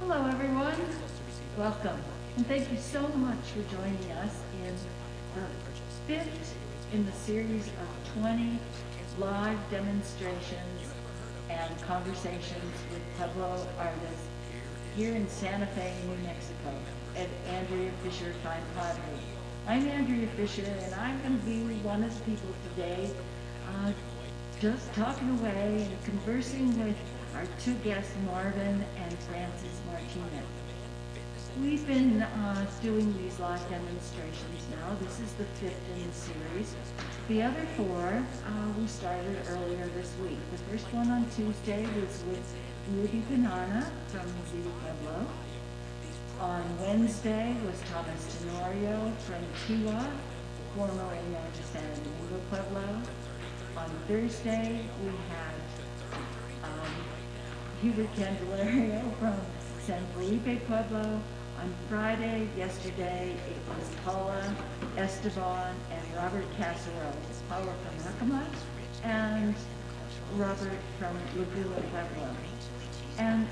Hello everyone, welcome, and thank you so much for joining us in the fifth in the series of 20 live demonstrations and conversations with Pueblo artists here in Santa Fe, New Mexico at Andrea Fisher Fine Pottery. I'm Andrea Fisher, and I'm going to be one of the people today just talking away and conversing with our two guests, Marvin and Francis Martinez. We've been doing these live demonstrations now. This is the fifth in the series. The other four we started earlier this week. The first one on Tuesday was with Rudy Banana from the Pueblo. On Wednesday was Thomas Tenorio from Tiwa, formerly known as San Diego Pueblo. On Thursday, we had Hubert Candelario from San Felipe Pueblo. On Friday, yesterday, it was Paula Esteban and Robert Casserole. Paula from Yakima and Robert from Laguna Pueblo. And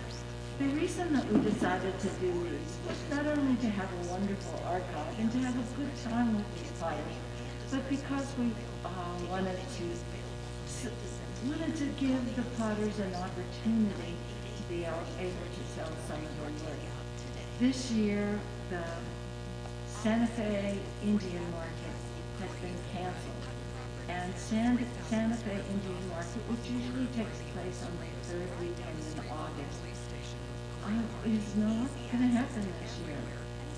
the reason that we decided to do these was not only to have a wonderful archive and to have a good time with these potters, but because we wanted to give the potters an opportunity to be able to sell some of their work. This year, the Santa Fe Indian Market has been canceled, and Santa Fe Indian Market, which usually takes place on the third weekend in August, is not going to happen this year.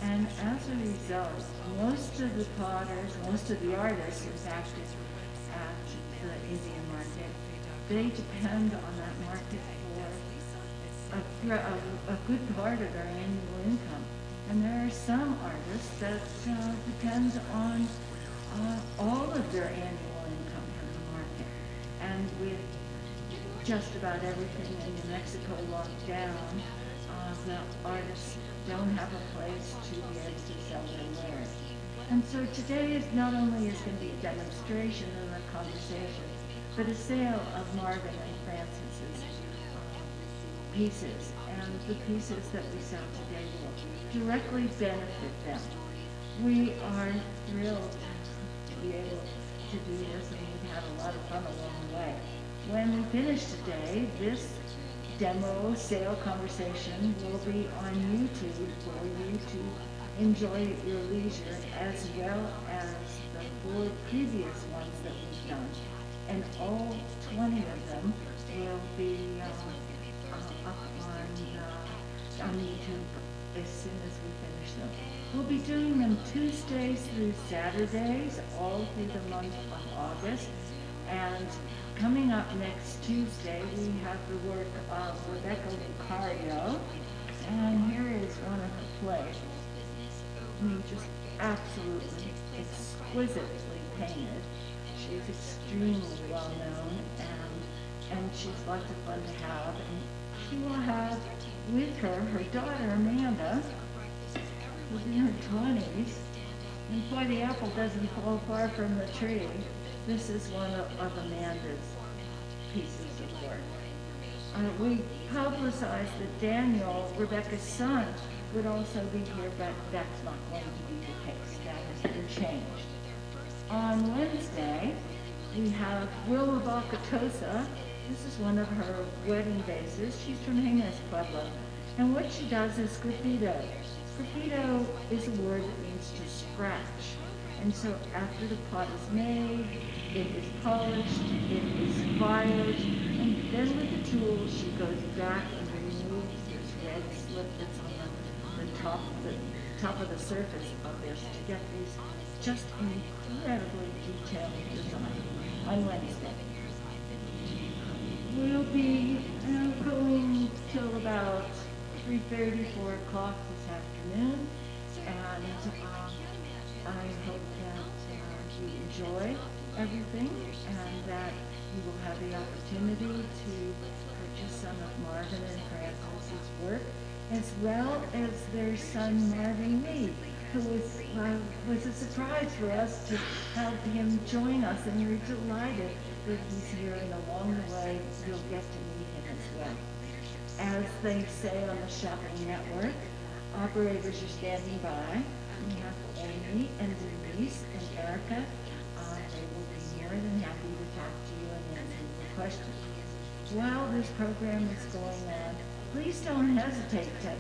And as a result, most of the potters, most of the artists impacted at the Indian market, they depend on that market for a good part of their annual income. And there are some artists that depend on all of their annual income from the market. And with just about everything in New Mexico locked down, the artists don't have a place to be able to sell their wares. And so today is not only is going to be a demonstration and a conversation, but a sale of Marvin and Francis's pieces. And the pieces that we sell today will directly benefit them. We are thrilled to be able to do this, and we've had a lot of fun along the way. When we finish today, this demo sale conversation will be on YouTube for you to enjoy at your leisure, as well as the 4 previous ones that we've done. And all 20 of them will be up on YouTube as soon as we finish them. We'll be doing them Tuesdays through Saturdays, all through the month of August. And coming up next Tuesday, we have the work of Rebecca Lucario, and here is one of her plays. I mean, just absolutely exquisitely painted. She's extremely well known, and she's lots of fun to have. And she will have with her her daughter Amanda, who's in her 20s. And boy, the apple doesn't fall far from the tree. This is one of Amanda's pieces of work. We publicized that Daniel, Rebecca's son, would also be here, but that's not going to be the case. That has been changed. On Wednesday, we have Wilma Bacatosa. This is one of her wedding vases. She's from Jimenez Pueblo. And what she does is sgraffito. Sgraffito is a word that means to scratch. And so after the pot is made, it is polished, it is fired, and then with the tool she goes back and removes this red slip that's on the top of the surface of this to get these just incredibly detailed design on Wednesday. We'll be going till about 3:30, 4 o'clock this afternoon, and I hope that you enjoy everything and that you will have the opportunity to purchase some of Marvin and Francis's work, as well as their son Marvin Lee, who was a surprise for us to have him join us, and we're delighted that he's here, and along the way you'll get to meet him as well. As they say on the shopping network, operators are standing by. We have Amy and Denise and Erica. They will be more than happy to talk to you and answer your questions. While this program is going on, please don't hesitate to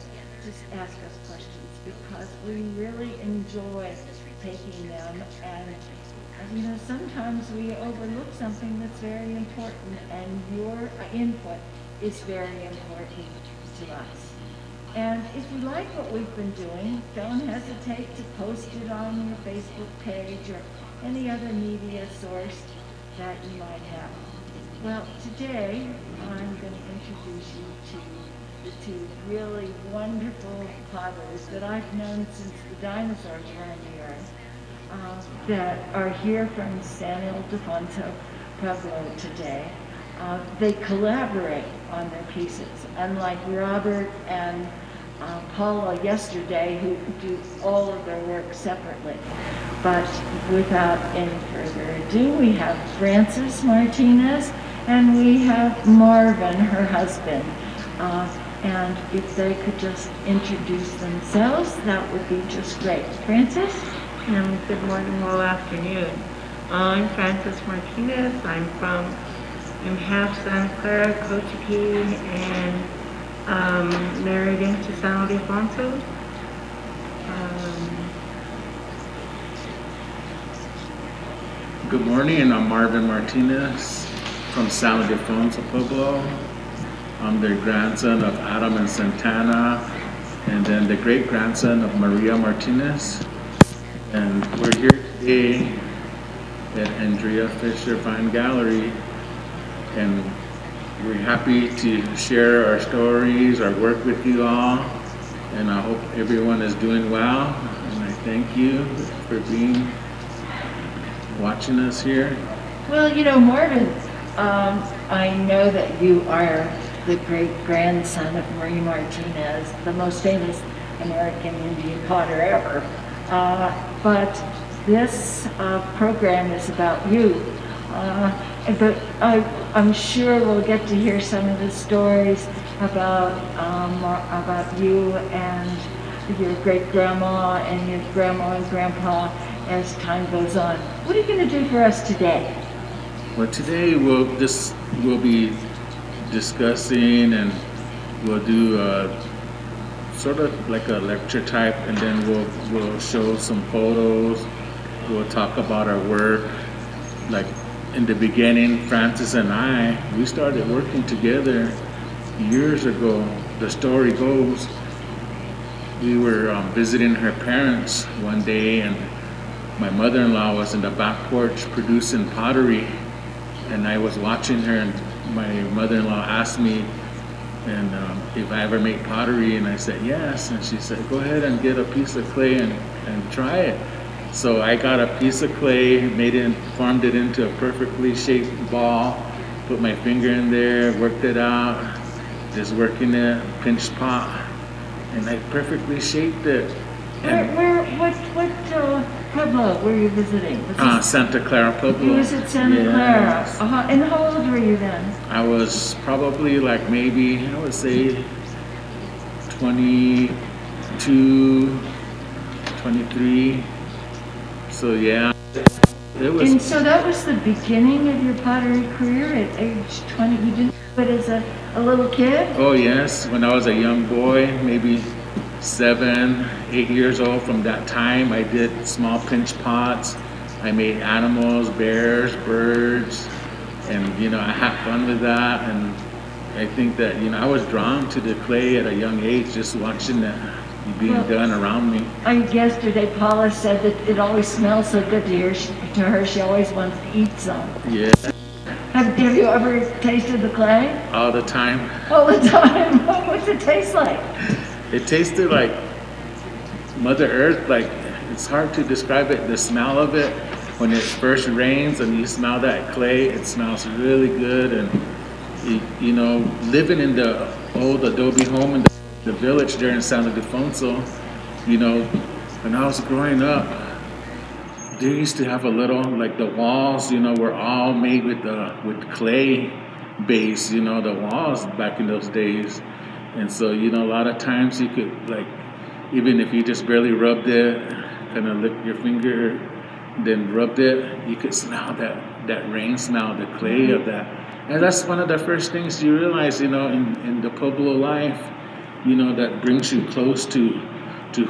just ask us questions, because we really enjoy taking them, and sometimes we overlook something that's very important, and your input is very important to us. And if you like what we've been doing, don't hesitate to post it on your Facebook page or any other media source that you might have. Well, today I'm going to introduce you to the two really wonderful potters that I've known since the dinosaurs were on the earth, that are here from San Ildefonso, Pueblo today. They collaborate on their pieces, unlike Robert and Paula yesterday, who do all of their work separately. But without any further ado, we have Francis Martinez and we have Marvin, her husband. And if they could just introduce themselves, that would be just great. Francis? Good morning, well afternoon. I'm Francis Martinez. I'm half Santa Clara, Coachiki, and married into San Ildefonso. Good morning, I'm Marvin Martinez from San Ildefonso, Pueblo. I'm the grandson of Adam and Santana, and then the great-grandson of Maria Martinez. And we're here today at Andrea Fisher Fine Gallery, and we're happy to share our stories, our work with you all, and I hope everyone is doing well, and I thank you for watching us here. Well, Marvin, I know that you are the great-grandson of Maria Martinez, the most famous American Indian potter ever. But this program is about you. But I'm sure we'll get to hear some of the stories about you and your great-grandma and your grandma and grandpa as time goes on. What are you going to do for us today? Well, today we'll be discussing, and we'll do sort of like a lecture type, and then we'll show some photos. We'll talk about our work. Like in the beginning, Francis and we started working together years ago. The story goes, we were visiting her parents one day, and my mother-in-law was in the back porch producing pottery, and I was watching her, and my mother-in-law asked me if I ever made pottery, and I said yes, and she said go ahead and get a piece of clay and try it. So I got a piece of clay, formed it into a perfectly shaped ball, put my finger in there, worked it out, just working it, pinch pot, and I perfectly shaped it. What Pueblo were you visiting? Santa Clara, Pueblo. You was at Santa Clara. And how old were you then? I was probably like maybe, I would say 22, 23. So yeah, it was. And so that was the beginning of your pottery career at age 20. You did it as a little kid? Oh yes, when I was a young boy, maybe 7, 8 years old. From that time, I did small pinch pots. I made animals, bears, birds, and I had fun with that. And I think that I was drawn to the clay at a young age, just watching that being done around me. Yesterday, Paula said that it always smells so good to her. She always wants to eat some. Yeah. Have you ever tasted the clay? All the time. All the time. What's it taste like? It tasted like Mother Earth. Like, it's hard to describe it. The smell of it, when it first rains and you smell that clay, it smells really good. And living in the old adobe home in the village there in San Ildefonso, when I was growing up, they used to have a little, like the walls, were all made with clay base, the walls back in those days. And so, you know, a lot of times you could, like, even if you just barely rubbed it, kind of lick your finger, then rubbed it, you could smell that rain smell, the clay of that. And that's one of the first things you realize, you know, in the Pueblo life, you know, that brings you close to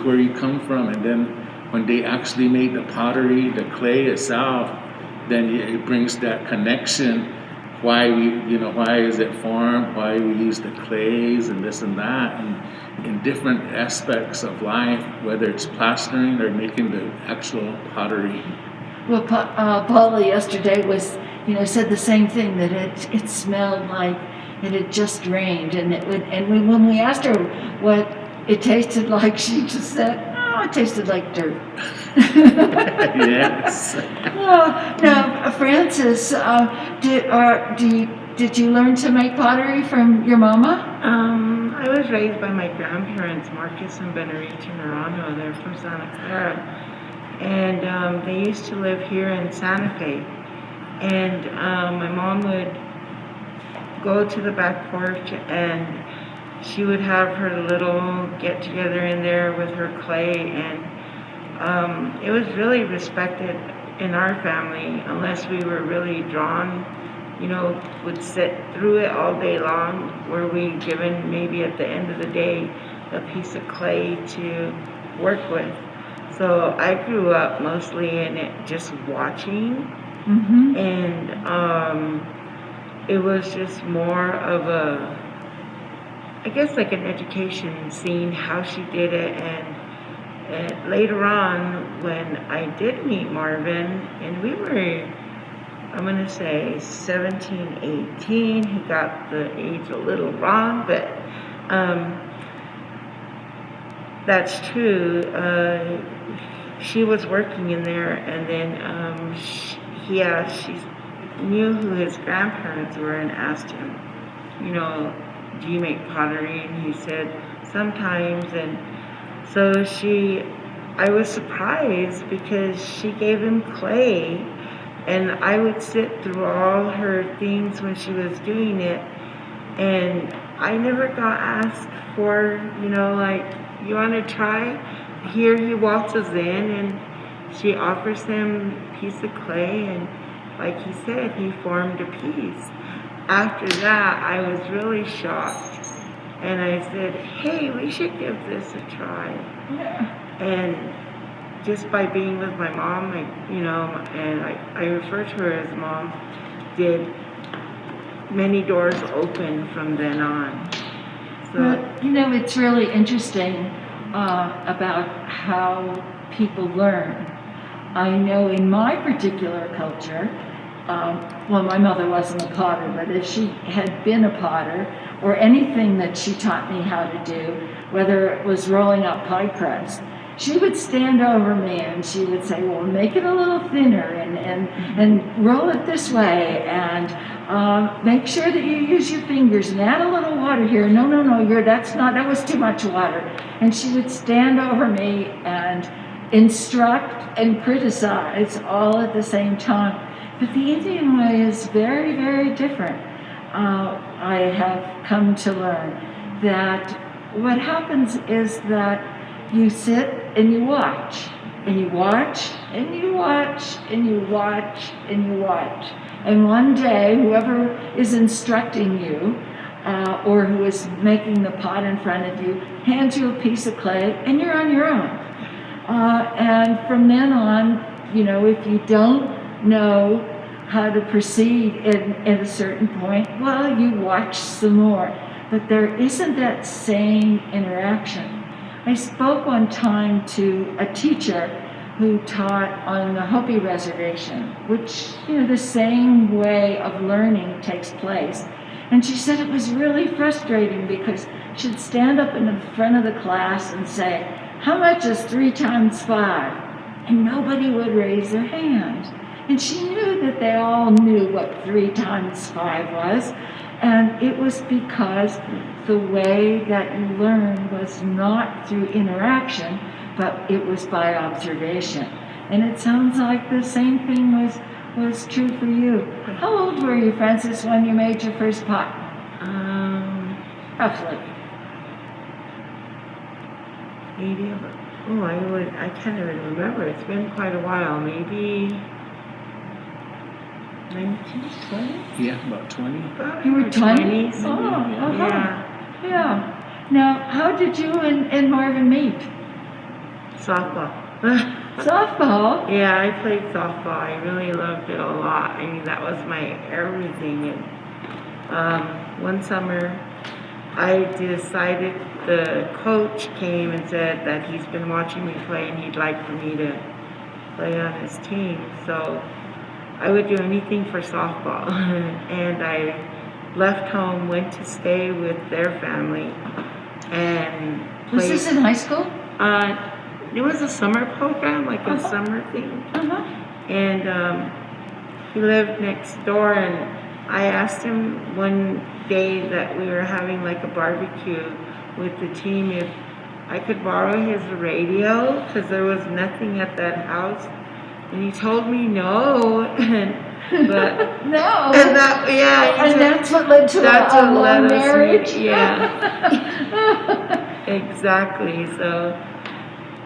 where you come from. And then when they actually made the pottery, the clay itself, then it brings that connection. Why is it formed? Why we use the clays and this and that, and in different aspects of life, whether it's plastering or making the actual pottery. Well, Paula yesterday said the same thing, that it smelled like it had just rained, and when we asked her what it tasted like, she just said, "Oh, it tasted like dirt." Yes. Now, Francis, did you learn to make pottery from your mama? I was raised by my grandparents, Marcus and Benarita Naranjo. They're from Santa Clara. And they used to live here in Santa Fe. And my mom would go to the back porch, and she would have her little get-together in there with her clay. And it was really respected in our family, unless we were really drawn, would sit through it all day long. Were we given maybe at the end of the day a piece of clay to work with? So I grew up mostly in it, just watching, and it was just more of I guess like an education, seeing how she did it. And later on, when I did meet Marvin, and we were, I'm going to say 17, 18. He got the age a little wrong, but that's true. She was working in there, and then she knew who his grandparents were and asked him, do you make pottery? And he said, sometimes. And so I was surprised, because she gave him clay, and I would sit through all her things when she was doing it, and I never got asked for, like, you want to try? Here he waltzes in, and she offers him a piece of clay, and like he said, he formed a piece. After that, I was really shocked, and I said, hey, we should give this a try. Yeah. And just by being with my mom, and I refer to her as mom, did many doors open from then on. So, well, it's really interesting about how people learn. I know in my particular culture, my mother wasn't a potter, but if she had been a potter, or anything that she taught me how to do, whether it was rolling up pie crust, she would stand over me and she would say, well, make it a little thinner and roll it this way, and make sure that you use your fingers and add a little water here. No, that was too much water. And she would stand over me and instruct and criticize all at the same time. But the Indian way is very, very different. I have come to learn that what happens is that you sit and you watch, and you watch, and you watch, and you watch, and you watch. And one day, whoever is instructing you, or who is making the pot in front of you, hands you a piece of clay, and you're on your own. And from then on, if you don't know how to proceed at a certain point, well, you watch some more. But there isn't that same interaction. I spoke one time to a teacher who taught on the Hopi reservation, which, the same way of learning takes place. And she said it was really frustrating, because she'd stand up in the front of the class and say, how much is 3 times 5? And nobody would raise their hand. And she knew that they all knew what 3 times 5 was. And it was because the way that you learn was not through interaction, but it was by observation. And it sounds like the same thing was true for you. How old were you, Francis, when you made your first pot? Um, Roughly. 80 of it. Oh, I can't even remember. It's been quite a while. Maybe 19, 20? Yeah, about 20. You were 20? 20s. Oh, uh-huh. Yeah. Yeah. Now, how did you and Marvin meet? Softball. Softball? Yeah, I played softball. I really loved it a lot. I mean, that was my everything. And one summer, I decided, the coach came and said that he's been watching me play and he'd like for me to play on his team. So I would do anything for softball. And I left home, went to stay with their family, and played. Was this in high school? It was a summer program, like a summer thing. And he lived next door, and I asked him one day that we were having like a barbecue with the team if I could borrow his radio, because there was nothing at that house. And he told me no. But no. And that, yeah. And that's what led to a long marriage. Yeah. Exactly. So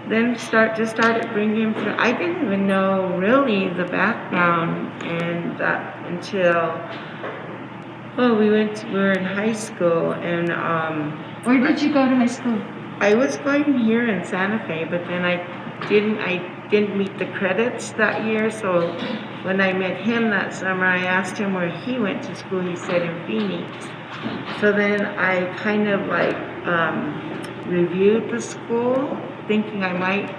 then started bringing him through. I didn't even know really the background, and that until we were in high school, and where did you go to high school? I was going here in Santa Fe, but then I didn't meet the credits that year. So when I met him that summer, I asked him where he went to school. He said in Phoenix. So then I kind of like reviewed the school, thinking I might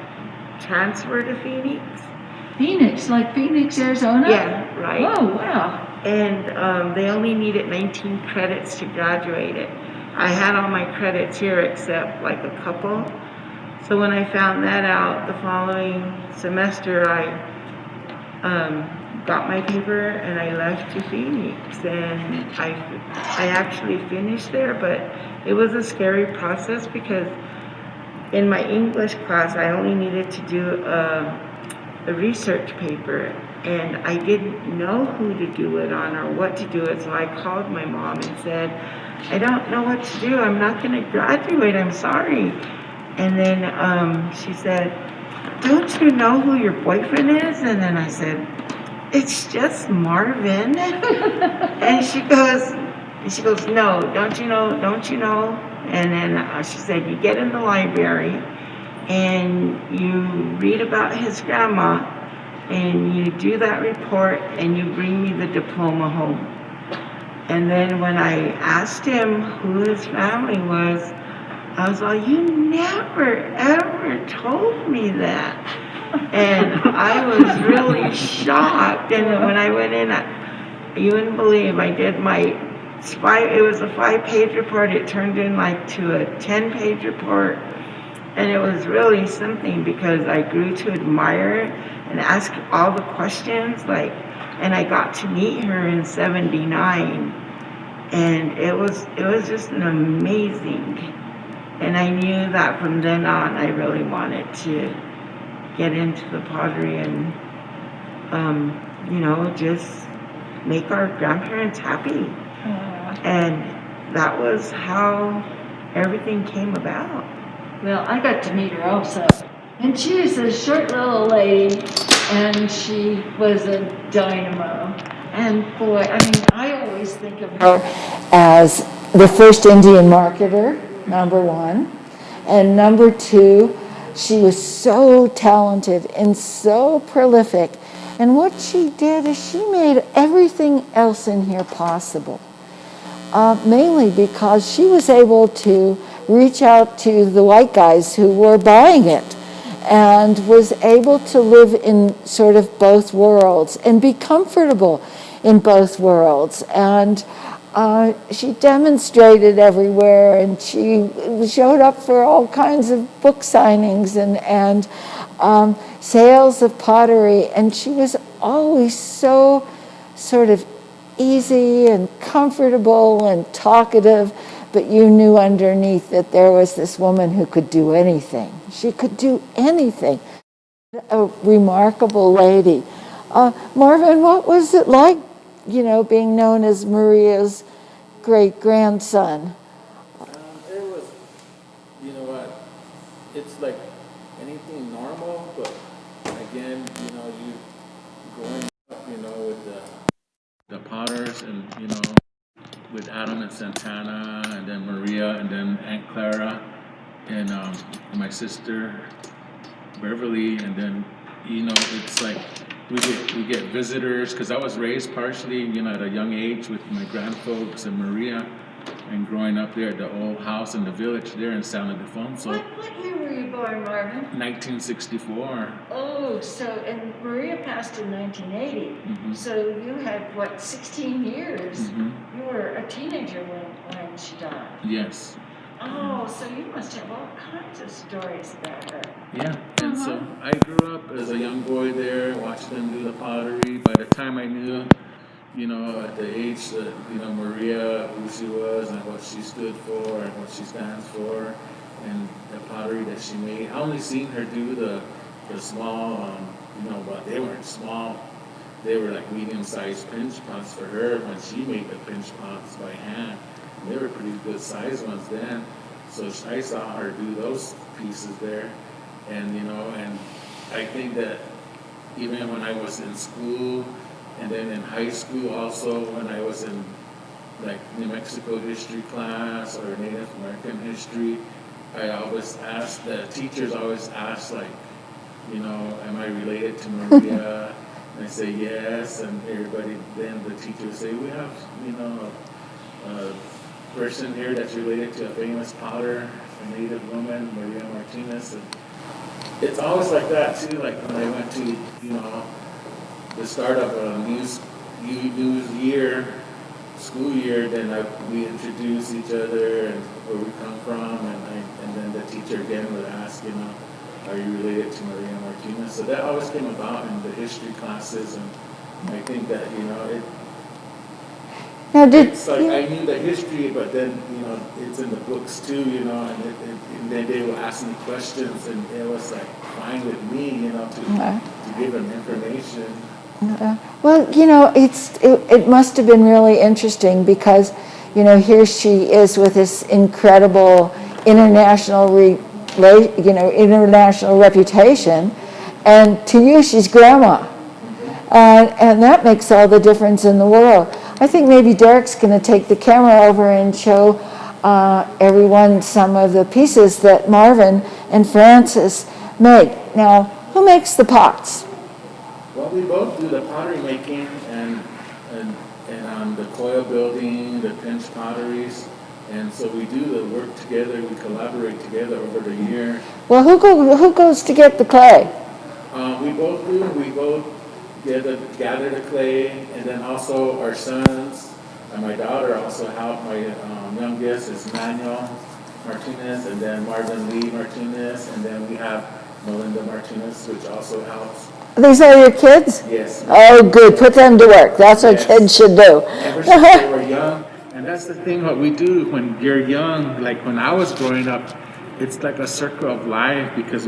transfer to Phoenix. Phoenix, like Phoenix, Arizona? Yeah, right. Oh, wow. And they only needed 19 credits to graduate it. I had all my credits here except like a couple. So when I found that out the following semester, I got my paper and I left to Phoenix, and I actually finished there, but it was a scary process because in my English class I only needed to do a research paper, and I didn't know who to do it on or what to do it, so I called my mom and said, I don't know what to do, I'm not going to graduate, I'm sorry. And then she said, don't you know who your boyfriend is? And then I said, it's just Marvin. And she goes, no, don't you know? And then she said, you get in the library and you read about his grandma and you do that report and you bring me the diploma home. And then when I asked him who his family was, I was like, you never ever told me that. And I was really shocked. And when I went in, you wouldn't believe, I did it was a 5-page report. It turned in like to a 10-page report. And it was really something because I grew to admire and ask all the questions. And I got to meet her in '79. And it was just an amazing. And I knew that from then on, I really wanted to get into the pottery and, just make our grandparents happy. And that was how everything came about. Well, I got to meet her also. And she was a short little lady, and she was a dynamo. And boy, I mean, I always think of her as the first Indian marketer, number one. And number two, she was so talented and so prolific. And what she did is she made everything else in here possible. Mainly because she was able to reach out to the white guys who were buying it and was able to live in sort of both worlds and be comfortable in both worlds. And she demonstrated everywhere, and she showed up for all kinds of book signings and sales of pottery, and she was always so sort of easy and comfortable and talkative, but you knew underneath that there was this woman who could do anything. She could do anything. A remarkable lady. Marvin, what was it like, being known as Maria's great-grandson? It was, it's like anything normal, but again, you know, you growing up, you know, with the Potters and, you know, with Adam and Santana and then Maria and then Aunt Clara and my sister Beverly, and then, you know, it's like we get visitors because I was raised partially, you know, at a young age with my grandfolks and Maria, and growing up there at the old house in the village there in San Ildefonso. What year were you born, Marvin? 1964. Oh, so, and Maria passed in 1980. Mm-hmm. So you had, what, 16 years? Mm-hmm. You were a teenager when she died. Yes. Oh, so you must have all kinds of stories about her. Yeah, and so I grew up as a young boy there, watched them do the pottery. By the time I knew, you know, at the age that, you know, Maria, who she was and what she stood for and what she stands for, and the pottery that she made, I only seen her do the small, you know, but they weren't small. They were like medium-sized pinch pots for her when she made the pinch pots by hand. They were pretty good sized ones then. So I saw her do those pieces there. And, you know, and I think that even when I was in school and then in high school also, when I was in like New Mexico history class or Native American history, I always asked, the teachers always asked, like, you know, am I related to Maria? And I say yes, and everybody, then the teacher would say, we have, you know, a person here that's related to a famous potter, a native woman, Maria Martinez. And it's always like that too, like when I went to, you know, the start of a new year, school year, then we introduce each other and where we come from, and then the teacher again would ask, you know, are you related to Maria Martinez? So that always came about in the history classes, and I think that, you know, it's like I knew the history, but then, you know, it's in the books too, you know, and then they would ask me questions, and it was like fine with me, you know, to give them information. Well, you know, it must have been really interesting because, you know, here she is with this incredible international reputation, and to you she's grandma, and that makes all the difference in the world. I think maybe Derek's going to take the camera over and show everyone some of the pieces that Marvin and Francis make. Now, who makes the pots? Well, we both do the pottery making and the coil building, the pinch potteries, and so we do the work together. We collaborate together over the year. Well, who goes to get the clay? We both do. We both gather the clay, and then also our sons and my daughter also help. My youngest is Manuel Martinez, and then Marvin Lee Martinez, and then we have Melinda Martinez, which also helps. These are your kids? Yes. Oh, good. Put them to work. That's what kids should do. Ever since they were young. And that's the thing what we do when you're young. Like when I was growing up, it's like a circle of life because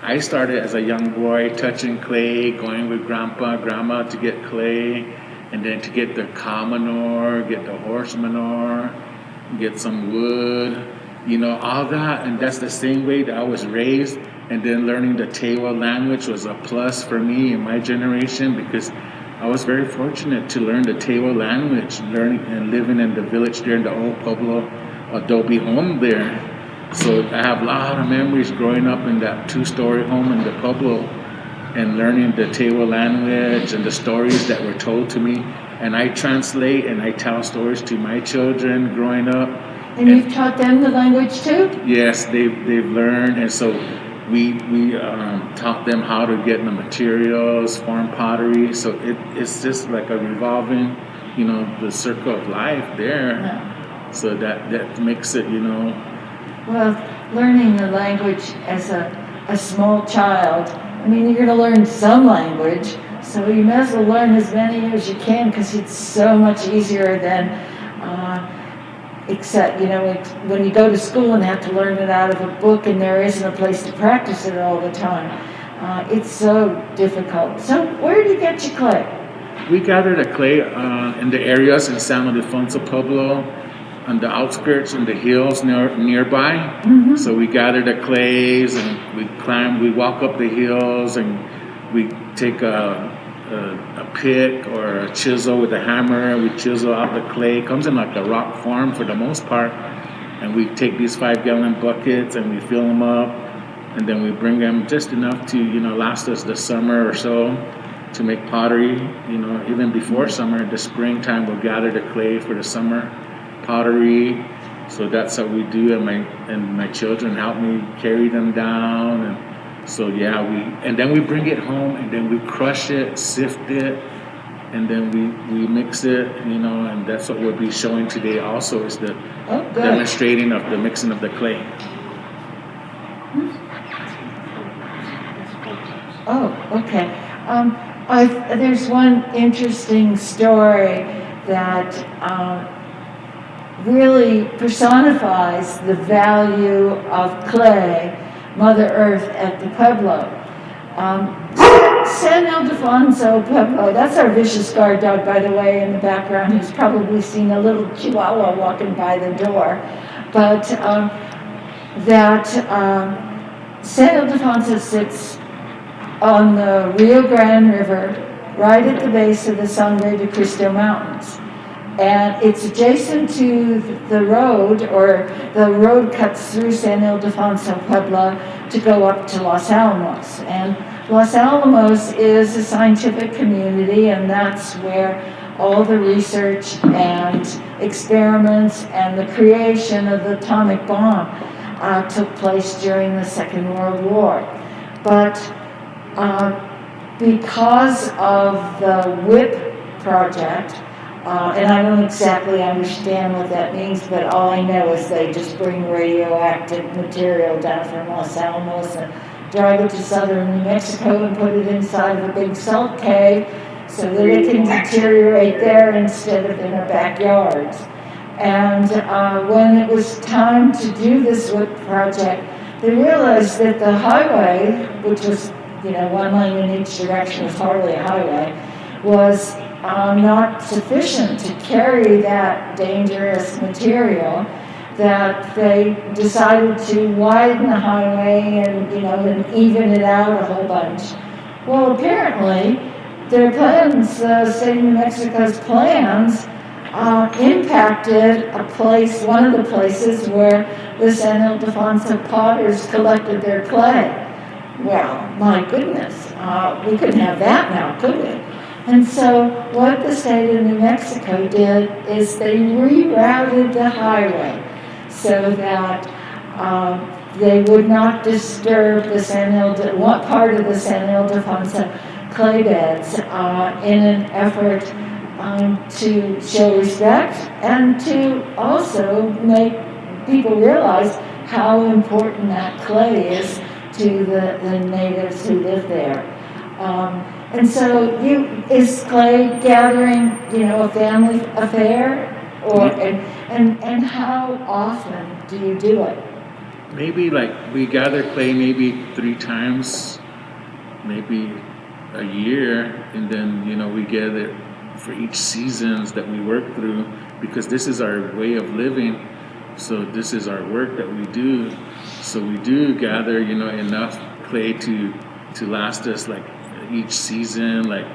I started as a young boy touching clay, going with grandpa, grandma to get clay, and then to get the cow manure, get the horse manure, get some wood, you know, all that. And that's the same way that I was raised. And then learning the Tewa language was a plus for me in my generation because I was very fortunate to learn the Tewa language, learning and living in the village there in the old Pueblo adobe home there. So I have a lot of memories growing up in that two-story home in the Pueblo and learning the Tewa language and the stories that were told to me. And I translate and I tell stories to my children growing up. And you've taught them the language too? Yes, they've learned, and so we taught them how to get the materials, form pottery. So it's just like a revolving, you know, the circle of life there. Yeah. So that makes it, you know. Well, learning the language as a small child, I mean, you're going to learn some language, so you may as well learn as many as you can because it's so much easier than, except, you know, when you go to school and have to learn it out of a book and there isn't a place to practice it all the time. It's so difficult. So where do you get your clay? We gather the clay in the areas in San Ildefonso, Pueblo, on the outskirts and the hills nearby. So we gather the clays and we walk up the hills, and we take a pick or a chisel with a hammer. We chisel out the clay. It comes in like a rock form for the most part. And we take these 5-gallon buckets and we fill them up. And then we bring them just enough to, last us the summer or so to make pottery. Even before summer, the springtime, we'll gather the clay for the summer pottery. So that's what we do, and my children help me carry them down. And so and then we bring it home, and then we crush it, sift it, and then we mix it, and that's what we'll be showing today also, is the demonstrating of the mixing of the clay. Oh, okay. There's one interesting story that really personifies the value of clay, Mother Earth at the Pueblo. San Ildefonso, Pueblo, that's our vicious guard dog, by the way, in the background, who's probably seen a little chihuahua walking by the door. But San Ildefonso sits on the Rio Grande River, right at the base of the Sangre de Cristo Mountains. And it's adjacent to the road, or the road cuts through San Ildefonso, Pueblo, to go up to Los Alamos. And Los Alamos is a scientific community, and that's where all the research and experiments and the creation of the atomic bomb took place during the Second World War. But because of the WHIP project, and I don't exactly understand what that means, but all I know is they just bring radioactive material down from Los Alamos and drive it to southern New Mexico and put it inside of a big salt cave so that it can deteriorate there instead of in our backyards. And when it was time to do this WHIP project, they realized that the highway, which was 1 lane in each direction, was hardly a highway, was not sufficient to carry that dangerous material, that they decided to widen the highway and even it out a whole bunch. Well, apparently their plans, the state of New Mexico's plans, impacted one of the places where the San Ildefonso potters collected their clay. Well, my goodness, we couldn't have that now, could we? And so what the state of New Mexico did is they rerouted the highway so that they would not disturb the part of the San Ildefonso clay beds in an effort to show respect and to also make people realize how important that clay is to the natives who live there. And so is clay gathering, a family affair? And how often do you do it? Maybe we gather clay maybe 3 times, maybe a year, and then, we gather for each seasons that we work through, because this is our way of living. So this is our work that we do. So we do gather, enough clay to last us each season, like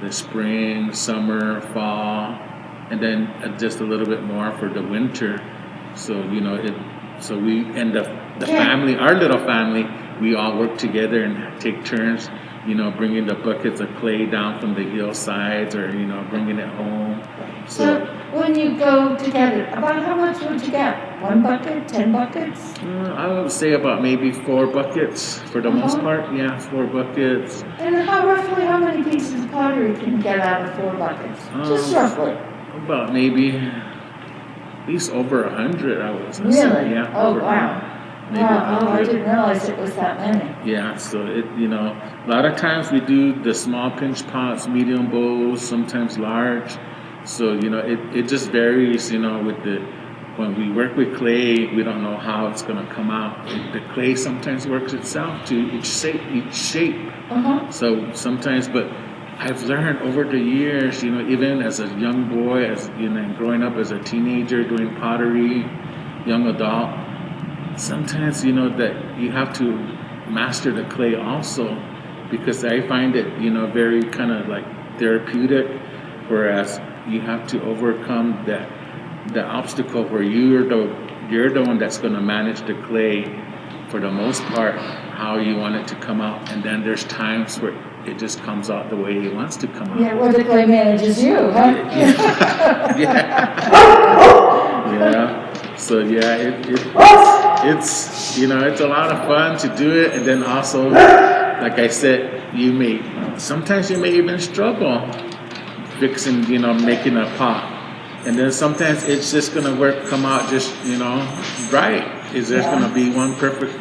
the spring, summer, fall, and then just a little bit more for the winter. So so we end up family, our little family, we all work together and take turns, bringing the buckets of clay down from the hillsides, or bringing it home. So when you go to get it, about how much would you get? 1 bucket, 10 buckets? I would say about maybe 4 buckets for the most part. Yeah, 4 buckets. And roughly how many pieces of pottery can you get out of 4 buckets? Just roughly. About maybe at least over 100, I would say. Really? Yeah. Oh, wow. Wow, I didn't realize it was that many. Yeah, so a lot of times we do the small pinch pots, medium bowls, sometimes large. So, it just varies, when we work with clay, we don't know how it's going to come out. The clay sometimes works itself to each shape. Uh-huh. So sometimes, but I've learned over the years, even as a young boy, as growing up as a teenager doing pottery, young adult, sometimes that you have to master the clay also, because I find it very kind of like therapeutic, whereas you have to overcome the obstacle where you're the one that's going to manage the clay for the most part, how you want it to come out, and then there's times where it just comes out the way it wants to come out. Yeah, where the clay manages you, huh? Yeah. So it's it's a lot of fun to do it, and then also, like I said, sometimes you may even struggle fixing, making a pot, and then sometimes it's just gonna come out just right. Is there's gonna be one perfect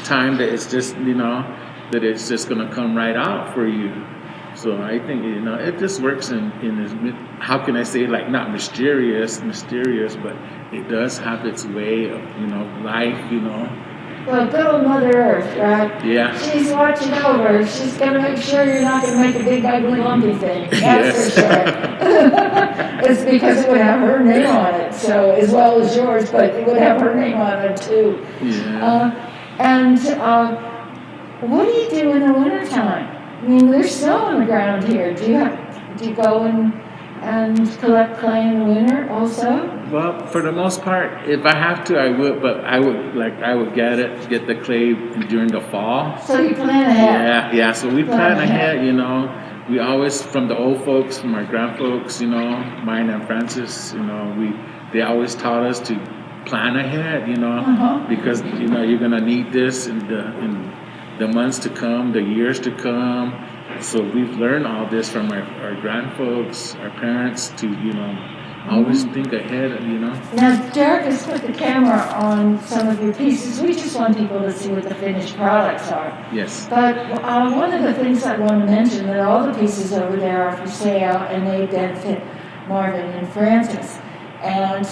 time that it's just that it's just gonna come right out for you. So I think it just works in this, how can I say, like, not mysterious, but it does have its way of life. Well, good old Mother Earth, right? Yeah. She's watching over. She's going to make sure you're not going to make a big, ugly, lumpy thing. That's for sure. It's because it would have her name on it, so as well as yours, but it would have her name on it too. Yeah. What do you do in the wintertime? I mean, there's snow on the ground here. Do you go and collect clay in the winter also? Well, for the most part, if I have to, I would. But I would get the clay during the fall. So you plan ahead. Yeah. So we plan ahead. We always, from the old folks, from our grandfolks, mine and Francis, they always taught us to plan ahead. Because you're gonna need this in the months to come, the years to come. So we've learned all this from our grandfolks, our parents, to always think ahead. Now, Derek has put the camera on some of your pieces. We just want people to see what the finished products are. Yes. But one of the things I want to mention, that all the pieces over there are for sale, and they benefit Marvin and Francis. And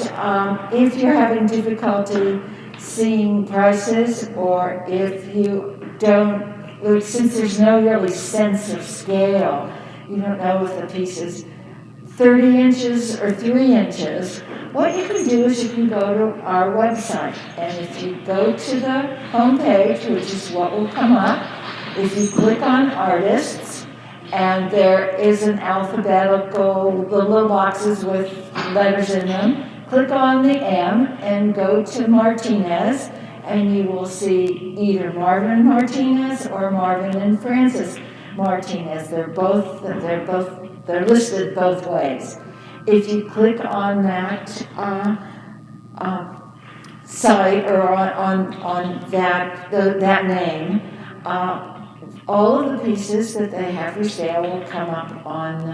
if you're having difficulty seeing prices, or if you don't, since there's no really sense of scale, you don't know if the piece is 30 inches or 3 inches, what you can do is you can go to our website, and if you go to the home page, which is what will come up, if you click on artists, and there is an alphabetical, the little boxes with letters in them, click on the M and go to Martinez, and you will see either Marvin Martinez or Marvin and Francis Martinez. They're listed both ways. If you click on that site, or on that name, all of the pieces that they have for sale will come up on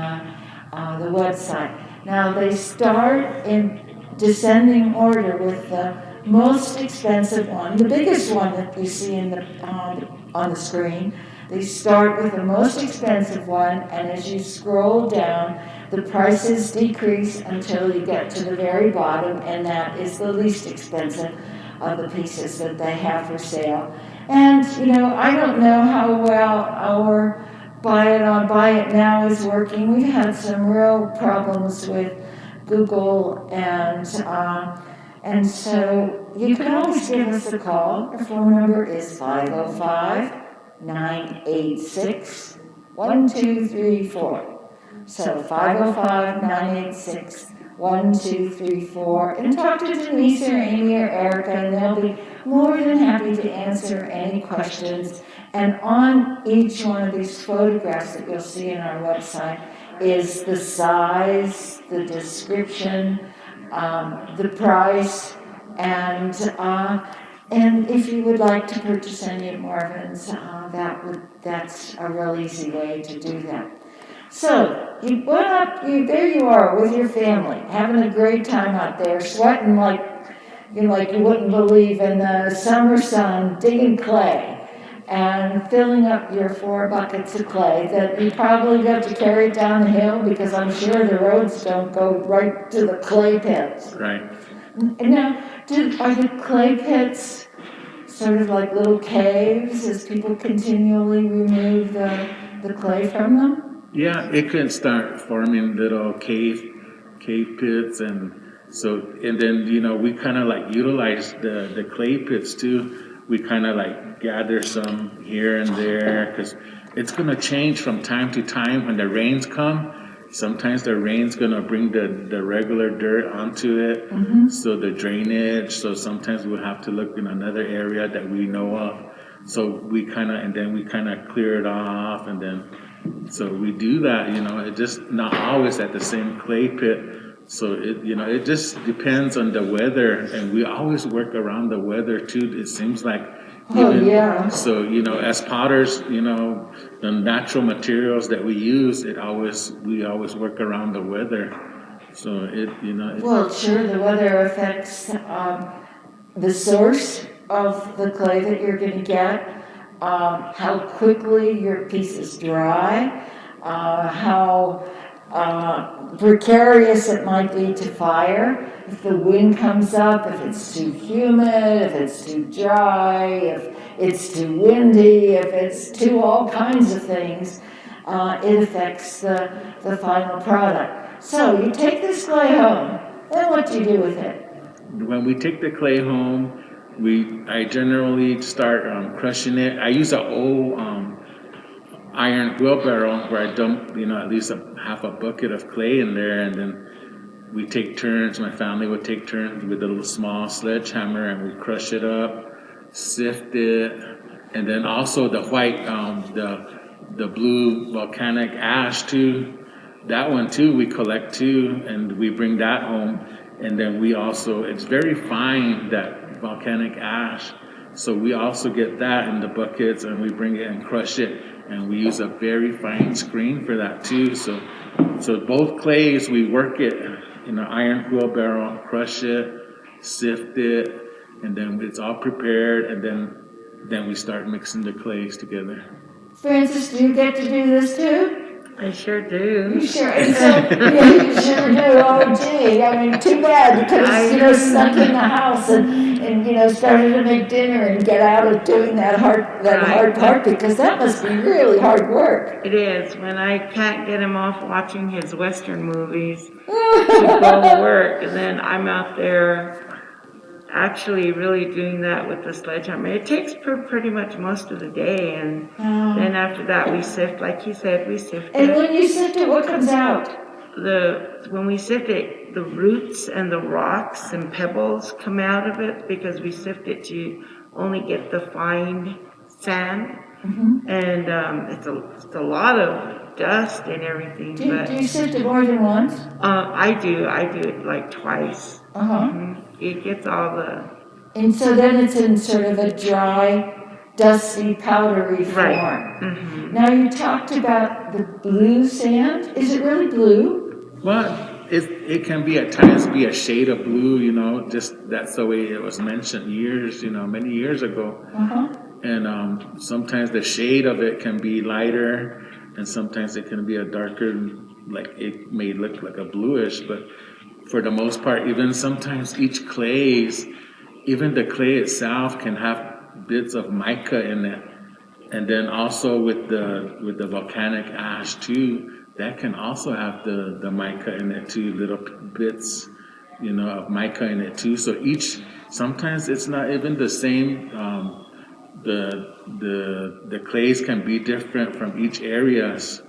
the website. Now they start in descending order with the most expensive one, the biggest one that you see on the screen. They start with the most expensive one, and as you scroll down, the prices decrease until you get to the very bottom, and that is the least expensive of the pieces that they have for sale. And, I don't know how well our buy it now is working. We've had some real problems with Google, and so you can always give us a call. Our phone number is 505-986-1234. So 505-986-1234, and talk to Denise or Amy or Erica, and they'll be more than happy to answer any questions. And on each one of these photographs that you'll see on our website is the size, the description, the price, and if you would like to purchase any of Marvin's, that's a real easy way to do that. So you went up, there you are with your family, having a great time out there, sweating like you wouldn't believe in the summer sun, digging clay, and filling up your 4 buckets of clay that you probably got to carry down the hill, because I'm sure the roads don't go right to the clay pits. Right. Now, are the clay pits sort of like little caves as people continually remove the clay from them? Yeah, it can start forming little cave pits, and then we kind of like utilize the clay pits too. We kind of like gather some here and there because it's gonna change from time to time when the rains come. Sometimes the rain's gonna bring the regular dirt onto it, so the drainage. So sometimes we'll have to look in another area that we know of. So and then we kind of clear it off, and then so we do that. It just not always at the same clay pit. So it just depends on the weather, and we always work around the weather too. It seems like. So as potters, the natural materials that we use, we always work around the weather. So Well, sure, the weather affects the source of the clay that you're going to get, how quickly your pieces dry, how precarious it might be to fire. If the wind comes up, if it's too humid, if it's too dry, if it's too windy, if it's too all kinds of things, it affects the final product. So you take this clay home, then what do you do with it? When we take the clay home, I generally start crushing it. I use an old iron wheelbarrow where I dump at least half a bucket of clay in there, and then we take turns. My family would take turns with a little small sledgehammer, and we crush it up, sift it, and then also the white, the blue volcanic ash too. That one too we collect too, and we bring that home. And then it's very fine, that volcanic ash. So we also get that in the buckets, and we bring it and crush it, and we use a very fine screen for that too. So both clays, we work it in an iron wheelbarrow, crush it, sift it, and then it's all prepared, and then we start mixing the clays together. Francis, do you get to do this too? I sure do. You sure? And so, you sure do. Oh, gee. I mean, too bad. You could have, snuck in the house and started to make dinner and get out of doing that hard part, because that must be really hard work. It is. When I can't get him off watching his Western movies to go work, and then I'm out there actually really doing that with the sledgehammer. It takes pretty much most of the day, and then after that we sift, like you said, we sift it. And when you sift it, what comes out? When we sift it, the roots and the rocks and pebbles come out of it, because we sift it to only get the fine sand. And it's a lot of dust and everything. Do you sift it more than once? I do it like twice. It gets all the... And so then it's in sort of a dry, dusty, powdery form. Right. Now you talked about the blue sand. Is it really blue? Well, it can be at times be a shade of blue, just that's the way it was mentioned many years ago. And sometimes the shade of it can be lighter, and sometimes it can be a darker, like it may look like a bluish, but for the most part, even sometimes even the clay itself can have bits of mica in it. And then also with the volcanic ash too, that can also have the mica in it too, little bits, of mica in it too. So sometimes it's not even the same. The clays can be different from each areas,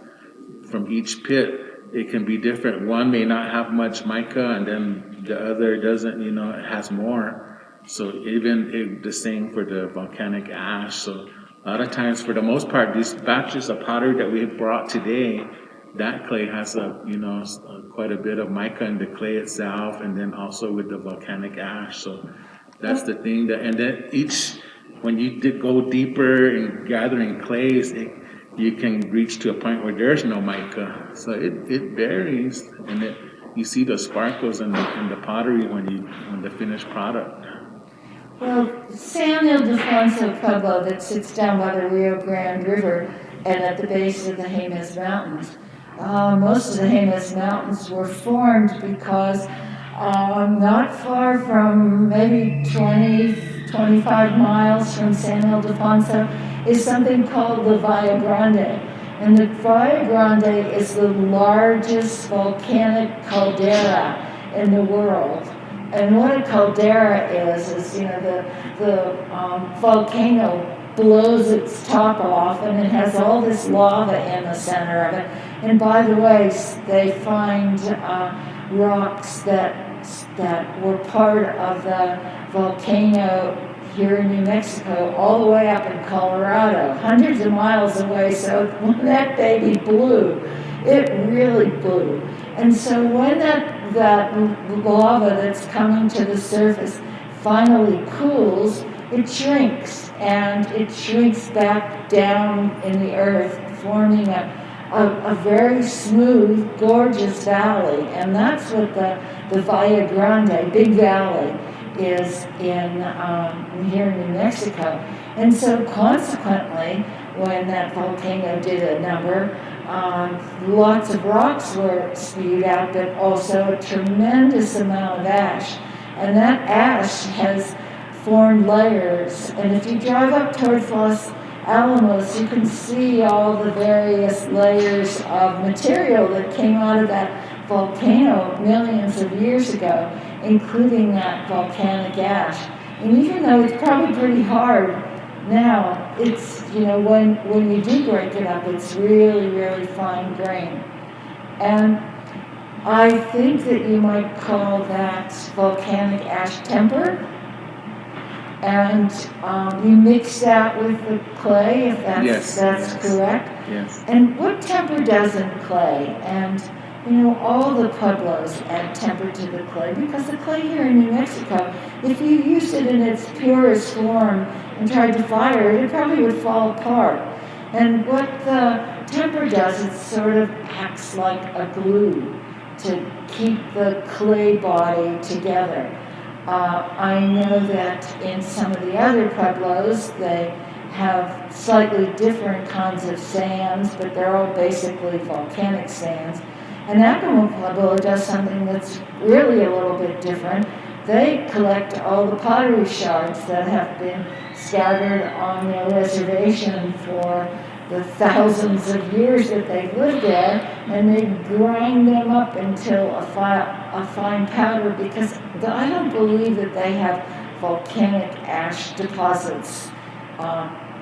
from each pit. It can be different. One may not have much mica, and then the other doesn't, it has more. So even the same for the volcanic ash. So a lot of times, for the most part, these batches of pottery that we brought today, that clay has quite a bit of mica in the clay itself, and then also with the volcanic ash. So that's the thing and then when you go deeper in gathering clays, you can reach to a point where there's no mica. So it varies, and you see the sparkles in the pottery when the finished product. Well, San Ildefonso Pueblo, that sits down by the Rio Grande River and at the base of the Jemez Mountains. Most of the Jemez Mountains were formed because not far from maybe 25 miles from San Ildefonso is something called the Valle Grande. And the Valle Grande is the largest volcanic caldera in the world. And what a caldera is the volcano blows its top off, and it has all this lava in the center of it. And by the way, they find rocks that were part of the volcano here in New Mexico, all the way up in Colorado, hundreds of miles away. So when that baby blew, it really blew. And so when that lava that's coming to the surface finally cools, it shrinks, and it shrinks back down in the earth, forming a very smooth, gorgeous valley. And that's what the Valle Grande, Big Valley, is in here in New Mexico. And so consequently, when that volcano did a number, lots of rocks were spewed out, but also a tremendous amount of ash. And that ash has formed layers. And if you drive up towards Los Alamos, you can see all the various layers of material that came out of that volcano millions of years ago, including that volcanic ash. And even though it's probably pretty hard now, it's, when you do break it up, it's really, really fine grained. And I think that you might call that volcanic ash temper. And you mix that with the clay, if that's correct. Yes. And what temper does in clay? And all the Pueblos add temper to the clay, because the clay here in New Mexico, if you used it in its purest form and tried to fire it, it probably would fall apart. And what the temper does, it sort of acts like a glue to keep the clay body together. I know that in some of the other Pueblos, they have slightly different kinds of sands, but they're all basically volcanic sands. And Acoma Pueblo does something that's really a little bit different. They collect all the pottery shards that have been scattered on their reservation for the thousands of years that they've lived there, and they grind them up until a fine powder, because I don't believe that they have volcanic ash deposits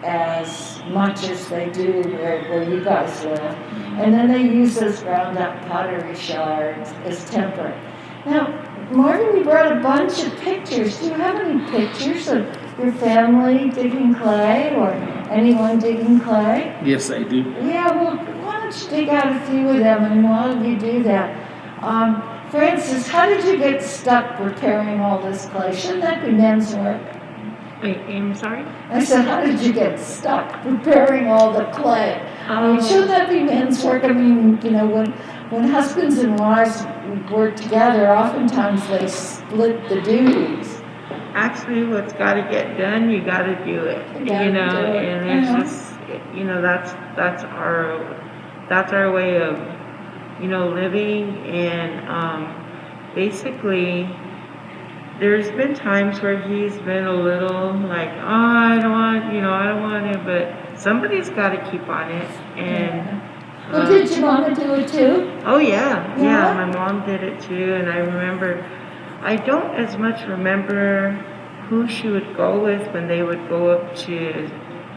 as much as they do where you guys live. And then they use those ground up pottery shards as temper. Now, Marvin, you brought a bunch of pictures. Do you have any pictures of your family digging clay, or anyone digging clay? Yes, I do. Yeah, well, why don't you dig out a few of them, and while you do that, Francis, how did you get stuck preparing all this clay? Shouldn't that be men's work? I'm sorry? I said, how did you get stuck preparing all the clay? Shouldn't that be men's work? I mean, when husbands and wives work together, oftentimes they split the duties. Actually, what's got to get done, you got to do it. And it's just, that's our way of, living. And basically, there's been times where he's been a little like, I don't want it, but somebody's got to keep on it. And well, did your mama do it too? Oh yeah, my mom did it too. And I remember, I don't as much remember who she would go with when they would go up to,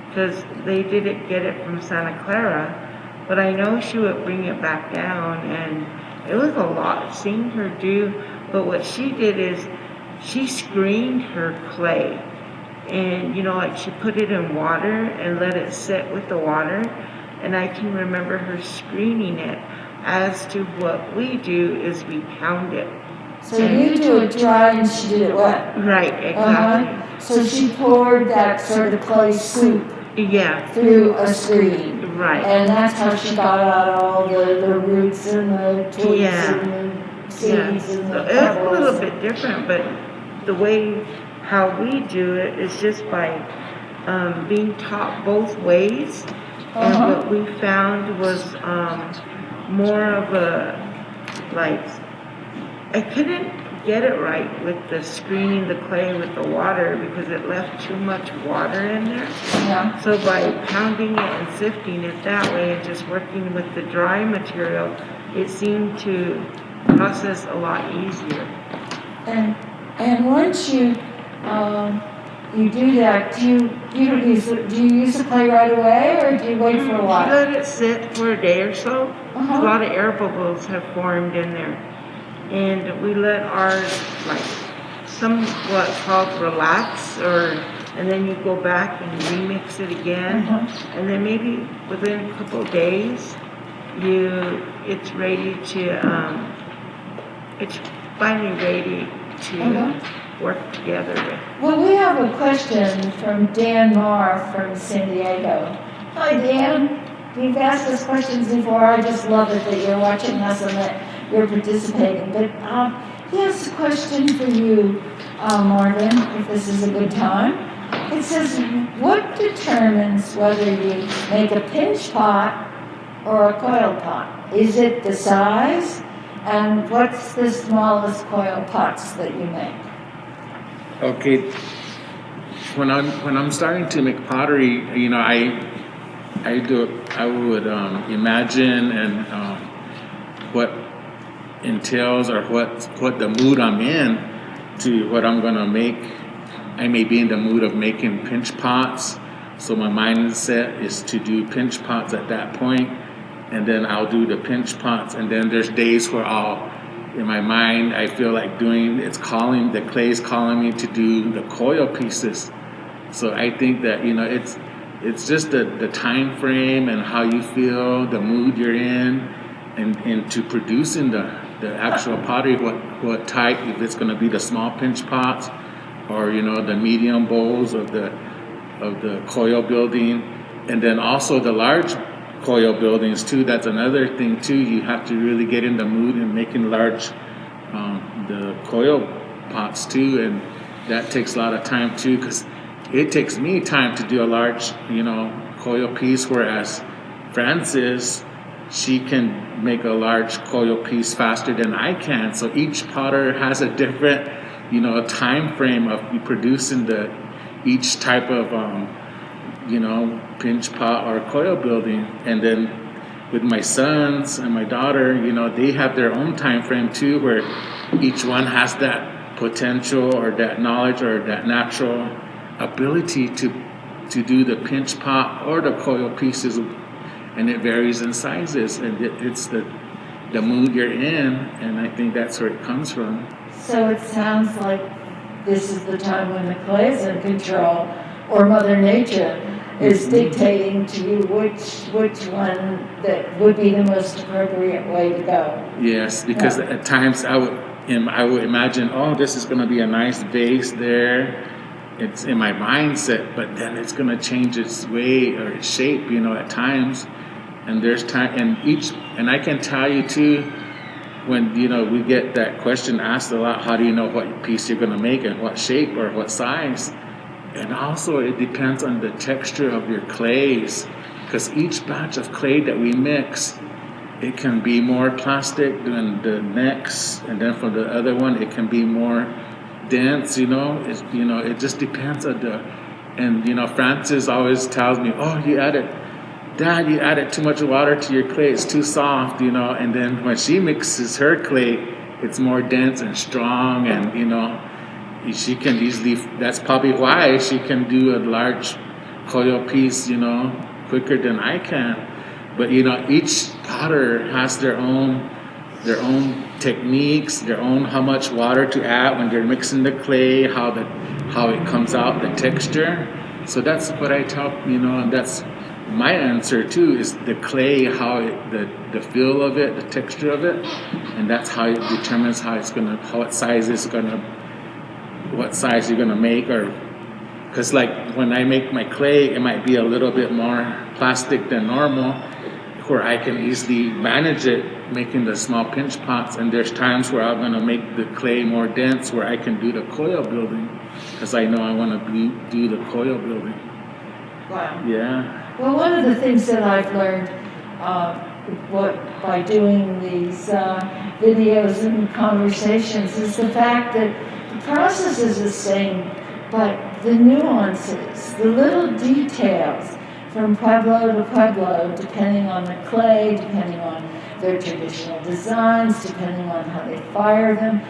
because they didn't get it from Santa Clara, but I know she would bring it back down, and it was a lot seeing her do. But what she did is she screened her clay, and like she put it in water and let it sit with the water. And I can remember her screening it. As to what we do is we pound it. So you do it dry and she did it wet? Right, exactly. So she poured that sort of clay soup through a screen. Right. And that's how she got out all the roots and the twigs and the seeds and the pebbles. It's a little bit different, but the way how we do it is just by being taught both ways. And what we found was more of a, like, I couldn't get it right with the screening the clay with the water because it left too much water in there. Yeah. So by pounding it and sifting it that way and just working with the dry material, it seemed to process a lot easier. And once you do that, do you use the clay right away, or do you wait for a We while? let it sit for a day or so. Uh-huh. A lot of air bubbles have formed in there. And we let ours, like, somewhat called relax, and then you go back and remix it again. Uh-huh. And then maybe within a couple of days, it's ready to, it's finally ready to Uh-huh. work together with. Well, we have a question from Dan Marr from San Diego. Hi, Dan. You've asked us questions before. I just love it that you're watching us and that you're participating. But he has a question for you, Marvin, if this is a good time. It says, what determines whether you make a pinch pot or a coil pot? Is it the size? And what's the smallest coil pots that you make? Okay, when I'm starting to make pottery, you know, I would imagine and what entails or what the mood I'm in to what I'm gonna make. I may be in the mood of making pinch pots, so my mindset is to do pinch pots at that point, and then I'll do the pinch pots, and then there's days where in my mind, I feel like the clay's calling me to do the coil pieces. So I think that, you know, it's just the time frame and how you feel, the mood you're in, and to producing the actual pottery, what type, if it's gonna be the small pinch pots or, you know, the medium bowls of the coil building, and then also the large coil buildings too. That's another thing too. You have to really get in the mood in making large the coil pots too, and that takes a lot of time too, because it takes me time to do a large, you know, coil piece, whereas Frances, she can make a large coil piece faster than I can. So each potter has a different, you know, time frame of producing each type of you know, pinch pot or coil building. And then with my sons and my daughter, you know, they have their own time frame too, where each one has that potential or that knowledge or that natural ability to do the pinch pot or the coil pieces, and it varies in sizes, and it's the mood you're in, and I think that's where it comes from. So it sounds like this is the time when the clay is in control, or Mother Nature is dictating to you which one that would be the most appropriate way to go. Yes, because at times I would imagine, oh, this is going to be a nice vase there. It's in my mindset, but then it's going to change its way or its shape, you know, at times. And there's time, and I can tell you too, when, you know, we get that question asked a lot, how do you know what piece you're going to make and what shape or what size? And also it depends on the texture of your clays, because each batch of clay that we mix, it can be more plastic than the next, and then for the other one, it can be more dense, you know. It just depends on and, you know, Frances always tells me, oh, Dad, you added too much water to your clay, it's too soft, you know. And then when she mixes her clay, it's more dense and strong, and, you know, she can easily, that's probably why she can do a large coil piece, you know, quicker than I can. But, you know, each potter has their own techniques, their own how much water to add when they're mixing the clay, how it comes out, the texture. So that's what I tell, you know, and that's my answer too, is the clay, the feel of it, the texture of it, and that's how it determines what size you're gonna make, or because like when I make my clay, it might be a little bit more plastic than normal, where I can easily manage it making the small pinch pots, and there's times where I'm gonna make the clay more dense where I can do the coil building, because I know I want to do the coil building. Wow. Yeah. Well, one of the things that I've learned by doing these videos and conversations is the fact that the process is the same, but the nuances, the little details from Pueblo to Pueblo, depending on the clay, depending on their traditional designs, depending on how they fire them,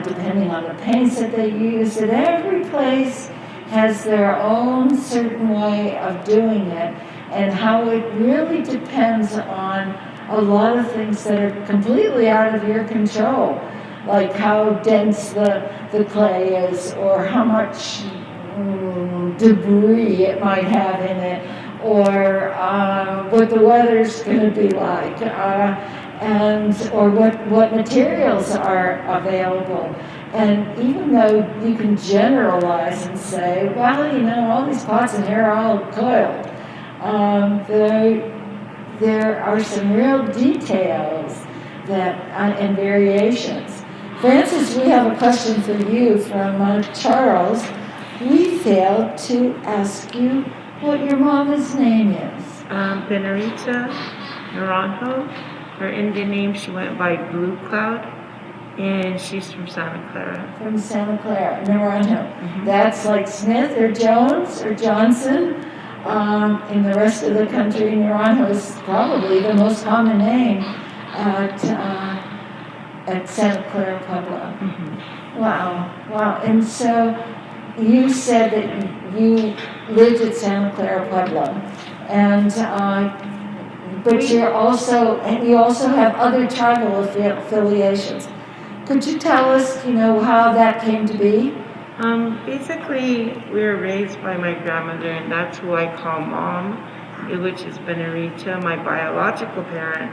depending on the paints that they use, that every place has their own certain way of doing it, and how it really depends on a lot of things that are completely out of your control, like how dense the clay is, or how much debris it might have in it, or what the weather's going to be like, or what materials are available. And even though you can generalize and say, well, you know, all these pots in here are all coiled, there are some real details that and variations. Francis, we have a question for you from Charles. We failed to ask you what your mama's name is. Benarita Naranjo. Her Indian name, she went by Blue Cloud, and she's from Santa Clara. From Santa Clara, Naranjo. That's like Smith or Jones or Johnson. In the rest of the country, Naranjo is probably the most common name at Santa Clara, Pueblo. Wow. And so you said that you lived at Santa Clara, Pueblo, and but you also have other tribal affiliations. Could you tell us, you know, how that came to be? Basically, we were raised by my grandmother, and that's who I call Mom, which is Benarita. My biological parent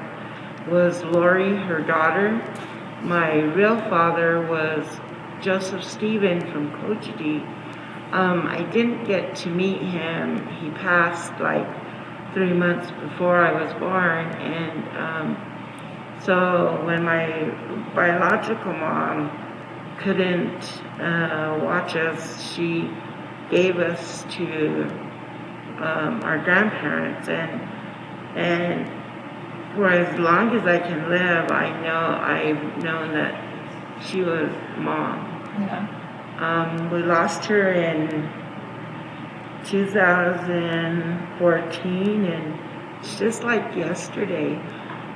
was Lori, her daughter. My real father was Joseph Stephen from Cochiti. I didn't get to meet him. He passed like 3 months before I was born, and so when my biological mom couldn't watch us, she gave us to our grandparents, and for as long as I can live, I've known that she was Mom. Yeah. We lost her in 2014, and it's just like yesterday,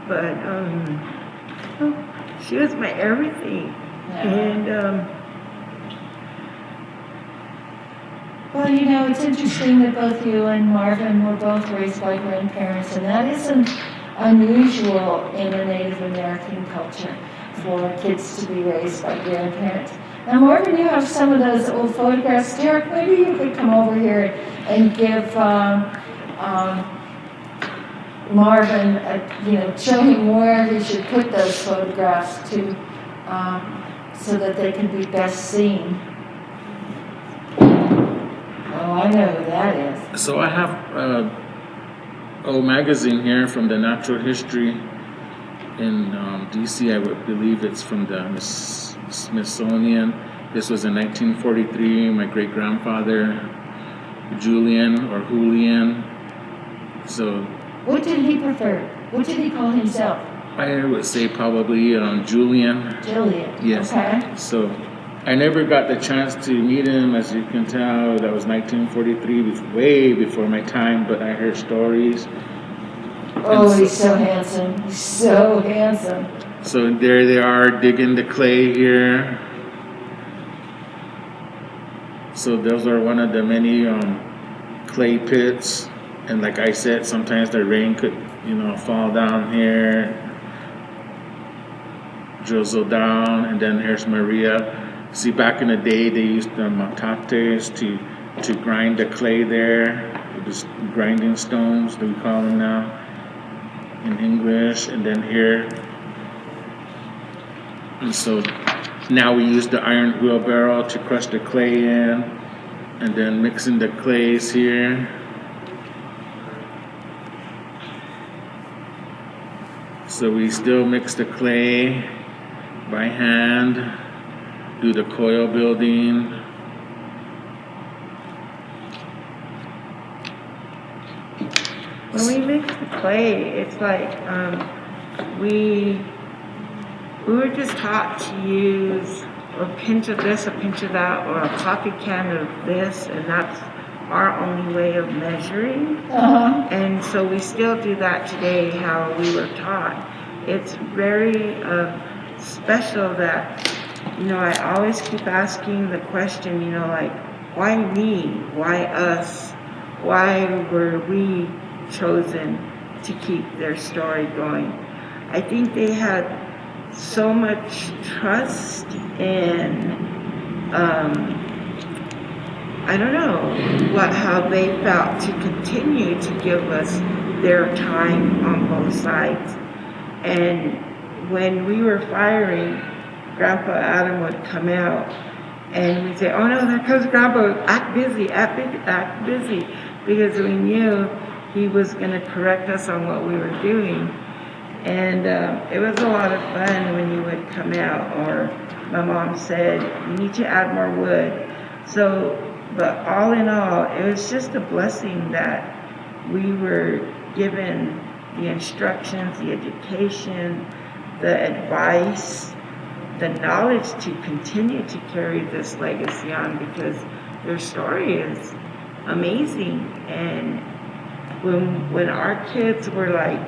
but she was my everything. And well, you know, it's interesting that both you and Marvin were both raised by grandparents, and that isn't unusual in a Native American culture for kids to be raised by grandparents. Now, Marvin, you have some of those old photographs. Derek, maybe you could come over here and give Marvin, show him where he should put those photographs to, so that they can be best seen. Oh, I know who that is. So I have a magazine here from the Natural History in DC. I would believe it's from the Smithsonian. This was in 1943. My great-grandfather, Julian or Julian. So. What did he prefer? What did he call himself? I would say probably Julian. Julian. Yes. Okay. So I never got the chance to meet him, as you can tell. That was 1943, way before my time, but I heard stories. Oh, he's so handsome. He's so handsome. So there they are digging the clay here. So those are one of the many clay pits. And like I said, sometimes the rain could, fall down here, drizzle down, and then here's Maria. See, back in the day, they used the matates to grind the clay there, the grinding stones that we call them now in English. And then here, and so now we use the iron wheelbarrow to crush the clay in, and then mixing the clays here. So we still mix the clay by hand, do the coil building. mix? When we mix the clay, it's like we were just taught to use a pinch of this, a pinch of that, or a coffee can of this, and that's our only way of measuring. And so we still do that today, how we were taught. It's very special that, I always keep asking the question, like, why me? Why us? Why were we chosen to keep their story going? I think they had so much trust and I don't know how they felt to continue to give us their time on both sides. And when we were firing, Grandpa Adam would come out and we'd say, oh no, there comes Grandpa, act busy, act busy, because we knew he was going to correct us on what we were doing. And it was a lot of fun when you would come out, or my mom said, you need to add more wood. So, but all in all, it was just a blessing that we were given the instructions, the education, the advice, the knowledge to continue to carry this legacy on, because their story is amazing. And when our kids were like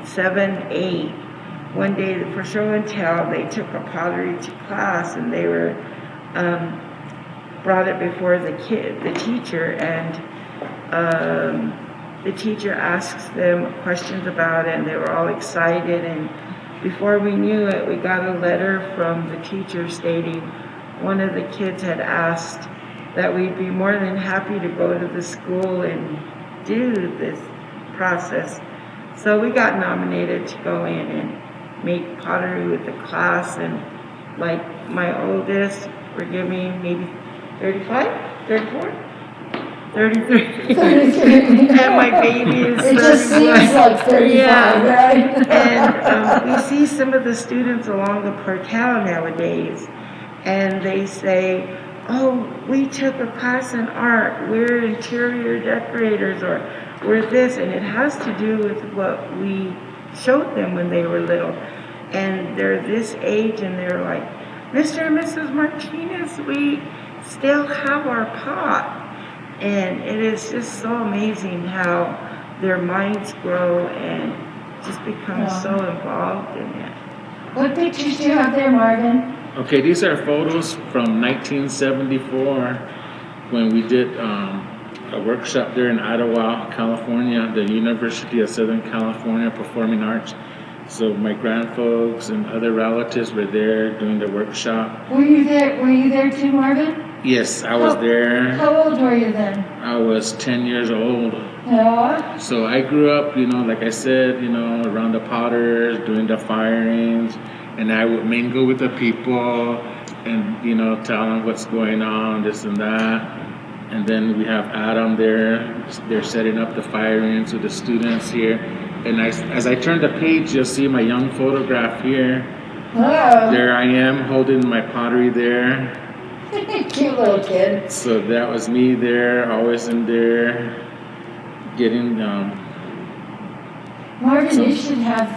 7, 8, one day for show and tell, they took a pottery class, and they were brought it before the teacher, and the teacher asks them questions about it, and they were all excited. And before we knew it, we got a letter from the teacher stating one of the kids had asked that we'd be more than happy to go to the school and do this process. So we got nominated to go in and make pottery with the class, and like my oldest, forgive me, maybe 35, 34? 33. And my baby is 31. It just seems like 35, right? And we see some of the students along the portal nowadays, and they say, oh, we took a class in art, we're interior decorators, or we're this, and it has to do with what we showed them when they were little. And they're this age, and they're like, Mr. and Mrs. Martinez, we still have our pot. And it is just so amazing how their minds grow and just become so involved in it. What pictures do you have there, Marvin? Okay, these are photos from 1974 when we did a workshop there in Ottawa, California, the University of Southern California Performing Arts. So my grandfolks and other relatives were there doing the workshop. Were you there too, Marvin? Yes, I was there. How old were you then? I was 10 years old. Yeah. So I grew up, like I said, around the potters, doing the firings, and I would mingle with the people and, tell them what's going on, this and that. And then we have Adam there. They're setting up the firings with the students here. And as I turn the page, you'll see my young photograph here. Oh. There I am holding my pottery there. Cute little kid. So that was me there, always in there, getting Marvin, you should have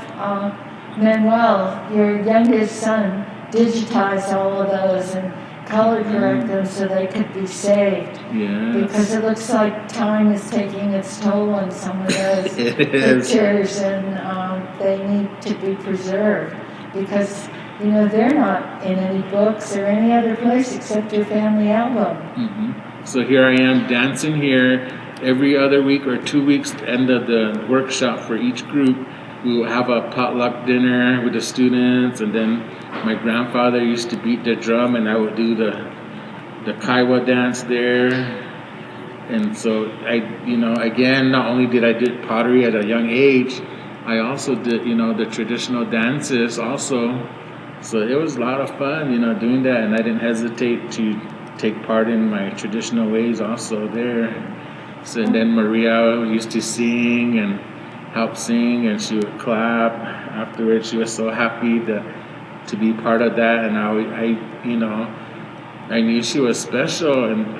Manuel, your youngest son, digitize all of those and color correct them so they could be saved. Yes. Because it looks like time is taking its toll on some of those pictures, and they need to be preserved because they're not in any books or any other place except your family album. Mm-hmm. So here I am dancing here every other week or 2 weeks, end of the workshop for each group. We will have a potluck dinner with the students, and then my grandfather used to beat the drum, and I would do the Kaiwa dance there. And so again, not only did I do pottery at a young age, I also did, the traditional dances also. So it was a lot of fun, doing that, and I didn't hesitate to take part in my traditional ways also there. So and then Maria used to sing and help sing, and she would clap afterwards. She was so happy to be part of that, and I knew she was special, and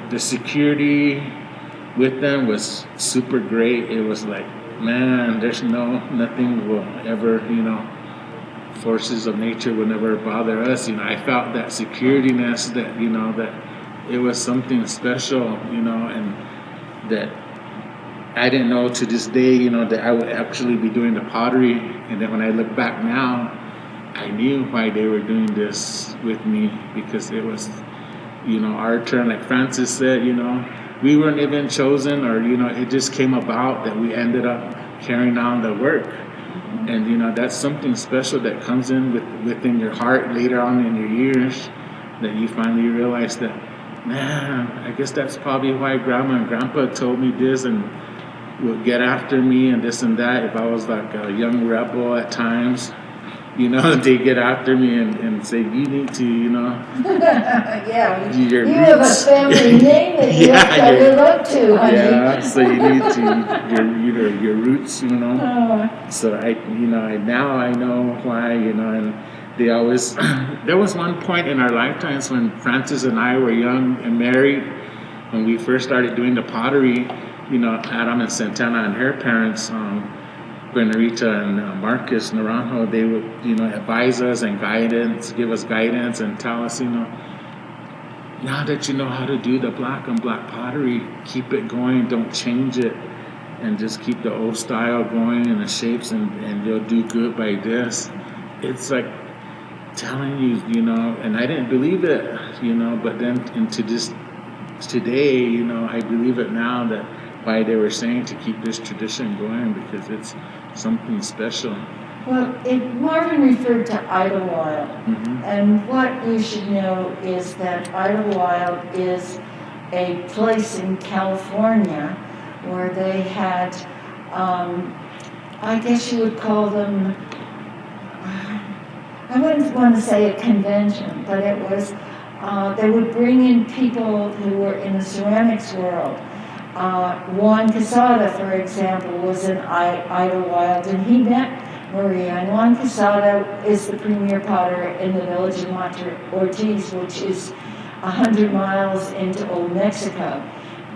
the security with them was super great. It was like, man, there's nothing will ever, forces of nature will never bother us. I felt that securityness that, that it was something special, and that I didn't know to this day, that I would actually be doing the pottery. And then when I look back now, I knew why they were doing this with me, because it was, our turn. Like Francis said, we weren't even chosen, or, it just came about that we ended up carrying on the work. And, that's something special that comes in within your heart later on in your years, that you finally realize that, man, I guess that's probably why Grandma and Grandpa told me this and would get after me and this and that. If I was like a young rebel at times, they get after me and say, you need to, Yeah, your you have a roots. family name that you have to live up to, honey. Yeah, so you need to, your roots, So now I know why, and they always, there was one point in our lifetimes when Francis and I were young and married, when we first started doing the pottery, Adam and Santana and her parents, Benarita and Marcus Naranjo, they would, advise us and give us guidance and tell us, now that you know how to do the black on black pottery, keep it going, don't change it, and just keep the old style going and the shapes, and you'll do good by this. It's like telling you, and I didn't believe it, but then into this today, I believe it now, that why they were saying to keep this tradition going, because it's something special. Well, Marvin referred to Idlewild, and what you should know is that Idlewild is a place in California where they had, I guess you would call them, I wouldn't want to say a convention, but it was, they would bring in people who were in the ceramics world. Juan Quesada, for example, was in Idlewild, and he met Maria. And Juan Quesada is the premier potter in the village of Monte Ortiz, which is 100 miles into Old Mexico.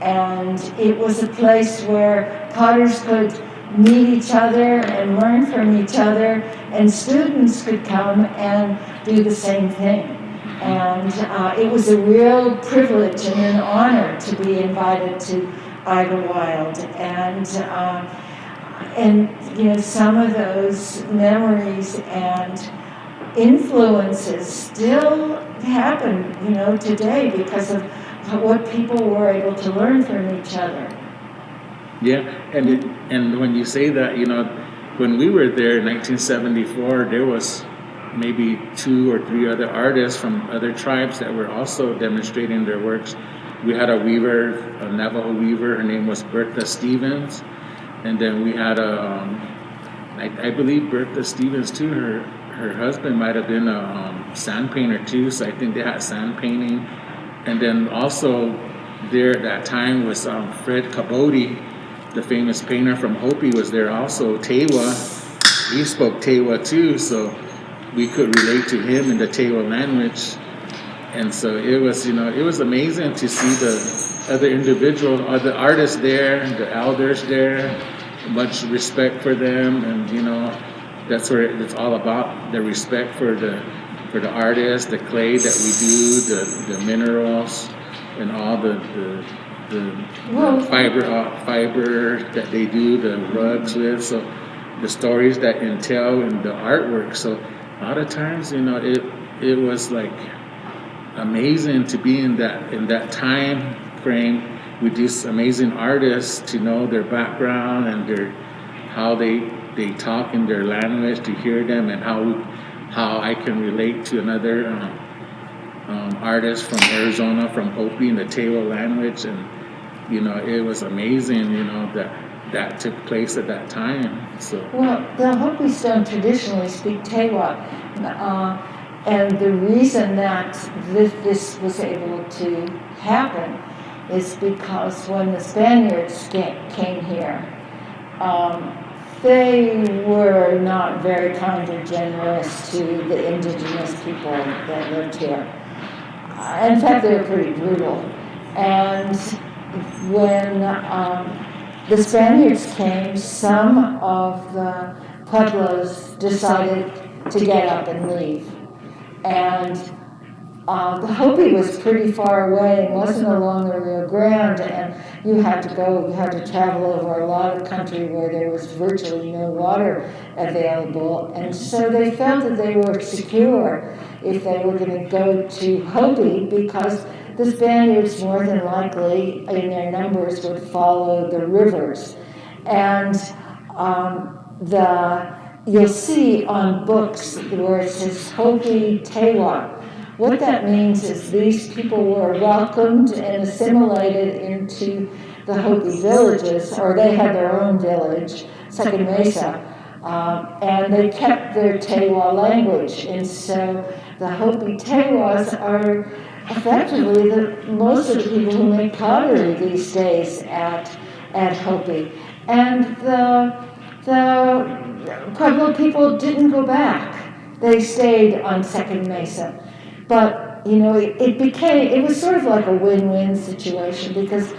And it was a place where potters could meet each other and learn from each other, and students could come and do the same thing. And it was a real privilege and an honor to be invited to Idlewild, and some of those memories and influences still happen, today because of what people were able to learn from each other. Yeah, and when you say that, when we were there in 1974, there was maybe 2 or 3 other artists from other tribes that were also demonstrating their works. We had a weaver, a Navajo weaver. Her name was Bertha Stevens, and then we had I believe Bertha Stevens too. Her husband might have been a sand painter too. So I think they had sand painting, and then also there at that time was Fred Cabote, the famous painter from Hopi, was there also. Tewa, he spoke Tewa too, so we could relate to him in the Tewa language. And so it was amazing to see the other individuals, or the artists there, the elders there, much respect for them, and that's where it's all about, the respect for the artists, the clay that we do, the minerals, and all the fiber that they do the rugs with. So the stories that entail in the artwork. So a lot of times, it was like amazing to be in that time frame with these amazing artists, to know their background and how they talk in their language, to hear them, and how I can relate to another artist from Arizona, from Hopi, in the Tewa language. And it was amazing that took place at that time. So well, the Hopis don't traditionally speak Tewa. And the reason that this was able to happen is because when the Spaniards came here, they were not very kind or generous to the indigenous people that lived here. In fact, they were pretty brutal. And when the Spaniards came, some of the Pueblos decided to get up and leave. And the Hopi was pretty far away and wasn't along the Rio Grande, and you had to travel over a lot of country where there was virtually no water available. And so they felt that they were secure if they were going to go to Hopi, because the Spaniards more than likely in their numbers would follow the rivers. And you'll see on books where it says Hopi Tewa. What that means is these people were welcomed and assimilated into the Hopi villages, or they had their own village, Second Mesa, and they kept their Tewa language. And so the Hopi Tewas are effectively most of the people who make pottery these days at Hopi. And the Pueblo people didn't go back. They stayed on Second Mesa. But, it was sort of like a win-win situation, because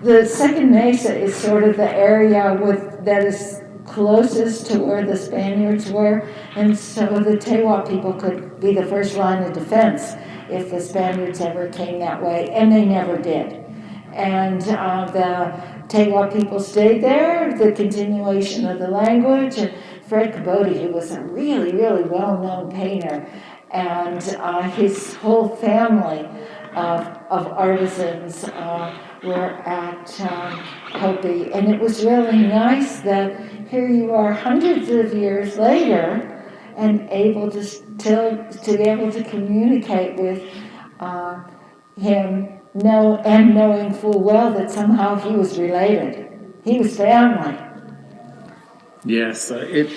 the Second Mesa is sort of the area that is closest to where the Spaniards were, and so the Tewa people could be the first line of defense if the Spaniards ever came that way, and they never did. And the Tewa people stayed there, the continuation of the language, and Fred Caboti, who was a really, really well-known painter, and his whole family of artisans were at Hopi. And it was really nice that here you are hundreds of years later and able to be able to communicate with him, knowing full well that somehow he was related. He was family. Yes, it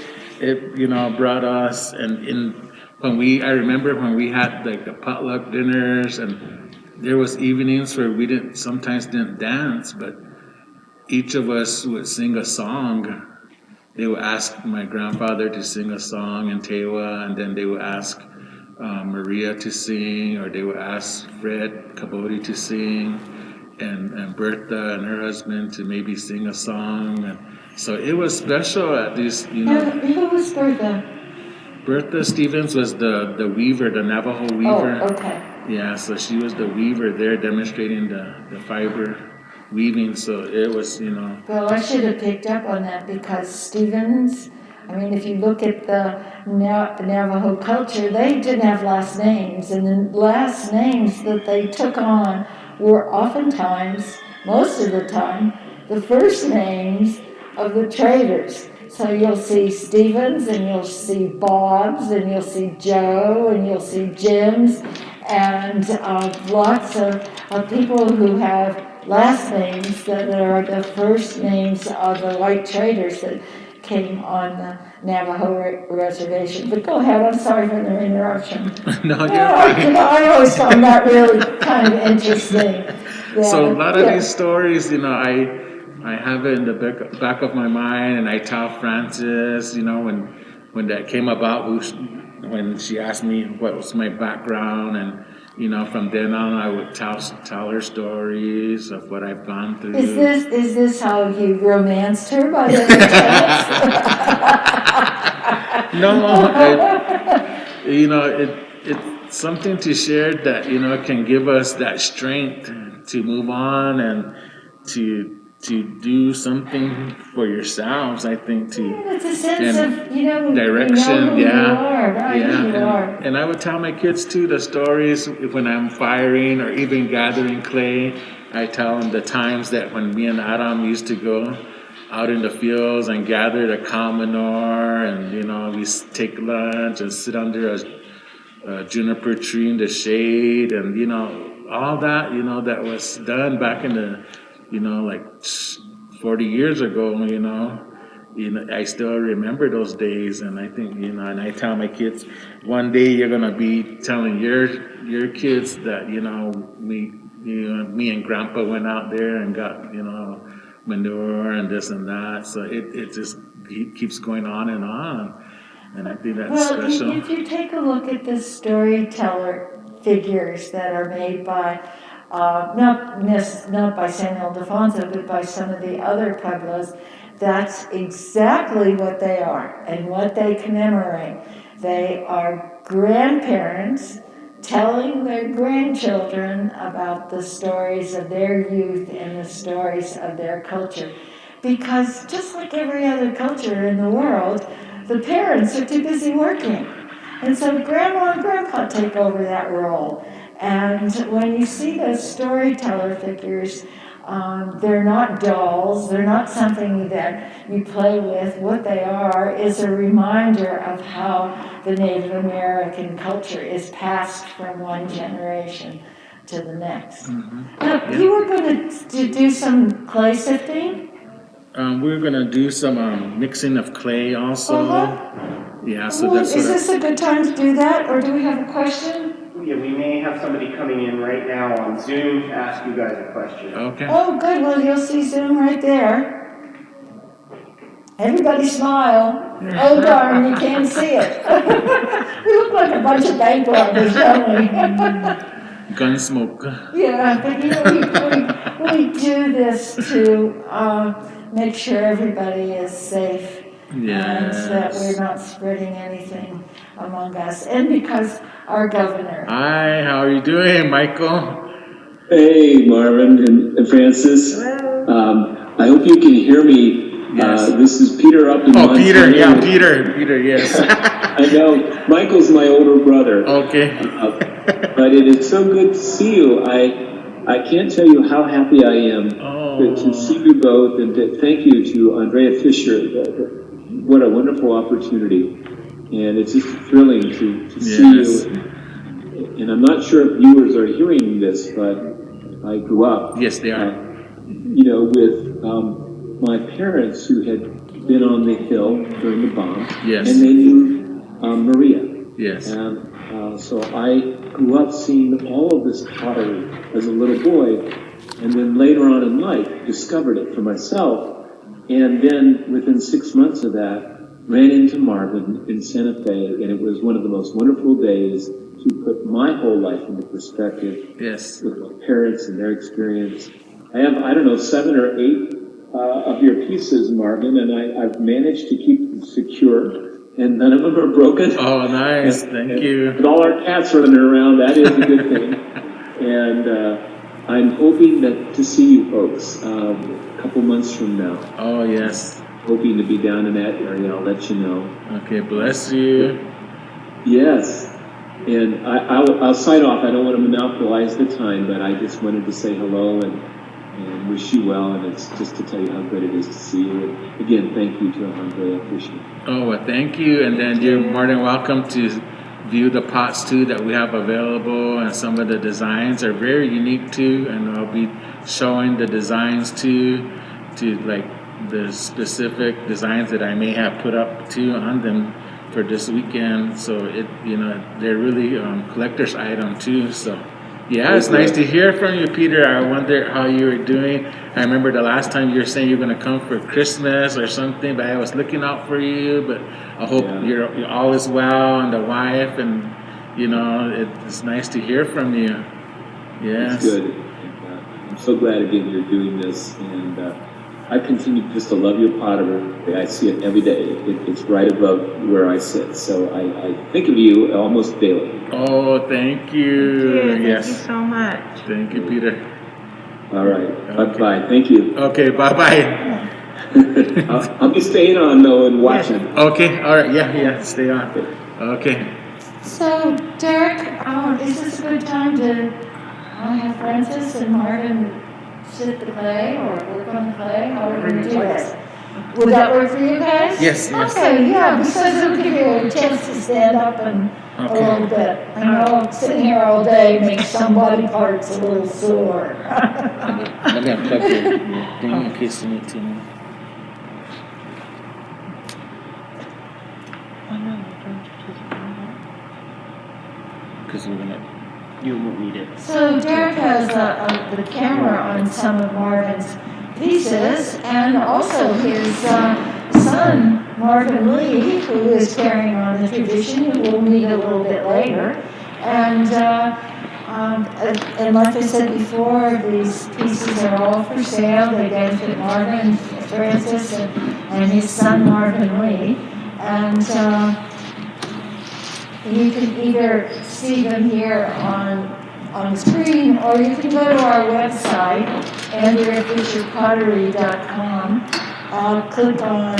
brought us, and I remember when we had like the potluck dinners, and there was evenings where we sometimes didn't dance, but each of us would sing a song. They would ask my grandfather to sing a song in Tewa, and then they would ask Maria to sing, or they would ask Fred Caboti to sing, and Bertha and her husband to maybe sing a song. And so it was special at least, Who was Bertha? Bertha Stevens was the weaver, the Navajo weaver. Oh, okay. Yeah, so she was the weaver there demonstrating the fiber weaving, so it was, Well, I should have picked up on that, because Stevens, if you look at the Navajo culture, they didn't have last names, and the last names that they took on were oftentimes, most of the time, the first names of the traders. So you'll see Stevens, and you'll see Bob's, and you'll see Joe, and you'll see Jim's, and lots of people who have last names that are the first names of the white traders that came on the Navajo reservation. But go ahead, I'm sorry for the interruption. No, you're fine. I always found that really kind of interesting. So a lot of these stories, I have it in the back of my mind, and I tell Frances, when that came about, when she asked me what was my background, and from then on I would tell her stories of what I've gone through. Is this how you romanced her by any chance? No, it's something to share that can give us that strength to move on and to do something for yourselves. I think it's a sense of direction. Who you are, right? Yeah, Who you are. And I would tell my kids too the stories when I'm firing or even gathering clay. I tell them the times that when me and Adam used to go out in the fields and gather the cow manure, and we take lunch and sit under a juniper tree in the shade, and all that that was done back in the like 40 years ago. I still remember those days, and I think and I tell my kids, one day you're gonna be telling your kids that me and Grandpa went out there and got manure and this and that. So it just keeps going on, and I think that's special. If you take a look at the storyteller figures that are made by not by San Ildefonso, but by some of the other pueblos, that's exactly what they are and what they commemorate. They are grandparents telling their grandchildren about the stories of their youth and the stories of their culture. Because just like every other culture in the world, the parents are too busy working. And so grandma and grandpa take over that role. And when you see those storyteller figures, they're not dolls, they're not something that you play with. What they are is a reminder of how the Native American culture is passed from one generation to the next. Now, you were going to do some clay sifting? We're gonna do some mixing of clay also. Yeah, so Well, that's is this a good time to do that, or do we have a question? Yeah, we may have somebody coming in right now on Zoom to ask you guys a question. Okay. Oh, good. Well, you'll see Zoom right there. Everybody smile. Oh, darn, you can't see it. We look like a bunch of bank robbers, don't we? Gunsmoke. Yeah, but you know, we do this to make sure everybody is safe. Yes. And that we're not spreading anything among us. And because our governor. Hi, how are you doing, Michael? Hey, Marvin and Francis. Hello. I hope you can hear me. Yes. This is Peter up in Montana. Peter, yeah, Peter, yes. I know. Michael's my older brother. Okay. But it is so good to see you. I can't tell you how happy I am to see you both, and to thank you to Andrea Fisher. What a wonderful opportunity. And it's just thrilling to see you. And I'm not sure if viewers are hearing this, but I grew up. Yes, they are. With my parents who had been on the hill during the bomb. Yes. And they knew Maria. Yes. And so I grew up seeing all of this pottery as a little boy, and then later on in life discovered it for myself. And then within 6 months of that, ran into Marvin in Santa Fe, and it was one of the most wonderful days to put my whole life into perspective. Yes. With my parents and their experience. I have, 7 or 8 of your pieces, Marvin, and I've managed to keep them secure, and none of them are broken. Oh, nice. Thank you. With all our cats running around, that is a good thing. And I'm hoping to see you folks a couple months from now. Oh, yes. Hoping to be down in that area. I'll let you know. Okay, bless you. Yes. And I'll sign off. I don't want to monopolize the time, but I just wanted to say hello and wish you well. And it's just to tell you how good it is to see you. And again, thank you to Andrea Fisher. Oh, well, thank you. And then you're more than welcome to view the pots too that we have available, and some of the designs are very unique too, and I'll be showing the designs too, to like the specific designs that I may have put up too on them for this weekend. So they're really collector's item too. So yeah, it's nice to hear from you, Peter. I wonder how you were doing. I remember the last time you were saying you were going to come for Christmas or something, but I was looking out for you. But I hope you're all is well, and the wife, and it's nice to hear from you. Yes. It's good. And, I'm so glad again you're doing this, and I continue just to love your pottery. I see it every day. It's right above where I sit, so I think of you almost daily. Oh, thank you. Thank Yes. you so much. Thank you, Peter. All right. Okay. Bye-bye. Thank you. Okay, bye-bye. I'll be staying on, though, and watching. Okay, all right. Yeah, stay on. Okay. So, Derek, is this a good time to have Francis and Marvin sit the clay or work on the clay? How are we going to do this? Would that work for you guys? Yes. Okay, yeah, because it'll give you a chance to stand up and a little bit. I know sitting here all day makes some body parts a little sore. Let me unplug your thing in case you need to. Because we're gonna. You won't need it. So Derek has the camera on some of Marvin's pieces, and also his son, Marvin Lee, who is carrying on the tradition, who we'll meet a little bit later. And And like I said before, these pieces are all for sale. They benefit Marvin Francis and his son Marvin Lee. And you can either see them here on the screen, or you can go to our website, AndreaFisherPottery.com. Click on,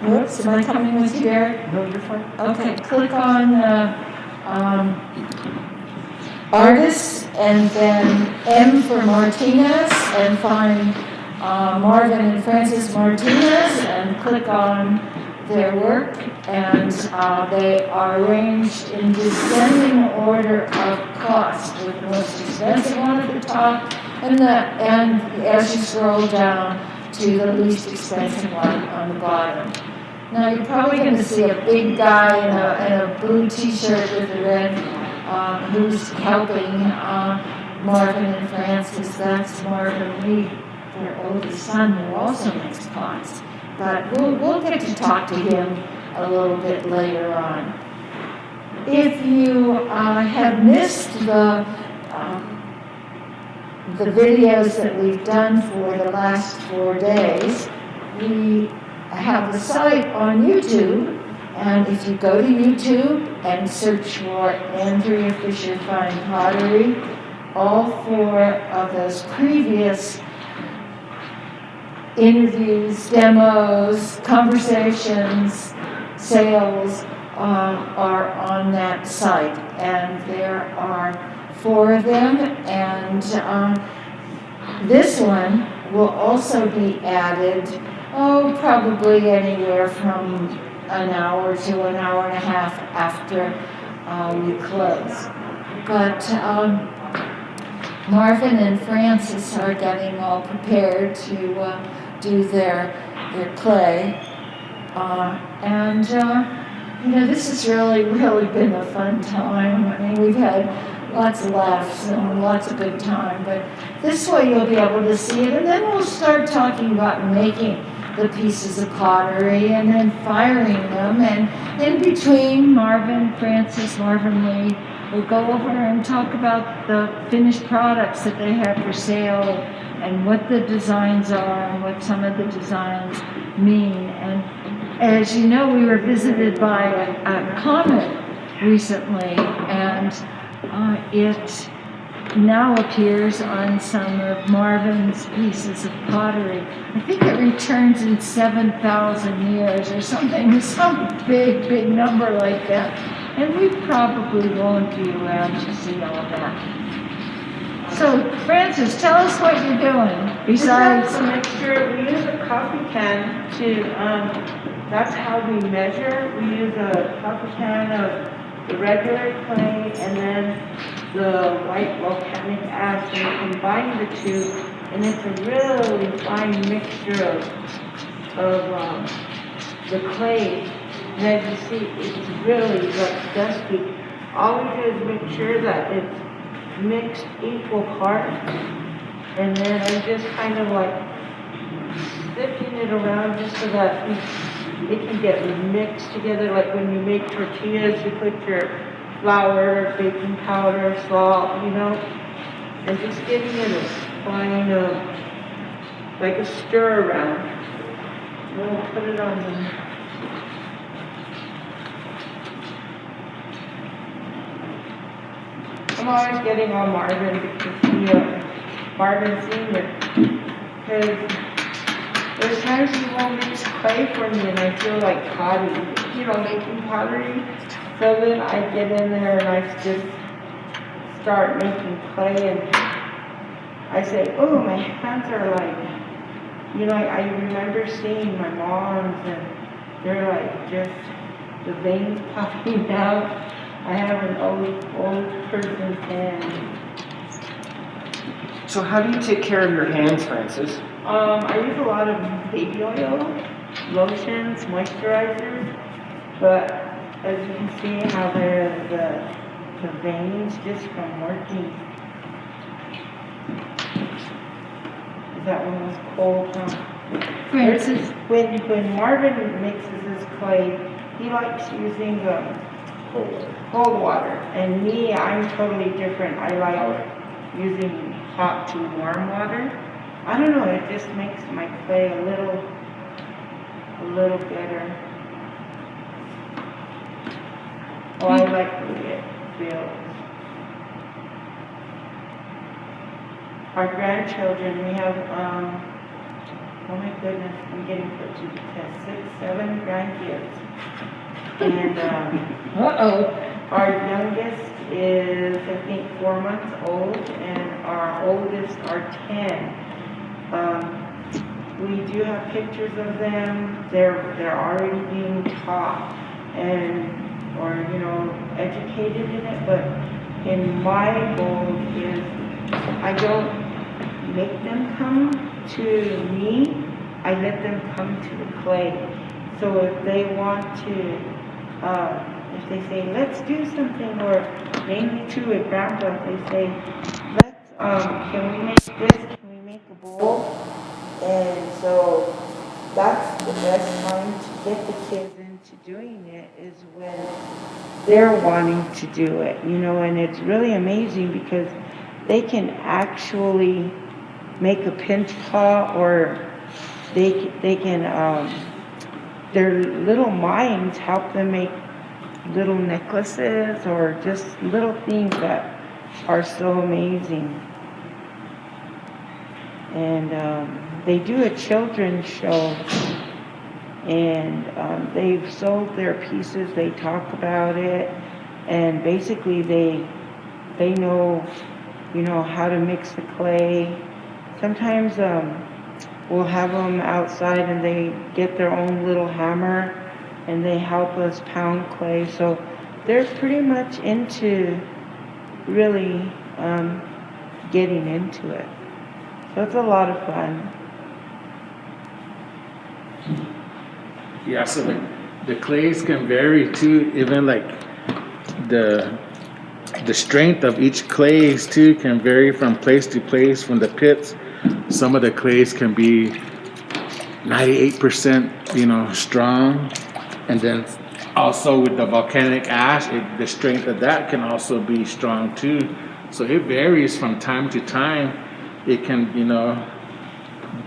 whoops, am I coming with you, Derek? No, you're fine. Okay, click on artists, and then M for Martinez, and find Marvin and Francis Martinez, and click on their work, and they are arranged in descending order of cost, with the most expensive one at the top, and as you scroll down to the least expensive one on the bottom. Now you're probably going to see a big guy in a blue t-shirt with a red, who's helping Marvin and Francis. That's Marvin Lee, their oldest son, who also makes pots. But we'll get to talk to him a little bit later on. If you have missed the videos that we've done for the last 4 days, we have the site on YouTube, and if you go to YouTube and search for Andrea Fisher Fine Pottery, all 4 of those previous interviews, demos, conversations, sales are on that site, and there are 4 of them, and this one will also be added, probably anywhere from an hour to an hour and a half after we close. But Marvin and Francis are getting all prepared to do their clay, this has really been a fun time. I mean, we've had lots of laughs and lots of good time, but this way you'll be able to see it, and then we'll start talking about making the pieces of pottery and then firing them, and in between, Marvin Lee will go over and talk about the finished products that they have for sale and what the designs are and what some of the designs mean. And as you know, we were visited by a comet recently, and it now appears on some of Marvin's pieces of pottery. I think it returns in 7,000 years or something, some big number like that. And we probably won't be around to see all that. So, Francis, tell us what you're doing besides the mixture. We use a coffee can to, that's how we measure. We use a coffee can of the regular clay and then the white volcanic ash, and combine the two, and it's a really fine mixture of the clay. And as you see, it's really dusty. All we do is make sure that it's mixed equal parts, and then I'm just kind of like sifting it around just so that it can get mixed together. Like when you make tortillas, you put your flour, baking powder, salt, and just giving it a fine, like a stir around. We'll put it on the I'm always getting on Marvin to see Marvin Sr. because there's times he won't mix clay for me and I feel like potty, making pottery. So then I get in there and I just start making clay, and I say, oh, my hands are like, I remember seeing my mom's and they're like just the veins popping out. I have an old person's hand. So how do you take care of your hands, Francis? I use a lot of baby oil, lotions, moisturizers, but as you can see how there's the veins just from working. That one was cold, huh? Francis? When Marvin mixes his clay, he likes using Cold water. cold water. And me, I'm totally different. I like using hot to warm water. I don't know, it just makes my clay a little better. Oh, I like the way it feels. Our grandchildren, we have, oh my goodness, I'm getting put to the test, 6, 7 grandkids. And our youngest is, I think, 4 months old, and our oldest are 10. We do have pictures of them. They're already being taught or educated in it. But in my goal is I don't make them come to me. I let them come to the clay. So if they want to, if they say, let's do something, or maybe to a grandpa, if they say, can we make this? Can we make a bowl? And so that's the best time to get the kids into doing it is when they're wanting to do it, and it's really amazing because they can actually make a pinch paw, or they can, their little minds help them make little necklaces or just little things that are so amazing. And they do a children's show, and they've sold their pieces. They talk about it, and basically they know, how to mix the clay. Sometimes we'll have them outside, and they get their own little hammer, and they help us pound clay. So they're pretty much into really getting into it. So it's a lot of fun. Yeah, so the clays can vary too, even like the strength of each clays too can vary from place to place, from the pits. Some of the clays can be 98%, strong, and then also with the volcanic ash, the strength of that can also be strong too. So it varies from time to time. It can,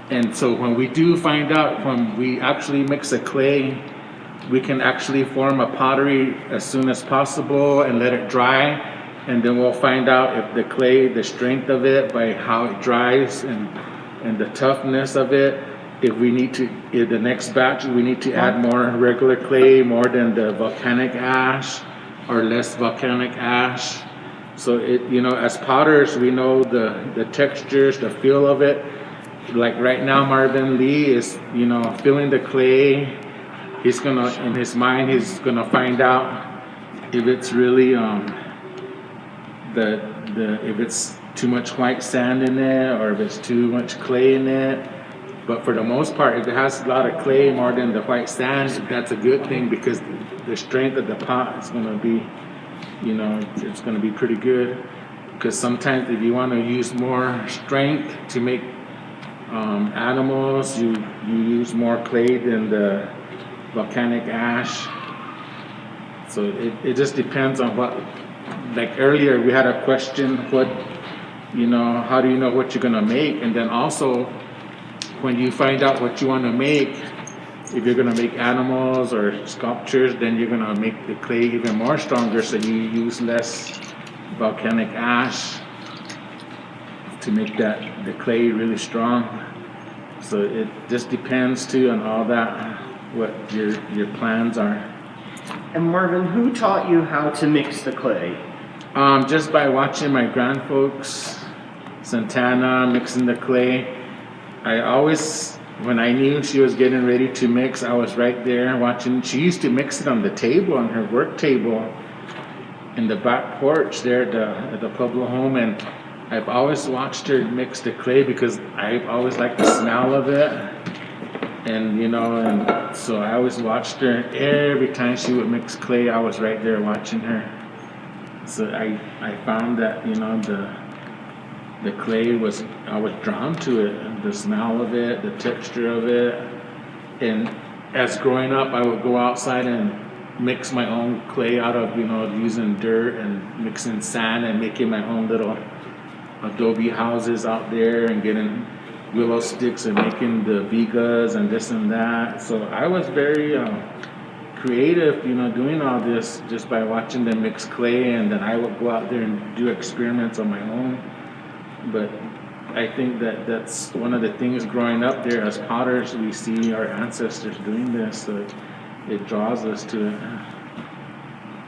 and so when we do find out, when we actually mix a clay, we can actually form a pottery as soon as possible and let it dry, and then we'll find out if the clay, the strength of it by how it dries and the toughness of it. If we need to, in the next batch, we need to add more regular clay, more than the volcanic ash, or less volcanic ash. So as potters, we know the textures, the feel of it. Like right now, Marvin Lee is, feeling the clay. He's gonna, in his mind, he's gonna find out if it's really if it's too much white sand in it, or if it's too much clay in it. But for the most part, if it has a lot of clay more than the white sand, that's a good thing, because the strength of the pot is gonna be, it's gonna be pretty good. Because sometimes if you want to use more strength to make animals, you use more clay than the volcanic ash. So it just depends on what, like earlier we had a question, how do you know what you're gonna make? And then also when you find out what you want to make, if you're gonna make animals or sculptures, then you're gonna make the clay even more stronger, so you use less volcanic ash to make the clay really strong. So it just depends too on all that, what your plans are. And Marvin, who taught you how to mix the clay? Just by watching my grandfolks, Santana, mixing the clay. I always, when I knew she was getting ready to mix, I was right there watching. She used to mix it on the table, on her work table, in the back porch there at the Pueblo home, and I've always watched her mix the clay because I've always liked the smell of it, and and so I always watched her. Every time she would mix clay, I was right there watching her. So I found that the clay I was drawn to it, the smell of it, the texture of it, and as growing up, I would go outside and mix my own clay out of, using dirt and mixing sand and making my own little adobe houses out there and getting willow sticks and making the vigas and this and that. So I was very creative, doing all this just by watching them mix clay, and then I would go out there and do experiments on my own. But I think that's one of the things growing up there as potters, we see our ancestors doing this, so it draws us to it.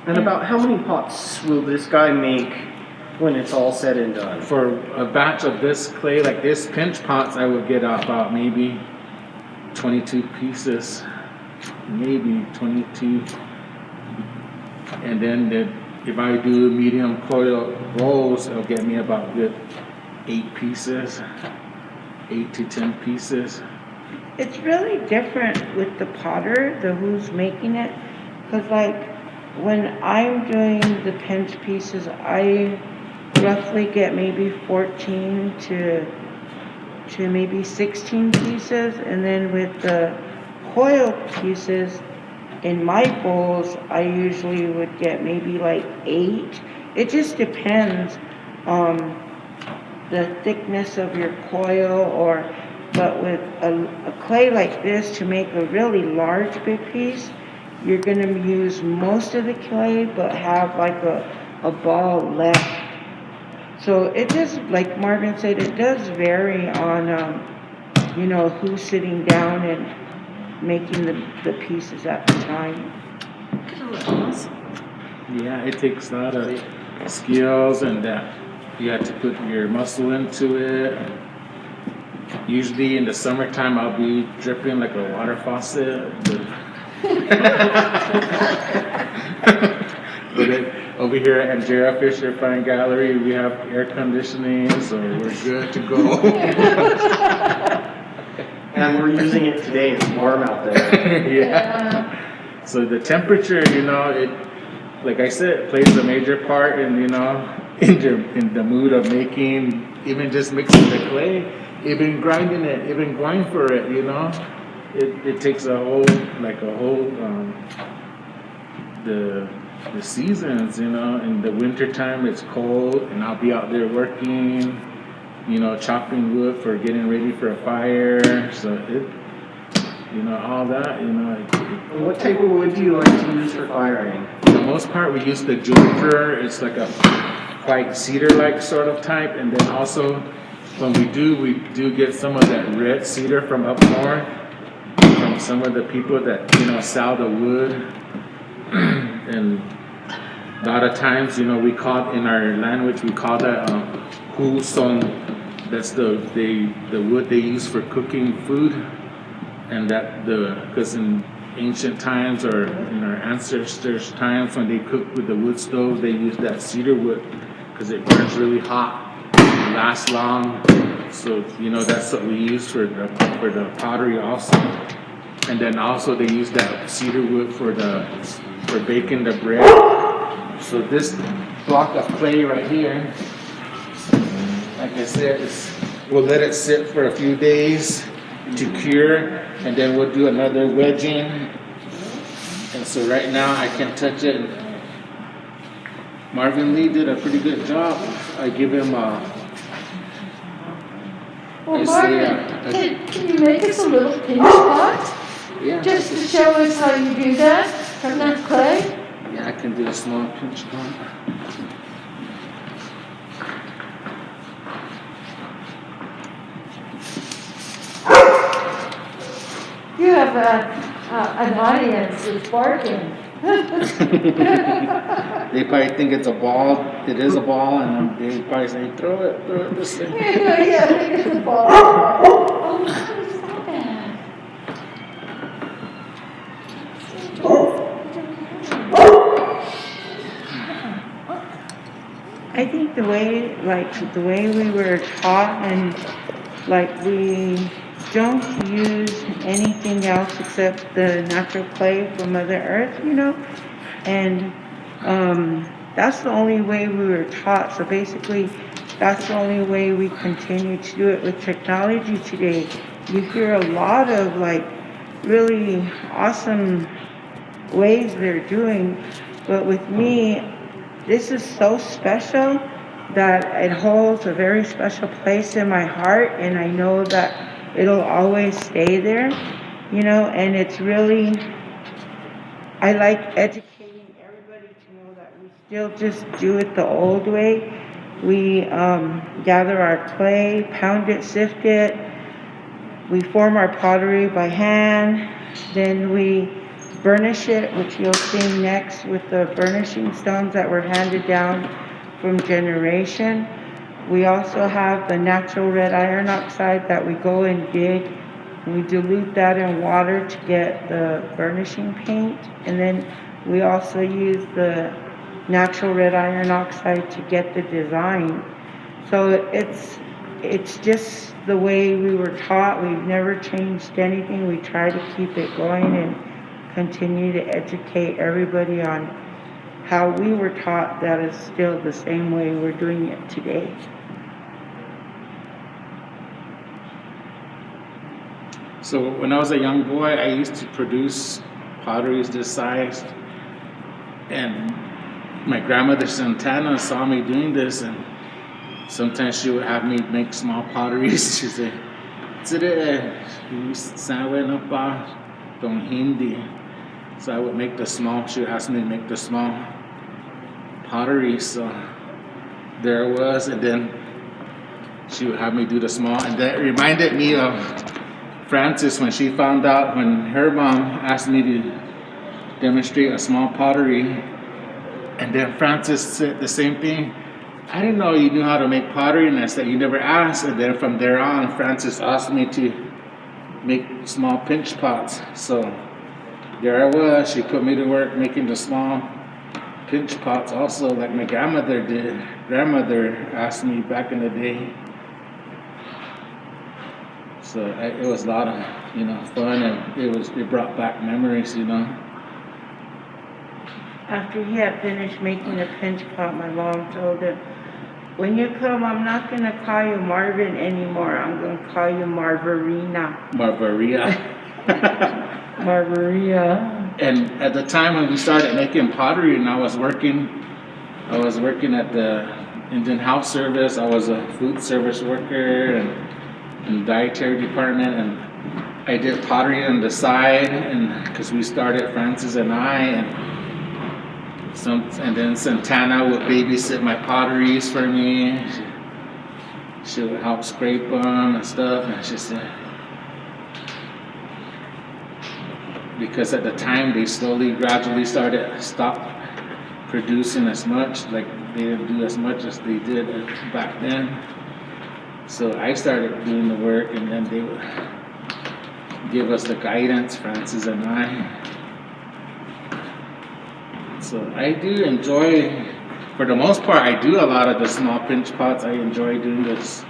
And about how many pots will this guy make when it's all said and done? For a batch of this clay, like this pinch pots, I would get about maybe 22 pieces, maybe 22. And then if I do medium coil rolls, it'll get me about good 8 pieces, 8 to 10 pieces. It's really different with the potter, the who's making it, because like when I'm doing the pinch pieces, I roughly get maybe 14 to maybe 16 pieces, and then with the coil pieces in my bowls, I usually would get maybe like 8. It just depends on the thickness of your coil, but with a clay like this, to make a really large big piece, you're going to use most of the clay but have like a ball left. So it does, like Marvin said, it does vary on who's sitting down and making the pieces at the time. Yeah, it takes a lot of skills, and that you have to put your muscle into it. Usually in the summertime, I'll be dripping like a water faucet. But over here at Angera Fisher Fine Gallery, we have air conditioning, so we're good to go. And we're using it today. It's warm out there. Yeah. So the temperature, it, like I said, it plays a major part in, in the mood of making, even just mixing the clay, even grinding it, even going for it, It takes a whole, the seasons, in the wintertime it's cold, and I'll be out there working, chopping wood for getting ready for a fire, so all that, What type of wood do you like to use for firing? For the most part, we use the juniper. It's like a quite cedar-like sort of type, and then also when we do get some of that red cedar from up north, from some of the people that sell the wood. And a lot of times, we call, in our language, we call that hulsong. That's the wood they use for cooking food, and because in ancient times or in our ancestors' times, when they cook with the wood stove, they use that cedar wood because it burns really hot, it lasts long. So that's what we use for the pottery also. And then also they use that cedar wood for baking the bread. So this block of clay right here, like I said, we'll let it sit for a few days to cure, and then we'll do another wedging. And so right now I can touch it. Marvin Lee did a pretty good job. I give him Well, Marvin, can you make us a little pinch pot? Yeah. Just to show us how you do that from that clay? Yeah, I can do a small pinch pot. You have an audience that's barking. They probably think it's a ball. It is a ball, and they probably say, throw it this way. Yeah, I think it's a ball. Oh, how is that bad? I think the way we were taught, and we don't use anything else except the natural clay from Mother Earth, and that's the only way we were taught. So basically, that's the only way we continue to do it. With technology today, you hear a lot of really awesome ways they're doing. But with me, this is so special that it holds a very special place in my heart, and I know that it'll always stay there, you know, and it's really, I like educating everybody to know that we still just do it the old way. We gather our clay, pound it, sift it, we form our pottery by hand, then we burnish it, which you'll see next with the burnishing stones that were handed down from generation. We also have the natural red iron oxide that we go and dig. We dilute that in water to get the burnishing paint, and then we also use the natural red iron oxide to get the design. So it's just the way we were taught. We've never changed anything. We try to keep it going and continue to educate everybody on how we were taught. That is still the same way we're doing it today. So when I was a young boy, I used to produce potteries this size, and my grandmother Santana saw me doing this, and sometimes she would have me make small potteries. She'd say, "Today, sabe na pa tong hindi." So I would make the small. She would ask me to make the small pottery. So there it was, and then she would have me do the small, and that reminded me of Frances when she found out when her mom asked me to demonstrate a small pottery, and then Frances said the same thing. "I didn't know you knew how to make pottery," and I said, "You never asked." And then from there on, Frances asked me to make small pinch pots. So there I was. She put me to work making the small pinch pots also, like my grandmother did. Grandmother asked me back in the day. So it was a lot of, fun, and it brought back memories, After he had finished making the pinch pot, my mom told him, "When you come, I'm not going to call you Marvin anymore. I'm going to call you Marvarina." Marvaria. Marvaria. And at the time when we started making pottery, and I was working at the Indian House Service. I was a food service worker and in the dietary department, and I did pottery on the side, and because we started, Frances and I, and then Santana would babysit my potteries for me. She would help scrape them and stuff, and she said, because at the time they gradually stopped producing as much, like they didn't do as much as they did back then. So I started doing the work, and then they would give us the guidance, Frances and I. So I do enjoy, for the most part, I do a lot of the small pinch pots. I enjoy doing this.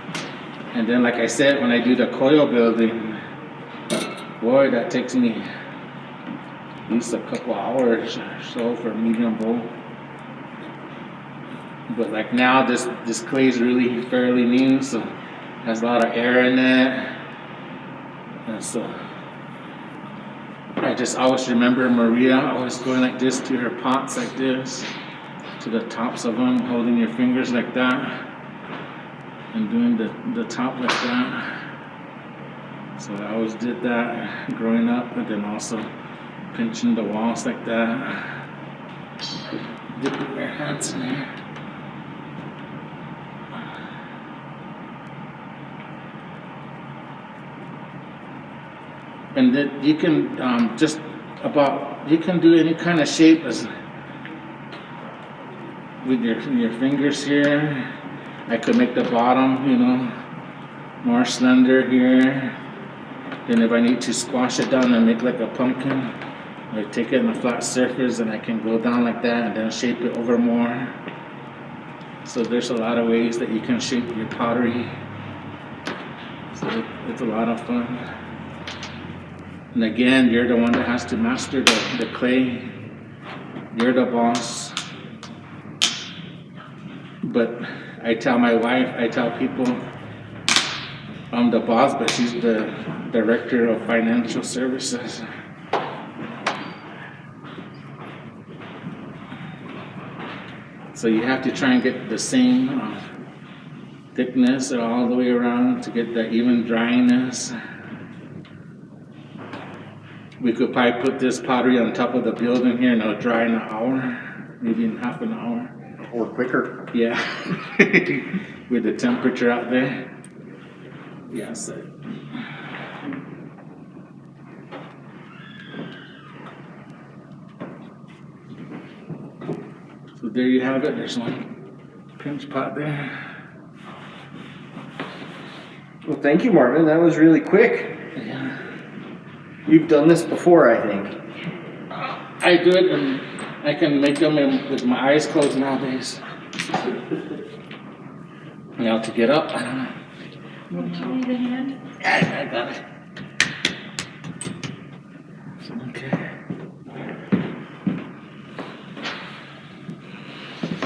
And then, like I said, when I do the coil building, boy, that takes me at least a couple hours or so for medium bowl. But like now, this clay is really fairly new, so has a lot of air in it, and so I just always remember Maria always going like this to her pots, like this, to the tops of them, holding your fingers like that, and doing the top like that. So I always did that growing up, and then also pinching the walls like that, dipping your hands in there. And then you can you can do any kind of shape as with your fingers here. I could make the bottom, more slender here. Then if I need to squash it down and make like a pumpkin, I take it in a flat surface and I can go down like that and then shape it over more. So there's a lot of ways that you can shape your pottery. So it's a lot of fun. And again, you're the one that has to master the clay. You're the boss. But I tell my wife, I tell people, I'm the boss, but she's the director of financial services. So you have to try and get the same thickness all the way around to get the even dryness. We could probably put this pottery on top of the building here and it'll dry in an hour, maybe in half an hour. Or quicker. Yeah, with the temperature out there. Yeah, so. So there you have it. There's one pinch pot there. Well, thank you, Marvin. That was really quick. Yeah. You've done this before, I think. I do it, and I can make them with my eyes closed nowadays. Now to get up, I don't know. Want to need a hand? I got it. Okay.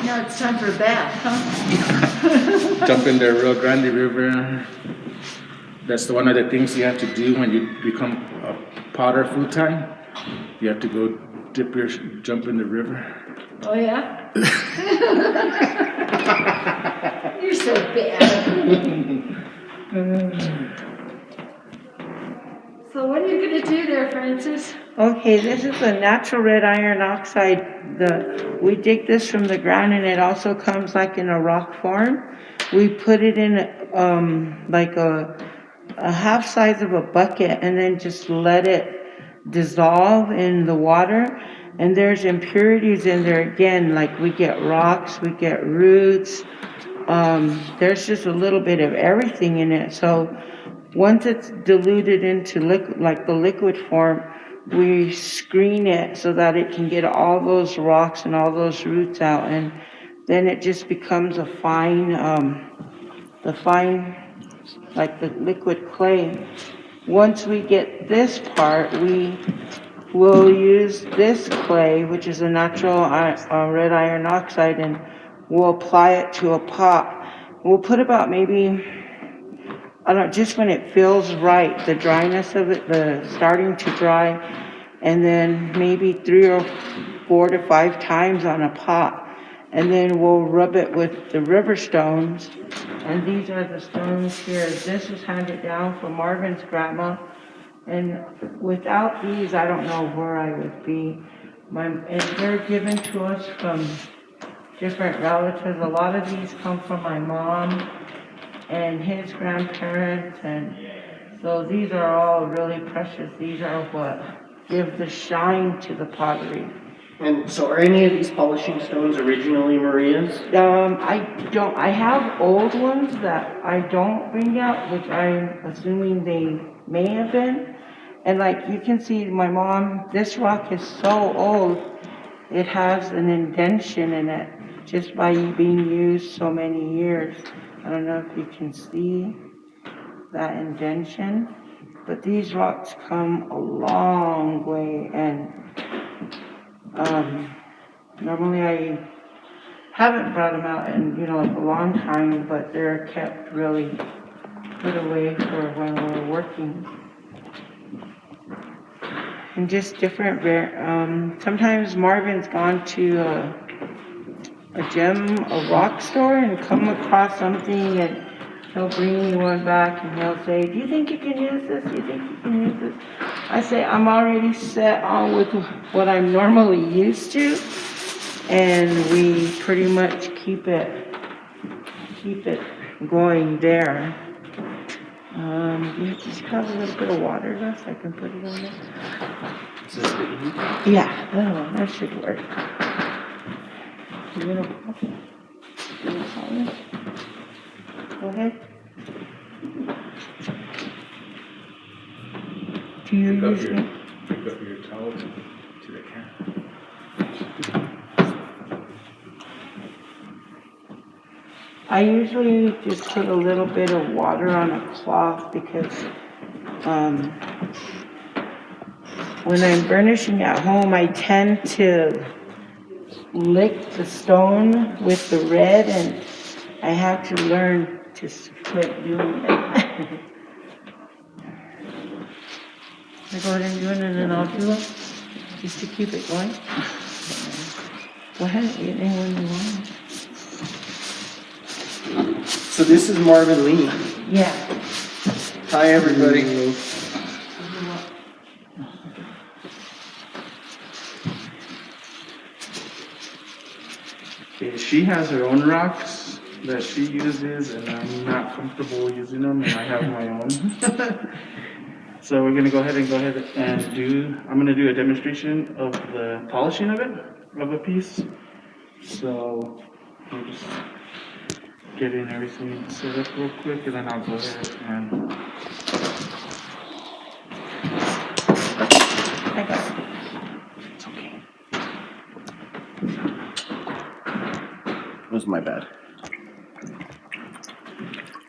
Now it's time for a bath, huh? Jump in the Rio Grande River. That's one of the things you have to do when you become a potter full time. You have to go jump in the river. Oh, yeah? You're so bad. So what are you going to do there, Francis? Okay, this is a natural red iron oxide. We dig this from the ground, and it also comes like in a rock form. We put it in like a half size of a bucket, and then just let it dissolve in the water. And there's impurities in there again, like we get rocks, we get roots. There's just a little bit of everything in it. So once it's diluted into like the liquid form, we screen it so that it can get all those rocks and all those roots out, and then it just becomes a fine, like the liquid clay. Once we get this part, we will use this clay, which is a natural red iron oxide, and we'll apply it to a pot. We'll put about maybe, I don't know, just when it feels right, the dryness of it, the starting to dry, and then maybe 3 or 4 to 5 times on a pot. And then we'll rub it with the river stones. And these are the stones here. This was handed down from Marvin's grandma. And without these, I don't know where I would be. And they're given to us from different relatives. A lot of these come from my mom and his grandparents. And so these are all really precious. These are what give the shine to the pottery. And so are any of these polishing stones originally Maria's? I have old ones that I don't bring out, which I'm assuming they may have been. And like you can see, my mom, this rock is so old, it has an indentation in it just by being used so many years. I don't know if you can see that indentation, but these rocks come a long way, and normally I haven't brought them out in, like a long time, but they're kept really put away for when we're working. And just different, sometimes Marvin's gone to a rock store and come across something, and he'll bring me one back and he'll say, do you think you can use this? Do you think you can use this? I say, I'm already set on with what I'm normally used to, and we pretty much keep it going there. You just have a little bit of water left, I can put it on there. Is this the ink? Yeah, that should work. You want to go ahead. Do you use it? Pick up your towel to the can. I usually just put a little bit of water on a cloth because when I'm burnishing at home, I tend to lick the stone with the red, and I have to learn to quit doing it. I go ahead and do it, and then I'll do it just to keep it going. Go ahead, anyone you want. So this is Marvin Lee. Yeah. Hi, everybody. Okay, she has her own rocks that she uses, and I'm not comfortable using them, and I have my own. So we're gonna go ahead and I'm gonna do a demonstration of the polishing of it, of a piece. So we're just getting everything set up real quick, and then I'll go ahead and. I got it. It's okay. It was my bad.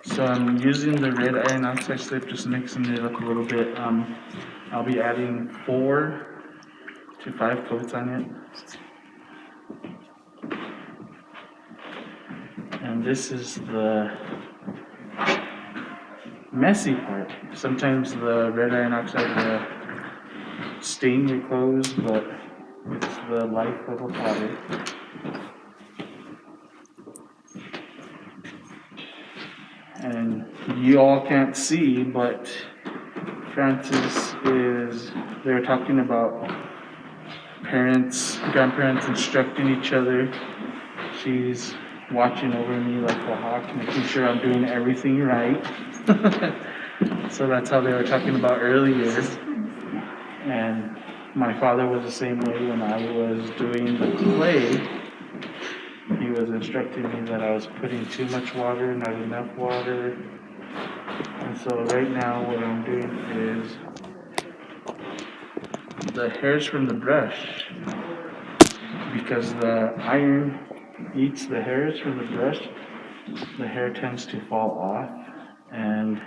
So I'm using the red iron oxide slip, just mixing it up a little bit. I'll be adding 4 to 5 coats on it. And this is the messy part. Sometimes the red iron oxide will stain your clothes, but it's the life of a potter. And you all can't see, but they were talking about grandparents instructing each other. She's watching over me like a hawk, making sure I'm doing everything right. So that's how they were talking about earlier. And my father was the same way when I was doing the clay. He was instructing me that I was putting too much water, not enough water. And so right now what I'm doing is the hairs from the brush, because the iron eats the hairs from the brush, the hair tends to fall off, and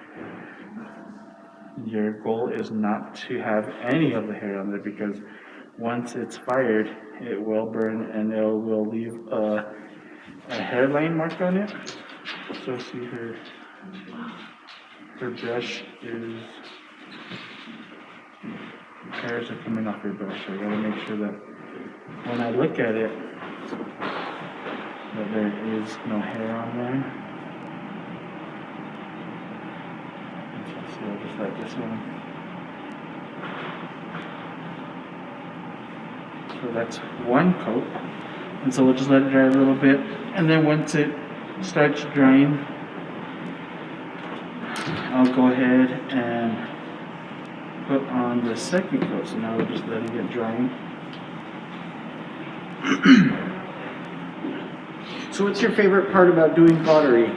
your goal is not to have any of the hair on there, because once it's fired, it will burn and it will leave a hairline mark on it. So see her brush is, hairs are coming off her brush. So I gotta make sure that when I look at it, that there is no hair on there. So see, I'll just let this one. So that's one coat. And so we'll just let it dry a little bit. And then once it starts drying, I'll go ahead and put on the second coat. So now we're just letting it dry. So what's your favorite part about doing pottery?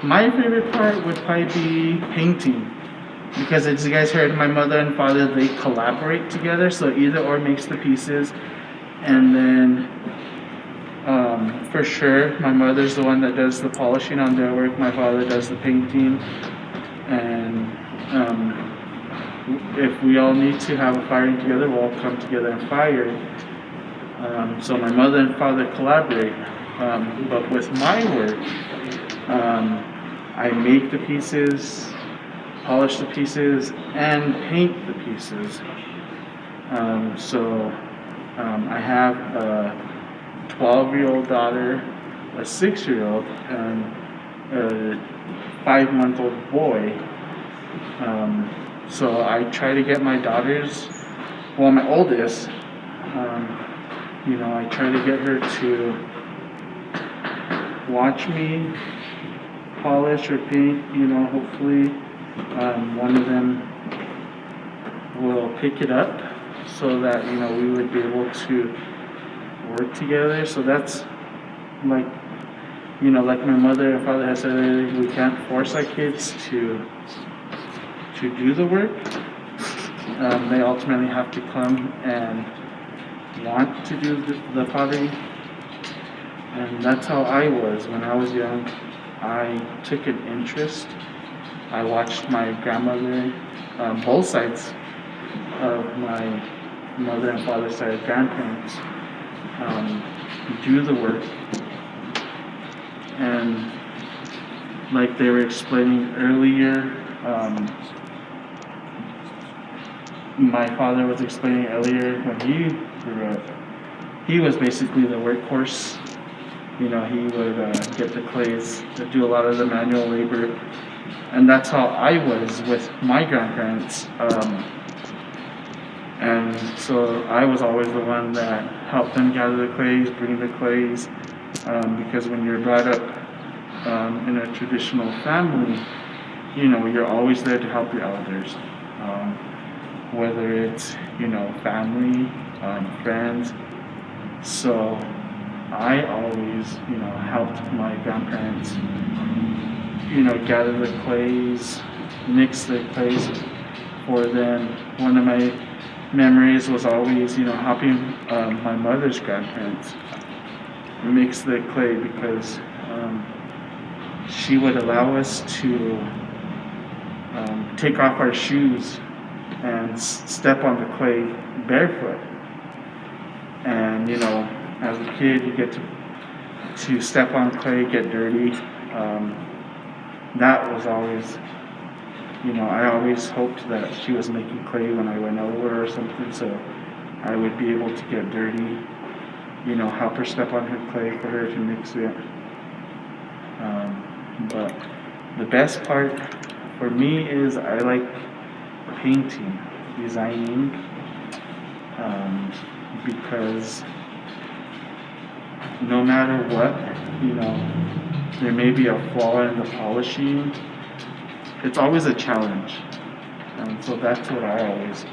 My favorite part would probably be painting. Because as you guys heard, my mother and father, they collaborate together. So either or makes the pieces. And then for sure, my mother's the one that does the polishing on their work. My father does the painting. And if we all need to have a firing together, we'll all come together and fire. So my mother and father collaborate. But with my work, I make the pieces, polish the pieces, and paint the pieces. I have a 12-year-old daughter, a 6-year-old, and a 5-month-old boy. So I try to get my daughters, well, my oldest, I try to get her to watch me polish or paint, hopefully one of them will pick it up so that, we would be able to work together. So that's like, like my mother and father has said, we can't force our kids to do the work. They ultimately have to come and want to do the pottery. And that's how I was when I was young. I took an interest. I watched my grandmother, both sides of my mother and father's side of grandparents, do the work. And like they were explaining earlier, my father was explaining earlier when he grew up, he was basically the workhorse you know, he would get the clays to do a lot of the manual labor. And that's how I was with my grandparents. And so I was always the one that helped them gather the clays, bring the clays, because when you're brought up in a traditional family, you know, you're always there to help your elders, whether it's, you know, family, friends. So I always, you know, helped my grandparents, you know, gather the clays, mix the clays for them. One of my memories was always, you know, helping my mother's grandparents mix the clay, because she would allow us to take off our shoes and step on the clay barefoot. And, you know, as a kid, you get to step on clay, get dirty. That was always, you know, I always hoped that she was making clay when I went over or something, so I would be able to get dirty, you know, help her step on her clay for her to mix it. But the best part for me is I like painting, designing, because no matter what, you know, there may be a flaw in the polishing, it's always a challenge. And so that's what I always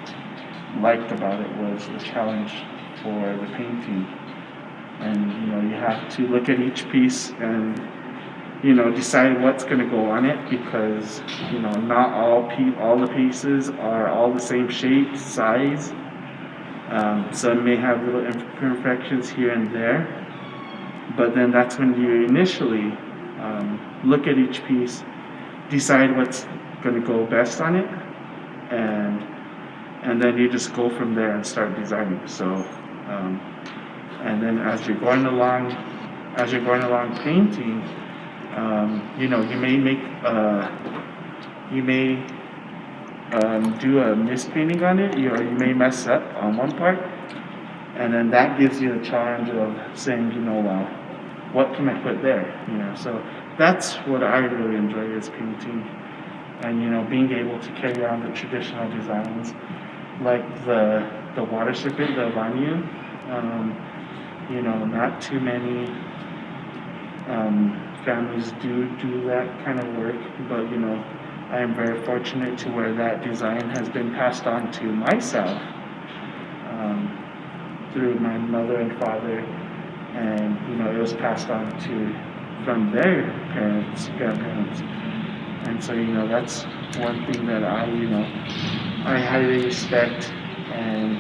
liked about it, was the challenge for the painting. And, you know, you have to look at each piece and, you know, decide what's going to go on it, because, you know, not all the pieces are all the same shape, size. Some may have little imperfections here and there, but then that's when you initially look at each piece, decide what's going to go best on it, and then you just go from there and start designing. So, and then as you're going along painting, you know, you may do a mispainting on it, or you may mess up on one part, and then that gives you the challenge of saying, you know, well, what can I put there? You know, so that's what I really enjoy, is painting, and, you know, being able to carry on the traditional designs, like the water serpent, the Vanya. You know, not too many families do that kind of work, but, you know, I am very fortunate to where that design has been passed on to myself through my mother and father, and, you know, it was passed on from their grandparents, and so, you know, that's one thing that I highly respect and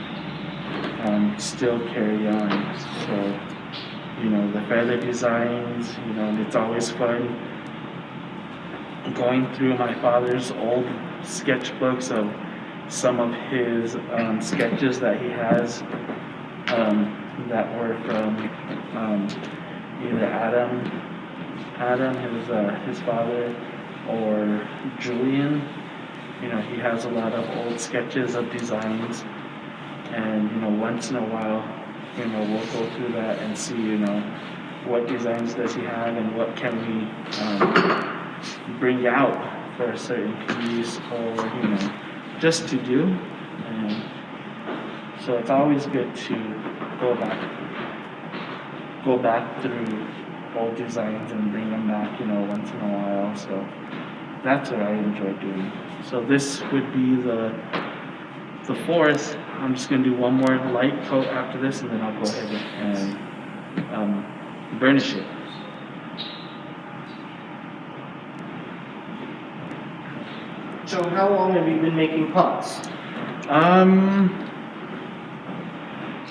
still carry on. So, you know, the feather designs, you know, it's always fun going through my father's old sketchbooks of some of his sketches that he has that were from either Adam, his father, or Julian. You know, he has a lot of old sketches of designs, and, you know, once in a while, you know, we'll go through that and see, you know, what designs does he have and what can we bring out for a certain piece, or, you know, just to do. And so it's always good to go back through old designs and bring them back, you know, once in a while. So that's what I enjoy doing. So this would be the forest. I'm just going to do one more light coat after this, and then I'll go ahead and burnish it. So how long have you been making pots?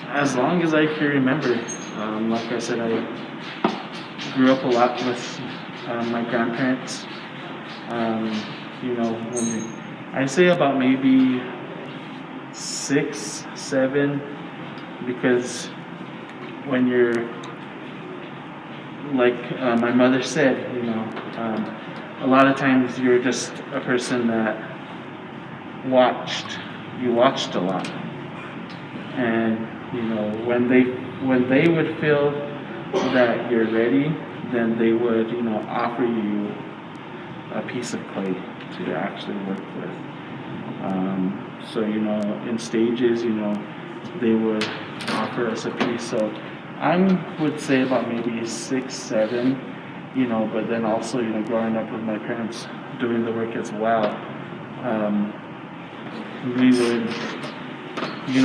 As long as I can remember. Like I said, I grew up a lot with my grandparents. You know, when I say about maybe 6, 7, because when you're, like my mother said, you know, a lot of times you're just a person that watched a lot, and, you know, when they would feel that you're ready, then they would, offer you a piece of clay to actually work with. So, in stages, they would offer us a piece. So I would say about maybe 6, 7, but then also, growing up with my parents doing the work as well, we would,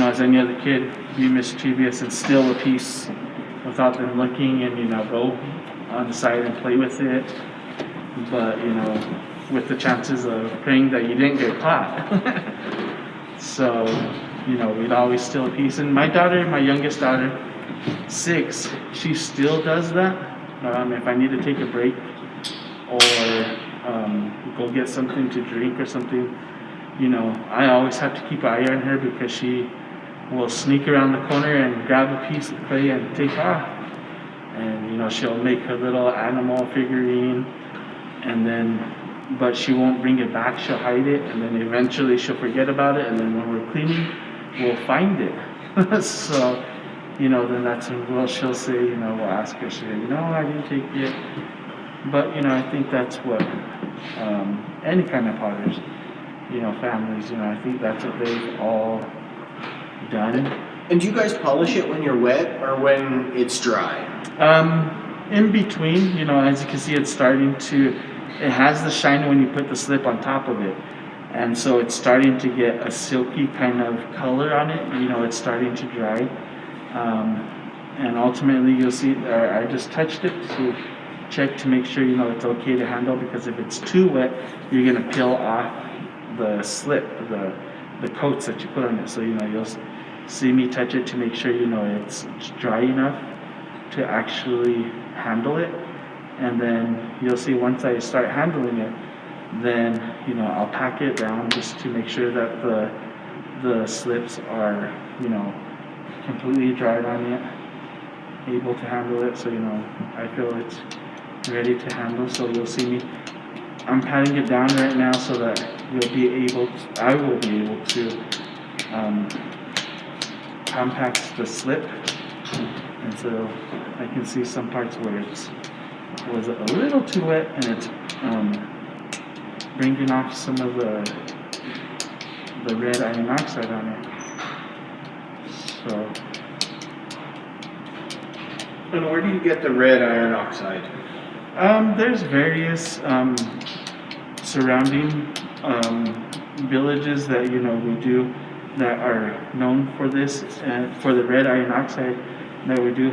as any other kid, be mischievous and steal a piece without them looking and, go on the side and play with it. But, with the chances of praying that you didn't get caught. So, we'd always steal a piece. And my youngest daughter, 6, she still does that. If I need to take a break or go get something to drink or something, I always have to keep an eye on her because she will sneak around the corner and grab a piece of clay and take off. And, she'll make her little animal figurine but she won't bring it back, she'll hide it, and then eventually she'll forget about it, and then when we're cleaning, we'll find it. So, then that's when she'll say, we'll ask her, she'll say, no, I didn't take it. But, I think that's what any kind of potters, families, I think that's what they've all done. And do you guys polish it when you're wet or when it's dry? In between, as you can see, it has the shine when you put the slip on top of it. And so it's starting to get a silky kind of color on it. It's starting to dry. And ultimately you'll see, I just touched it to check to make sure, it's okay to handle, because if it's too wet, you're going to peel off the slip, the coats that you put on it. So, you'll see me touch it to make sure, it's dry enough to actually handle it. And then you'll see once I start handling it, then, I'll pack it down just to make sure that the slips are, completely dried on it, able to handle it. So, I feel it's ready to handle. So you'll see me, I'm patting it down right now so that I will be able to compact the slip. And so I can see some parts where it was a little too wet and it's bringing off some of the red iron oxide on it. So. And where do you get the red iron oxide? There's various surrounding villages that we do that are known for this and for the red iron oxide that we do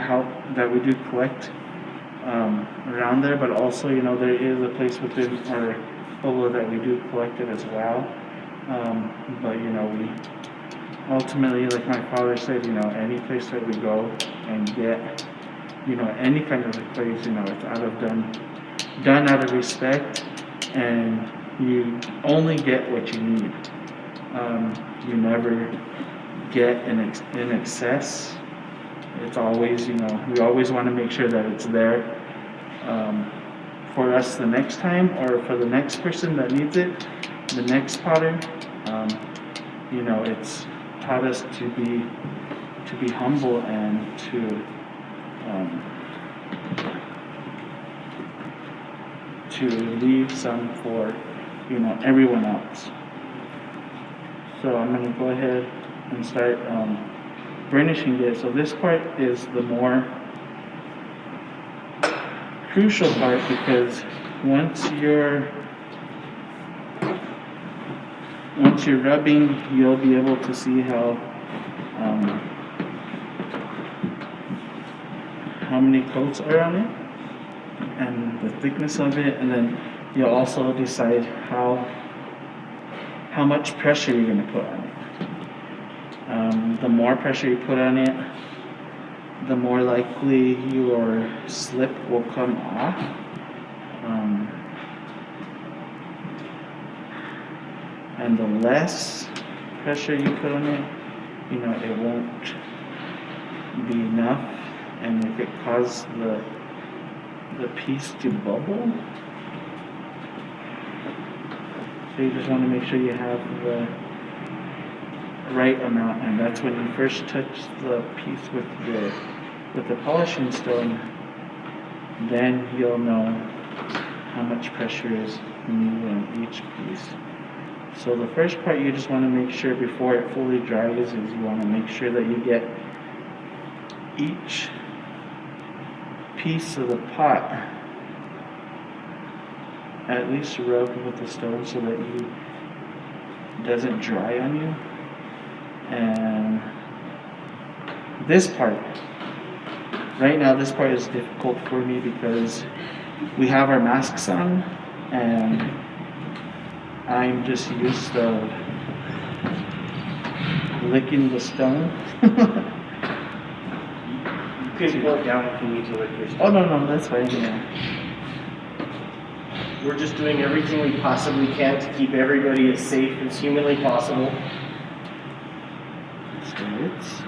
collect around there. But also, there is a place within our Pueblo that we do collect it as well. But we ultimately, like my father said, any place that we go and get any kind of place, it's done out of respect, and you only get what you need. You never get in excess. It's always, we always want to make sure that it's there for us the next time, or for the next person that needs it, the next potter. It's taught us to be humble and to leave some for everyone else. So I'm going to go ahead and start burnishing it. So this part is the more crucial part, because once you're rubbing, you'll be able to see how many coats are on it and the thickness of it, and then you'll also decide how much pressure you're going to put on it. The more pressure you put on it, the more likely your slip will come off. And the less pressure you put on it, it won't be enough, and if it causes the piece to bubble. So you just want to make sure you have the right amount, and that's when you first touch the piece with the polishing stone. then you'll know how much pressure is needed on each piece. So the first part you just want to make sure before it fully dries is you want to make sure that you get each piece of the pot at least rubbed with the stone so that it doesn't dry on you. And this part, right now this part is difficult for me because we have our masks on and I'm just used to licking the stone. You can pull it down if you need to lick your stone. Oh, no, that's fine, yeah. We're just doing everything we possibly can to keep everybody as safe as humanly possible. So it's...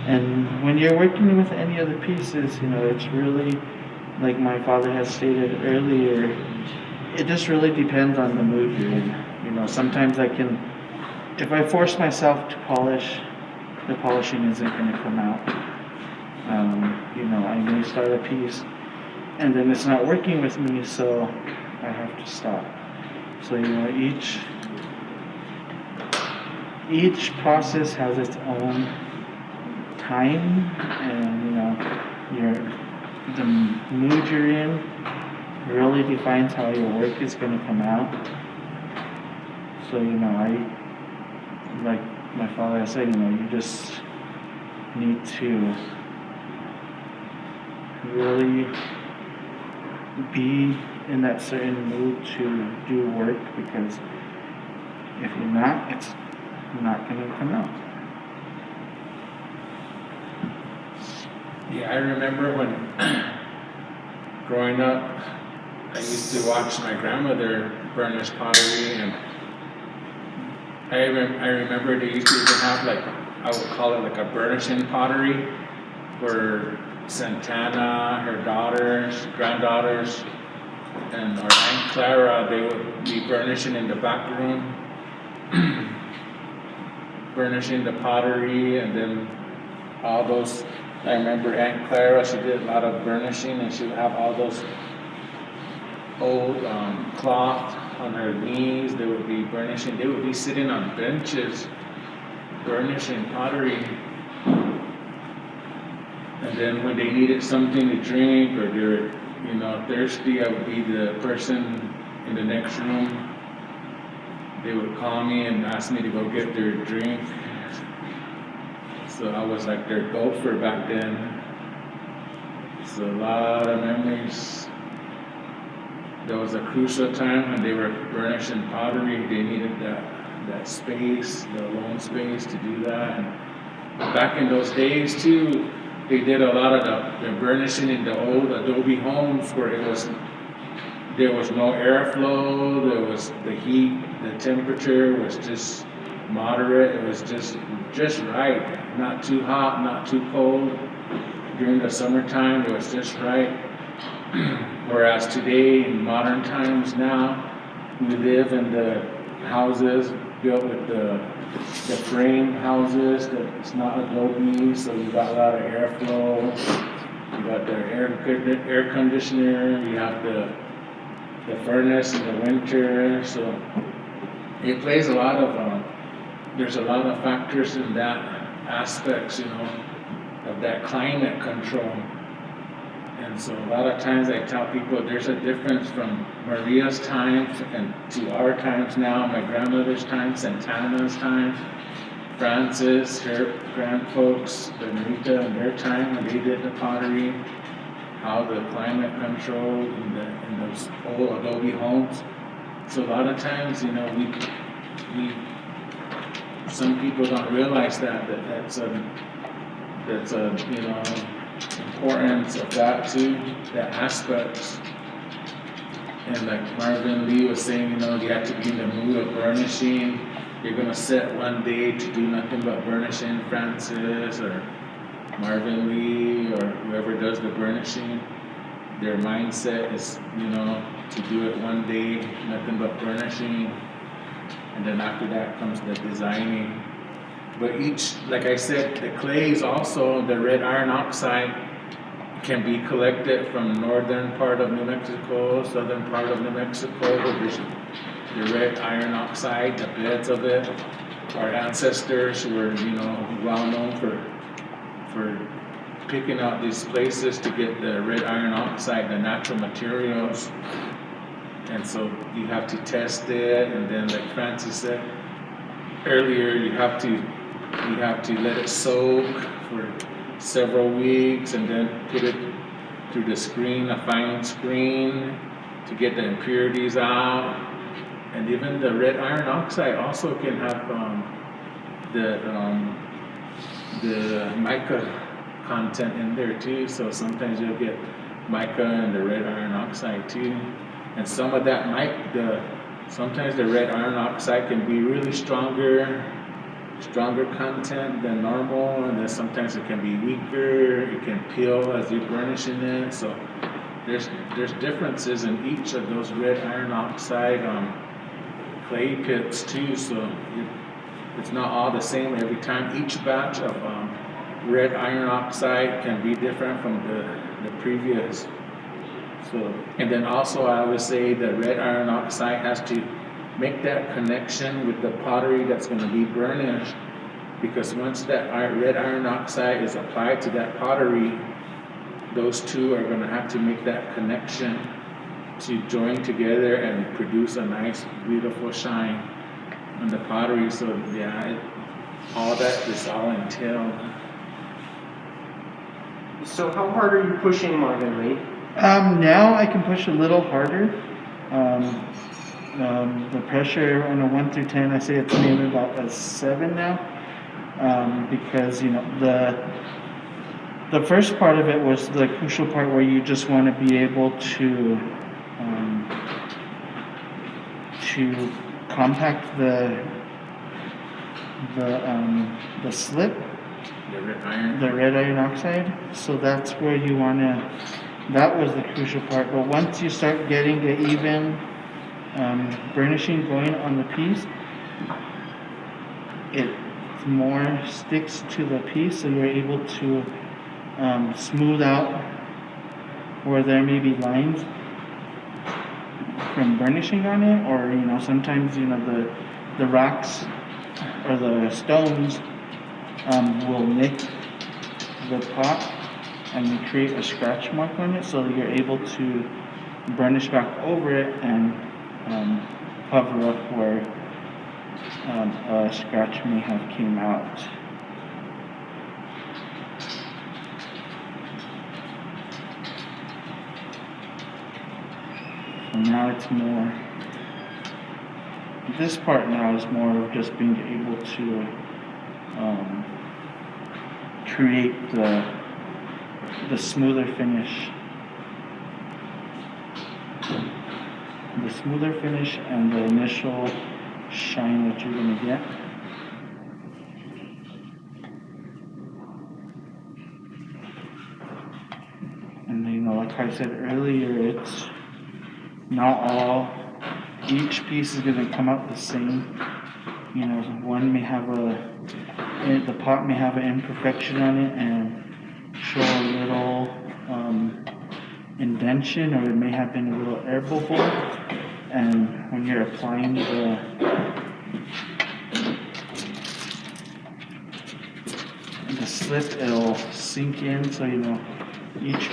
And when you're working with any of the pieces, you know, it's really, like my father has stated earlier, it just really depends on the mood you're in. You know, sometimes I can, if I force myself to polish, the polishing isn't going to come out. You know, I may start a piece and then it's not working with me, so I have to stop. So, you know, each process has its own time, and you know, the mood you're in really defines how your work is going to come out. So, you know, like my father said, you know, you just need to really be in that certain mood to do work, because if you're not, it's not going to come out. Yeah, I remember when growing up, I used to watch my grandmother burnish pottery, and I remember they used to even have, like, I would call it like a burnishing pottery, where Santana, her daughters, granddaughters, and our Aunt Clara, they would be burnishing in the back room, burnishing the pottery, and then all those. I remember Aunt Clara, she did a lot of burnishing, and she would have all those old cloth on her knees. They would be burnishing. They would be sitting on benches burnishing pottery. And then when they needed something to drink or they're, you know, thirsty, I would be the person in the next room. They would call me and ask me to go get their drink. So I was like their gopher back then. So a lot of memories. There was a crucial time when they were burnishing pottery. They needed that space, the alone space to do that. And back in those days too, they did a lot of the burnishing in the old adobe homes where there was no airflow, there was the heat, the temperature was just moderate, it was just right. Not too hot, not too cold. During the summertime, it was just right. Whereas today, in modern times now, we live in the houses built with the frame houses. It's not adobe, so you got a lot of airflow. You got the air conditioner. You have the furnace in the winter. So it plays a lot of. There's a lot of factors in that aspects, you know, of that climate control. And so a lot of times I tell people there's a difference from Maria's times and to our times now, my grandmother's time, Santana's time, Francis, her grandfolks, Benita and their time when they did the pottery, how the climate control in those old adobe homes. So a lot of times, you know, we some people don't realize that's a you know, importance of that too, that aspect. And like Marvin Lee was saying, you know, you have to be in the mood of burnishing. You're gonna set one day to do nothing but burnishing, Francis or Marvin Lee or whoever does the burnishing. Their mindset is, you know, to do it one day, nothing but burnishing. And then after that comes the designing. But each, like I said, the clays also, the red iron oxide can be collected from northern part of New Mexico, southern part of New Mexico, where there's the red iron oxide, the beds of it. Our ancestors were, well known for picking out these places to get the red iron oxide, the natural materials. And so you have to test it, and then like Francis said earlier, you have to let it soak for several weeks and then put it through the screen, a fine screen, to get the impurities out. And even the red iron oxide also can have the mica content in there too. So sometimes you'll get mica and the red iron oxide too. And some of that sometimes the red iron oxide can be really stronger content than normal, and then sometimes it can be weaker. It can peel as you're burnishing it. So there's differences in each of those red iron oxide clay pits too. So it's not all the same every time. Each batch of red iron oxide can be different from the previous. So, and then also I would say the red iron oxide has to make that connection with the pottery that's going to be burnished, because once that red iron oxide is applied to that pottery, those two are going to have to make that connection to join together and produce a nice, beautiful shine on the pottery. So yeah, all that is all entailed. So how hard are you pushing, Marvin Lee? Now I can push a little harder. The pressure on a 1 through 10, I say it's maybe about a 7 now, because the first part of it was the crucial part where you just want to be able to compact the slip, the red iron oxide. So that's where you want to. That was the crucial part. But once you start getting the even burnishing going on the piece, it more sticks to the piece, so you're able to smooth out where there may be lines from burnishing on it, or sometimes the rocks or the stones will nick the pot and create a scratch mark on it, so you're able to burnish back over it and cover up where a scratch may have came out. And now it's more, this part now is more of just being able to create the smoother finish. The smoother finish and the initial shine that you're going to get. And like I said earlier, it's not all, each piece is going to come out the same. One may have the pot may have an imperfection on it and show a little indentation, or it may have been a little air bubble, and when you're applying the slip, it'll sink in. So each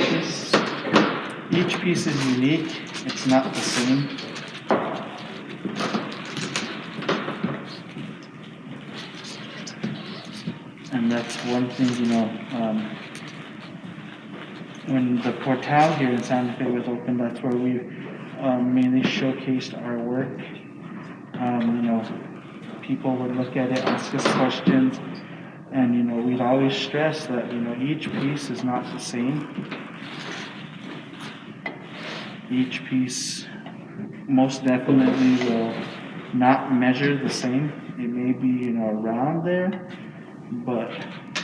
piece is unique. It's not the same. And that's one thing, when the portal here in Santa Fe was open, that's where we mainly showcased our work. People would look at it, ask us questions, and we'd always stress that each piece is not the same. Each piece most definitely will not measure the same. It may be around there, but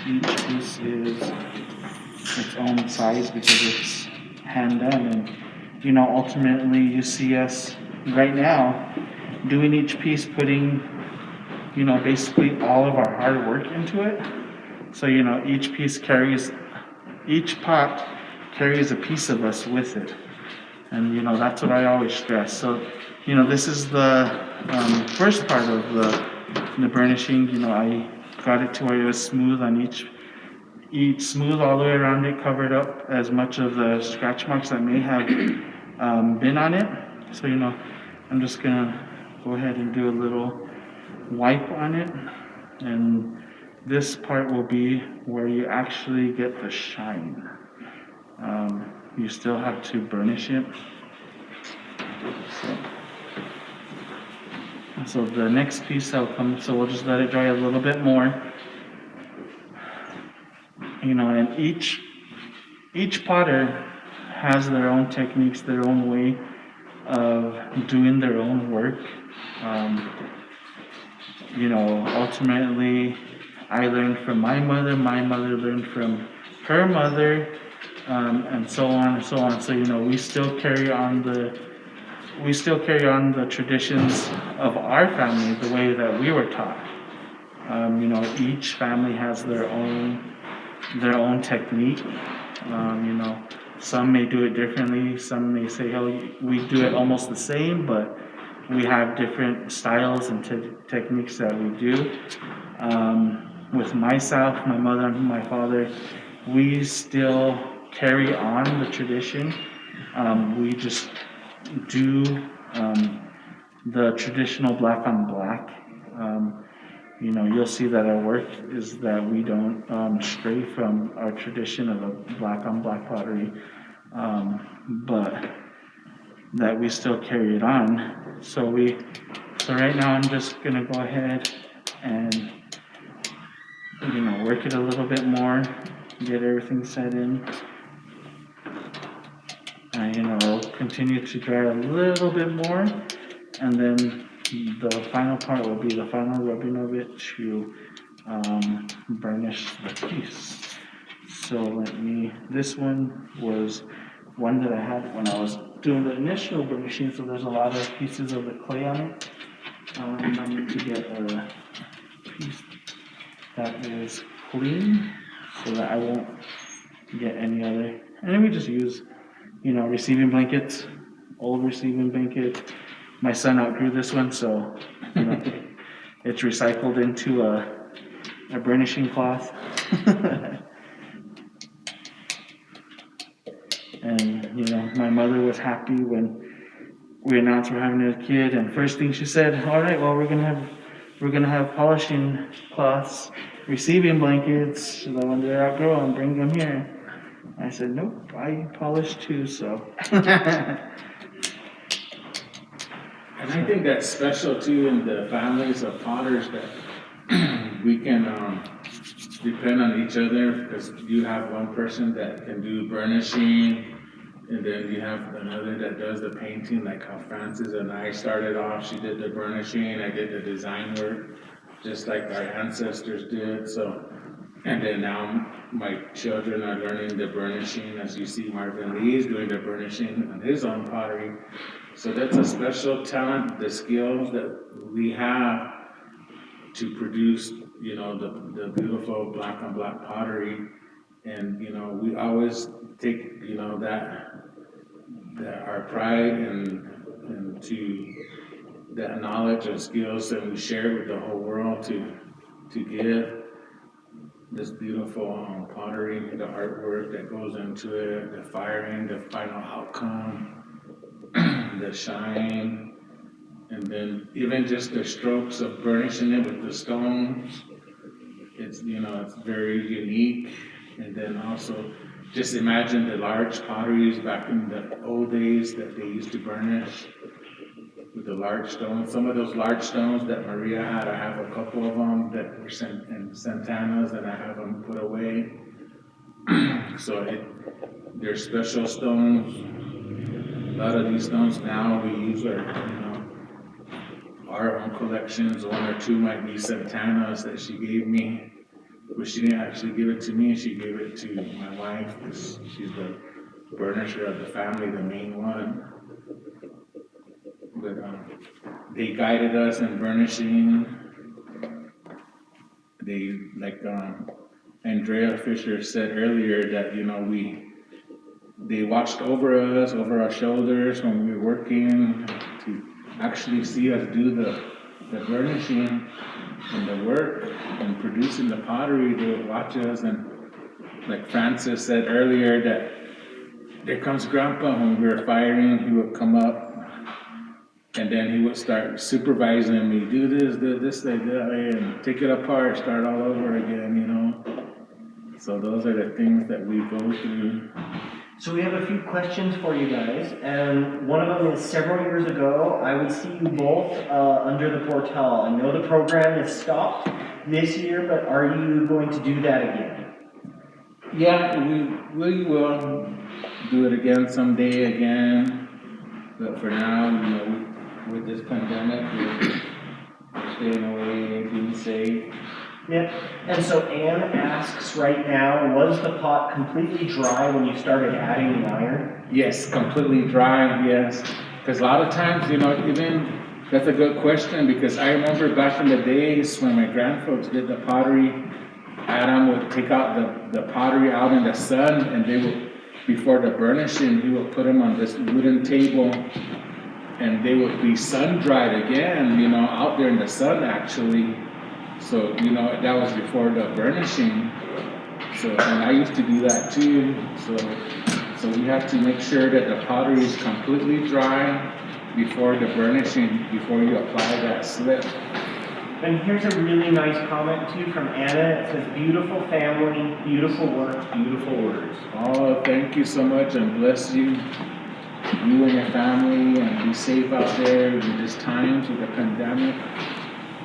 each piece is its own size because it's hand done. And ultimately you see us right now doing each piece, putting basically all of our hard work into it. So, each pot carries a piece of us with it. And, that's what I always stress. So, this is the first part of the burnishing. I got it to where it was smooth on each smooth all the way around it, covered up as much of the scratch marks that may have been on it. So, I'm just gonna go ahead and do a little wipe on it, and this part will be where you actually get the shine. You still have to burnish it. So the next piece that'll come, so we'll just let it dry a little bit more. And each potter has their own techniques, their own way of doing their own work. Ultimately, I learned from my mother learned from her mother, and so on and so on. So, we still carry on the traditions of our family the way that we were taught. Each family has their own technique. Some may do it differently. Some may say, "Oh, we do it almost the same," but we have different styles and techniques that we do. With myself, my mother, and my father, we still carry on the tradition. We just do the traditional black on black. You'll see that our work is that we don't stray from our tradition of a black on black pottery, but that we still carry it on. So right now I'm just gonna go ahead and work it a little bit more, get everything set in. I'll continue to dry a little bit more, and then the final part will be the final rubbing of it to burnish the piece. So this one was one that I had when I was doing the initial burnishing, so there's a lot of pieces of the clay on it. I need to get a piece that is clean so that I won't get any other. And then we just use, receiving blankets, old receiving blanket. My son outgrew this one, so it's recycled into a burnishing cloth. And my mother was happy when we announced we're having a kid, and first thing she said, "All right, well, we're gonna have polishing cloths, receiving blankets, so that when they're outgrown, bring them here." I said, "Nope, I polish too, so." And I think that's special too in the families of potters, that we can depend on each other, because you have one person that can do burnishing, and then you have another that does the painting, like how Frances and I started off. She did the burnishing, I did the design work, just like our ancestors did. So, and then now my children are learning the burnishing. As you see, Marvin Lee is doing the burnishing on his own pottery. So that's a special talent, the skills that we have to produce, the beautiful black on black pottery. And, we always take, that our pride and to that knowledge and skills, and we share with the whole world to give this beautiful pottery, the artwork that goes into it, the firing, the final outcome, the shine, and then even just the strokes of burnishing it with the stones. It's it's very unique. And then also just imagine the large potteries back in the old days that they used to burnish with the large stones. Some of those large stones that Maria had, I have a couple of them that were sent in Santana's, and I have them put away. So they're special stones. A lot of these stones now we use our own collections. One or two might be Santana's that she gave me, but she didn't actually give it to me. She gave it to my wife, because she's the burnisher of the family, the main one. But they guided us in burnishing, they like Andrea Fisher said earlier that they watched over us, over our shoulders when we were working to actually see us do the burnishing and the work and producing the pottery. They would watch us, and like Francis said earlier that there comes Grandpa when we were firing. He would come up and then he would start supervising me, do this, like that, and take it apart, start all over again, So those are the things that we go through. So we have a few questions for you guys, and one of them is several years ago, I would see you both under the portal. I know the program is stopped this year, but are you going to do that again? Yeah, we will do it again someday again, but for now, with this pandemic, we're staying away, being safe. Yep. And so Anne asks right now, was the pot completely dry when you started adding the iron? Yes, completely dry, yes. Because a lot of times, even, that's a good question, because I remember back in the days when my grandfolks did the pottery, Adam would take out the pottery out in the sun, and they would, before the burnishing, he would put them on this wooden table, and they would be sun-dried again, out there in the sun, actually. So, that was before the burnishing. So, and I used to do that too. So we have to make sure that the pottery is completely dry before the burnishing, before you apply that slip. And here's a really nice comment too from Anna. It says, beautiful family, beautiful work, beautiful words. Oh, thank you so much, and bless you and your family, and be safe out there in these times with the pandemic.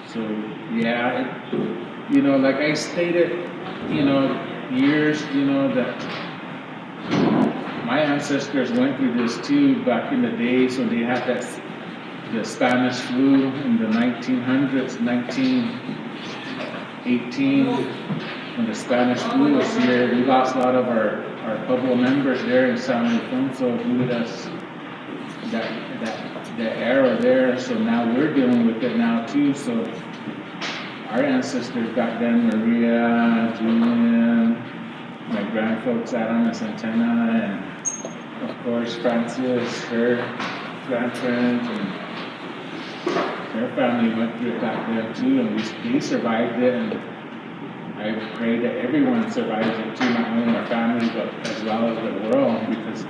So yeah, like I stated, years, that my ancestors went through this too back in the days when they had the Spanish flu in the 1900s, 1918, when the Spanish flu was here. We lost a lot of our Pueblo members there in San Ildefonso due to that era there. So now we're dealing with it now too. So our ancestors back then, Maria, Julian, my grandfolks, Maria and Santana, and of course Francis, her grandparents, and their family went through it back then too, and they survived it, and I pray that everyone survives it too, not only our family, but as well as the world, because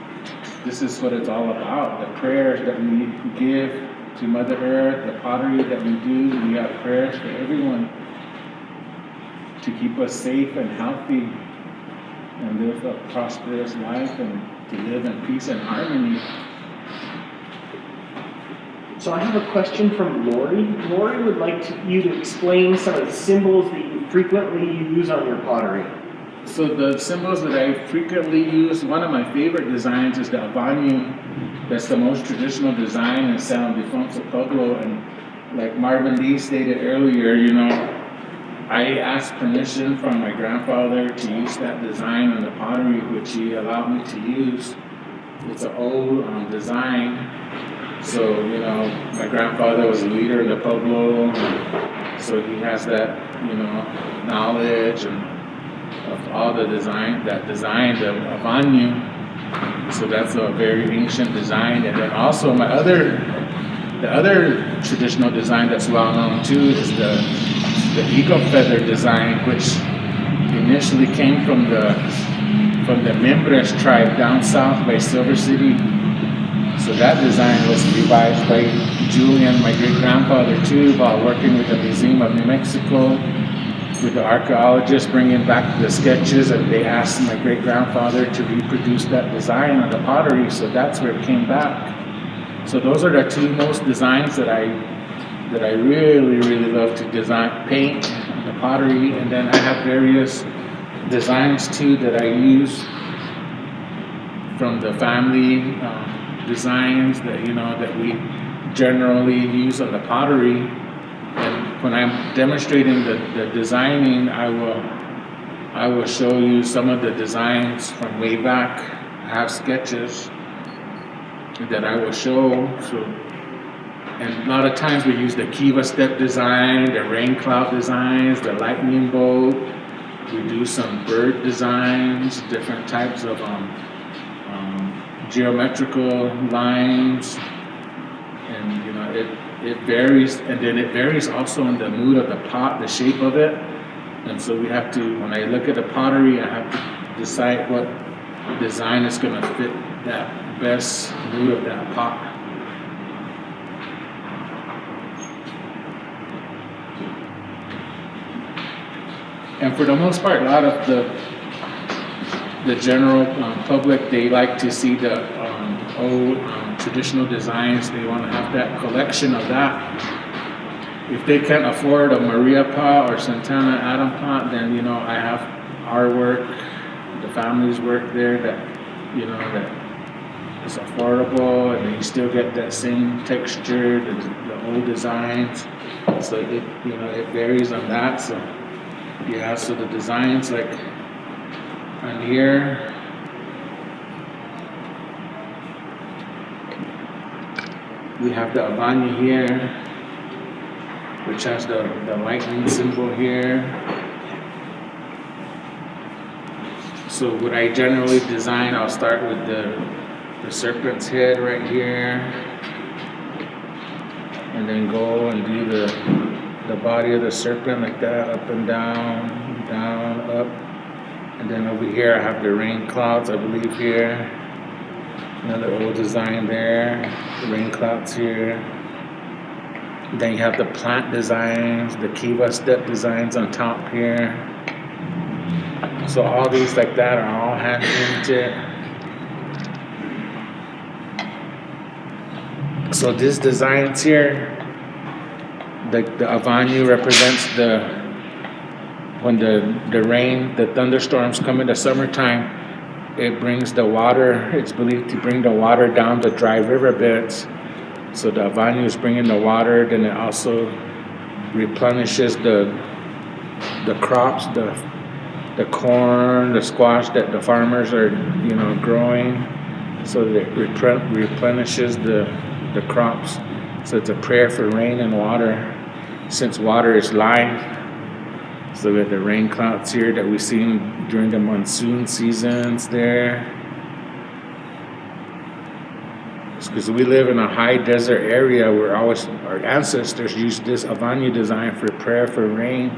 this is what it's all about. The prayers that we give to Mother Earth, the pottery that we do, we have prayers for everyone to keep us safe and healthy and live a prosperous life and to live in peace and harmony. So I have a question from Lori. Lori would like you to explain some of the symbols that you frequently use on your pottery. So the symbols that I frequently use, one of my favorite designs is the Arabian. That's the most traditional design in San Ildefonso, Pueblo. And like Marvin Lee stated earlier, I asked permission from my grandfather to use that design on the pottery, which he allowed me to use. It's an old design. So, my grandfather was a leader in the Pueblo, so he has that, knowledge and of all the design, the Avanyu. So that's a very ancient design. And then also the other traditional design that's well known too is the eagle feather design, which initially came from the Mimbres tribe down south by Silver City. So that design was revised by Julian, my great-grandfather too, while working with the Museum of New Mexico, with the archaeologists bringing back the sketches, and they asked my great-grandfather to reproduce that design on the pottery, so that's where it came back. So those are the two most designs that I really, really love to paint the pottery, and then I have various designs too that I use from the family designs that we generally use on the pottery. And when I'm demonstrating the designing, I will show you some of the designs from way back. I have sketches that I will show. So And a lot of times we use the Kiva step design, the rain cloud designs, the lightning bolt. We do some bird designs, different types of geometrical lines, and you know it varies, and then it varies also in the mood of the pot, the shape of it. And so we have to, when I look at the pottery, I have to decide what design is going to fit that best mood of that pot. And for the most part, a lot of the general public, they like to see the old traditional designs. They want to have that collection of that. If they can't afford a Maria pot or Santana Adam pot, then you know I have our work, the family's work there that you know that is affordable, and you still get that same texture, the old designs. So it it varies on that. So yeah, so the designs like on here. We have the Avani here, which has the lightning symbol here. So what I generally design, I'll start with the serpent's head right here, and then go and do the body of the serpent like that, up and down, down, up. And then over here I have the rain clouds, I believe here. Another old design there, the rain clouds here. Then you have the plant designs, the Kiva step designs on top here. So all these like that are all hand painted. So these designs here, the Avani represents when the rain, the thunderstorms come in the summertime. It brings the water, it's believed to bring the water down the dry riverbeds. So the Avani is bringing the water, then it also replenishes the crops, the corn, the squash that the farmers are growing. So that it replenishes the crops. So it's a prayer for rain and water, since water is life. So we have the rain clouds here that we see during the monsoon seasons there. Because we live in a high desert area where our ancestors used this Avani design for prayer for rain.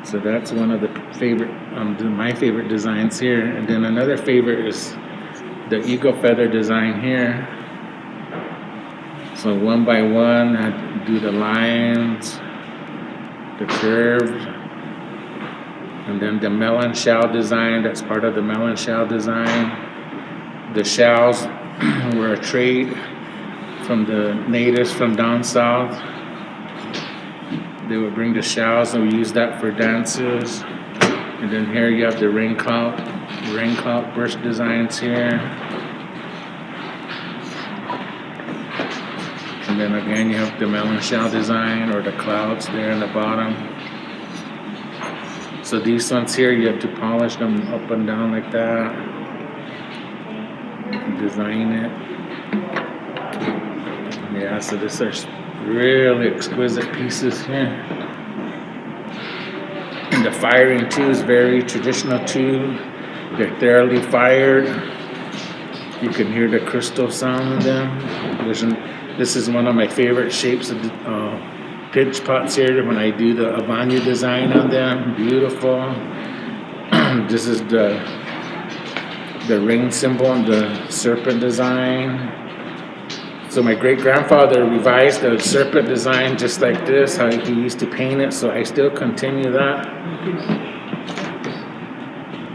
So that's one of the my favorite designs here. And then another favorite is the eagle feather design here. So one by one, I do the lines, the curved, and then the melon shell design, that's part of the melon shell design. The shells were a trade from the natives from down south. They would bring the shells and we use that for dances. And then here you have the rain cloud burst designs here. And then again you have the melon shell design or the clouds there in the bottom. So these ones here, you have to polish them up and down like that. Design it. Yeah, so these are really exquisite pieces here. And the firing too is very traditional too. They're thoroughly fired. You can hear the crystal sound in them. This is one of my favorite shapes of pitch pots here when I do the Avani design on them. Beautiful. This is the ring symbol and the serpent design. So my great-grandfather revised the serpent design just like this, how he used to paint it, so I still continue that.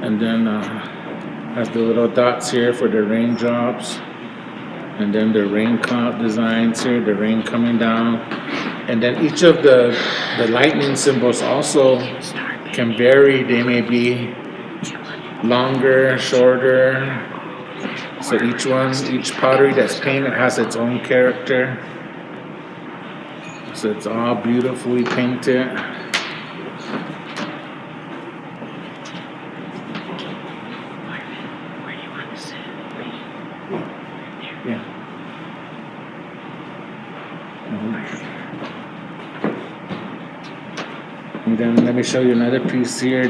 And then has the little dots here for the raindrops. And then the rain cloud designs here, the rain coming down. And then each of the lightning symbols also can vary. They may be longer, shorter. So each pottery that's painted has its own character. So it's all beautifully painted. Where do you want to sit? Yeah. And then let me show you another piece here.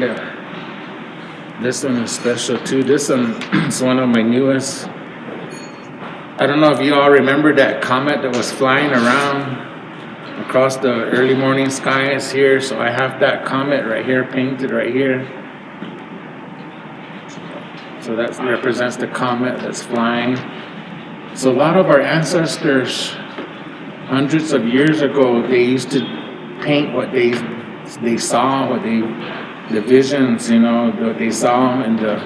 This one is special too. This one is one of my newest. I don't know if you all remember that comet that was flying around across the early morning skies here. So I have that comet right here, painted right here. So that represents the comet that's flying. So a lot of our ancestors, hundreds of years ago, they used to paint what they saw, the visions, you know, what they saw in the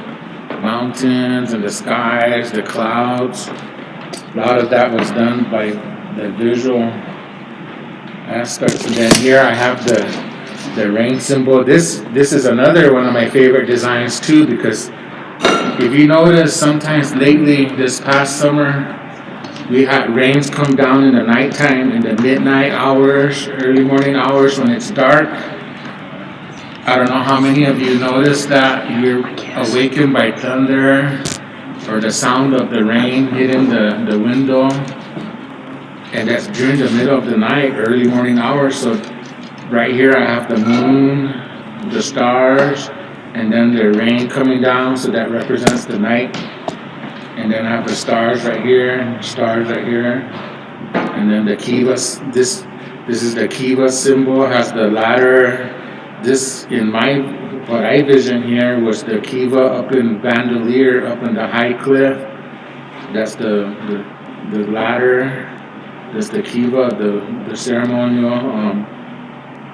mountains and the skies, the clouds. A lot of that was done by the visual aspects. And then here I have the rain symbol. This is another one of my favorite designs too, because if you notice, sometimes lately, this past summer, we had rains come down in the nighttime, in the midnight hours, early morning hours when it's dark. I don't know how many of you noticed that you're awakened by thunder or the sound of the rain hitting the window. And that's during the middle of the night, early morning hours. So right here I have the moon, the stars, and then the rain coming down, so that represents the night. And then I have the stars right here, and then the kiva. This is the kiva symbol, has the ladder. This, in what I vision here, was the kiva up in Bandelier, up in the high cliff. That's the ladder. That's the kiva, the ceremonial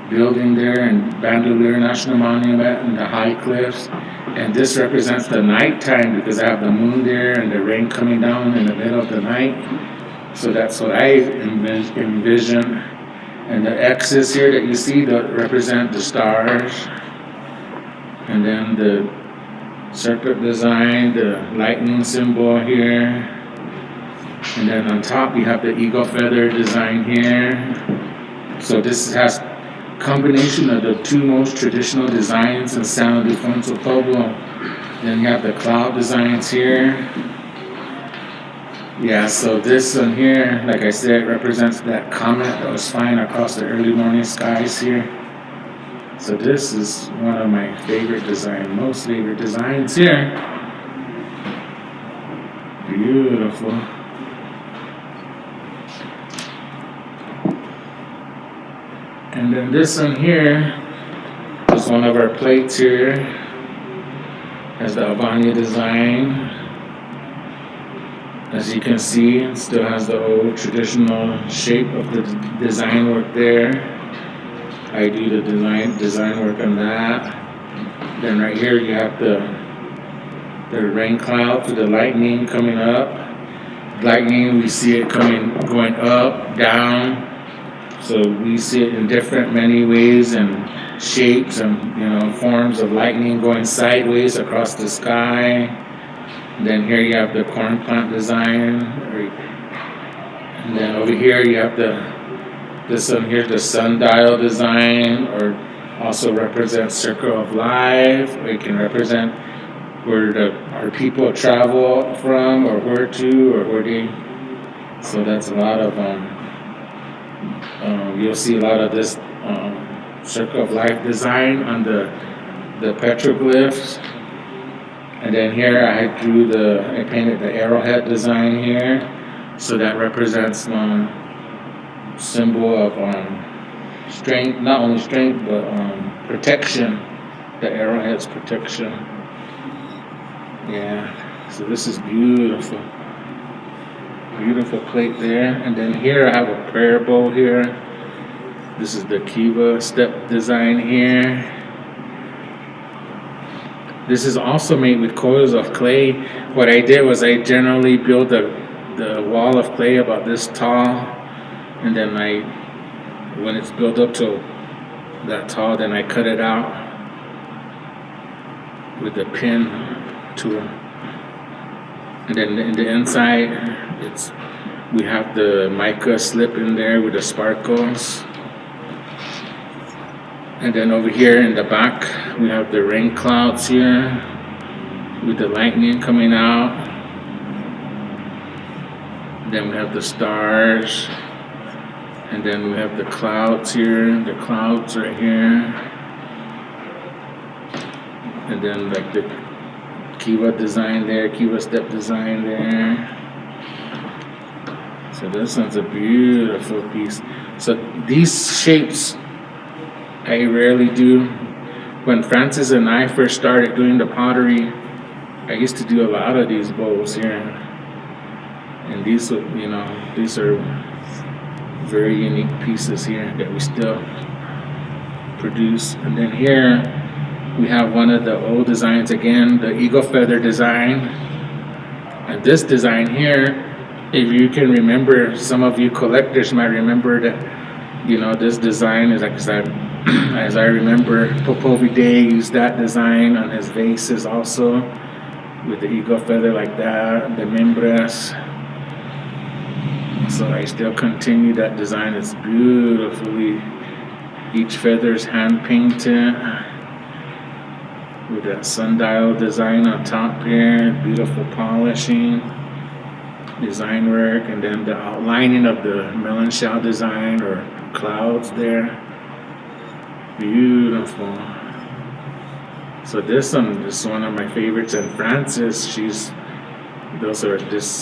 building there in Bandelier National Monument in the high cliffs. And this represents the nighttime, because I have the moon there and the rain coming down in the middle of the night. So that's what I envision. And the X's here that you see that represent the stars. And then the serpent design, the lightning symbol here. And then on top you have the eagle feather design here. So this has combination of the two most traditional designs in San Ildefonso, Pueblo. Then you have the cloud designs here. Yeah, so this one here, like I said, represents that comet that was flying across the early morning skies here. So this is one of my favorite designs, most favorite designs here. Beautiful. And then this one here is one of our plates here. Has the Albania design. As you can see, it still has the old traditional shape of the design work there. I do the design work on that. Then right here you have the rain cloud to the lightning coming up. Lightning, we see it going up, down. So we see it in many ways and shapes and forms of lightning going sideways across the sky. And then here you have the corn plant design. And then over here you have this one here, the sundial design, or also represents circle of life. Or it can represent where our people travel from, or where to, or where they. So that's a lot of you'll see a lot of this circle of life design on the petroglyphs. And then here I painted the arrowhead design here. So that represents symbol of strength, not only strength, but protection. The arrowhead's protection. Yeah, so this is beautiful. Beautiful plate there. And then here I have a prayer bowl here. This is the kiva step design here. This is also made with coils of clay. What I did was I generally build the wall of clay about this tall, and then when it's built up to that tall, then I cut it out with the pin tool. And then in the inside, we have the mica slip in there with the sparkles. And then over here in the back, we have the rain clouds here with the lightning coming out. Then we have the stars, and then we have the clouds here, the clouds right here, and then like the Kiva design there, Kiva step design there. So this one's a beautiful piece. So these shapes I rarely do. When Francis and I first started doing the pottery, I used to do a lot of these bowls here. And these, you know, these are very unique pieces here that we still produce. And then here we have one of the old designs again, the eagle feather design. And this design here, if you can remember, some of you collectors might remember that, you know, this design is like, as I remember, Popovi Day used that design on his vases also, with the eagle feather like that, the membras. So I still continue that design. It's beautifully, each feather is hand painted with that sundial design on top here, beautiful polishing, design work, and then the outlining of the melon shell design or clouds there. Beautiful. So this one is one of my favorites, and Frances, this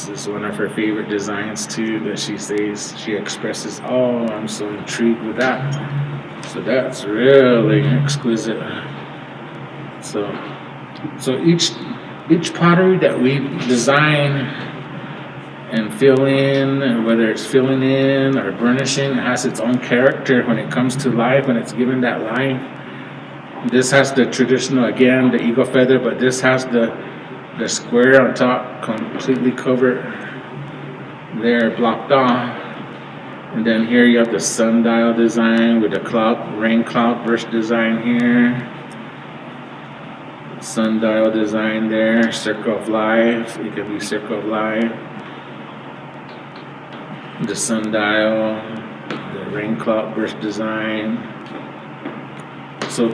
is one of her favorite designs too, that she says, she expresses, oh, I'm so intrigued with that. So that's really exquisite. So each pottery that we design and fill in, whether it's filling in or burnishing, has its own character when it comes to life, when it's given that life. This has the traditional, again, the eagle feather, but this has the square on top completely covered there, blocked off. And then here you have the sundial design with the rain cloud burst design here. Sundial design there, circle of life, it can be circle of life. The sundial, the rain cloud burst design. So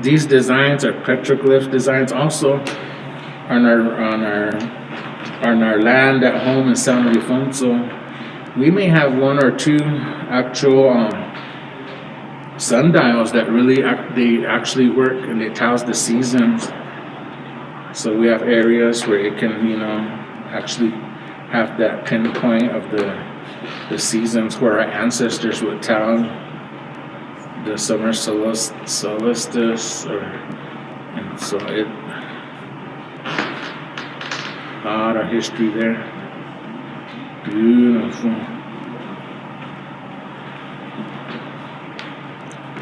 these designs are petroglyph designs also on our land at home in San Ildefonso. We may have one or two actual sundials that really they actually work, and it tells the seasons. So we have areas where it can, you know, actually have that pinpoint of the seasons where our ancestors would tell the summer solstice, and so it, a lot of history there. Beautiful.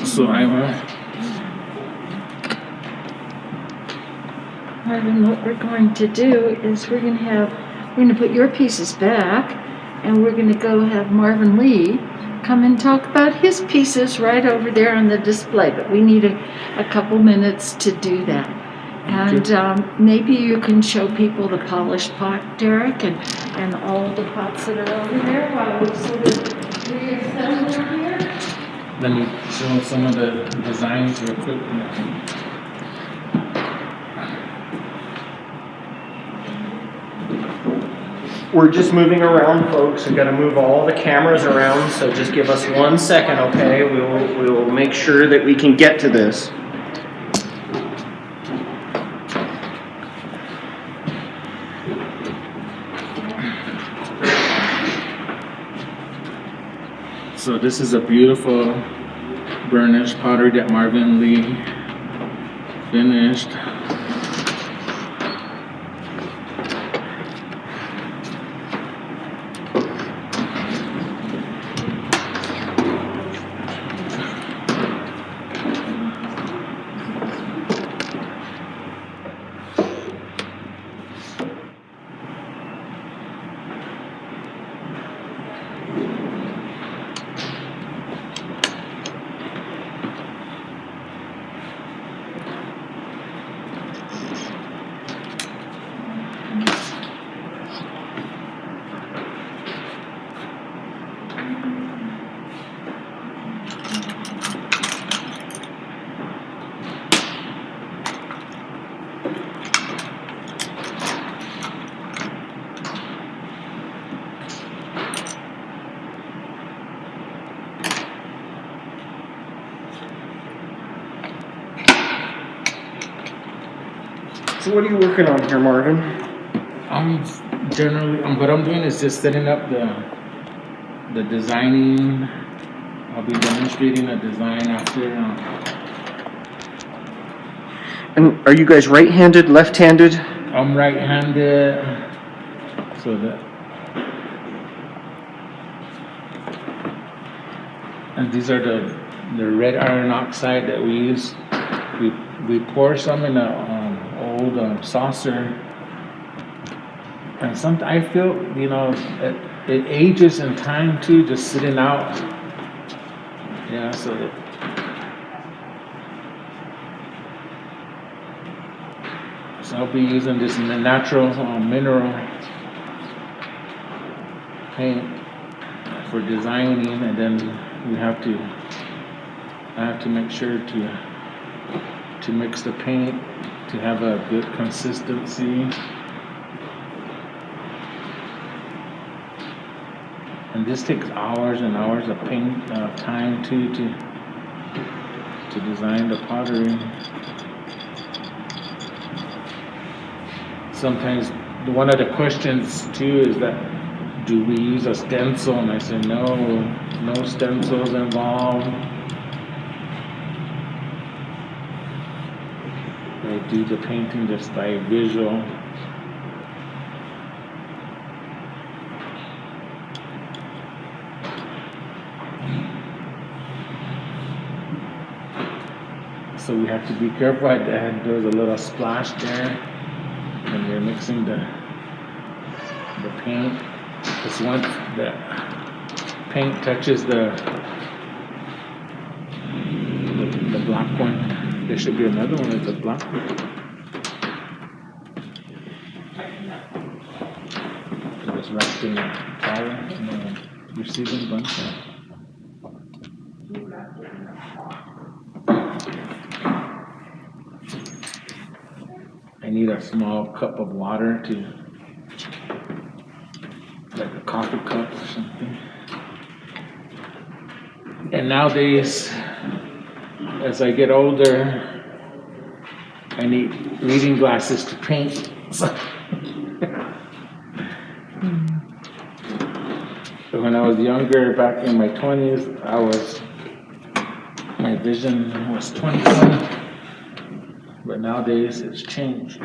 So Marvin, what we're going to do is we're going to put your pieces back, and we're going to go have Marvin Lee come and talk about his pieces right over there on the display. But we need a couple minutes to do that. And maybe you can show people the polished pot, Derek, and all the pots that are over there while we sort of reassemble here. let me show some of the designs real quick. We're just moving around, folks. We've got to move all the cameras around, so just give us 1 second, okay? We will make sure that we can get to this. So this is a beautiful burnished pottery that Marvin Lee finished. So what are you working on here, Marvin? I'm generally, what I'm doing is just setting up the designing. I'll be demonstrating a design after. And are you guys right-handed, left-handed? I'm right-handed, so that. And these are the red iron oxide that we use. We pour some in a old saucer, and I feel, you know, it ages in time too, just sitting out. Yeah, so I'll be using this natural mineral paint for designing, and then I have to make sure to mix the paint to have a good consistency. And this takes hours and hours of paint time too to design the pottery. Sometimes one of the questions too is that, do we use a stencil? And I said, no stencils involved. I do the painting just by visual. So we have to be careful. There was a little splash there when you're mixing the paint. Because once the paint touches the black one, there should be another one that's a black one. It's wrapped in the towel in the receiving bunch. I need a small cup of water like a coffee cup or something. And nowadays, as I get older, I need reading glasses to paint. So when I was younger, back in my 20s, my vision was 20/20. But nowadays it's changed.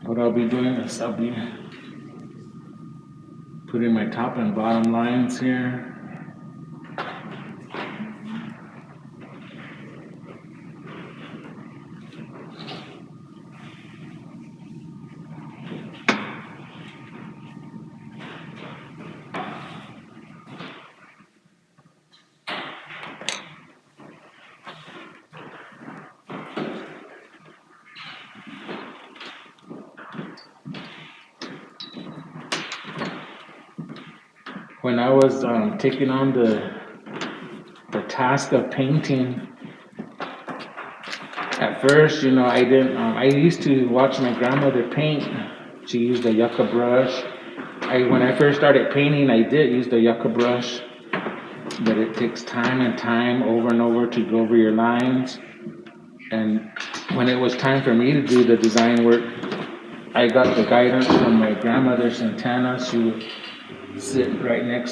What I'll be doing is I'll be putting my top and bottom lines here. When I was taking on the task of painting, at first, you know, I didn't. I used to watch my grandmother paint. She used a yucca brush. When I first started painting, I did use the yucca brush, but it takes time and time over and over to go over your lines. And when it was time for me to do the design work, I got the guidance from my grandmother Santana. She would sit right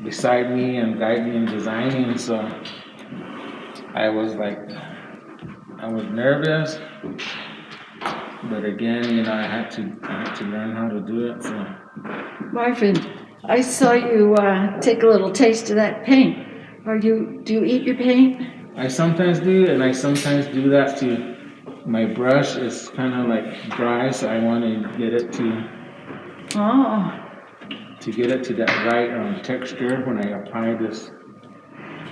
beside me and guide me in designing. So I was nervous, but again, you know, I had to learn how to do it. So. Marvin, I saw you take a little taste of that paint. Do you eat your paint? I sometimes do, and I sometimes do that too. My brush is kind of like dry, so I want to get it to that right texture when I apply this.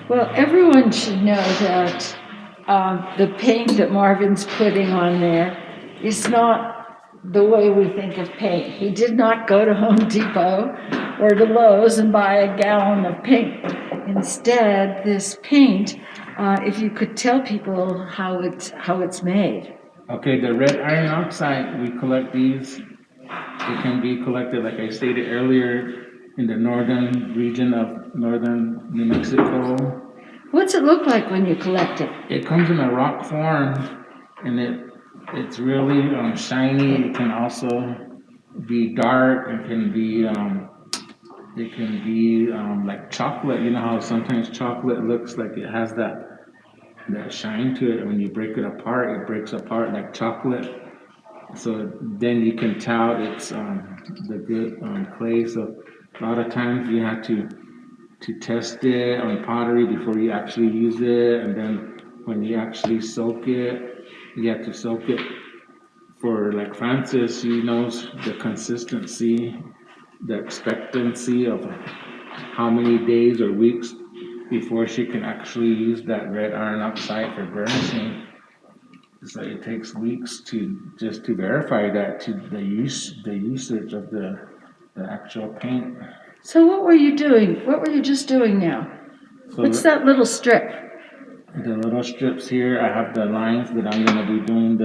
Well, everyone should know that the paint that Marvin's putting on there is not the way we think of paint. He did not go to Home Depot or to Lowe's and buy a gallon of paint. Instead, this paint if you could tell people how it's made. Okay, the red iron oxide, we collect these. It can be collected, like I stated earlier, in the northern region of northern New Mexico. What's it look like when you collect it? It comes in a rock form, and it's really shiny. It can also be dark. It can be like chocolate. You know how sometimes chocolate looks like it has that shine to it. When you break it apart, it breaks apart like chocolate. So then you can tell it's the good clay. So a lot of times you have to test it on pottery before you actually use it, and then when you actually soak it, you have to soak it for, like Francis, she knows the consistency, the expectancy of how many days or weeks before she can actually use that red iron oxide for burnishing. So it takes weeks to verify that to the usage of the actual paint. So what were you doing? What were you just doing now? So What's that little strip? The little strips here, I have the lines that I'm going to be doing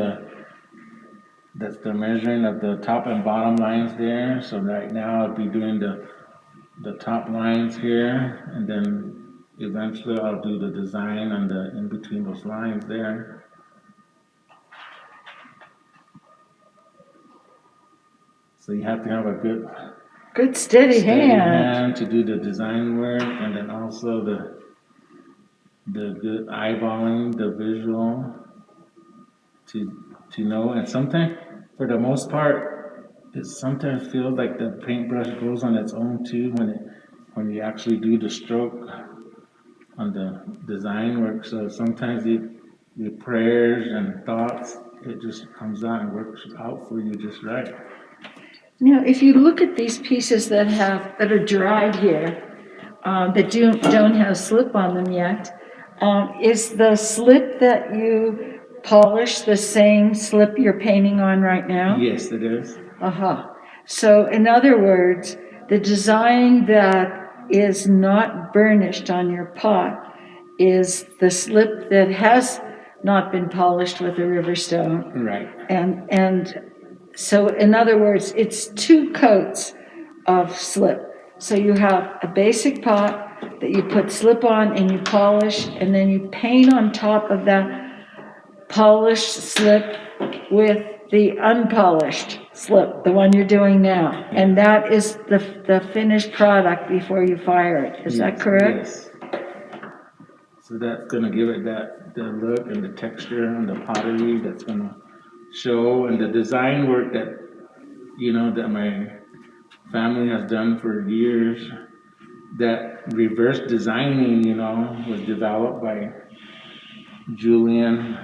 that's the measuring of the top and bottom lines there. So right now I'll be doing the top lines here, and then eventually I'll do the design on the in between those lines there. So you have to have a good steady hand to do the design work, and then also the good eyeballing, the visual to know. And sometimes, for the most part, it sometimes feels like the paintbrush goes on its own too when you actually do the stroke on the design work. So sometimes your prayers and thoughts, it just comes out and works out for you just right. Now, if you look at these pieces that are dried here, that don't have slip on them yet, is the slip that you polish the same slip you're painting on right now? Yes, it is. So, in other words, the design that is not burnished on your pot is the slip that has not been polished with a river stone. Right. And so, in other words, it's 2 coats of slip. So you have a basic pot that you put slip on and you polish, and then you paint on top of that polished slip with the unpolished slip, the one you're doing now. And that is the finished product before you fire it. Is that correct? Yes. So that's going to give it the look and the texture and the pottery that's going to show, and the design work that that my family has done for years. That reverse designing, was developed by Julian,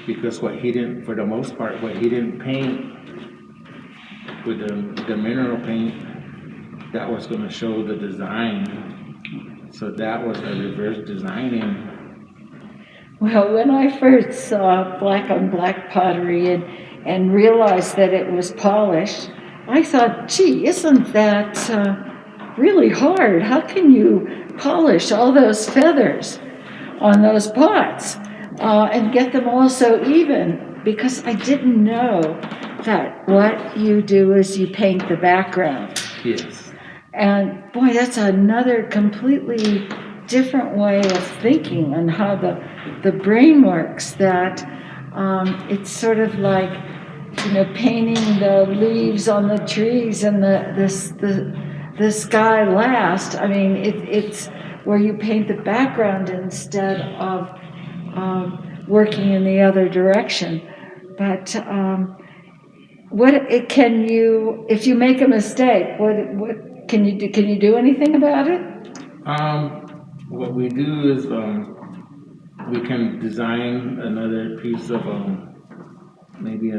because for the most part, what he didn't paint with the mineral paint, that was going to show the design. So that was a reverse designing. Well, when I first saw black on black pottery and realized that it was polished, I thought, gee, isn't that really hard? How can you polish all those feathers on those pots and get them all so even? Because I didn't know that what you do is you paint the background. Yes. And boy, that's another completely different way of thinking on how the brain works, that it's sort of like painting the leaves on the trees and the sky last. I mean, it's where you paint the background instead of working in the other direction. But if you make a mistake, what can you do? Can you do anything about it? What we do is we can design another piece of maybe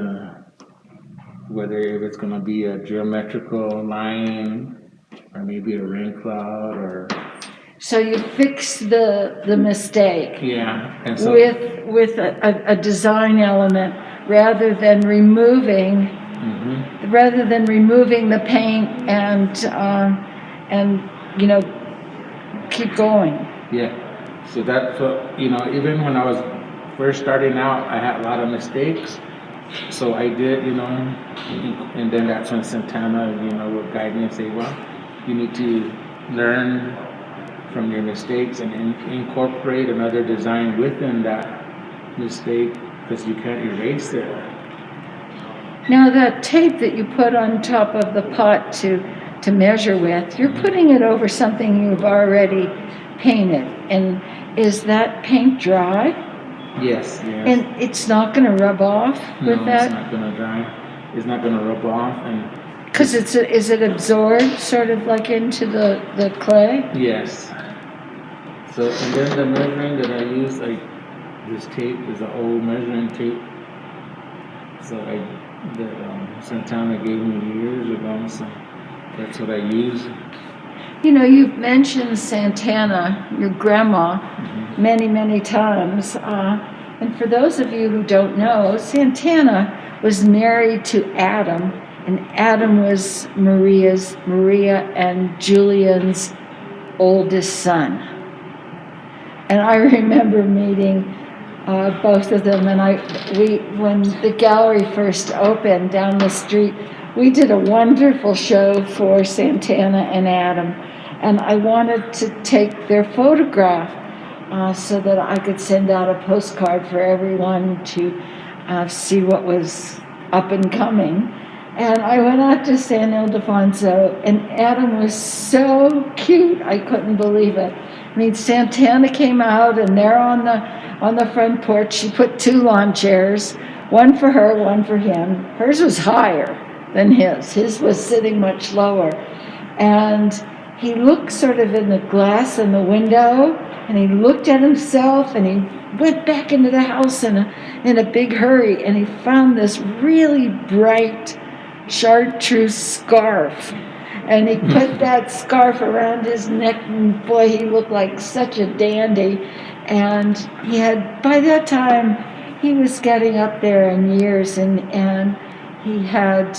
whether if it's going to be a geometrical line or maybe a rain cloud or. So you fix the mistake. Yeah, and so with a design element rather than removing the paint and keep going. Yeah, So that, you know, even when I was first starting out, I had a lot of mistakes. So I did, you know, and then that's when Santana, you know, would guide me and say, well, you need to learn from your mistakes and incorporate another design within that mistake, because you can't erase it. Now that tape that you put on top of the pot to measure with, you're putting it over something you've already painted. And is that paint dry? Yes, yes. And it's not going to rub off with No, that? it's not going to dry. It's not going to rub off. And because is it absorbed sort of like into the clay? Yes. So, and then the measuring that I use, this tape is an old measuring tape. So that Santana gave me years ago, so that's what I use. You know, you've mentioned Santana, your grandma, many, many times. And for those of you who don't know, Santana was married to Adam, and Adam was Maria and Julian's oldest son. And I remember meeting both of them, and when the gallery first opened down the street, we did a wonderful show for Santana and Adam, and I wanted to take their photograph so that I could send out a postcard for everyone to see what was up and coming. And I went out to San Ildefonso, and Adam was so cute, I couldn't believe it. I mean, Santana came out, and there on the front porch, she put 2 lawn chairs, one for her, one for him. Hers was higher than his. His was sitting much lower. And he looked sort of in the glass in the window, and he looked at himself, and he went back into the house in a big hurry, and he found this really bright chartreuse scarf. And he put that scarf around his neck, and boy, he looked like such a dandy. And he had, by that time, he was getting up there in years, and he had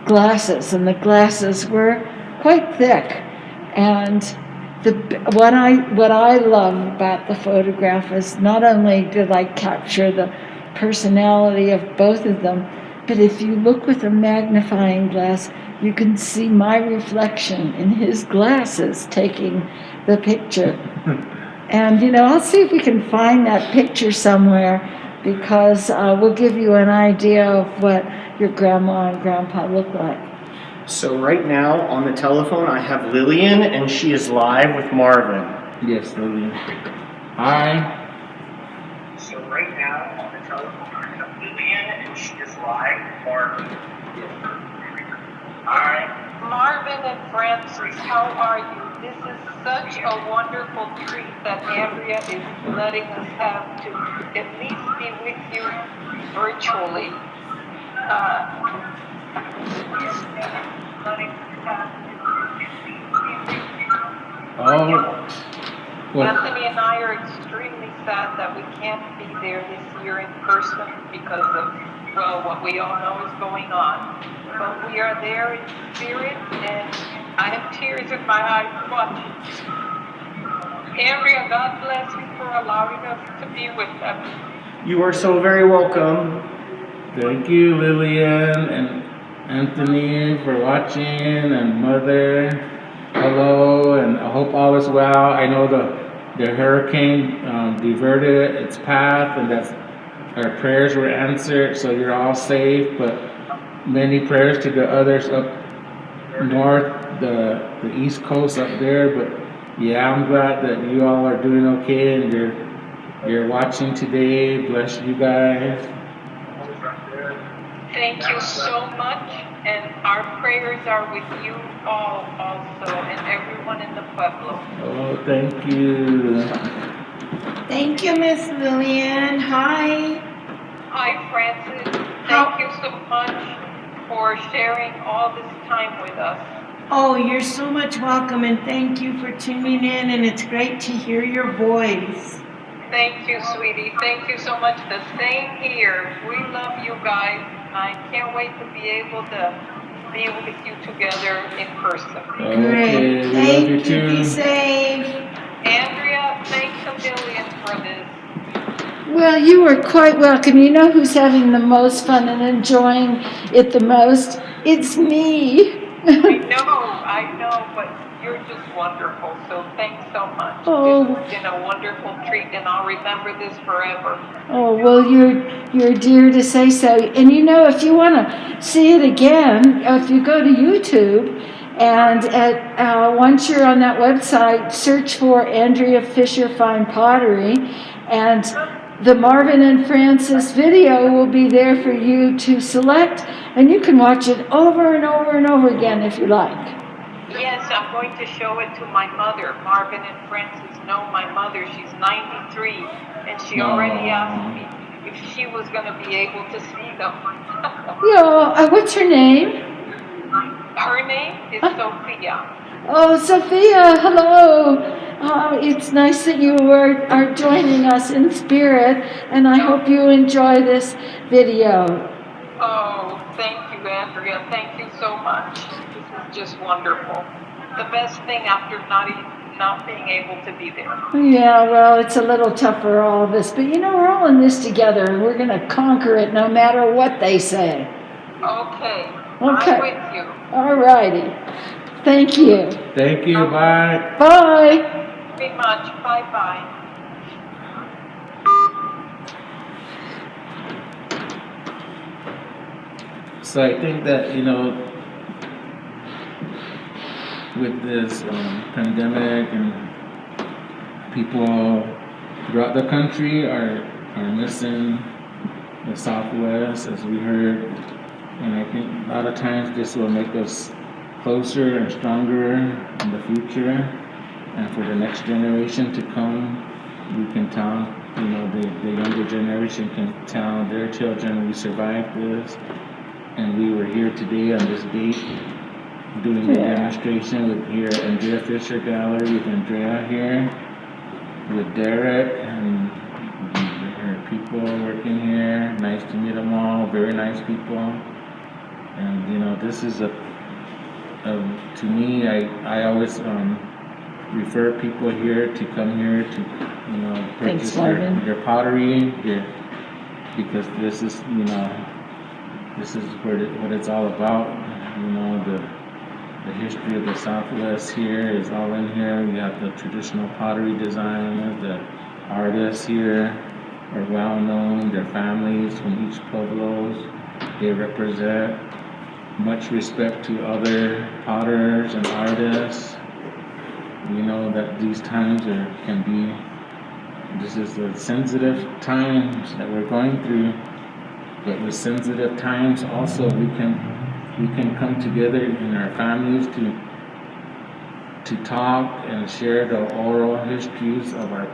glasses, and the glasses were quite thick. And what I love about the photograph is not only did I capture the personality of both of them, but if you look with a magnifying glass, you can see my reflection in his glasses taking the picture. And, you know, I'll see if we can find that picture somewhere, because we'll give you an idea of what your grandma and grandpa look like. So right now on the telephone I have Lillian, and she is live with Marvin. Yes, Lillian. Hi. So right now on the telephone I have Lillian, and she is live with Marvin. Hi. Marvin and Francis, how are you? This is such a wonderful treat that Andrea is letting us have to at least be with you virtually. Well, Anthony and I are extremely sad that we can't be there this year in person because of, well, what we all know is going on. But we are there in spirit, and I have tears in my eyes watching. Andrea, God bless you for allowing us to be with them. You are so very welcome. thank you, Lillian and Anthony, for watching, and Mother, hello, and I hope all is well. I know the hurricane diverted its path, and that our prayers were answered, so you're all safe, but many prayers to the others up north, the East Coast up there. But yeah, I'm glad that you all are doing okay, and you're watching today. Bless you guys. Thank you so much, and our prayers are with you all also, and everyone in the Pueblo. Oh, thank you. Thank you, Miss Lillian. Hi. Hi, Francis. Thank you so much for sharing all this time with us. Oh, you're so much welcome, and thank you for tuning in, and it's great to hear your voice. Thank you, sweetie. Thank you so much. The same here. We love you guys. I can't wait to be able to be with you together in person. Okay, we love you too. Be safe. Andrea, thanks a million for this. Well, you are quite welcome. You know who's having the most fun and enjoying it the most? It's me. I know, but you're just wonderful. So thanks so much. Oh. This has been a wonderful treat, and I'll remember this forever. Oh, well, you're dear to say so. And you know, if you want to see it again, if you go to YouTube, and once you're on that website, search for Andrea Fisher Fine Pottery, and the Marvin and Francis video will be there for you to select, and you can watch it over and over and over again if you like. Yes, I'm going to show it to my mother. Marvin and Francis know my mother. She's 93, and she already asked me if she was going to be able to see them. Yeah, what's her name? Her name is Sophia. Oh, Sophia, hello. It's nice that you are joining us in spirit, and I hope you enjoy this video. Oh, thank you, Andrea. Thank you so much. This is just wonderful. The best thing after not being able to be there. Yeah, well, it's a little tough for all of us, but you know, we're all in this together, and we're going to conquer it no matter what they say. Okay. Okay. I'm with you. All righty. Thank you. Thank you. Bye. Bye. Very much. Bye-bye. So I think that, you know, with this pandemic and people throughout the country are missing the Southwest, as we heard, and I think a lot of times this will make us closer and stronger in the future, and for the next generation to come, we can tell, you know, the younger generation can tell their children we survived this, and we were here today on this date doing the demonstration with here at Andrea Fisher Gallery with Andrea here, with Derek and her people working here. Nice to meet them all, very nice people. And you know, this is to me, I always refer people here to come here to, you know, purchase their pottery, because this is, you know, this is what it's all about. You know, the history of the Southwest here is all in here. We have the traditional pottery designers, the artists here are well known, their families from each Pueblos, they represent. Much respect to other potters and artists. We know that these times this is the sensitive times that we're going through, but with sensitive times also we can come together in our families to talk and share the oral histories of our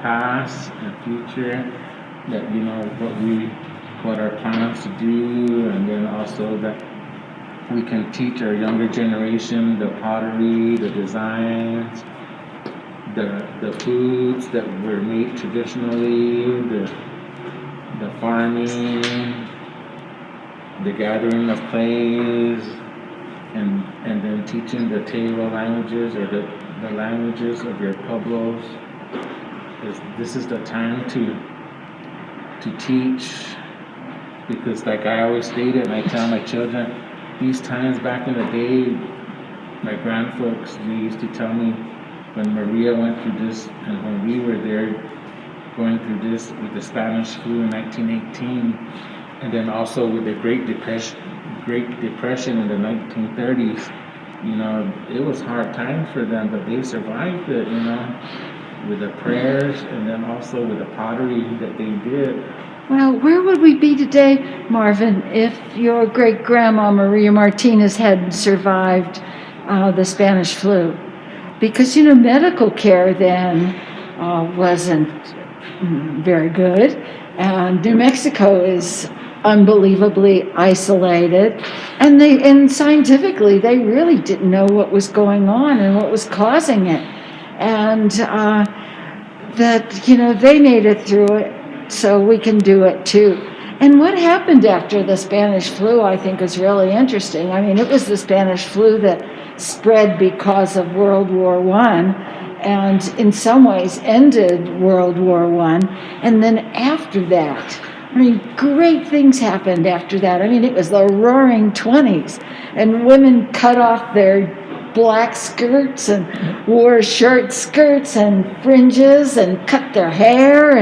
past and future, that, you know, what our plans to do, and then also that we can teach our younger generation the pottery, the designs, the foods that were made traditionally, the farming, the gathering of clays, and then teaching the table languages or the languages of your pueblos. This is the time to teach, because like I always stated, and I tell my children, these times back in the day, my grandfolks, they used to tell me when Maria went through this, and when we were there going through this with the Spanish flu in 1918, and then also with the Great Depression in the 1930s, you know, it was hard times for them, but they survived it, you know, with the prayers and then also with the pottery that they did. Well, where would we be today, Marvin, if your great-grandma Maria Martinez hadn't survived the Spanish flu? Because, you know, medical care then wasn't very good, and New Mexico is unbelievably isolated, and scientifically they really didn't know what was going on and what was causing it, and that, you know, they made it through it, so we can do it too. And what happened after the Spanish flu, I think, is really interesting. I mean, it was the Spanish flu that spread because of World War I, and in some ways ended World War I. And then after that, I mean, great things happened after that. I mean, it was the roaring 20s, and women cut off their black skirts and wore short skirts and fringes and cut their hair,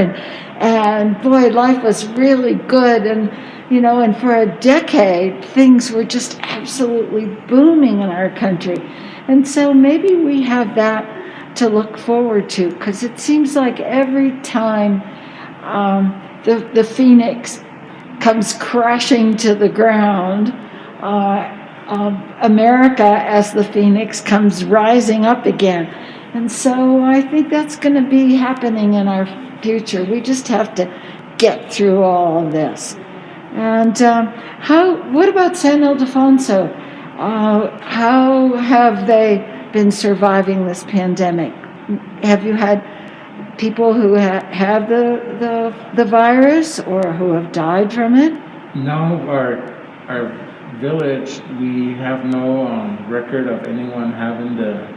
and boy, life was really good. And you know, and for a decade, things were just absolutely booming in our country. And so maybe we have that to look forward to, because it seems like every time the phoenix comes crashing to the ground, America as the phoenix comes rising up again. And so I think that's going to be happening in our future. We just have to get through all of this. And what about San Ildefonso? How have they been surviving this pandemic? Have you had people who have the virus or who have died from it? No, our village, we have no record of anyone having the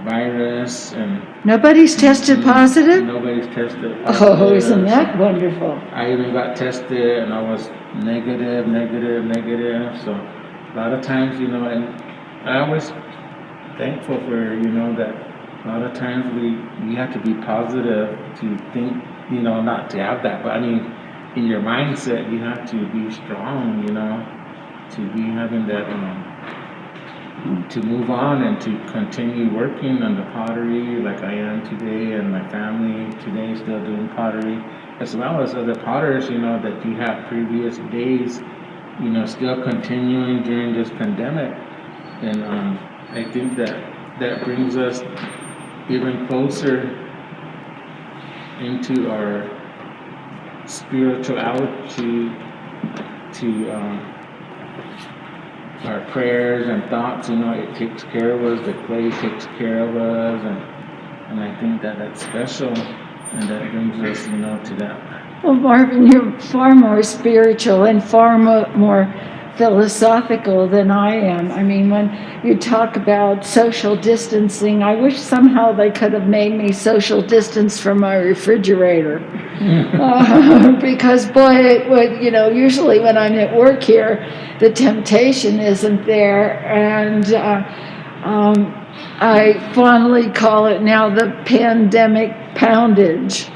virus, and nobody's tested positive? Nobody's tested positive. Oh, isn't that wonderful? I even got tested and I was negative. So a lot of times, you know, and I was thankful for, you know, that a lot of times we have to be positive to think, you know, not to have that, but I mean, in your mindset, you have to be strong, you know, to be having that, to move on and to continue working on the pottery like I am today, and my family today still doing pottery, as well as other potters, you know, that you have previous days, you know, still continuing during this pandemic. And I think that brings us even closer into our spirituality, to our prayers and thoughts. You know, it takes care of us, the clay takes care of us, and I think that's special, and that brings us, you know, to that. Well, Marvin, you're far more spiritual and far more philosophical than I am. I mean, when you talk about social distancing, I wish somehow they could have made me social distance from my refrigerator. Because, boy, it would, you know, usually when I'm at work here, the temptation isn't there. And I fondly call it now the pandemic poundage,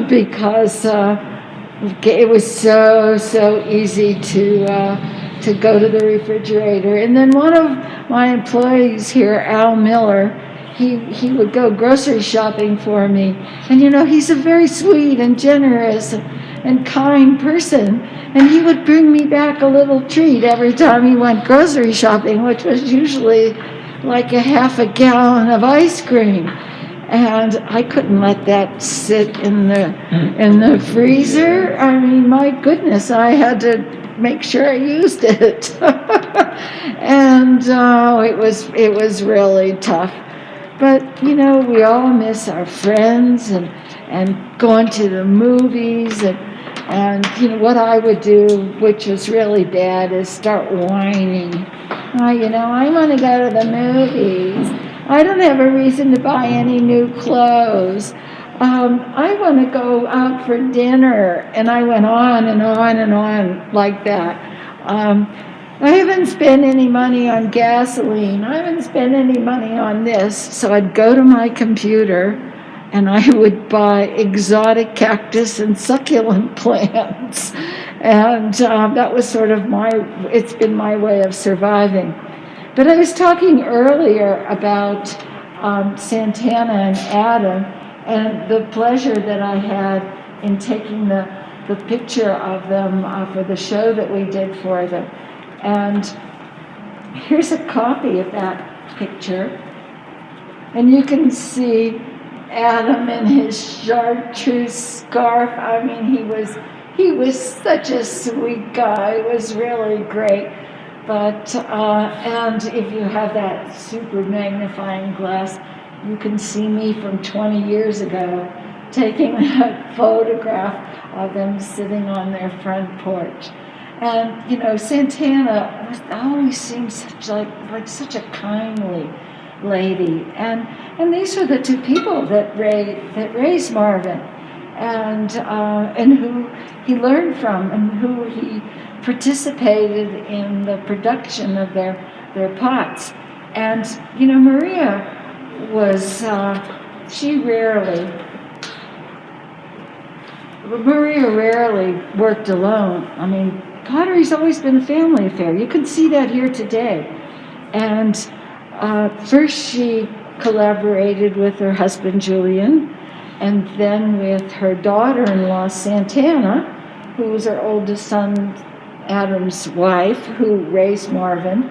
because it was so easy to go to the refrigerator. And then one of my employees here, Al Miller, he would go grocery shopping for me. And you know, he's a very sweet and generous and kind person. And he would bring me back a little treat every time he went grocery shopping, which was usually like a half a gallon of ice cream. And I couldn't let that sit in the freezer. I mean, my goodness, I had to make sure I used it. And it was really tough. But you know, we all miss our friends and going to the movies, and you know what I would do, which was really bad, is start whining. You know, I want to go to the movies. I don't have a reason to buy any new clothes. I want to go out for dinner. And I went on and on and on like that. I haven't spent any money on gasoline. I haven't spent any money on this. So I'd go to my computer and I would buy exotic cactus and succulent plants. And that was sort of it's been my way of surviving. But I was talking earlier about Santana and Adam, and the pleasure that I had in taking the picture of them for the show that we did for them. And here's a copy of that picture. And you can see Adam in his chartreuse scarf. I mean, he was such a sweet guy. It was really great. But, and if you have that super magnifying glass, you can see me from 20 years ago taking that photograph of them sitting on their front porch. And, you know, Santana always seems like such a kindly lady. And these are the two people that raised Marvin, and who he learned from, and who he participated in the production of their pots. And Maria was Maria rarely worked alone. I mean, pottery's always been a family affair. You can see that here today. And first she collaborated with her husband Julian, and then with her daughter-in-law Santana, who was her oldest son Adam's wife, who raised Marvin,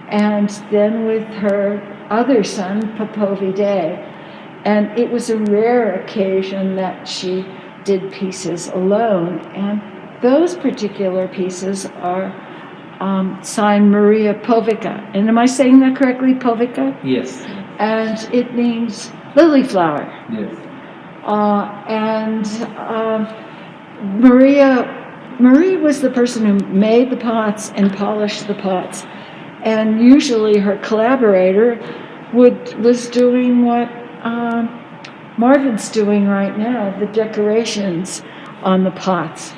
and then with her other son Popovi Day. And it was a rare occasion that she did pieces alone, and those particular pieces are signed Maria Povica. And am I saying that correctly, Povica? Yes. And it means lily flower. Yes. Maria was the person who made the pots and polished the pots, and usually her collaborator was doing what Marvin's doing right now, the decorations on the pots.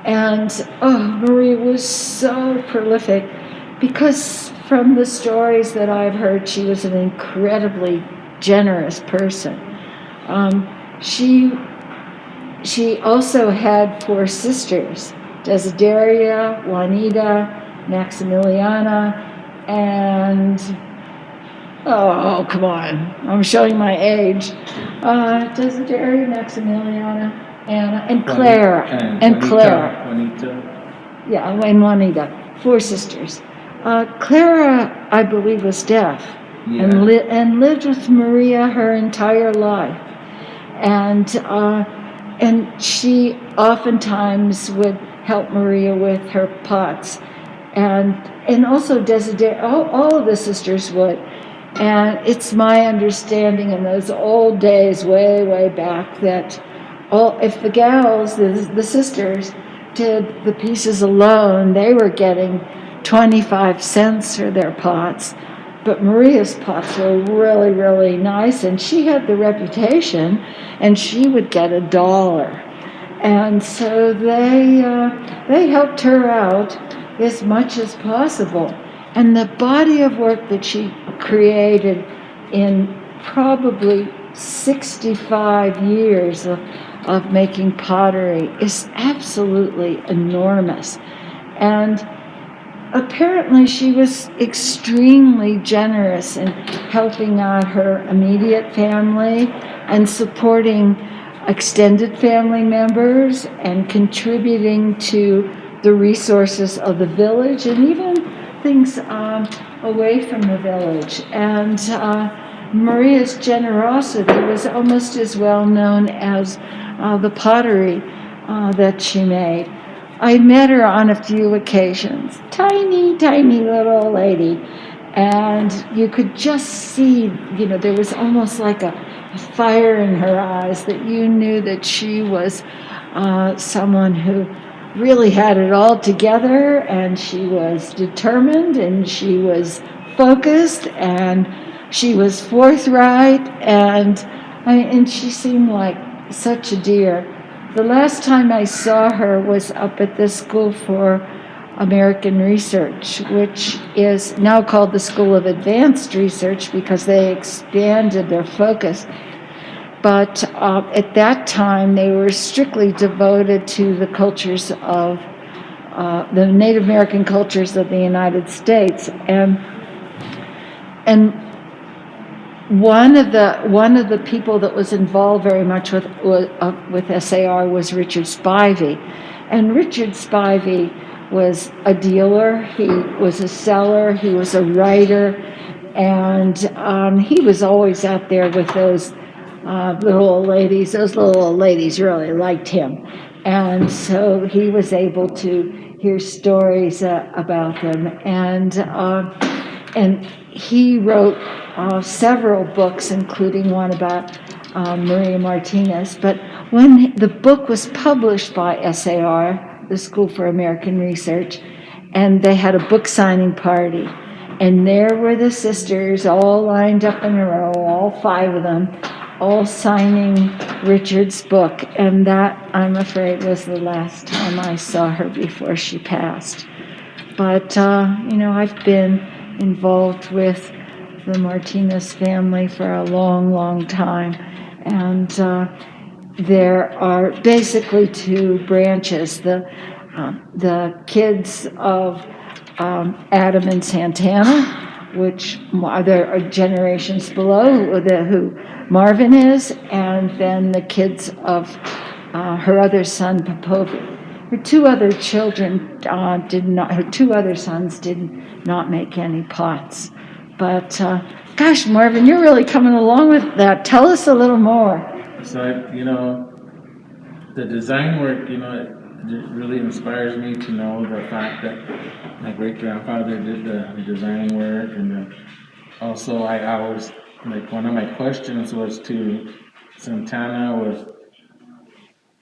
And Maria was so prolific, because from the stories that I've heard, she was an incredibly generous person. She also had 4 sisters: Desideria, Juanita, Maximiliana, and oh, come on, I'm showing my age. Desideria, Maximiliana, Anna, and Clara. And Clara. Juanita. Yeah, and Juanita. 4 sisters. Clara, I believe, was deaf. Yeah. And lived with Maria her entire life. And she oftentimes would help Maria with her pots. And also Desideria, all of the sisters would. And it's my understanding in those old days, way, way back, that if the gals, the sisters, did the pieces alone, they were getting 25 cents for their pots. But Maria's pots were really, really nice, and she had the reputation, and she would get $1. And so they helped her out as much as possible. And the body of work that she created in probably 65 years of making pottery is absolutely enormous. And apparently she was extremely generous in helping out her immediate family and supporting extended family members and contributing to the resources of the village and even things away from the village. And Maria's generosity was almost as well known as the pottery that she made. I met her on a few occasions. Tiny, tiny little lady. And you could just see, there was almost like a fire in her eyes that you knew that she was someone who really had it all together, and she was determined, and she was focused, and she was forthright, and she seemed like such a dear. The last time I saw her was up at the School for American Research, which is now called the School of Advanced Research because they expanded their focus. But at that time, they were strictly devoted to the cultures of the Native American cultures of the United States, and one of the people that was involved very much with SAR was Richard Spivey, and Richard Spivey was a dealer. He was a seller. He was a writer, and he was always out there with those little old ladies. Those little old ladies really liked him. And so he was able to hear stories about them. And he wrote several books, including one about Maria Martinez. But when the book was published by SAR, the School for American Research, and they had a book signing party, And there were the sisters all lined up in a row, all 5 of them, all signing Richard's book. And that, I'm afraid, was the last time I saw her before she passed. But, I've been involved with the Martinez family for a long, long time. And there are basically 2 branches. The kids of Adam and Santana, which there are generations below who Marvin is, and then the kids of her other son, Popovi. Her 2 other children her 2 other sons did not make any pots. But, gosh, Marvin, you're really coming along with that. Tell us a little more. So, the design work, it really inspires me to know the fact that my great-grandfather did the design work. And also, I was, one of my questions was to Santana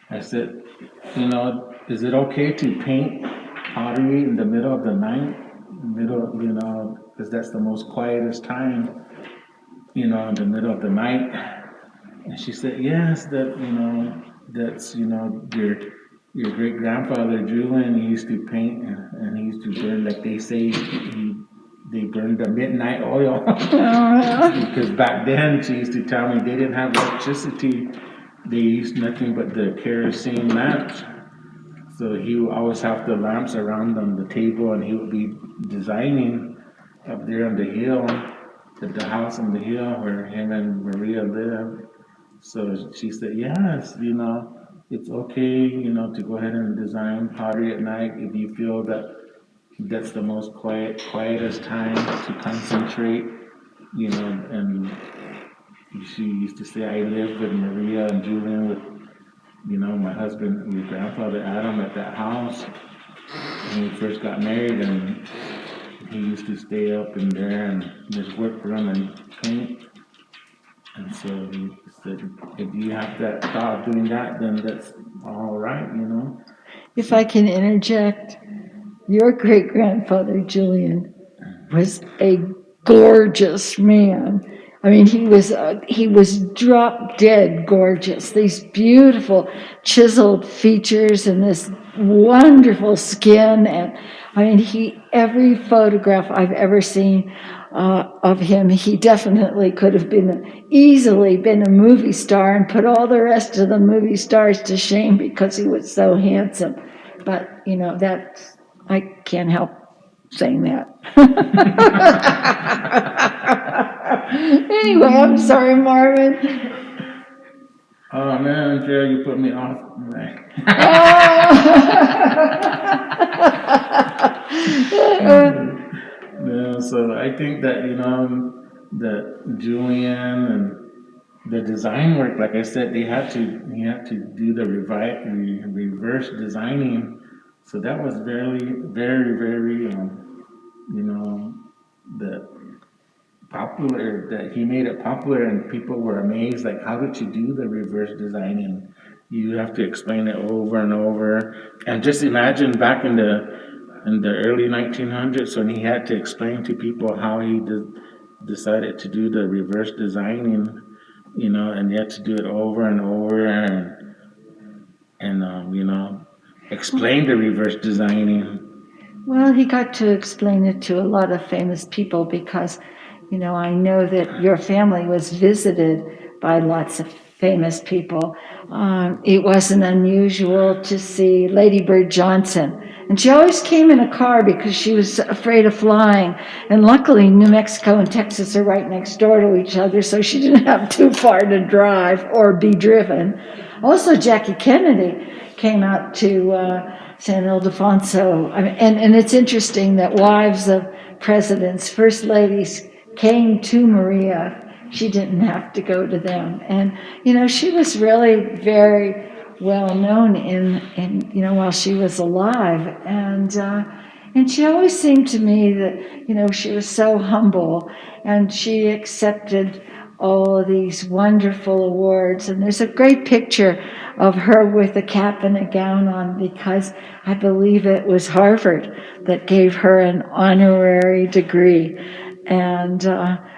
I said, is it okay to paint pottery in the middle of the night? Because that's the most quietest time, in the middle of the night. And she said, yes, that's, your great-grandfather, Julian, he used to paint and he used to burn, like they say, they burned the midnight oil. Because back then, she used to tell me they didn't have electricity. They used nothing but the kerosene lamps. So he would always have the lamps around on the table, and he would be designing up there on the hill, at the house on the hill where him and Maria lived. So she said, yes, it's okay, to go ahead and design pottery at night if you feel that that's the most quietest time to concentrate, and she used to say, I lived with Maria and Julian, with, my husband, your grandfather Adam, at that house when we first got married, and he used to stay up in there and just work for him and paint. And so he said, if you have that thought of doing that, then that's all right, If I can interject, your great-grandfather, Julian, was a gorgeous man. I mean, he was drop-dead gorgeous. These beautiful chiseled features and this wonderful skin. And I mean, every photograph I've ever seen of him, he definitely could have easily been a movie star and put all the rest of the movie stars to shame because he was so handsome. But, I can't help saying that. Anyway, I'm sorry, Marvin. Oh man, Andrea, you put me off. Yeah, so I think that that Julian and the design work, like I said, he had to do the reverse designing. So that was very, very, very, the popular, that he made it popular, and people were amazed, like, how did you do the reverse designing? You have to explain it over and over. And just imagine back in the early 1900s when he had to explain to people how he decided to do the reverse designing, and he had to do it over and over and explain the reverse designing. Well, he got to explain it to a lot of famous people because, I know that your family was visited by lots of famous people. It wasn't unusual to see Lady Bird Johnson. And she always came in a car because she was afraid of flying. And luckily, New Mexico and Texas are right next door to each other, so she didn't have too far to drive or be driven. Also, Jackie Kennedy came out to San Ildefonso. And it's interesting that wives of presidents, first ladies, came to Maria. She didn't have to go to them. And, she was really very well known in while she was alive. And she always seemed to me that, she was so humble, and she accepted all these wonderful awards. And there's a great picture of her with a cap and a gown on, because I believe it was Harvard that gave her an honorary degree. And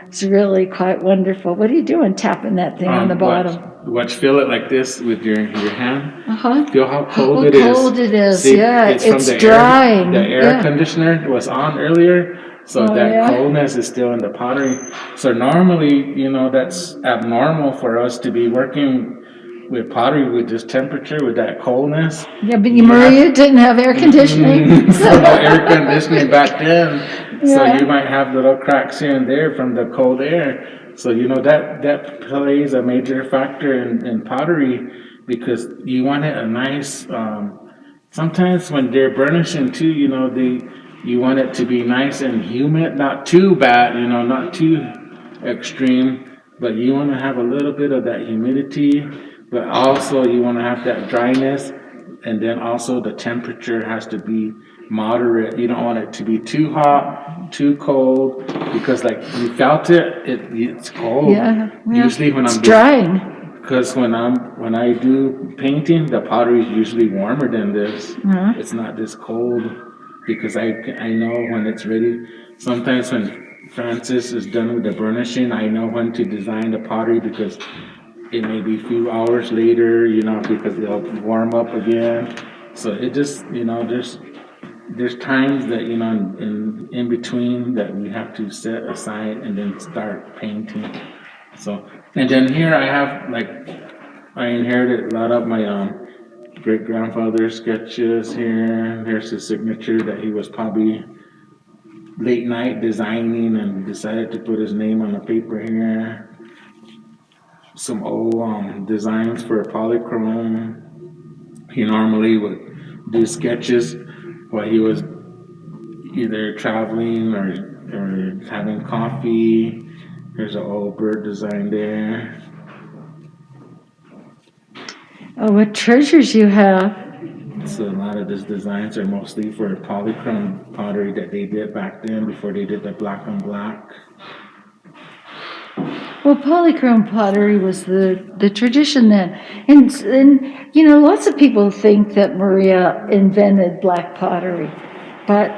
it's really quite wonderful. What are you doing, tapping that thing on the bottom? Feel it like this with your hand. Uh-huh. Feel how cold it is. How cold it is. See, Yeah, it's from the drying. The air conditioner was on earlier. So coldness is still in the pottery. So normally, that's abnormal for us to be working with pottery with this temperature, with that coldness. Yeah, but Maria didn't have air conditioning. So no air conditioning back then. Yeah. So you might have little cracks here and there from the cold air. So, that plays a major factor in pottery, because you want it a nice, sometimes when they're burnishing too, you want it to be nice and humid, not too bad, not too extreme, but you want to have a little bit of that humidity, but also you want to have that dryness, and then also the temperature has to be moderate. You don't want it to be too hot, too cold, because like you felt it's cold. Yeah. Usually when it's drying. Because when I do painting, the pottery is usually warmer than this. Mm-hmm. It's not this cold. Because I know when it's ready. Sometimes when Francis is done with the burnishing, I know when to design the pottery, because it may be a few hours later, because it'll warm up again. So it just, there's times that, in between that we have to set aside and then start painting. So, and then here I have, I inherited a lot of my great-grandfather's sketches here. There's his signature that he was probably late night designing and decided to put his name on the paper here. Some old designs for polychrome. He normally would do sketches while he was either traveling or having coffee. There's an old bird design there. Oh, what treasures you have. So a lot of these designs are mostly for polychrome pottery that they did back then before they did the black on black. Well, polychrome pottery was the tradition then. And lots of people think that Maria invented black pottery, but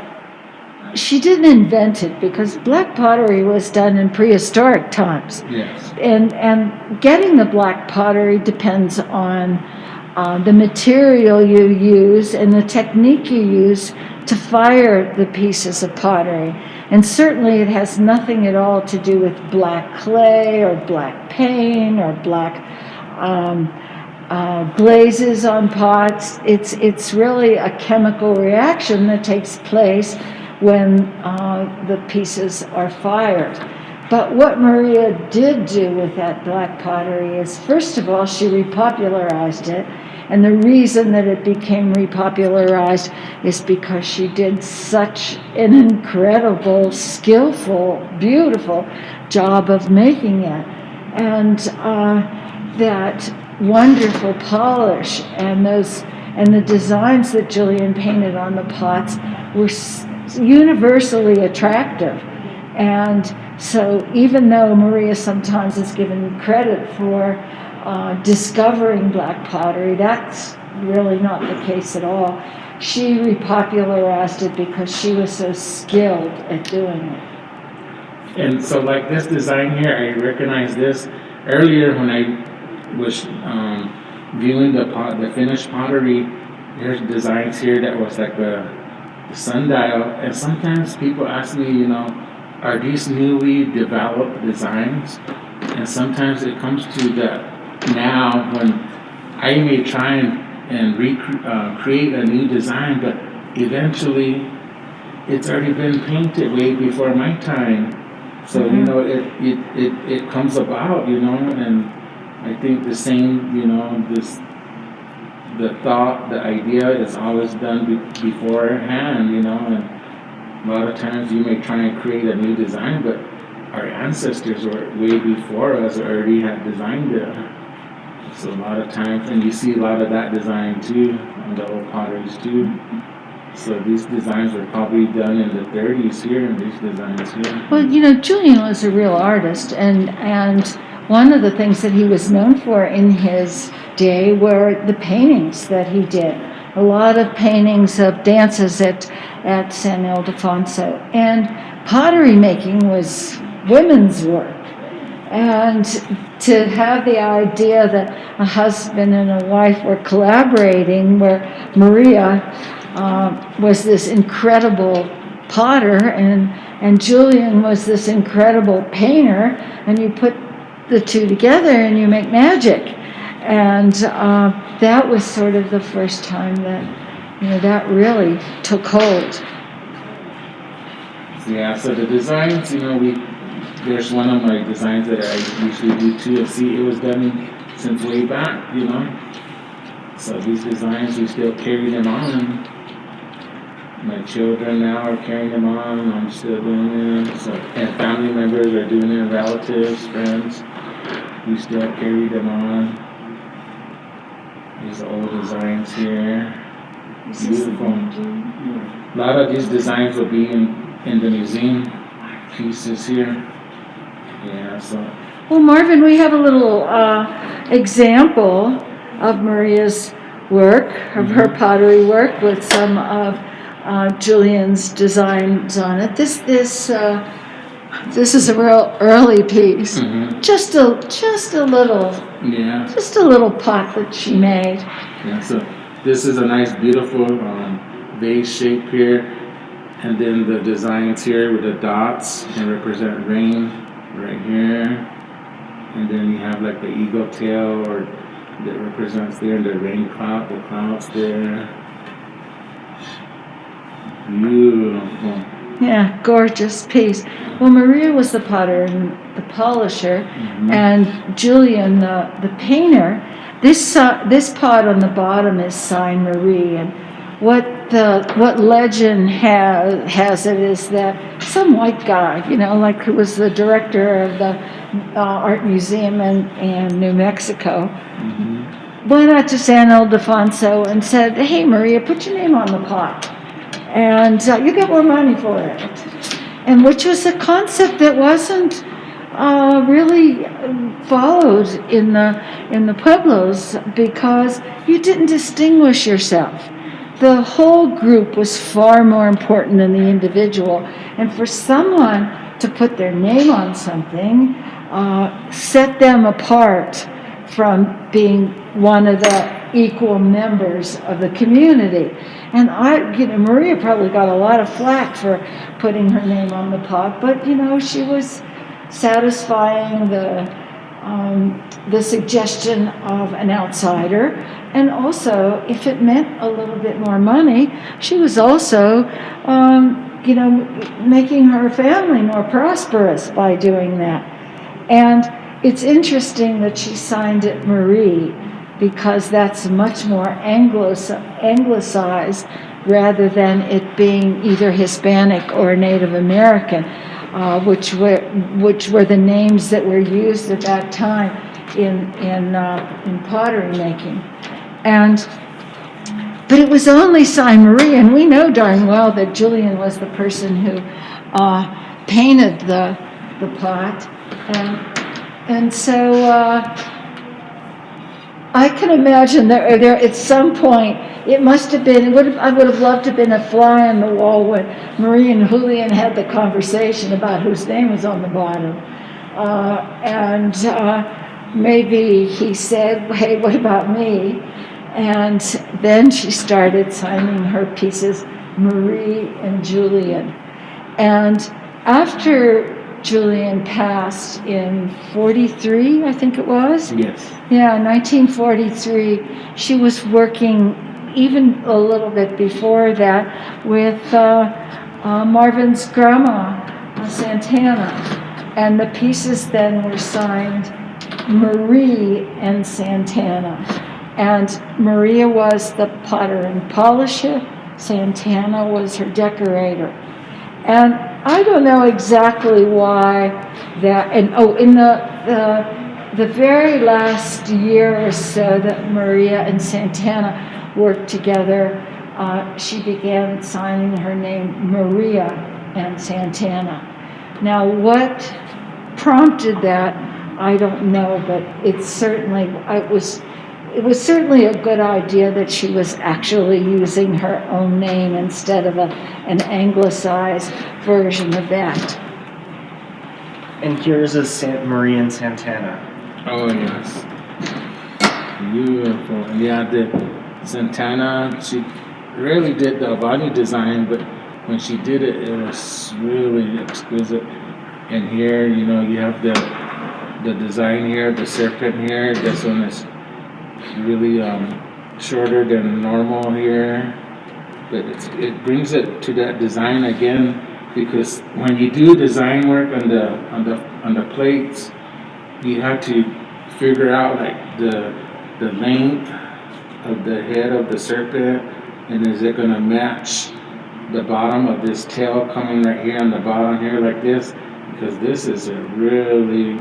she didn't invent it, because black pottery was done in prehistoric times. Yes. And getting the black pottery depends on the material you use and the technique you use to fire the pieces of pottery. And certainly it has nothing at all to do with black clay or black paint or black glazes on pots. It's really a chemical reaction that takes place when the pieces are fired. But what Maria did do with that black pottery is, first of all, she repopularized it. And the reason that it became repopularized is because she did such an incredible, skillful, beautiful job of making it. And that wonderful polish and the designs that Julian painted on the pots were universally attractive. And so even though Maria sometimes is given credit for discovering black pottery, that's really not the case at all. She repopularized it because she was so skilled at doing it. And so like this design here, I recognize this earlier when I was viewing the finished pottery. There's designs here that was like the sundial, and sometimes people ask me, are these newly developed designs? And sometimes it comes to that now when I may try and create a new design, but eventually it's already been painted way before my time. So it comes about, and I think the same, the thought, the idea is always done beforehand, and a lot of times you may try and create a new design, but our ancestors were way before us already had designed it. So a lot of times, and you see a lot of that design too, on the old potteries too. So these designs were probably done in the 30s here, and these designs here. Well, Julian was a real artist, and one of the things that he was known for in his day were the paintings that he did. A lot of paintings of dances at San Ildefonso. And pottery making was women's work. And to have the idea that a husband and a wife were collaborating, where Maria was this incredible potter and Julian was this incredible painter, and you put the two together and you make magic. And that was sort of the first time that, that really took hold. Yeah, so the designs, there's one of my designs that I usually do too. See, it was done since way back, So these designs, we still carry them on. My children now are carrying them on. I'm still doing them. So, and family members are doing it, relatives, friends. We still carry them on. These old designs here. Beautiful. A lot of these designs will be in the museum pieces here. Yeah, so. Well, Marvin, we have a little example of Maria's work, of her pottery work, with some of Julian's designs on it. This is a real early piece. Mm-hmm. Just a little. Yeah. Just a little pot that she made. Yeah. So this is a nice, beautiful vase shape here, and then the designs here with the dots and represent rain right here, and then you have like the eagle tail or that represents there the rain cloud, the clouds there. Beautiful. Yeah, gorgeous piece. Well, Maria was the potter and the polisher, and Julian the painter. This pot on the bottom is signed Marie, and what legend has it is that some white guy, like who was the director of the art museum in New Mexico, went out to San Ildefonso and said, "Hey, Maria, put your name on the pot, and you get more money for it." And which was a concept that wasn't really followed in the Pueblos, because you didn't distinguish yourself. The whole group was far more important than the individual, and for someone to put their name on something set them apart from being one of the equal members of the community. And Maria probably got a lot of flack for putting her name on the pot, but she was satisfying the suggestion of an outsider, and also if it meant a little bit more money, she was also making her family more prosperous by doing that. And it's interesting that she signed it Marie, because that's much more anglicized rather than it being either Hispanic or Native American, which were the names that were used at that time in pottery making. But it was only signed Marie, and we know darn well that Julian was the person who painted the pot, and so I can imagine there at some point it must have been. I would have loved to have been a fly on the wall when Maria and Julian had the conversation about whose name was on the bottom, and maybe he said, "Hey, what about me?" And then she started signing her pieces, Marie and Julian. And after Julian passed in 43, I think it was. Yes. Yeah, 1943. She was working even a little bit before that with Marvin's grandma, Santana. And the pieces then were signed Marie and Santana. And Maria was the potter and polisher. Santana was her decorator. And I don't know exactly why that, and in the very last year or so that Maria and Santana worked together, she began signing her name Maria and Santana. Now what prompted that I don't know, but it was certainly a good idea that she was actually using her own name instead of an anglicized version of that. And here's a Maria and Santana. Oh, yes. Beautiful. Yeah, the Santana, she really did the body design, but when she did it, it was really exquisite. And here, you know, you have the design here, the serpent here. This one is really shorter than normal here, but it brings it to that design again, because when you do design work on the plates, you have to figure out like the length of the head of the serpent, and is it going to match the bottom of this tail coming right here on the bottom here like this, because this is a really,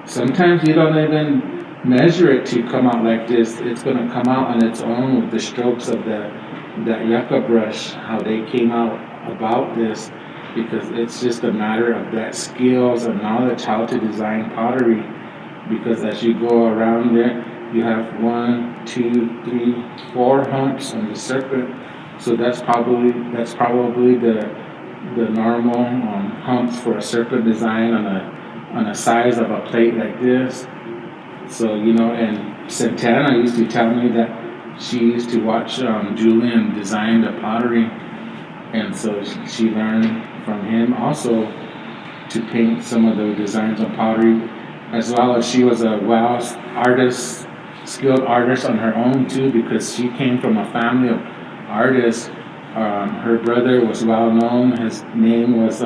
sometimes you don't even measure it to come out like this. It's going to come out on its own with the strokes of that yucca brush, how they came out about this, because it's just a matter of that skills and knowledge how to design pottery, because as you go around there, you have 1, 2, 3, 4 humps on the serpent. So that's probably the normal humps for a serpent design on a size of a plate like this. So, you know, and Santana used to tell me that she used to watch Julian design the pottery, and so she learned from him also to paint some of the designs on pottery, as well as she was a skilled artist on her own too, because she came from a family of artists. Her brother was well known. His name was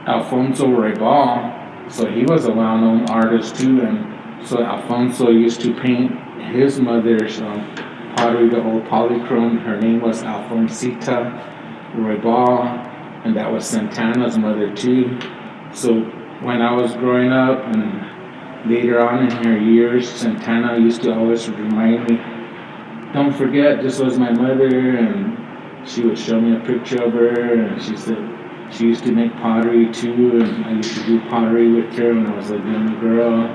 Ildefonso Roybal. So he was a well-known artist too, and so Alfonso used to paint his mother's pottery, the old polychrome. Her name was Alfonsita Roybal, and that was Santana's mother too. So when I was growing up and later on in her years, Santana used to always remind me, don't forget, this was my mother, and she would show me a picture of her, and she said, she used to make pottery too, and I used to do pottery with her when I was a young girl.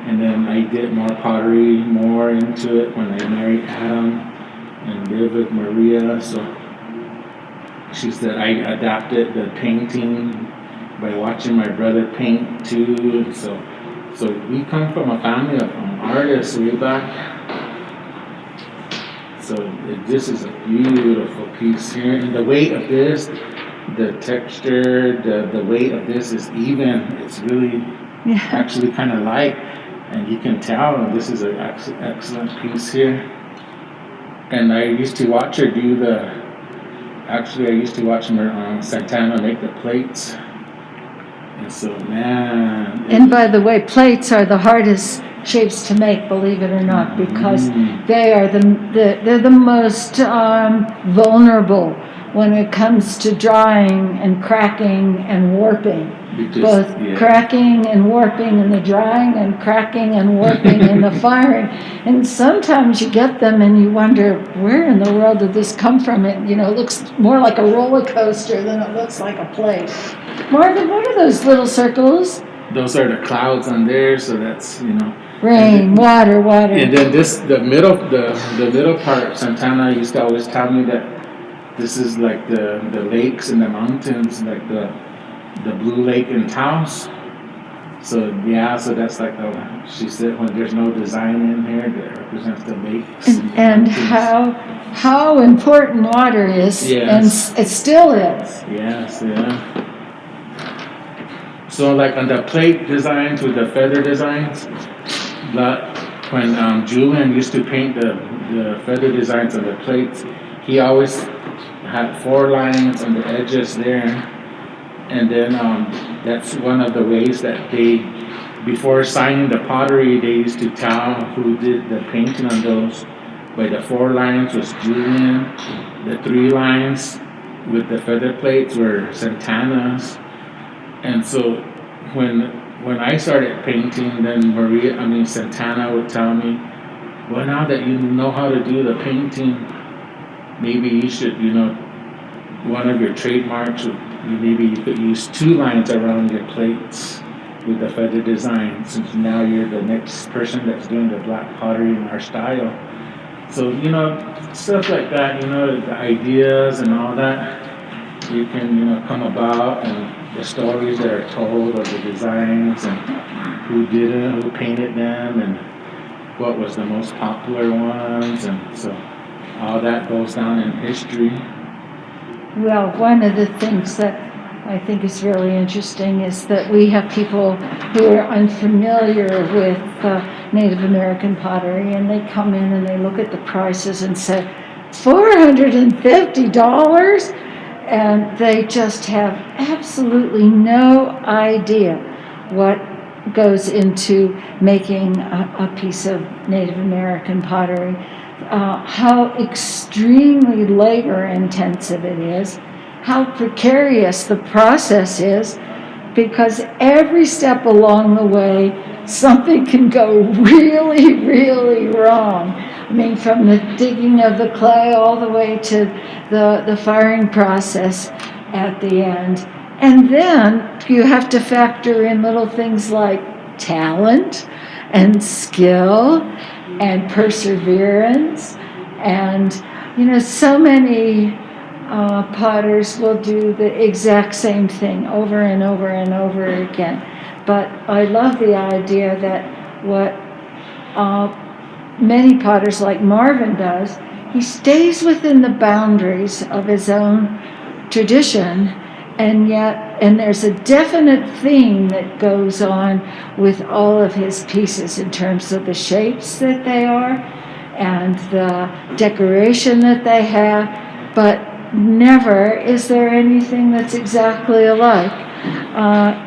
And then I did more pottery, more into it when I married Adam and lived with Maria. So she said I adapted the painting by watching my brother paint too. So we come from a family of artists way back. So this is a beautiful piece here, and the weight of this, the texture, the weight of this is even. It's really actually kind of light, and you can tell this is an excellent piece here. And I used to watch her do I used to watch Santana make the plates. And so, man. And by the way, plates are the hardest shapes to make, believe it or not, because they are they're the most vulnerable when it comes to drying and cracking and warping. Cracking and warping in the drying, and cracking and warping in the firing. And sometimes you get them and you wonder, where in the world did this come from? It, you know, looks more like a roller coaster than it looks like a plate. Marvin, what are those little circles? Those are the clouds on there, so that's, you know. Rain, water. And then the middle part, Santana used to always tell me that this is like the lakes and the mountains, like the Blue Lake in Taos. So that's like she said, when there's no design in here, that represents the lakes. And how important water is, yes. And it still is. Yes, yeah. So like on the plate designs with the feather designs, but when Julian used to paint the feather designs on the plates, he always had 4 lines on the edges there. And then that's one of the ways that before signing the pottery, they used to tell who did the painting on those. By the 4 lines was Julian, the 3 lines with the feather plates were Santana's. And so when I started painting, then Santana would tell me, well, now that you know how to do the painting, maybe you should, one of your trademarks would, maybe you could use 2 lines around your plates. with the feather design, since now you're the next person that's doing the black pottery in our style. So, you know, stuff like that, you know, the ideas and all that, you can, you know, come about, and the stories that are told of the designs and who did it, who painted them, and what was the most popular ones, and so all that goes down in history. Well, one of the things that I think is really interesting is that we have people who are unfamiliar with Native American pottery, and they come in and they look at the prices and say, $450? And they just have absolutely no idea what goes into making a piece of Native American pottery, how extremely labor intensive it is, how precarious the process is, because every step along the way, something can go really, really wrong. I mean, from the digging of the clay all the way to the firing process at the end. And then you have to factor in little things like talent and skill and perseverance. And, you know, so many potters will do the exact same thing over and over and over again. But I love the idea that what many potters like Marvin does, he stays within the boundaries of his own tradition, and there's a definite theme that goes on with all of his pieces in terms of the shapes that they are and the decoration that they have, but never is there anything that's exactly alike.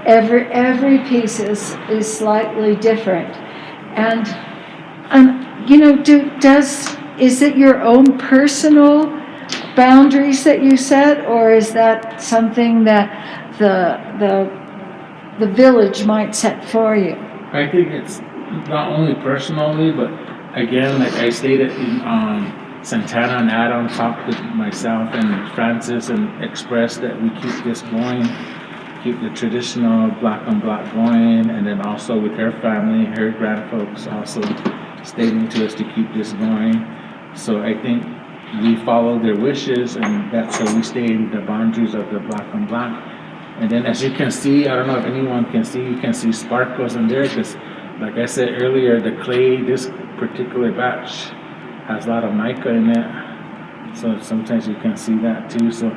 Every piece is slightly different, and you know, is it your own personal boundaries that you set, or is that something that the village might set for you? I think it's not only personally, but again, like I stated, Santana and Adam talked with myself and Francis and expressed that we keep this going, keep the traditional black on black going, and then also with her family, her grandfolks also stating to us to keep this going. So I think we follow their wishes, and that's how we stay in the boundaries of the black on black. And then as you can see, I don't know if anyone can see, you can see sparkles in there, because like I said earlier, the clay, this particular batch has a lot of mica in it. So sometimes you can see that too. So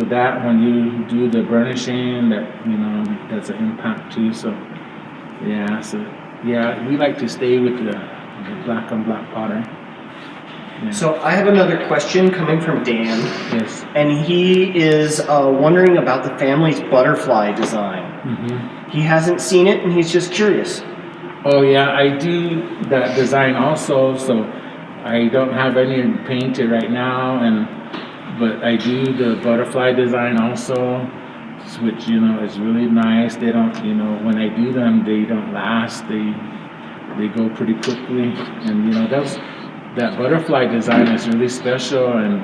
that when you do the burnishing, that, you know, that's an impact too. So yeah, we like to stay with the black on black pattern. Yeah. So I have another question coming from Dan. Yes. And he is wondering about the family's butterfly design. Mm-hmm. He hasn't seen it, and he's just curious. Oh yeah, I do that design also. So I don't have any painted right now, but I do the butterfly design also, which, you know, is really nice. They don't, you know, when I do them, they don't last. They go pretty quickly, and you know, that butterfly design is really special, and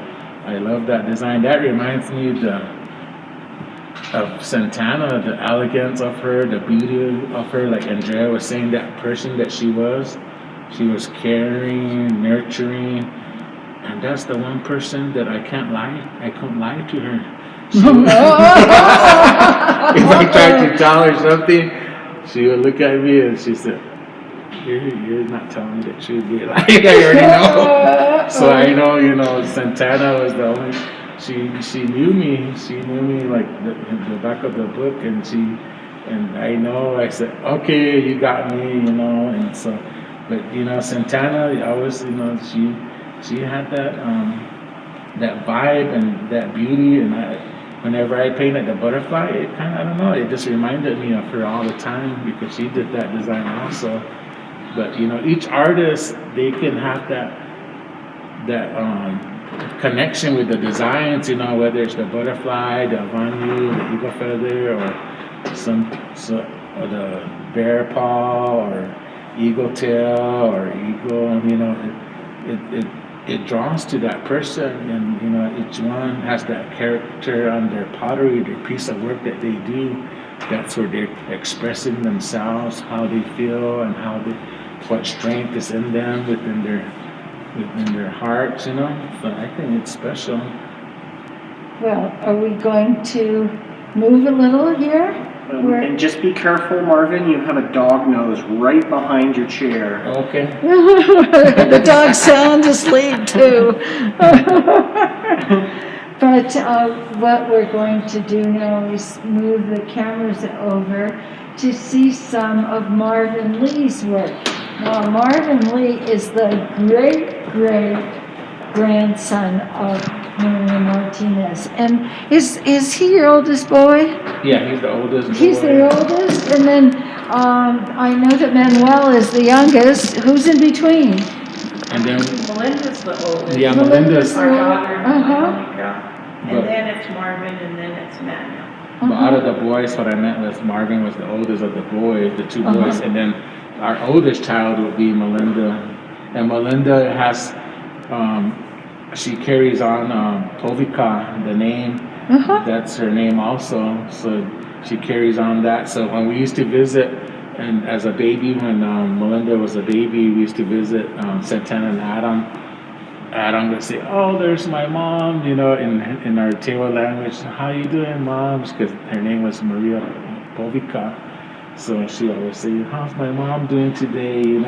I love that design. That reminds me of Santana, the elegance of her, the beauty of her. Like Andrea was saying, that person that she was caring, nurturing, and that's the one person that I couldn't lie to her. If I tried to tell her something, she would look at me and she said, You're not telling me the truth. You're like, I already know. So I know, you know, Santana was the only. She knew me. She knew me like the back of the book, and I know. I said, okay, you got me, you know. And so, but you know, Santana always, you know, she had that vibe and that beauty, and whenever I painted the butterfly, it kind of, I don't know, it just reminded me of her all the time, because she did that design also. But you know, each artist, they can have that connection with the designs. You know, whether it's the butterfly, the vanyu, the eagle feather, or or the bear paw, or eagle tail, or eagle. You know, it draws to that person, and you know, each one has that character on their pottery, their piece of work that they do. that's where they're expressing themselves, how they feel, and what strength is in them within their hearts. So I think it's special. Well, are we going to move a little here? And just be careful, Marvin, you have a dog nose right behind your chair. Okay. The dog's sound asleep too. But what we're going to do now is move the cameras over to see some of Marvin Lee's work. Now, Marvin Lee is the great-great-grandson of Maria Martinez. And is he your oldest boy? Yeah, he's the oldest boy. He's the oldest, and then I know that Manuel is the youngest. Who's in between? And then Melinda's the oldest. yeah, Melinda's. Our daughter, Uh-huh. and then it's Marvin, and then it's Manuel. But out of the boys, what I meant was Marvin was the oldest of the boys, the two boys, and then our oldest child would be Melinda. And Melinda has, she carries on Povica, the name. That's her name also. So she carries on that. So when we used to visit, and as a baby, when Melinda was a baby, we used to visit Santana and Adam would say, "Oh, there's my mom," in our Tewa language. "How you doing, mom?" Because her name was Maria Povica. So she always say, "How's my mom doing today?"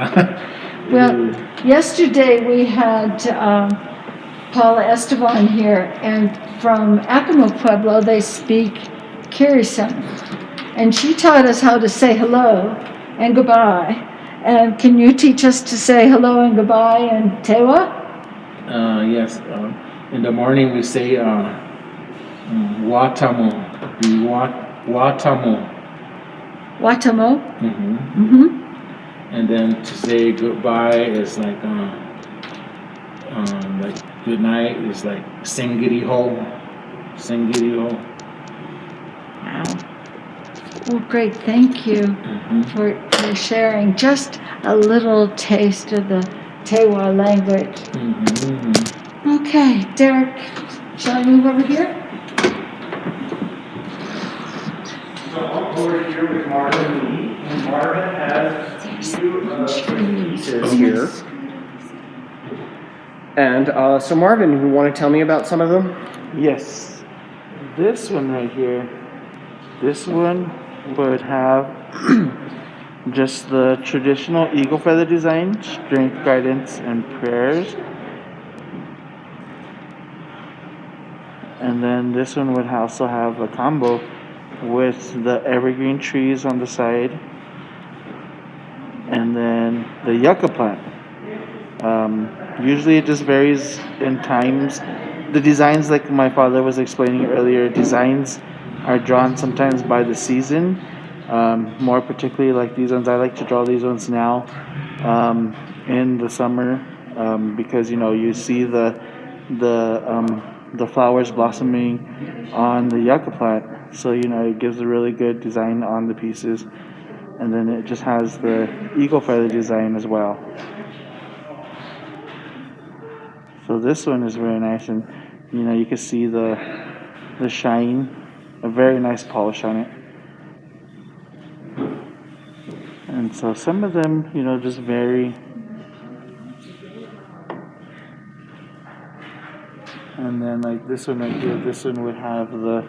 Well, yesterday we had Paula Esteban here, and from Acoma Pueblo they speak Kirisan. And she taught us how to say hello and goodbye. And can you teach us to say hello and goodbye in Tewa? Yes. In the morning we say Watamu. Watamu. Watamo? And then to say goodbye is like good night is like Sengiri-ho. Sengiri-ho. Wow. Well, great. Thank you for sharing just a little taste of the Tewa language. Okay, Derek, shall I move over here? So I'll go over here with Marvin Lee, and Marvin has a few pieces here. And so Marvin, you want to tell me about some of them? Yes. This one right here, this one would have just the traditional eagle feather design, strength, guidance, and prayers. And then this one would also have a combo with the evergreen trees on the side, and then the yucca plant. Usually it just varies in times. The designs, like my father was explaining earlier, designs are drawn sometimes by the season. More particularly like these ones, I like to draw these ones now in the summer because you see the flowers blossoming on the yucca plant, so it gives a really good design on the pieces. And then it just has the eagle feather design as well. So this one is very nice, and you can see the shine, a very nice polish on it. And so some of them, just vary. And then like this one right here, this one would have the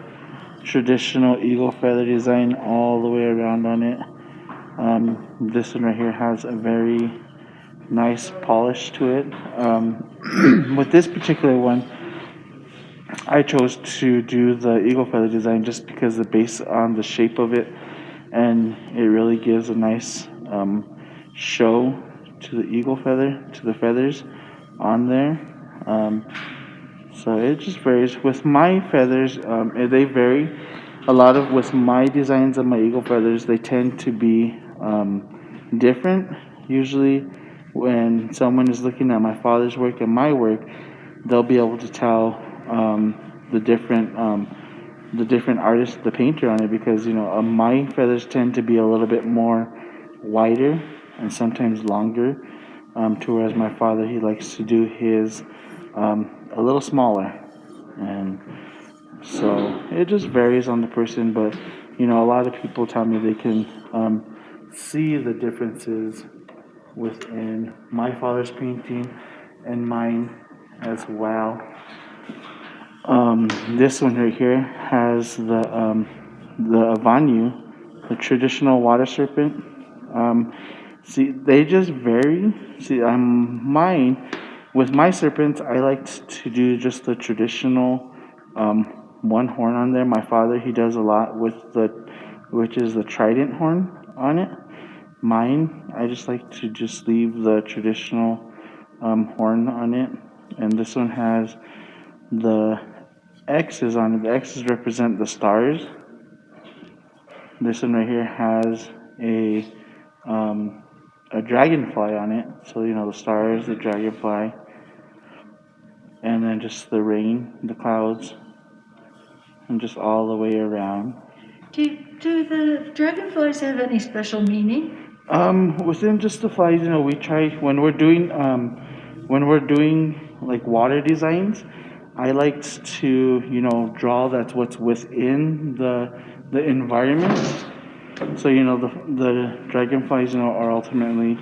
traditional eagle feather design all the way around on it. This one right here has a very nice polish to it. With this particular one, I chose to do the eagle feather design just because based on the shape of it, and it really gives a nice show to the eagle feather, to the feathers on there. So it just varies. With my feathers, they vary a lot. With my designs of my eagle feathers, they tend to be different. Usually when someone is looking at my father's work and my work, they'll be able to tell the different artist, the painter on it, because my feathers tend to be a little bit more wider and sometimes longer, to whereas my father, he likes to do his a little smaller. And so it just varies on the person, but a lot of people tell me they can see the differences within my father's painting and mine as well. This one right here has the Avanyu, the traditional water serpent. See, they just vary. See, with my serpents, I liked to do just the traditional one horn on there. My father, he does a lot with which is the trident horn on it. Mine, I just like to just leave the traditional horn on it. And this one has the X's on it. The X's represent the stars. This one right here has a dragonfly on it. So, the stars, the dragonfly, and then just the rain, the clouds, and just all the way around. Do the dragonflies have any special meaning? Within just the flies, we try when we're doing like water designs. I like to draw that's what's within the environment. So the dragonflies are ultimately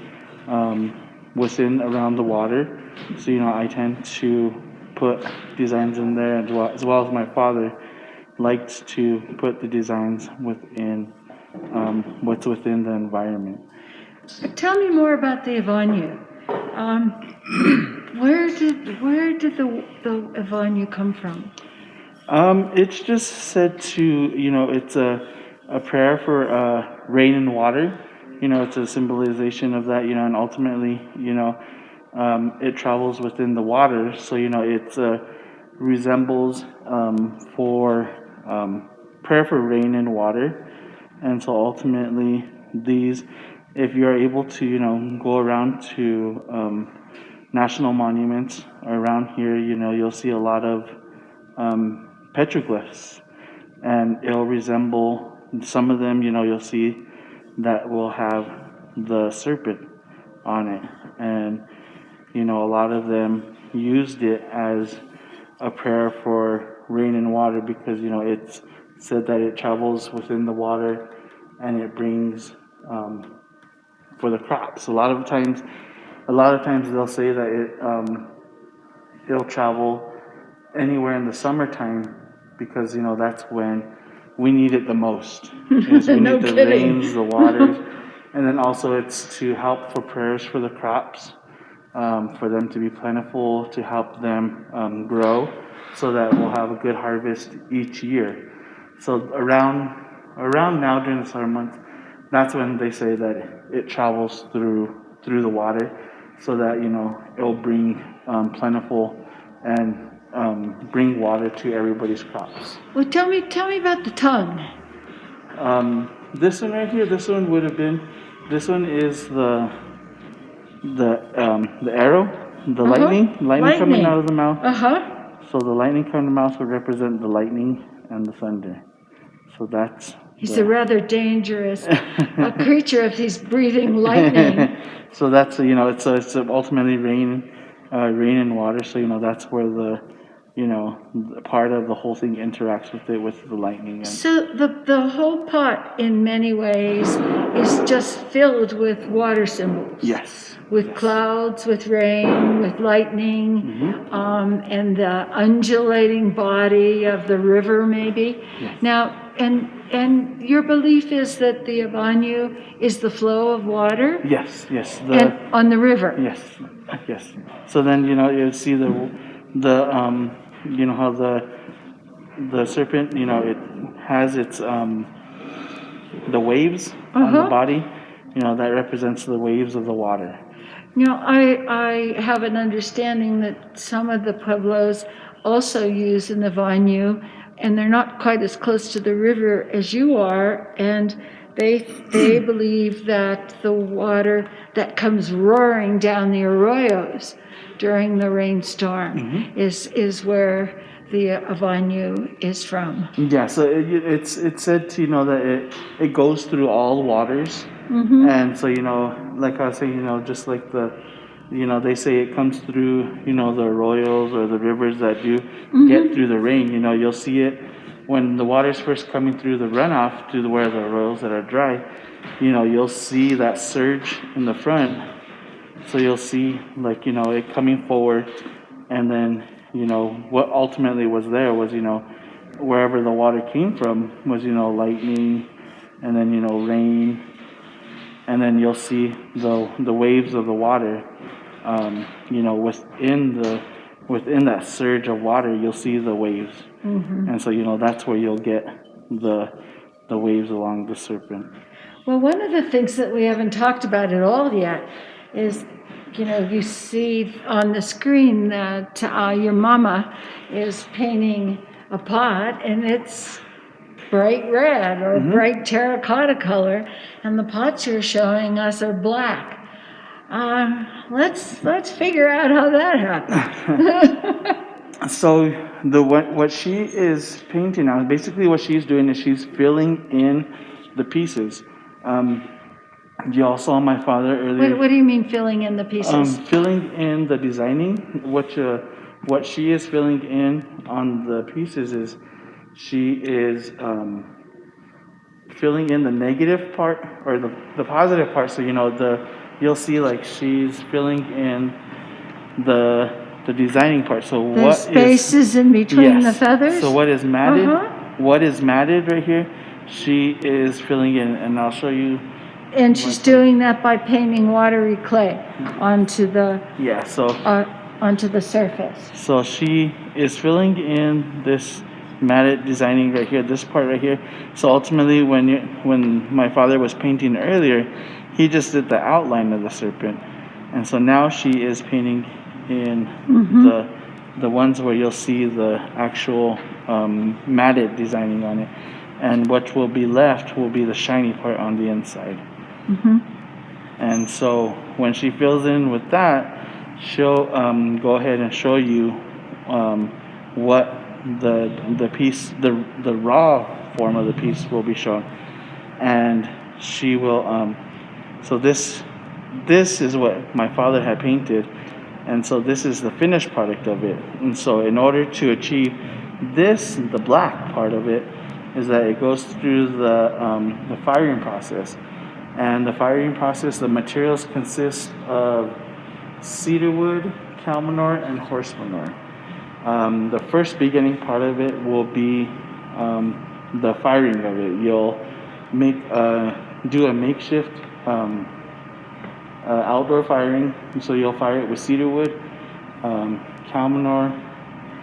within around the water. So I tend to put designs in there as well as my father liked to put the designs within what's within the environment. Tell me more about the Avanyu. Where did the Avanyu come from? It's just said to it's a prayer for rain and water. It's a symbolization of that. And ultimately it travels within the water. So it resembles for prayer for rain and water. And so ultimately these, if you're able to go around to national monuments around here, you'll see a lot of petroglyphs, and it'll resemble some of them. You'll see that will have the serpent on it, and a lot of them used it as a prayer for rain and water because it's said that it travels within the water and it brings for the crops. A lot of times they'll say that it'll travel anywhere in the summertime because that's when we need it the most. Is we No need the kidding. rains, the waters, and then also it's to help for prayers for the crops, for them to be plentiful, to help them grow, so that we'll have a good harvest each year. So around now during the summer months, that's when they say that it travels through the water, so that it'll bring plentiful and bring water to everybody's crops. Well, tell me about the tongue. This one right here, this one is the arrow, the lightning coming out of the mouth. So the lightning coming out of the mouth would represent the lightning and the thunder. So that's. He's a rather dangerous creature if he's breathing lightning. So that's it's ultimately rain and water. So that's where the part of the whole thing interacts with the lightning. So the whole pot in many ways is just filled with water symbols. Yes. With clouds, with rain, with lightning, and the undulating body of the river maybe. Yes. Now, and your belief is that the Avanyu is the flow of water? Yes. And on the river? Yes. So then you see the how the serpent it has its the waves on the body. That represents the waves of the water. I have an understanding that some of the Pueblos also use an Avanyu, and they're not quite as close to the river as you are, and they believe that the water that comes roaring down the arroyos during the rainstorm is where the Avanyu is from. Yeah, so it's said to that it goes through all waters, and so like I was saying, just like they say it comes through the arroyos or the rivers that do get through the rain. You'll see it when the water's first coming through the runoff to where the rows that are dry, you know, you'll see that surge in the front. So you'll see, like, you know, it coming forward, and then, you know, what ultimately was there was, you know, wherever the water came from was, you know, lightning, and then, you know, rain, and then you'll see the waves of the water, you know, within that surge of water, you'll see the waves. And so, you know, that's where you'll get the waves along the serpent. Well, one of the things that we haven't talked about at all yet is, you know, you see on the screen that your mama is painting a pot, and it's bright red or bright terracotta color, and the pots you're showing us are black. Let's figure out how that happened. So what she is painting now, basically what she's doing is she's filling in the pieces. You all saw my father earlier. What do you mean filling in the pieces? Filling in the designing. What she is filling in on the pieces is she is filling in the negative part or the positive part. So, you know, you'll see like she's filling in the designing part. So the spaces in between the feathers? So what is matted? What is matted right here? She is filling in, and I'll show you. And she's doing that by painting watery clay onto the onto the surface. So she is filling in this matted designing right here, this part right here. So ultimately, when my father was painting earlier, he just did the outline of the serpent, and so now she is painting in the ones where you'll see the actual matted designing on it, and what will be left will be the shiny part on the inside. And so when she fills in with that, she'll go ahead and show you what the piece, the raw form of the piece will be shown, and she will. So this is what my father had painted, and so this is the finished product of it. And so in order to achieve this, the black part of it, is that it goes through the firing process. And the firing process, the materials consist of cedar wood, cow manure, and horse manure. The first beginning part of it will be the firing of it. You'll do a makeshift outdoor firing. So you'll fire it with cedar wood, cow manure,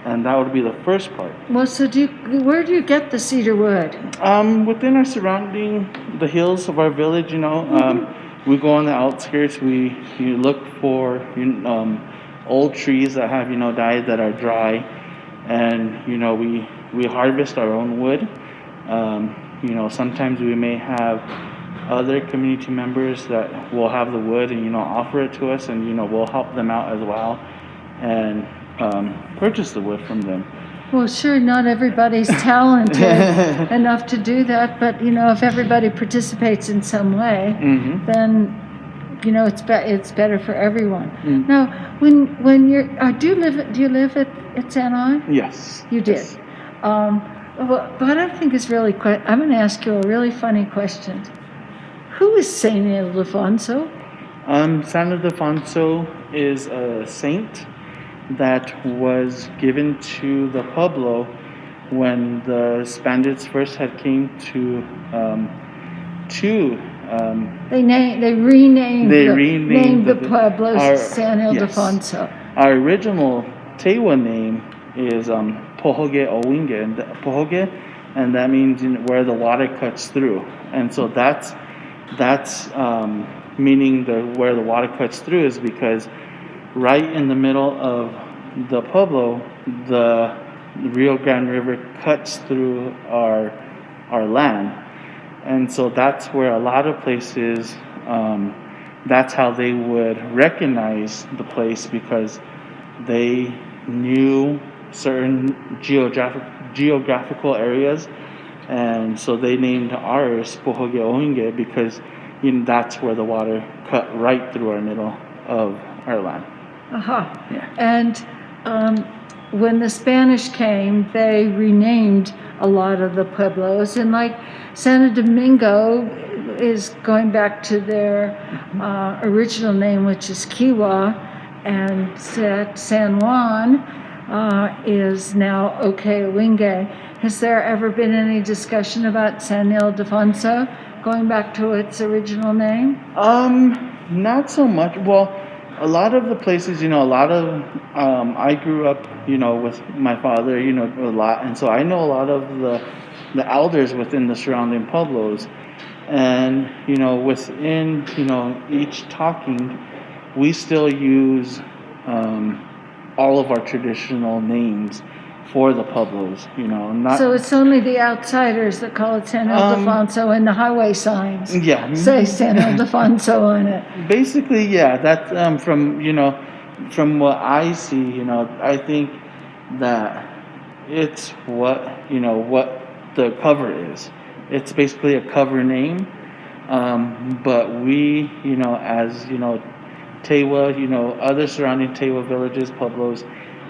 and that would be the first part. Well, so where do you get the cedar wood? Within our surrounding, the hills of our village, you know, we go on the outskirts. You look for old trees that have, you know, died, that are dry, and, you know, we harvest our own wood. You know, sometimes we may have other community members that will have the wood and, you know, offer it to us, and, you know, we'll help them out as well and purchase the wood from them. Well, sure, not everybody's talented enough to do that, but, you know, if everybody participates in some way, then, you know, it's better for everyone. Now, when you're do you live at Santa Ana? Yes. You did. Yes. What I think is really I'm going to ask you a really funny question. Who is Saint Ildefonso? San Ildefonso is a saint that was given to the Pueblo when the Spaniards first had came to they renamed the Pueblo San Ildefonso. Yes. Our original Tewa name is Pohoge Owinge, and Pohoge, and that means where the water cuts through, and so that's meaning where the water cuts through is because right in the middle of the Pueblo, the Rio Grande River cuts through our land. And so that's where a lot of places, that's how they would recognize the place, because they knew certain geographical areas. And so they named ours Pohoge Oinge because, you know, that's where the water cut right through our middle of our land. And when the Spanish came, they renamed a lot of the pueblos, and like Santo Domingo is going back to their original name, which is Kiwa, and San Juan is now Okewinge. Has there ever been any discussion about San Ildefonso going back to its original name? Not so much. Well, a lot of the places, I grew up, with my father, a lot, and so I know a lot of the elders within the surrounding pueblos, and within each talking, we still use all of our traditional names for the pueblos, not. So it's only the outsiders that call it San Ildefonso, and the highway signs say San Ildefonso on it. Basically, yeah. That's from what I see, I think that it's what the cover is. It's basically a cover name, but we, as Tewa, other surrounding Tewa villages, pueblos.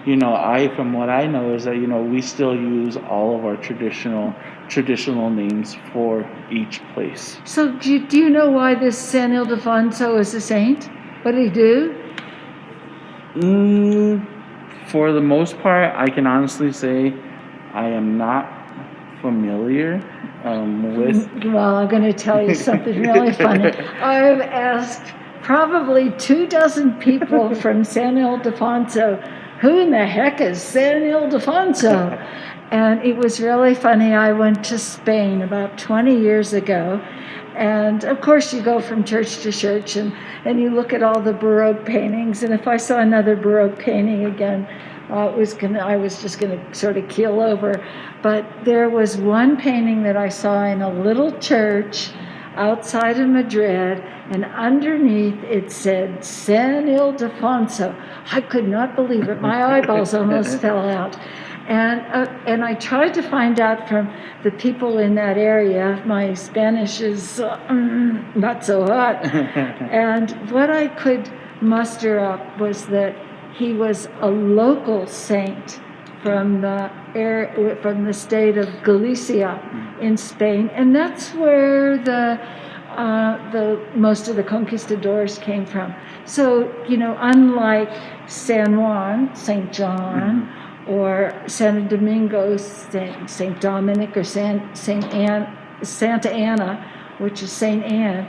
From what I know is that we still use all of our traditional names for each place. So do you know why this San Ildefonso is a saint? What did he do? For the most part, I can honestly say I am not familiar with. Well, I'm going to tell you something really funny. I've asked probably 24 people from San Ildefonso, who in the heck is San Ildefonso? And it was really funny. I went to Spain about 20 years ago. And of course, you go from church to church and you look at all the Baroque paintings. And if I saw another Baroque painting again, I was just going to sort of keel over. But there was one painting that I saw in a little church outside of Madrid, and underneath it said San Ildefonso. I could not believe it. My eyeballs almost fell out. And I tried to find out from the people in that area. My Spanish is not so hot. And what I could muster up was that he was a local saint from the state of Galicia in Spain, and that's where the most of the conquistadors came from. So unlike San Juan, Saint John, or Santo Domingo, Saint Dominic, or Santa Ana, which is Saint Anne,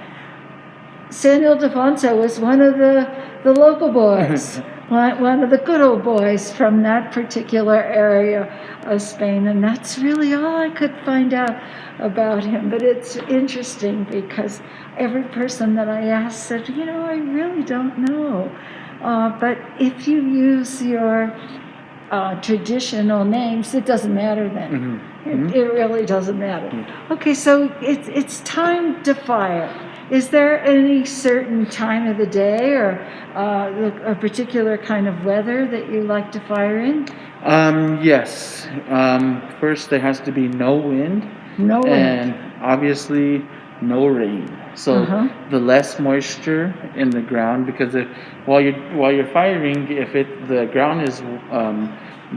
San Ildefonso was one of the local boys. One of the good old boys from that particular area of Spain, and that's really all I could find out about him. But it's interesting because every person that I asked said, I really don't know. But if you use your traditional names, it doesn't matter then. It really doesn't matter. Okay, so it's time to fire. Is there any certain time of the day or a particular kind of weather that you like to fire in? Yes. First, there has to be no wind. No wind. And obviously, no rain. So the less moisture in the ground, because while you're firing, if the ground is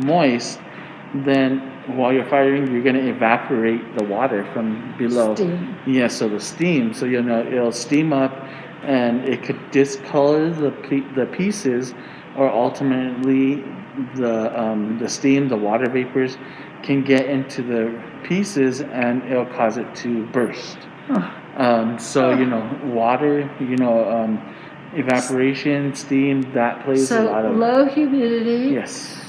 moist, then while you're firing, you're going to evaporate the water from below. Steam. Yeah, so the steam. So it'll steam up, and it could discolor the pieces, or ultimately the steam, the water vapors, can get into the pieces, and it'll cause it to burst. Water, evaporation, steam, that plays a lot of. So low humidity. Yes.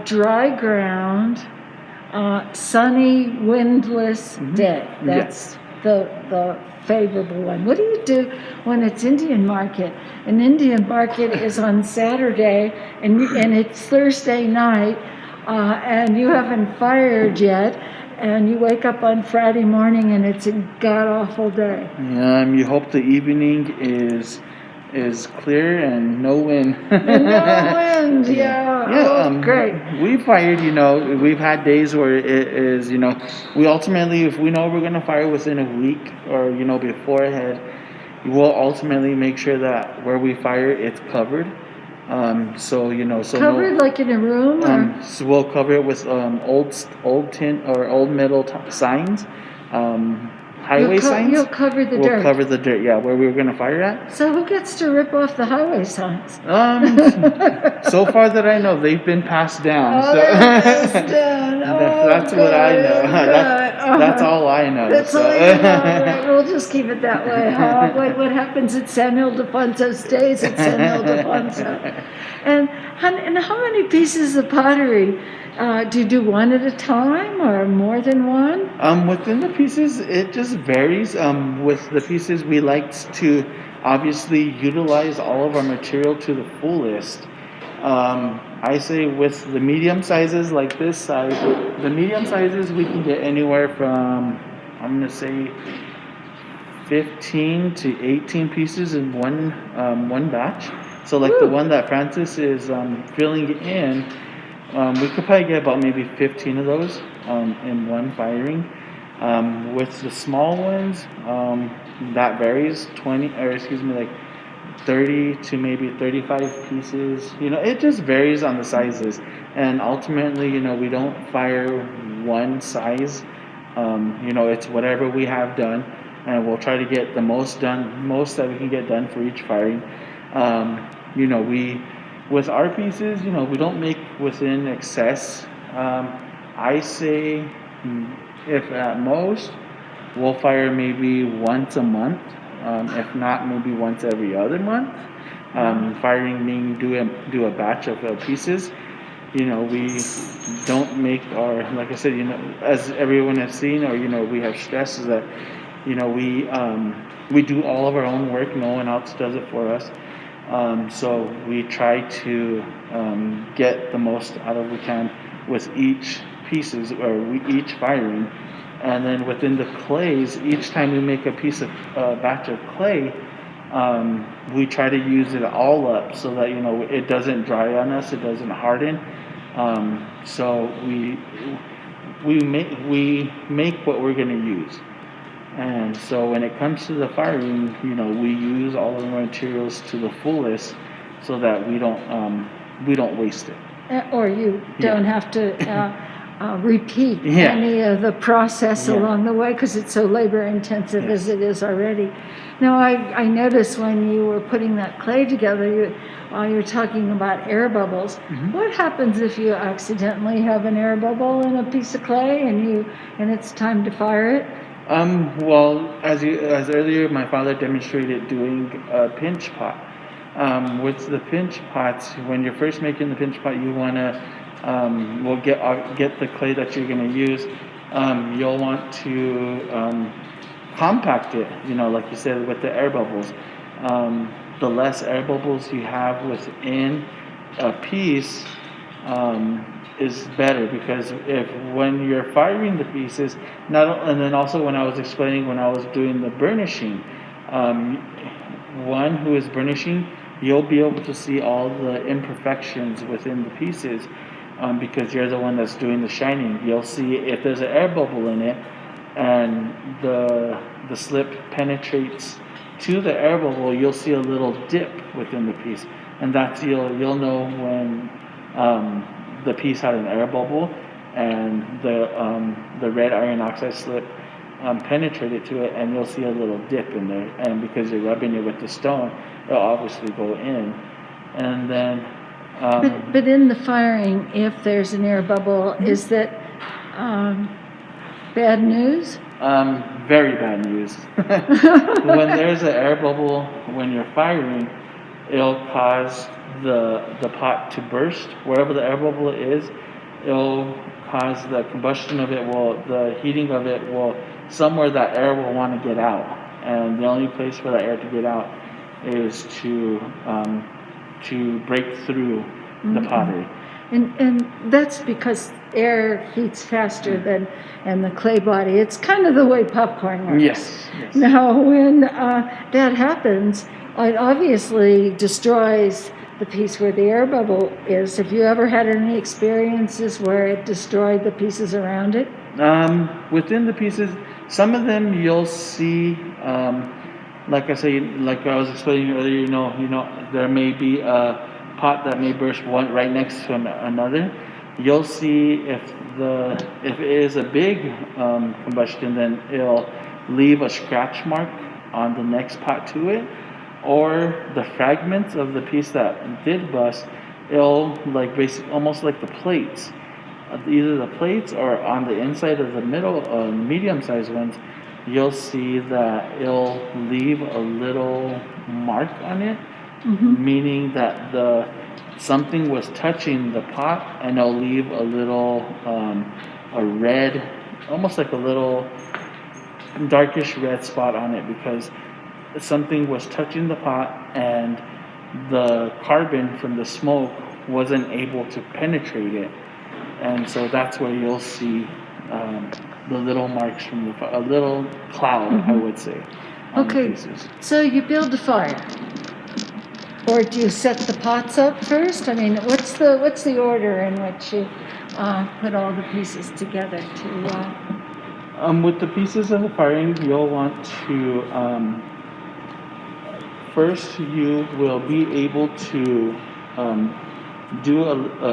Dry ground. Sunny, windless day. That's the favorable one. What do you do when it's Indian market? An Indian market is on Saturday, and it's Thursday night, and you haven't fired yet, and you wake up on Friday morning, and it's a god-awful day. You hope the evening is clear and no wind. And no wind, great. We fired, we've had days where it is, we ultimately, if we know we're going to fire within a week or, beforehand, we'll ultimately make sure that where we fire, it's covered. So Covered like in a room, or? So we'll cover it with old tin or old metal signs, highway signs. You'll cover the We'll dirt. cover the dirt, yeah, where we were gonna fire at. So who gets to rip off the highway signs? So far that I know, they've been passed down. Oh, so they're passed down. that's what I know. That's all I know. That's all you know. Right, we'll just keep it that way, huh? What happens at San Ildefonso stays at San Ildefonso. And how many pieces of pottery? Do you do one at a time or more than one? Within the pieces, it just varies. With the pieces, we like to obviously utilize all of our material to the fullest. I say with the medium sizes like this size, the medium sizes we can get anywhere from, I'm going to say 15 to 18 pieces in one batch. So like the one that Francis is filling in, we could probably get about maybe 15 of those in one firing. With the small ones, that varies, 30 to maybe 35 pieces. It just varies on the sizes. And ultimately, we don't fire one size. It's whatever we have done, and we'll try to get the most that we can get done for each firing. With our pieces, we don't make within excess. I say, if at most, we'll fire maybe once a month. If not, maybe once every other month. Firing meaning do a batch of pieces. We don't make our, like I said, as everyone has seen, or we have stressed, is that we do all of our own work. No one else does it for us. So we try to get the most out of we can with each pieces or each firing. And then within the clays, each time we make a batch of clay, we try to use it all up so that it doesn't dry on us, it doesn't harden. So we make what we're going to use. And so when it comes to the firing, we use all of the materials to the fullest so that we don't waste it. Or you don't have to repeat any of the process along the way because it's so labor intensive as it is already. Now, I noticed when you were putting that clay together, while you're talking about air bubbles, what happens if you accidentally have an air bubble in a piece of clay and it's time to fire it? Well, as earlier, my father demonstrated doing a pinch pot. With the pinch pots, when you're first making the pinch pot, you want to get the clay that you're going to use. You'll want to compact it, like you said, with the air bubbles. The less air bubbles you have within a piece is better, because when you're firing the pieces, and then also when I was explaining when I was doing the burnishing, one who is burnishing, you'll be able to see all the imperfections within the pieces. Because you're the one that's doing the shining. You'll see if there's an air bubble in it and the slip penetrates to the air bubble, you'll see a little dip within the piece, and that's you'll know when the piece had an air bubble and the red iron oxide slip penetrated to it, and you'll see a little dip in there, and because you're rubbing it with the stone, it'll obviously go in. And then but in the firing, if there's an air bubble, is that bad news? Very bad news. When there's an air bubble when you're firing, it'll cause the pot to burst. Wherever the air bubble is, it'll cause the combustion of it, the heating of it will, somewhere that air will want to get out. And the only place for that air to get out is to break through the pottery. And that's because air heats faster than the clay body. It's kind of the way popcorn works. Yes. Now, when that happens, it obviously destroys the piece where the air bubble is. Have you ever had any experiences where it destroyed the pieces around it? Within the pieces, some of them you'll see, like I say, like I was explaining earlier, there may be a pot that may burst one right next to another, you'll see if it is a big combustion, then it'll leave a scratch mark on the next pot to it, or the fragments of the piece that did bust, it'll like basically almost like the plates, either the plates or on the inside of the middle medium-sized ones, you'll see that it'll leave a little mark on it, meaning that something was touching the pot, and it'll leave a little a red, almost like a little darkish red spot on it, because something was touching the pot and the carbon from the smoke wasn't able to penetrate it, and so that's where you'll see the little marks from a little cloud, I would say. Okay, so you build a fire, or do you set the pots up first? I mean, what's the order in which you put all the pieces together to? With the pieces of the firing, you'll want to first you will be able to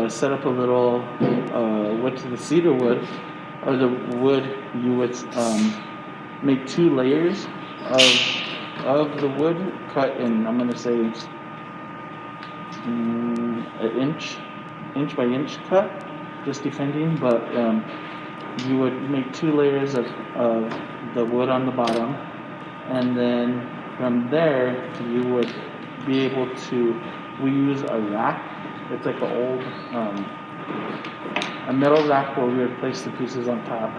set up a little the cedar wood, or the wood. You would make 2 layers of the wood cut in, I'm going to say, an inch by inch cut, just depending, but you would make 2 layers of the wood on the bottom, and then from there you would be able to, we use a rack. It's like an old a metal rack where we would place the pieces on top,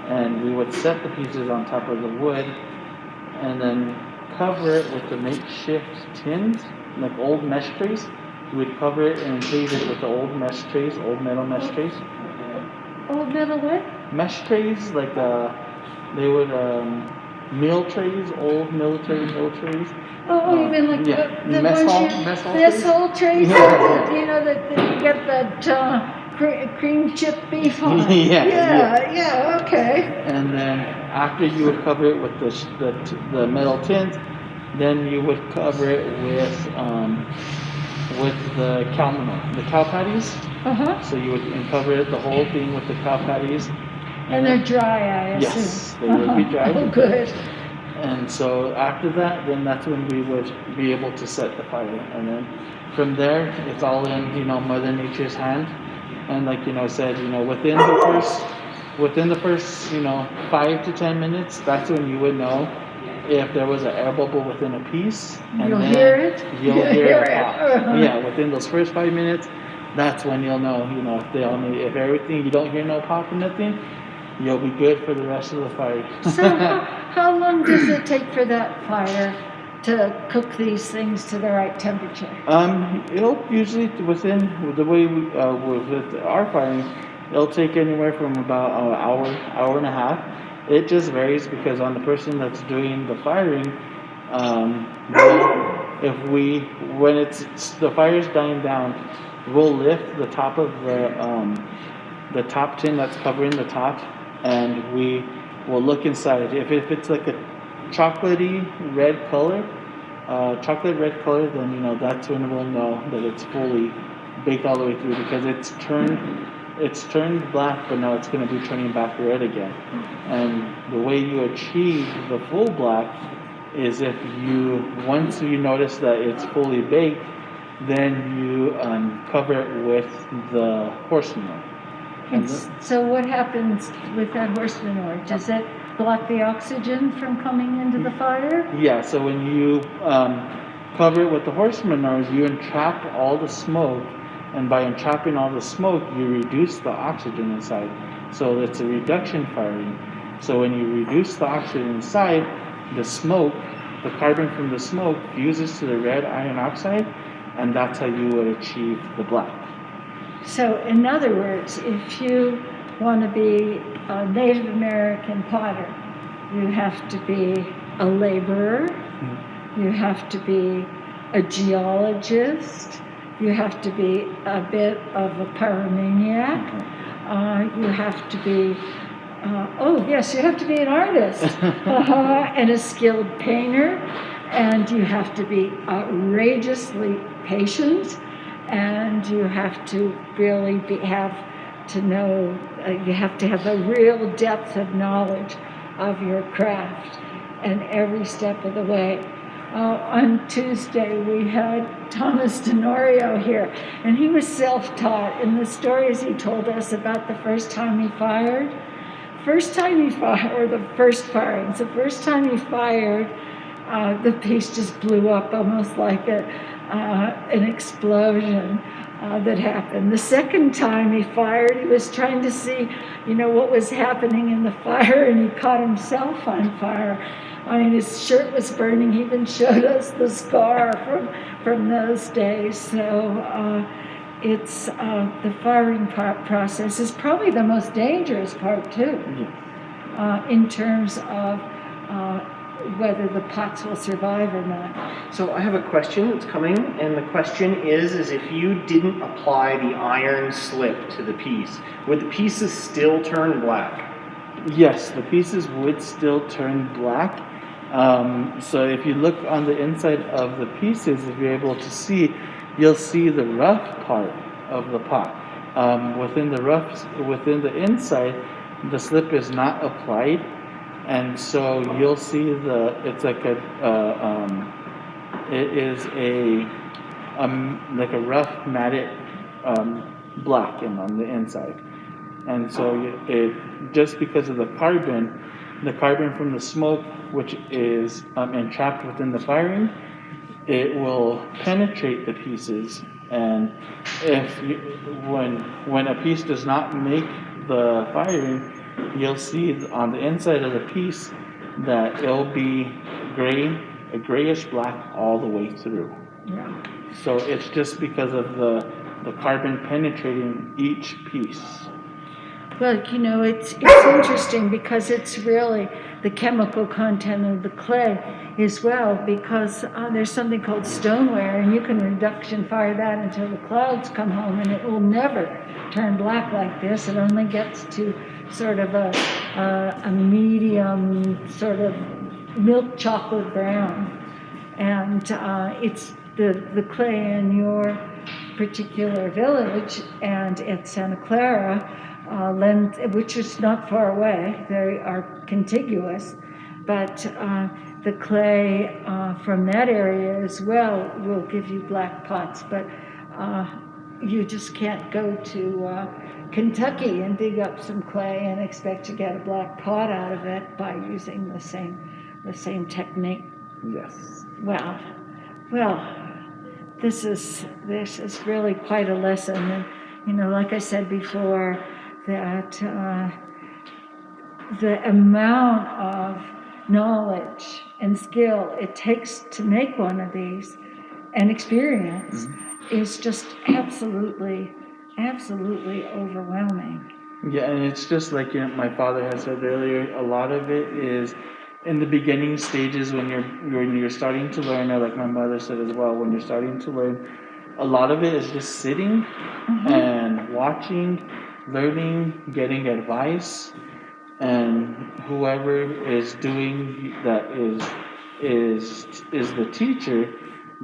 and we would set the pieces on top of the wood and then cover it with the makeshift tins, like old mesh trays. We would cover it and encase it with the old mesh trays, old metal mesh trays. Old metal what? Mesh trays, like they would meal trays, old military meal trays. Oh, you mean like the mess hall trays? You know that you get that cream chip beef on. Yeah, okay. And then after you would cover it with the metal tins, then you would cover it with the cow manure, the cow patties. So you would cover the whole thing with the cow patties. And they're dry, I assume. Yes, they would be dry. Oh, good. And so after that, then that's when we would be able to set the fire. And then from there, it's all in, Mother Nature's hand. And like, said, within the first, 5 to 10 minutes, that's when you would know if there was an air bubble within a piece. And you'll hear it? You'll hear it pop. Yeah, within those first 5 minutes, that's when you'll know, if everything, you don't hear no pop or nothing, you'll be good for the rest of the fire. So how long does it take for that fire to cook these things to the right temperature? It'll usually, within the way with our firing, it'll take anywhere from about an hour and a half. It just varies because on the person that's doing the firing, when the fire's dying down, we'll lift the top of the top tin that's covering the top, and we will look inside. If it's like a chocolate red color, then that's when we'll know that it's fully baked all the way through, because it's turned black, but now it's going to be turning back red again. And the way you achieve the full black is once you notice that it's fully baked, then you cover it with the horse manure. And so what happens with that horse manure? Does it block the oxygen from coming into the fire? Yeah, so when you cover it with the horse manure, you entrap all the smoke, and by entrapping all the smoke, you reduce the oxygen inside. So it's a reduction firing. So when you reduce the oxygen inside, the carbon from the smoke fuses to the red iron oxide, and that's how you would achieve the black. So in other words, if you want to be a Native American potter, you have to be a laborer, you have to be a geologist, you have to be a bit of a pyromaniac, you have to be, you have to be an artist, and a skilled painter, and you have to be outrageously patient, and you have to really have to know, you have to have a real depth of knowledge of your craft and every step of the way. On Tuesday, we had Thomas Tenorio here, and he was self-taught. And the stories he told us about the first time he fired, or the first firings, the first time he fired, the piece just blew up almost like an explosion that happened. The second time he fired, he was trying to see, what was happening in the fire, and he caught himself on fire. I mean, his shirt was burning. He even showed us the scar from those days. So it's the firing process is probably the most dangerous part too, in terms of whether the pots will survive or not. So I have a question that's coming, and the question is if you didn't apply the iron slip to the piece, would the pieces still turn black? Yes, the pieces would still turn black. So if you look on the inside of the pieces, if you're able to see, you'll see the rough part of the pot. Within the inside, the slip is not applied, and so you'll see it's like it is like a rough matted black on the inside, and so it just because of the carbon from the smoke, which is entrapped within the firing, it will penetrate the pieces. And when a piece does not make the firing, you'll see on the inside of the piece that it'll be a grayish black all the way through. Yeah. So it's just because of the carbon penetrating each piece. Well, it's interesting because it's really the chemical content of the clay as well, because there's something called stoneware, and you can reduction fire that until the clouds come home, and it will never turn black like this. It only gets to sort of a medium sort of milk chocolate brown. And it's the clay in your particular village and at Santa Clara, which is not far away, they are contiguous, but the clay from that area as well will give you black pots, but you just can't go to Kentucky and dig up some clay and expect to get a black pot out of it by using the same technique. Yes. Wow. Well, this is really quite a lesson, and like I said before, that the amount of knowledge and skill it takes to make one of these and experience is just absolutely overwhelming. Yeah, and it's just like my father had said earlier, a lot of it is in the beginning stages when you're starting to learn, or like my mother said as well, when you're starting to learn, a lot of it is just sitting and watching, learning, getting advice, and whoever is doing that is the teacher.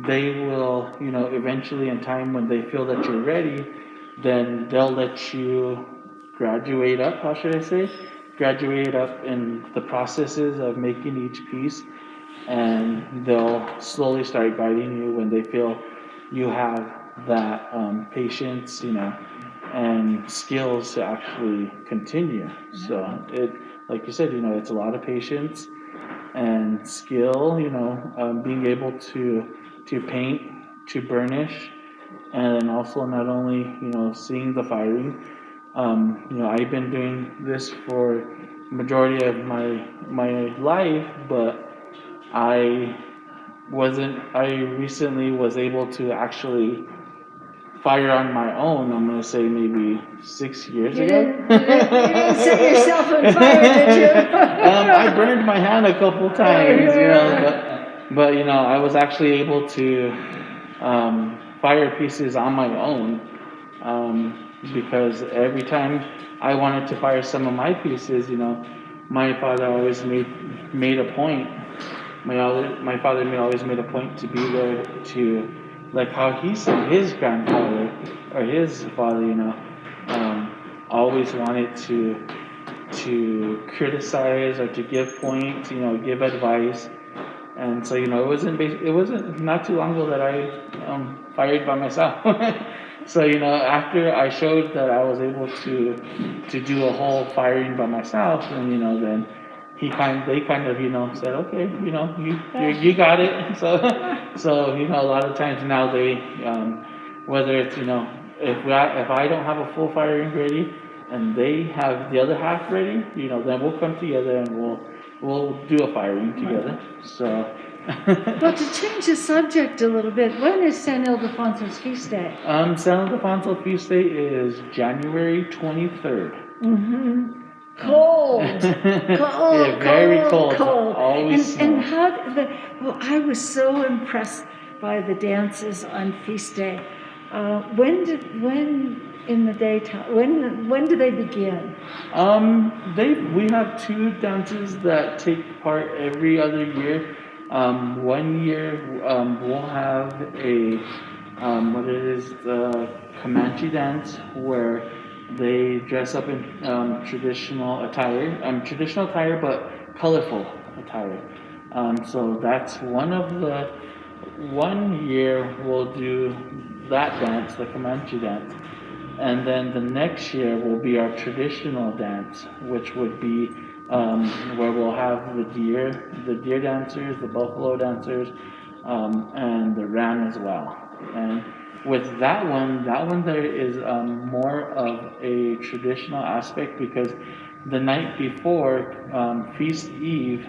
They will, eventually in time when they feel that you're ready, then they'll let you graduate up, graduate up in the processes of making each piece, and they'll slowly start guiding you when they feel you have that patience, and skills to actually continue. So it, like you said, it's a lot of patience and skill, being able to paint, to burnish, and then also not only, seeing the firing. I've been doing this for majority of my life, but I recently was able to actually fire on my own. I'm going to say maybe 6 years ago. You didn't set yourself on fire, did you? I burned my hand a couple times, but I was actually able to fire pieces on my own, because every time I wanted to fire some of my pieces, my father always made a point. My father always made a point to be there to like how he said his grandfather or his father, always wanted to criticize or to give points, give advice. And so, it wasn't not too long ago that I fired by myself. So, after I showed that I was able to do a whole firing by myself, and then they kind of said, okay, you got it. So a lot of times now they whether it's if I don't have a full firing ready and they have the other half ready, then we'll come together and we'll do a firing together. So. Well, to change the subject a little bit, when is San Ildefonso's feast day? San Ildefonso feast day is January 23rd. Mm-hmm. Cold, yeah, very cold. Always snow. And I was so impressed by the dances on feast day. When in the daytime? When do they begin? We have two dances that take part every other year. 1 year we'll have the Comanche dance, where they dress up in traditional attire, but colorful attire. So that's one year we'll do that dance, the Comanche dance. And then the next year will be our traditional dance, which would be where we'll have the deer dancers, the buffalo dancers, and the ram as well. And with that one there is more of a traditional aspect, because the night before feast eve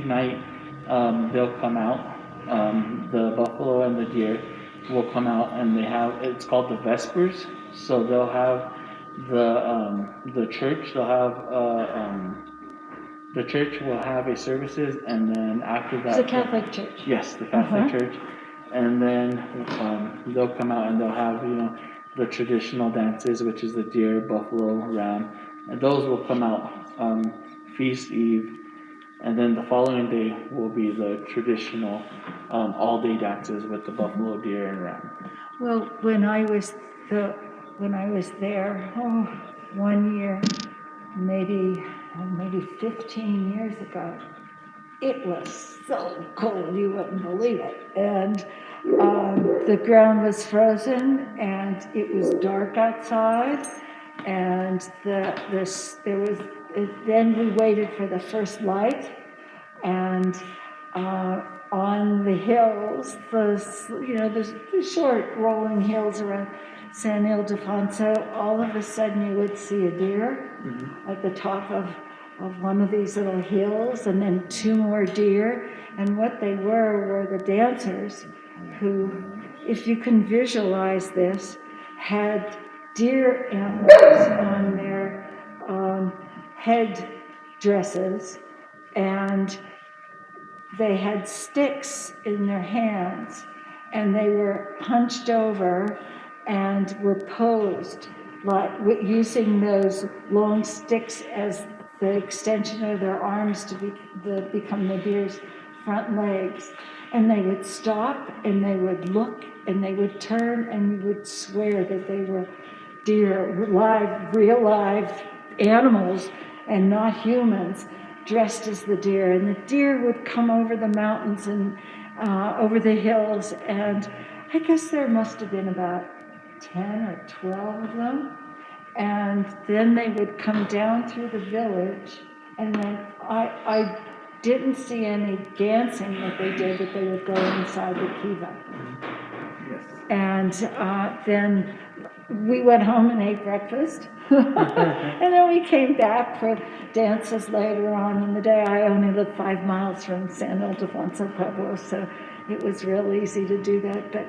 night, they'll come out. The buffalo and the deer will come out, and it's called the Vespers. So they'll have the church. They'll have the church will have a services, and then after that, It's a Catholic church. Yes, the Catholic church, and then they'll come out and they'll have the traditional dances, which is the deer, buffalo, ram, and those will come out feast eve. And then the following day will be the traditional all-day dances with the buffalo, deer, and ram. Well, when I was there, 1 year, maybe 15 years ago, it was so cold you wouldn't believe it, and the ground was frozen, and it was dark outside, and then we waited for the first light, and on the hills, the short rolling hills around San Ildefonso, all of a sudden you would see a deer at the top of one of these little hills, and then two more deer. And what they were the dancers who, if you can visualize this, had deer antlers on their head dresses, and they had sticks in their hands, and they were hunched over and were posed like using those long sticks as the extension of their arms to become the deer's front legs. And they would stop, and they would look, and they would turn, and you would swear that they were deer, real live animals, and not humans, dressed as the deer. And the deer would come over the mountains and over the hills, and I guess there must have been about 10 or 12 of them. And then they would come down through the village, and then I didn't see any dancing that they did, but they would go inside the kiva. Yes. And then we went home and ate breakfast. And then we came back for dances later on in the day. I only live 5 miles from San Ildefonso, Pueblo, so it was real easy to do that. But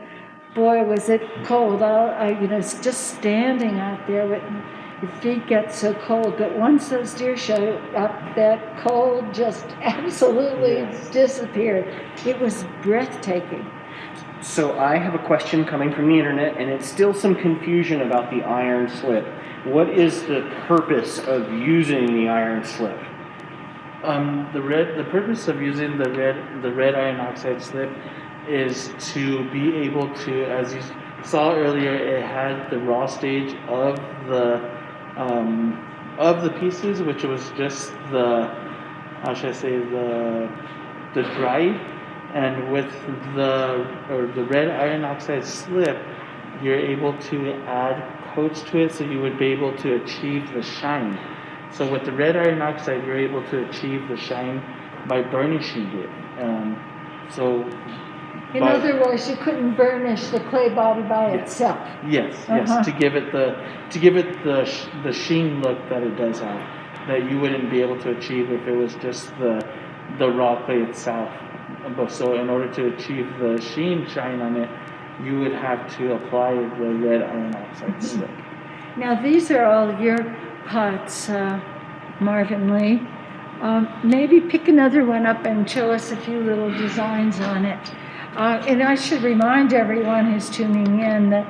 boy, was it cold. Just standing out there, your feet get so cold. But once those deer showed up, that cold just absolutely disappeared. It was breathtaking. So I have a question coming from the internet, and it's still some confusion about the iron slip. What is the purpose of using the iron slip? The purpose of using the red iron oxide slip is to be able to, as you saw earlier, it had the raw stage of the pieces, which was just the, how should I say, the dry, and with the red iron oxide slip, you're able to add coats to it, so you would be able to achieve the shine. So with the red iron oxide, you're able to achieve the shine by burnishing it. In other words, you couldn't burnish the clay body by itself. Yes, to give it the sheen look that it does have, that you wouldn't be able to achieve if it was just the raw clay itself. But so in order to achieve the shine on it, you would have to apply the red iron oxide slip. Now these are all your pots, Marvin Lee. Maybe pick another one up and show us a few little designs on it. And I should remind everyone who's tuning in that,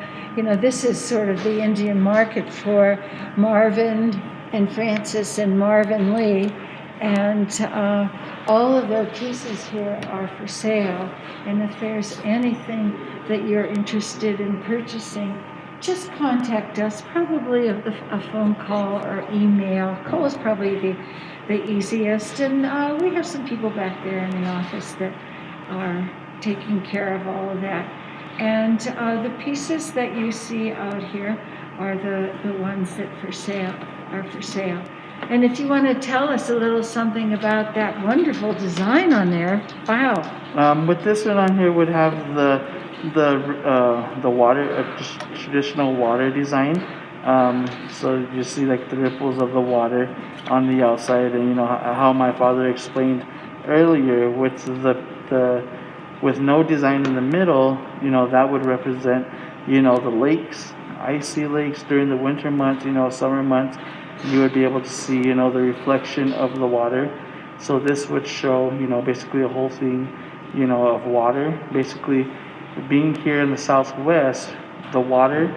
this is sort of the Indian market for Marvin and Francis and Marvin Lee. And all of their pieces here are for sale. And if there's anything that you're interested in purchasing, just contact us, probably a phone call or email. Call is probably the easiest. And we have some people back there in the office that are taking care of all of that. And the pieces that you see out here are the ones that are for sale. And if you want to tell us a little something about that wonderful design on there, wow. With this one on here would have the water, traditional water design. So you see like the ripples of the water on the outside, and how my father explained earlier with with no design in the middle, that would represent, the lakes, icy lakes during the winter months, summer months. You would be able to see, the reflection of the water. So this would show, basically a whole thing, of water. Basically, being here in the Southwest, the water,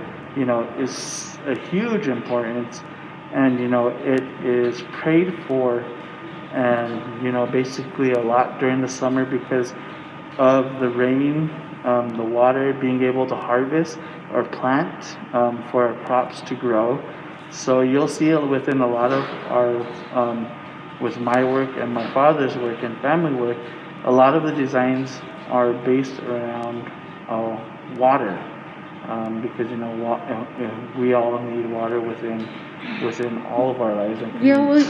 is a huge importance, and it is prayed for, and basically a lot during the summer because of the rain, the water, being able to harvest or plant for our crops to grow. So you'll see it within a lot of our, with my work and my father's work and family work, a lot of the designs are based around water, because we all need water within all of our lives.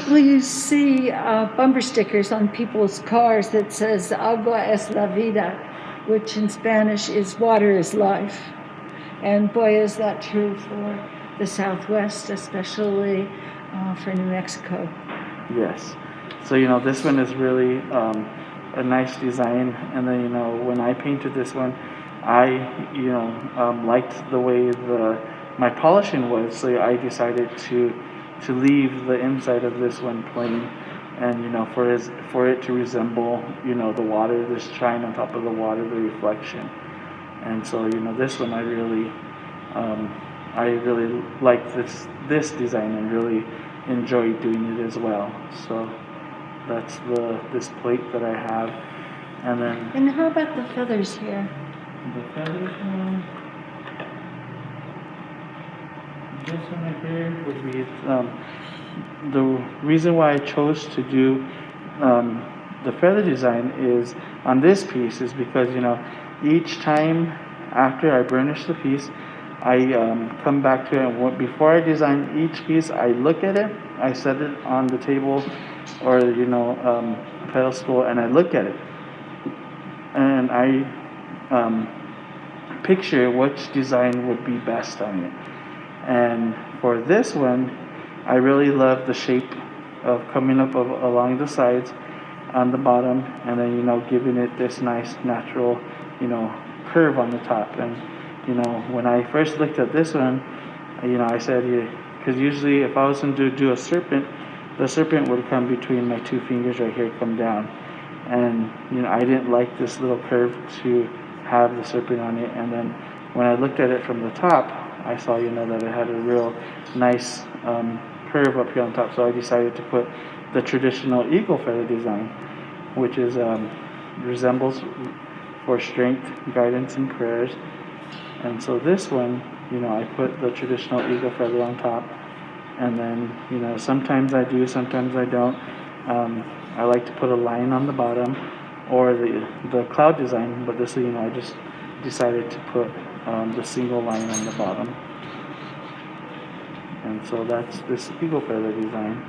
Will you see bumper stickers on people's cars that says "Agua es la vida," which in Spanish is "water is life," and boy, is that true for the Southwest, especially for New Mexico. Yes. So this one is really a nice design, and then when I painted this one, I liked the way my polishing was, so I decided to leave the inside of this one plain, and for it to resemble the water, this shine on top of the water, the reflection. And so this one I really like this design and really enjoy doing it as well. So that's this plate that I have, and then. And how about the feathers here? The feathers one. This one right here would be the reason why I chose to do the feather design is on this piece is because each time after I burnish the piece, I come back to it, and before I design each piece, I look at it, I set it on the table or pedestal, and I look at it, and I picture which design would be best on it. And for this one, I really love the shape of coming up along the sides on the bottom, and then giving it this nice natural curve on the top. And when I first looked at this one, I said, because usually if I was going to do a serpent, the serpent would come between my two fingers right here, come down, and I didn't like this little curve to have the serpent on it. And then when I looked at it from the top, I saw that it had a real nice curve up here on top, so I decided to put the traditional eagle feather design, which is resembles for strength, guidance, and prayers. And so this one, I put the traditional eagle feather on top. And then, sometimes I do, sometimes I don't. I like to put a line on the bottom or the cloud design, but this, I just decided to put the single line on the bottom. And so that's this eagle feather design.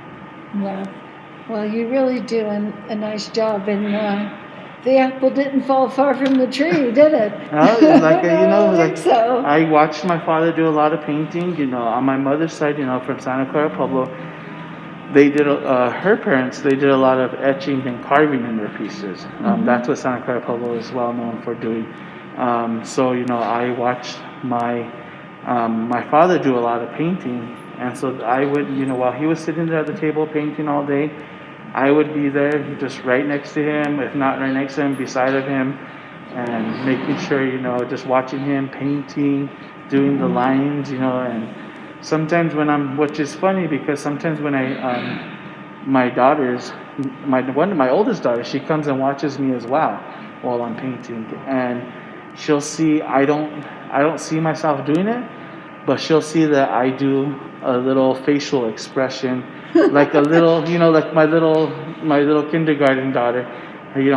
Wow. Well, you really do a nice job, and the apple didn't fall far from the tree, did it? I watched my father do a lot of painting. On my mother's side, from Santa Clara, Pueblo, they did. Her parents, they did a lot of etching and carving in their pieces. That's what Santa Clara, Pueblo is well known for doing. So I watched my father do a lot of painting, and so I would, while he was sitting there at the table painting all day, I would be there just right next to him, if not right next to him, beside of him, and making sure, just watching him painting, doing the lines, and sometimes which is funny because sometimes when my daughters, one of my oldest daughters, she comes and watches me as well while I'm painting, and she'll see, I don't see myself doing it, but she'll see that I do a little facial expression, like a little, like my little kindergarten daughter,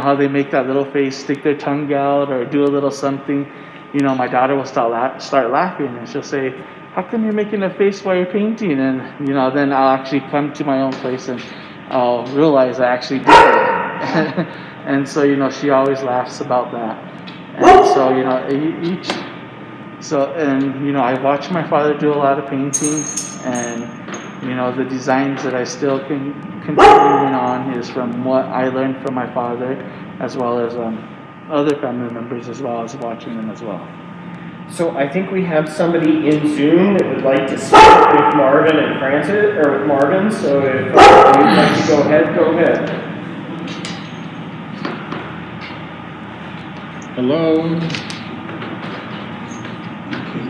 how they make that little face, stick their tongue out, or do a little something. My daughter will start laughing, and she'll say, "How come you're making a face while you're painting?" And then I'll actually come to my own place and I'll realize I actually did it. And so she always laughs about that. And so I watch my father do a lot of painting, and the designs that I still can continuing on is from what I learned from my father, as well as other family members, as well as watching them as well. So I think we have somebody in Zoom that would like to speak with Marvin and Francis, or with Marvin. So if you'd like to go ahead, go ahead. Hello.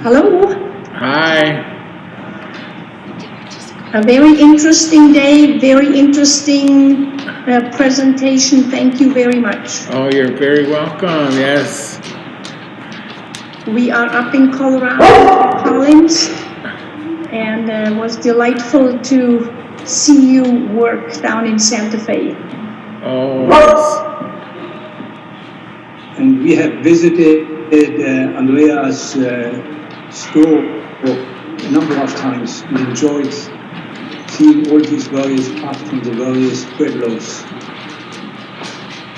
Hello. Hi. A very interesting day, very interesting presentation. Thank you very much. Oh, you're very welcome. Yes. We are up in Colorado, Collins, and it was delightful to see you work down in Santa Fe. Oh, yes. And we have visited Andrea's store a number of times. We enjoyed seeing all these various parts from the various pueblos.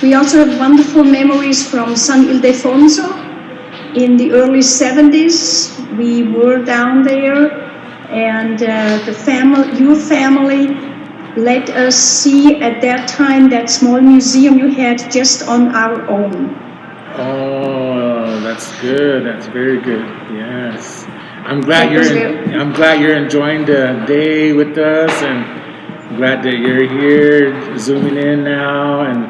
We also have wonderful memories from San Ildefonso. In the early 70s, we were down there, and your family let us see at that time that small museum you had just on our own. Oh, that's good. That's very good. Yes. I'm glad you're enjoying the day with us, and I'm glad that you're here zooming in now, and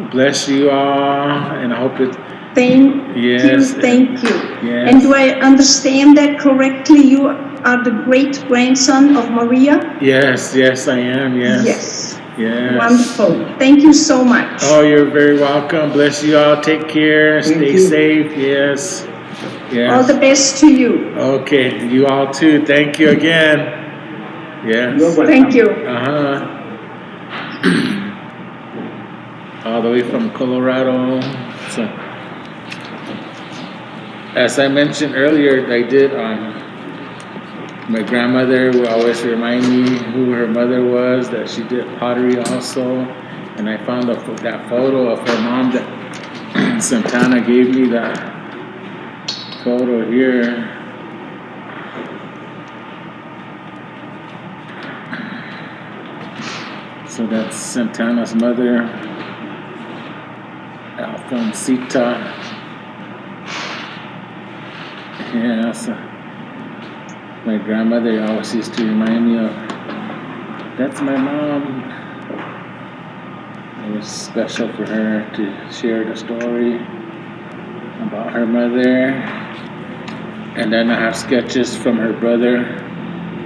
bless you all, and I hope it. Thank you. Yes. And do I understand that correctly? You are the great-grandson of Maria? Yes, I am, yes. Wonderful. Thank you so much. Oh, you're very welcome. Bless you all. Take care. Stay safe. Yes. All the best to you. Okay, you all too. Thank you again. Yes. Thank you. All the way from Colorado. So, as I mentioned earlier, I did. My grandmother would always remind me who her mother was. That she did pottery also, and I found that photo of her mom that Santana gave me. That photo here. So that's Santana's mother, Alfonsita. Yeah, so my grandmother always used to remind me of, that's my mom. It was special for her to share the story about her mother. And then I have sketches from her brother,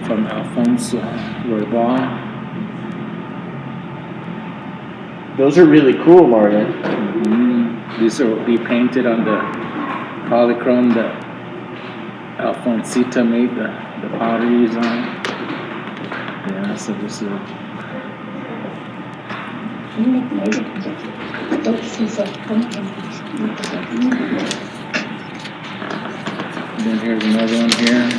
from Alfonso Roybal. Those are really cool, Marvin. These will be painted on the polychrome that Alfonsita made the pottery design. Yeah, so this is. Then here's another one here.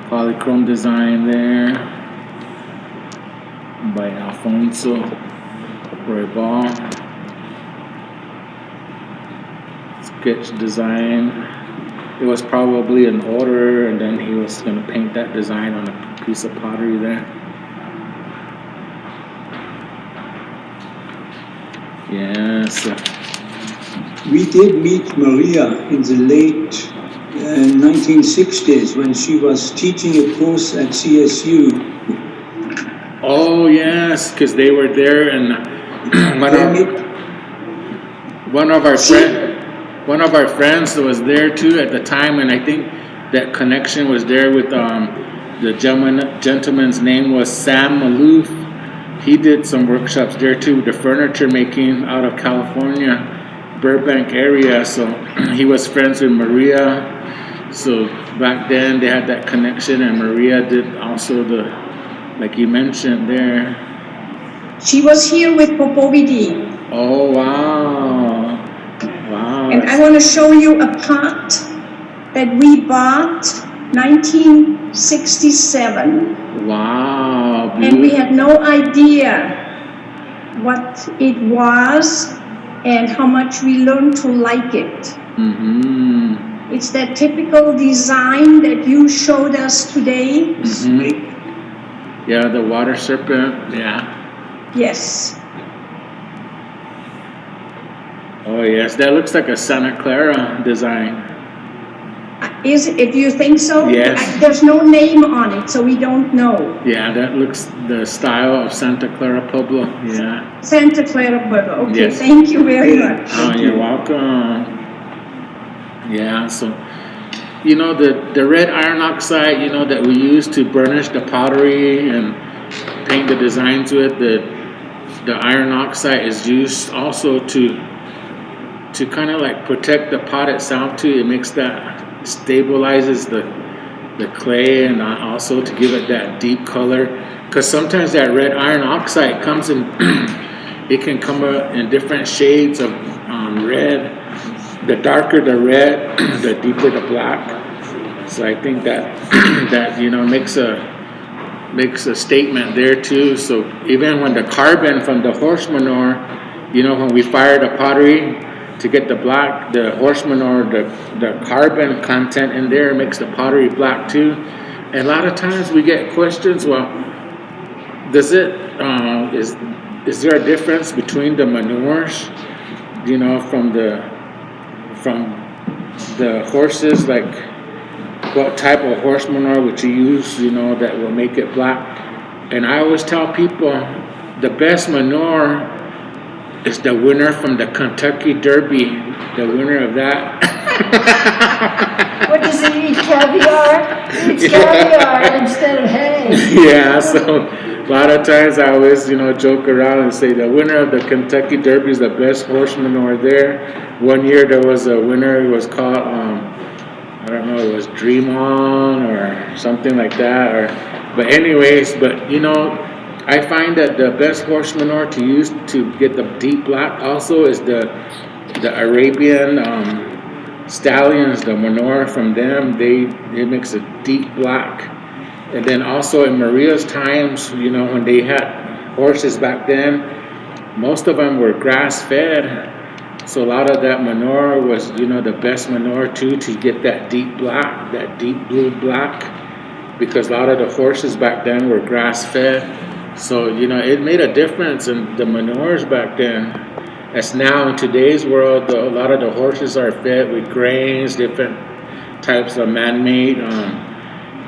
Polychrome design there by Alfonso Roybal. Sketch design. It was probably an order, and then he was going to paint that design on a piece of pottery there. Yes. We did meet Maria in the late 1960s when she was teaching a course at CSU. Oh yes, because they were there, and one of our friends was there too at the time, and I think that connection was there with the gentleman's name was Sam Malouf. He did some workshops there too, the furniture making out of California, Burbank area. So he was friends with Maria. So back then they had that connection, and Maria did also the, like you mentioned there. She was here with Popovidi. Oh wow. Wow. And I want to show you a pot that we bought 1967. Wow. Beautiful. And we had no idea what it was and how much we learned to like it. Mm-hmm. It's that typical design that you showed us today. Mm-hmm. Yeah, the water serpent. Yeah. Yes. Oh yes, that looks like a Santa Clara design. Is it, if you think so? Yes. There's no name on it, so we don't know. Yeah, that looks the style of Santa Clara, Pueblo. Yeah. Santa Clara, Pueblo. Okay, yes. Thank you very much. Oh, you're welcome. Yeah, so, you know, the red iron oxide, you know, that we use to burnish the pottery and paint the designs with, the iron oxide is used also to kind of like protect the pot itself too. It makes that, stabilizes the clay, and also to give it that deep color, because sometimes that red iron oxide comes in it can come in different shades of red. The darker the red, the deeper the black. So I think that that, you know, makes a statement there too. So even when the carbon from the horse manure, you know, when we fire the pottery to get the black, the horse manure, the carbon content in there makes the pottery black too. And a lot of times we get questions, well, does it, is there a difference between the manures, you know, from the horses, like what type of horse manure would you use, you know, that will make it black? And I always tell people the best manure is the winner from the Kentucky Derby, the winner of that. What does he eat, caviar? He eats caviar instead of hay. Yeah, so a lot of times I always, you know, joke around and say the winner of the Kentucky Derby is the best horse manure there. One year there was a winner, it was called, I don't know, it was Dream On or something like that. But anyways, but you know, I find that the best horse manure to use to get the deep black also is the Arabian stallions, the manure from them. It makes a deep black. And then also in Maria's times, you know, when they had horses back then, most of them were grass fed. So a lot of that manure was, you know, the best manure too, to get that deep black, that deep blue black, because a lot of the horses back then were grass fed. So, you know, it made a difference in the manures back then. As now in today's world, a lot of the horses are fed with grains, different types of man-made,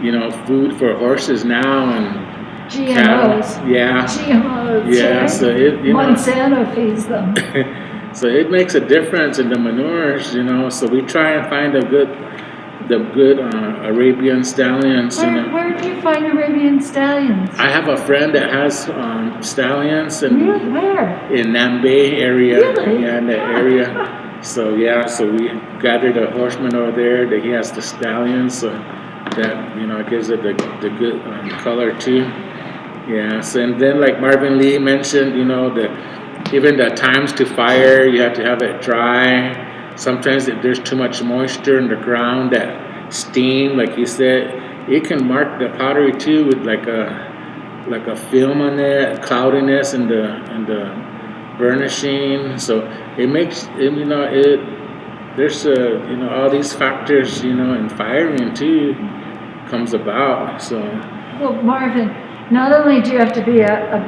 you know, food for horses now, and GMOs. cattle. Yeah. GMOs. Yeah. Right? So it, you know, Monsanto feeds them. So it makes a difference in the manures, you know. So we try and find the good Arabian stallions. Where do you find Arabian stallions? I have a friend that has stallions Really? Where? in Nambe area. Really? Yeah, in that area. So yeah, so we gathered a horseman over there that he has the stallions, so that, you know, it gives it the good color too. Yeah. So and then like Marvin Lee mentioned, you know, even the times to fire, you have to have it dry. Sometimes if there's too much moisture in the ground, that steam, like he said, it can mark the pottery too with like a film on it, cloudiness in the burnishing. So it makes you know there's you know all these factors, you know, in firing too comes about. So well, Marvin, not only do you have to be a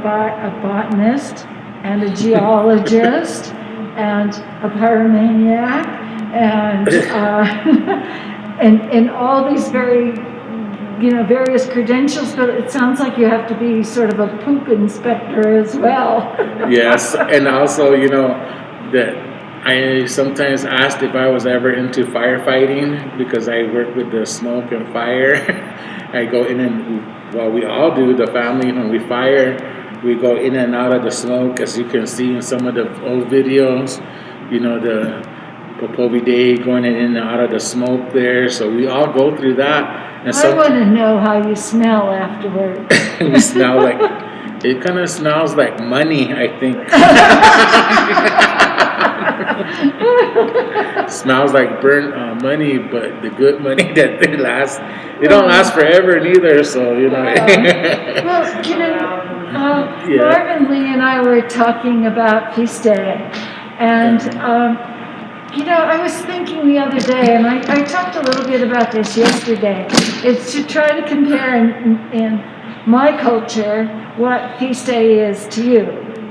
botanist and a geologist and a pyromaniac and all these various credentials, but it sounds like you have to be sort of a poop inspector as well. Yes, and also, you know, that I sometimes asked if I was ever into firefighting because I work with the smoke and fire. I go in and, well, we all do, the family, when we fire, we go in and out of the smoke, as you can see in some of the old videos, you know, the Popovi Day going in and out of the smoke there. So we all go through that. And I want to know how you smell afterward. We smell like, it kind of smells like money, I think. Smells like burnt money, but the good money that they don't last forever neither, so, you know. Well, you know, Marvin Lee and I were talking about feast day, and you know, I was thinking the other day, and I talked a little bit about this yesterday, is to try to compare in my culture what feast day is to you.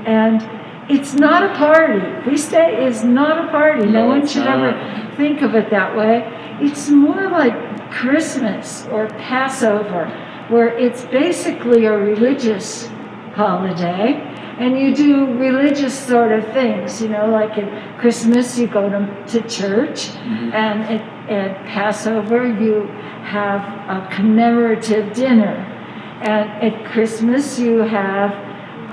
And it's not a party. Feast day is not a party. No one should ever think of it that way. It's more like Christmas or Passover, where it's basically a religious holiday. And you do religious sort of things, you know, like at Christmas you go to church, and at Passover you have a commemorative dinner, and at Christmas you have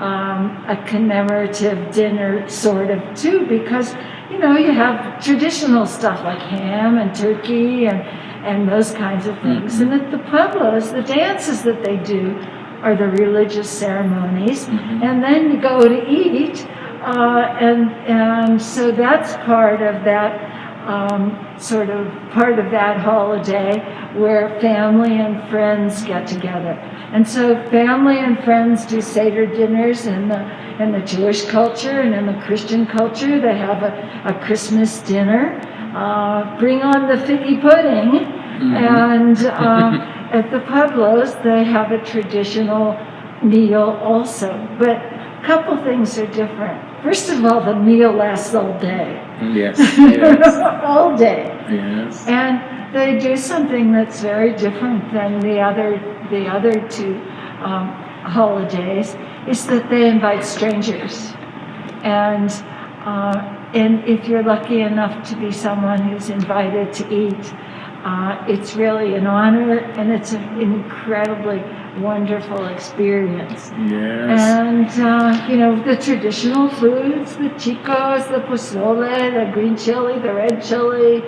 a commemorative dinner sort of too, because, you know, you have traditional stuff like ham and turkey and those kinds of things. And at the Pueblos, the dances that they do are the religious ceremonies, and then you go to eat, and so that's part of that part of that holiday where family and friends get together. And so family and friends do Seder dinners in the Jewish culture, and in the Christian culture they have a Christmas dinner. Bring on the figgy pudding, and at the Pueblos, they have a traditional meal also. But a couple things are different. First of all, the meal lasts all day. Yes. All day. Yes. And they do something that's very different than the other two holidays, is that they invite strangers. And if you're lucky enough to be someone who's invited to eat, it's really an honor, and it's an incredibly wonderful experience. Yes. And, you know, the traditional foods, the chicos, the pozole, the green chili, the red chili,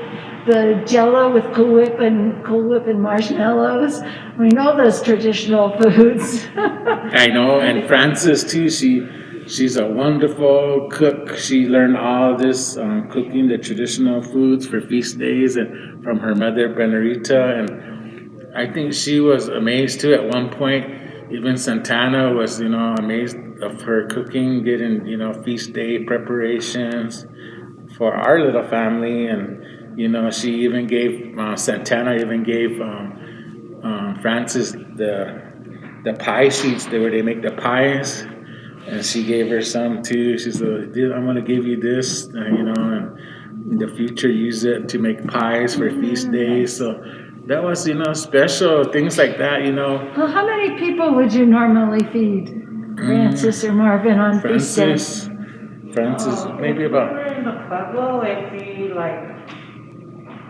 the jello with Cool Whip and marshmallows. I mean, all those traditional foods. I know, and Frances too, she's a wonderful cook. She learned all this cooking the traditional foods for feast days and from her mother Benarita, and I think she was amazed too at one point. Even Santana was, you know, amazed of her cooking, getting, you know, feast day preparations for our little family. And, you know, she even gave, Santana even gave Frances the pie sheets where they make the pies. And she gave her some too. She said, I'm going to give you this, you know, and in the future use it to make pies for feast days. So that was, you know, special, things like that, you know. Well, how many people would you normally feed, Frances or Marvin, on feast days? Frances, maybe about in the Pueblo, it'd be like,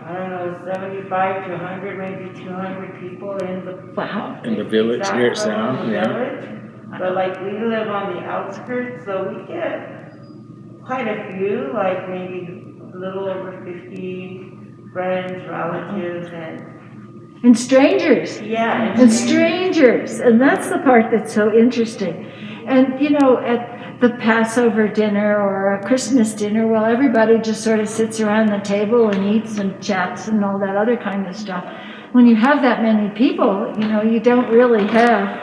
I don't know, 75 to 100, maybe 200 people in the in the village here at Sound, village. But like we live on the outskirts, so we get quite a few, like maybe a little over 50 friends, relatives, and strangers. Yeah, and strangers. And that's the part that's so interesting. And you know, at the Passover dinner or a Christmas dinner, well, everybody just sort of sits around the table and eats and chats and all that other kind of stuff. When you have that many people, you know, you don't really have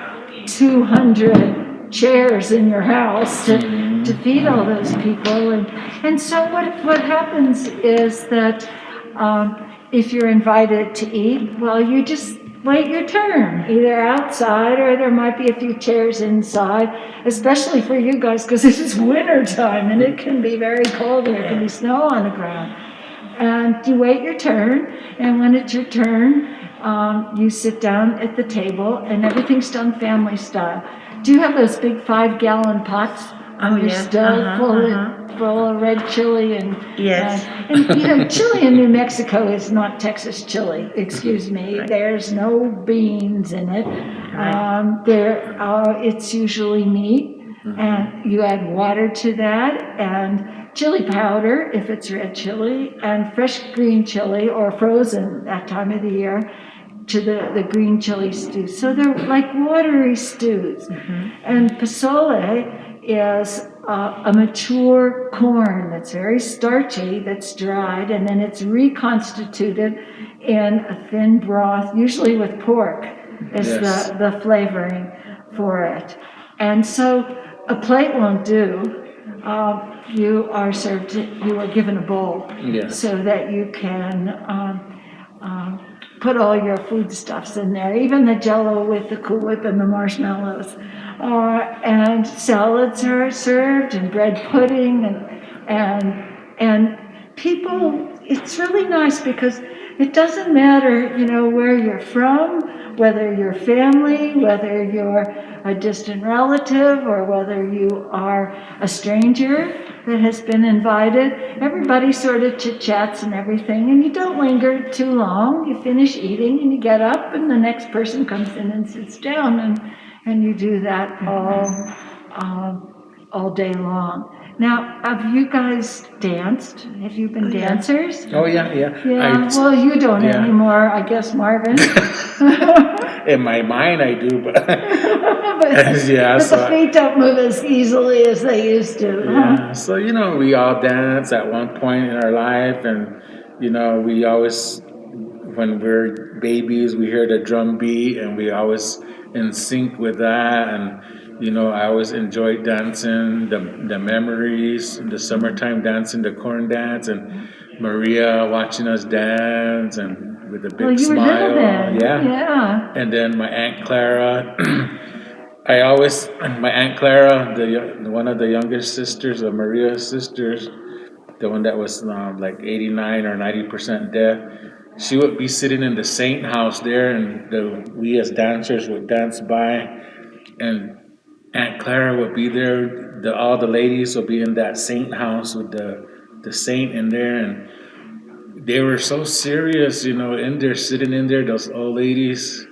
200 chairs in your house to feed all those people. And so what happens is that if you're invited to eat, well, you just wait your turn, either outside or there might be a few chairs inside, especially for you guys because this is winter time and it can be very cold and there can be snow on the ground. And you wait your turn, and when it's your turn, you sit down at the table and everything's done family style. Do you have those big 5-gallon pots on your stove full of red chili and and you know, chili in New Mexico is not Texas chili. Excuse me. Right. There's no beans in it. Right. It's usually meat, and you add water to that and chili powder if it's red chili, and fresh green chili or frozen that time of the year to the green chili stew. So they're like watery stews. And pozole is a mature corn that's very starchy, that's dried, and then it's reconstituted in a thin broth, usually with pork is the flavoring for it. And so a plate won't do. You are given a bowl so that you can put all your foodstuffs in there, even the Jell-O with the Cool Whip and the marshmallows. And salads are served, and bread pudding, and people. It's really nice because it doesn't matter, you know, where you're from, whether you're family, whether you're a distant relative, or whether you are a stranger that has been invited. Everybody sort of chit-chats and everything, and you don't linger too long. You finish eating and you get up, and the next person comes in and sits down, and you do that all day long. Now, have you guys danced? Have you been dancers? Oh, yeah. Yeah, well, you don't anymore, I guess, Marvin. In my mind, I do, but... but the feet don't move as easily as they used to. Yeah, so, you know, we all dance at one point in our life, and, you know, we always, when we're babies, we hear the drum beat, and we always in sync with that, and... You know, I always enjoyed dancing, the memories, the summertime dancing, the corn dance, and Maria watching us dance, and with a big smile. Yeah. And then my Aunt Clara. My Aunt Clara, one of the youngest sisters of Maria's sisters, the one that was like 89 or 90% deaf, she would be sitting in the Saint house there, and we as dancers would dance by, and Aunt Clara would be there. All the ladies would be in that Saint house with the Saint in there, and they were so serious, you know, in there, sitting in there. Those old ladies,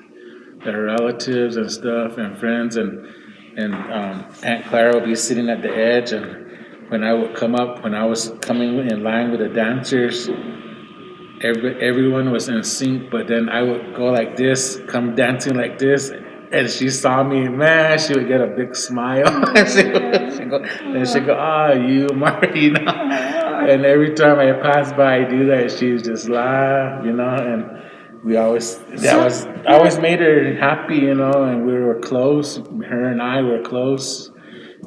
their relatives and stuff, and friends, and Aunt Clara would be sitting at the edge. And when I would come up, when I was coming in line with the dancers, everyone was in sync. But then I would go like this, come dancing like this. And she saw me, man, she would get a big smile. and she'd go, you, Marty, you know. And every time I pass by, I do that, she would just laugh, you know. And I always made her happy, you know. And we were close. Her and I were close,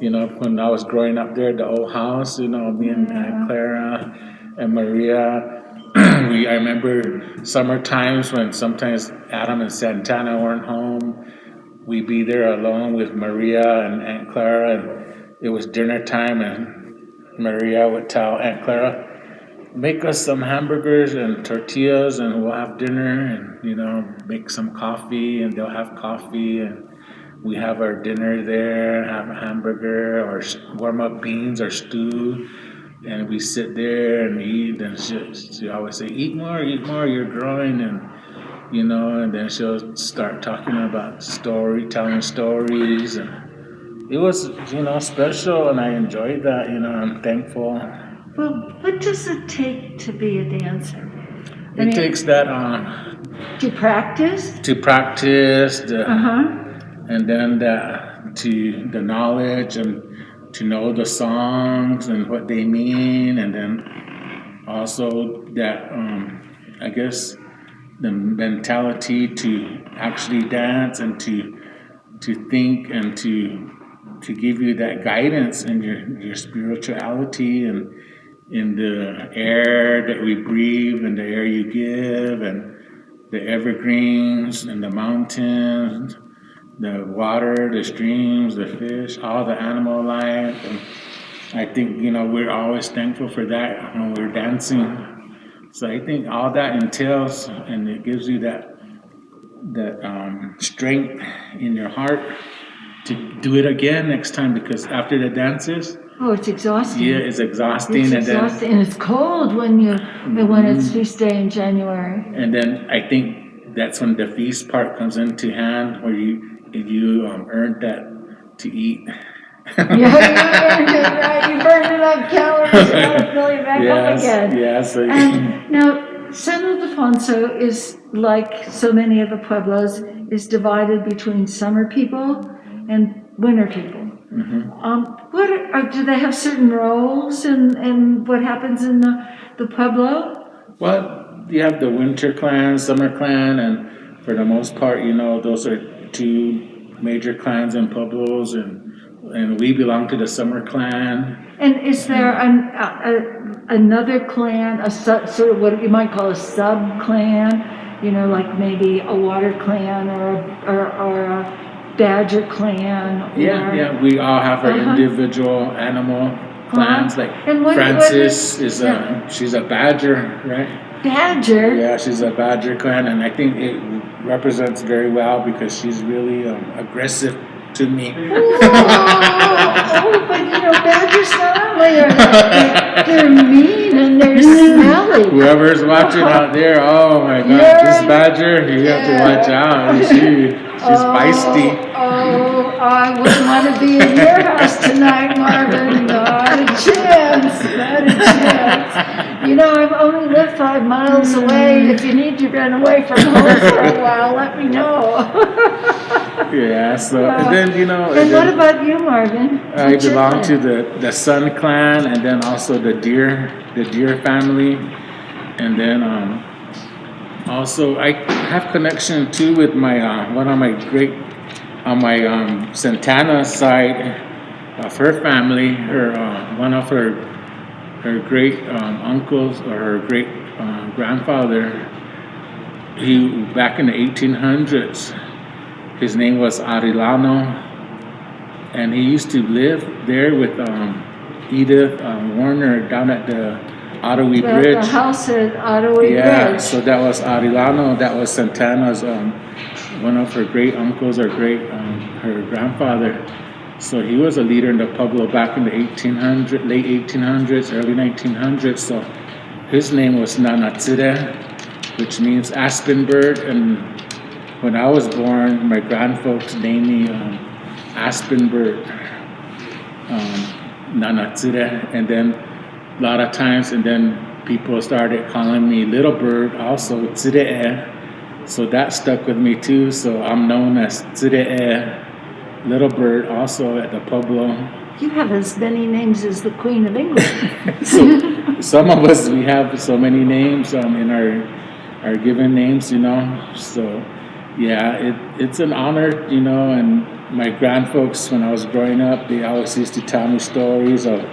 you know. When I was growing up there at the old house, you know, me and Aunt Clara and Maria. I remember summer times when sometimes Adam and Santana weren't home. We'd be there alone with Maria and Aunt Clara, and it was dinner time, and Maria would tell Aunt Clara, make us some hamburgers and tortillas, and we'll have dinner, and, you know, make some coffee, and they'll have coffee, and we have our dinner there, have a hamburger, or warm up beans or stew. and we sit there and eat, and she always say, eat more, you're growing, and and then she'll start talking about telling stories, and it was, special, and I enjoyed that, I'm thankful. Well, what does it take to be a dancer? It takes that, to practice? To practice, and then the knowledge, and to know the songs and what they mean, and then also that, I guess, the mentality to actually dance, and to think, and to give you that guidance in your spirituality, and in the air that we breathe, and the air you give, and the evergreens, and the mountains, the water, the streams, the fish, all the animal life. And I think, we're always thankful for that when we're dancing. So I think all that entails, and it gives you that strength in your heart to do it again next time, because after the dances, it's exhausting. Yeah, it's exhausting. It's exhausting, and it's cold when it's feast day in January. And then I think that's when the feast part comes into hand, where you earned that to eat. Yeah, you earned it, right? You burned enough calories, you got to fill you back up again. Yes. And now, San Ildefonso is, like so many of the Pueblos, is divided between summer people and winter people. Do they have certain roles in what happens in the Pueblo? Well, you have the winter clan, summer clan, and for the most part, those are two major clans in Pueblos, and we belong to the summer clan. And is there another clan, sort of what you might call a sub-clan, like maybe a water clan or a Badger clan? Yeah, we all have our individual animal clans. Like Frances she's a badger, right? Badger? Yeah, she's a badger clan, and I think it represents very well because she's really aggressive to me. But badgers not only they're mean and they're smelly. Whoever's watching out there, oh my God, this badger, you have to watch out. She's feisty. I wouldn't want to be in your house tonight, Marvin. Not a chance. Not a chance. I've only lived 5 miles away. If you need to run away from home for a while, let me know. Yeah, so, and then, And what about you, Marvin? I belong to the Sun clan, and then also the deer family. And then also I have connection too with my one of my great on my Santana side of her family. One of her great uncles, or her great grandfather, he back in the 1800s, his name was Arellano, and he used to live there with Edith Warner down at the Ottawee Bridge. The house at Ottawee Bridge. Yeah, so that was Arellano. That was Santana's one of her great uncles, or her grandfather. So he was a leader in the Pueblo back in the late 1800s, early 1900s. So his name was Nanatsire, which means aspen bird. And when I was born, my grandfolks named me aspen bird, Nanatsire. And then a lot of times, and then people started calling me little bird, also Tsire. So that stuck with me too. So I'm known as Tsire, little bird, also at the Pueblo. You have as many names as the Queen of England. So some of us, we have so many names in our given names, So yeah, it's an honor, and my grandfolks, when I was growing up, they always used to tell me stories of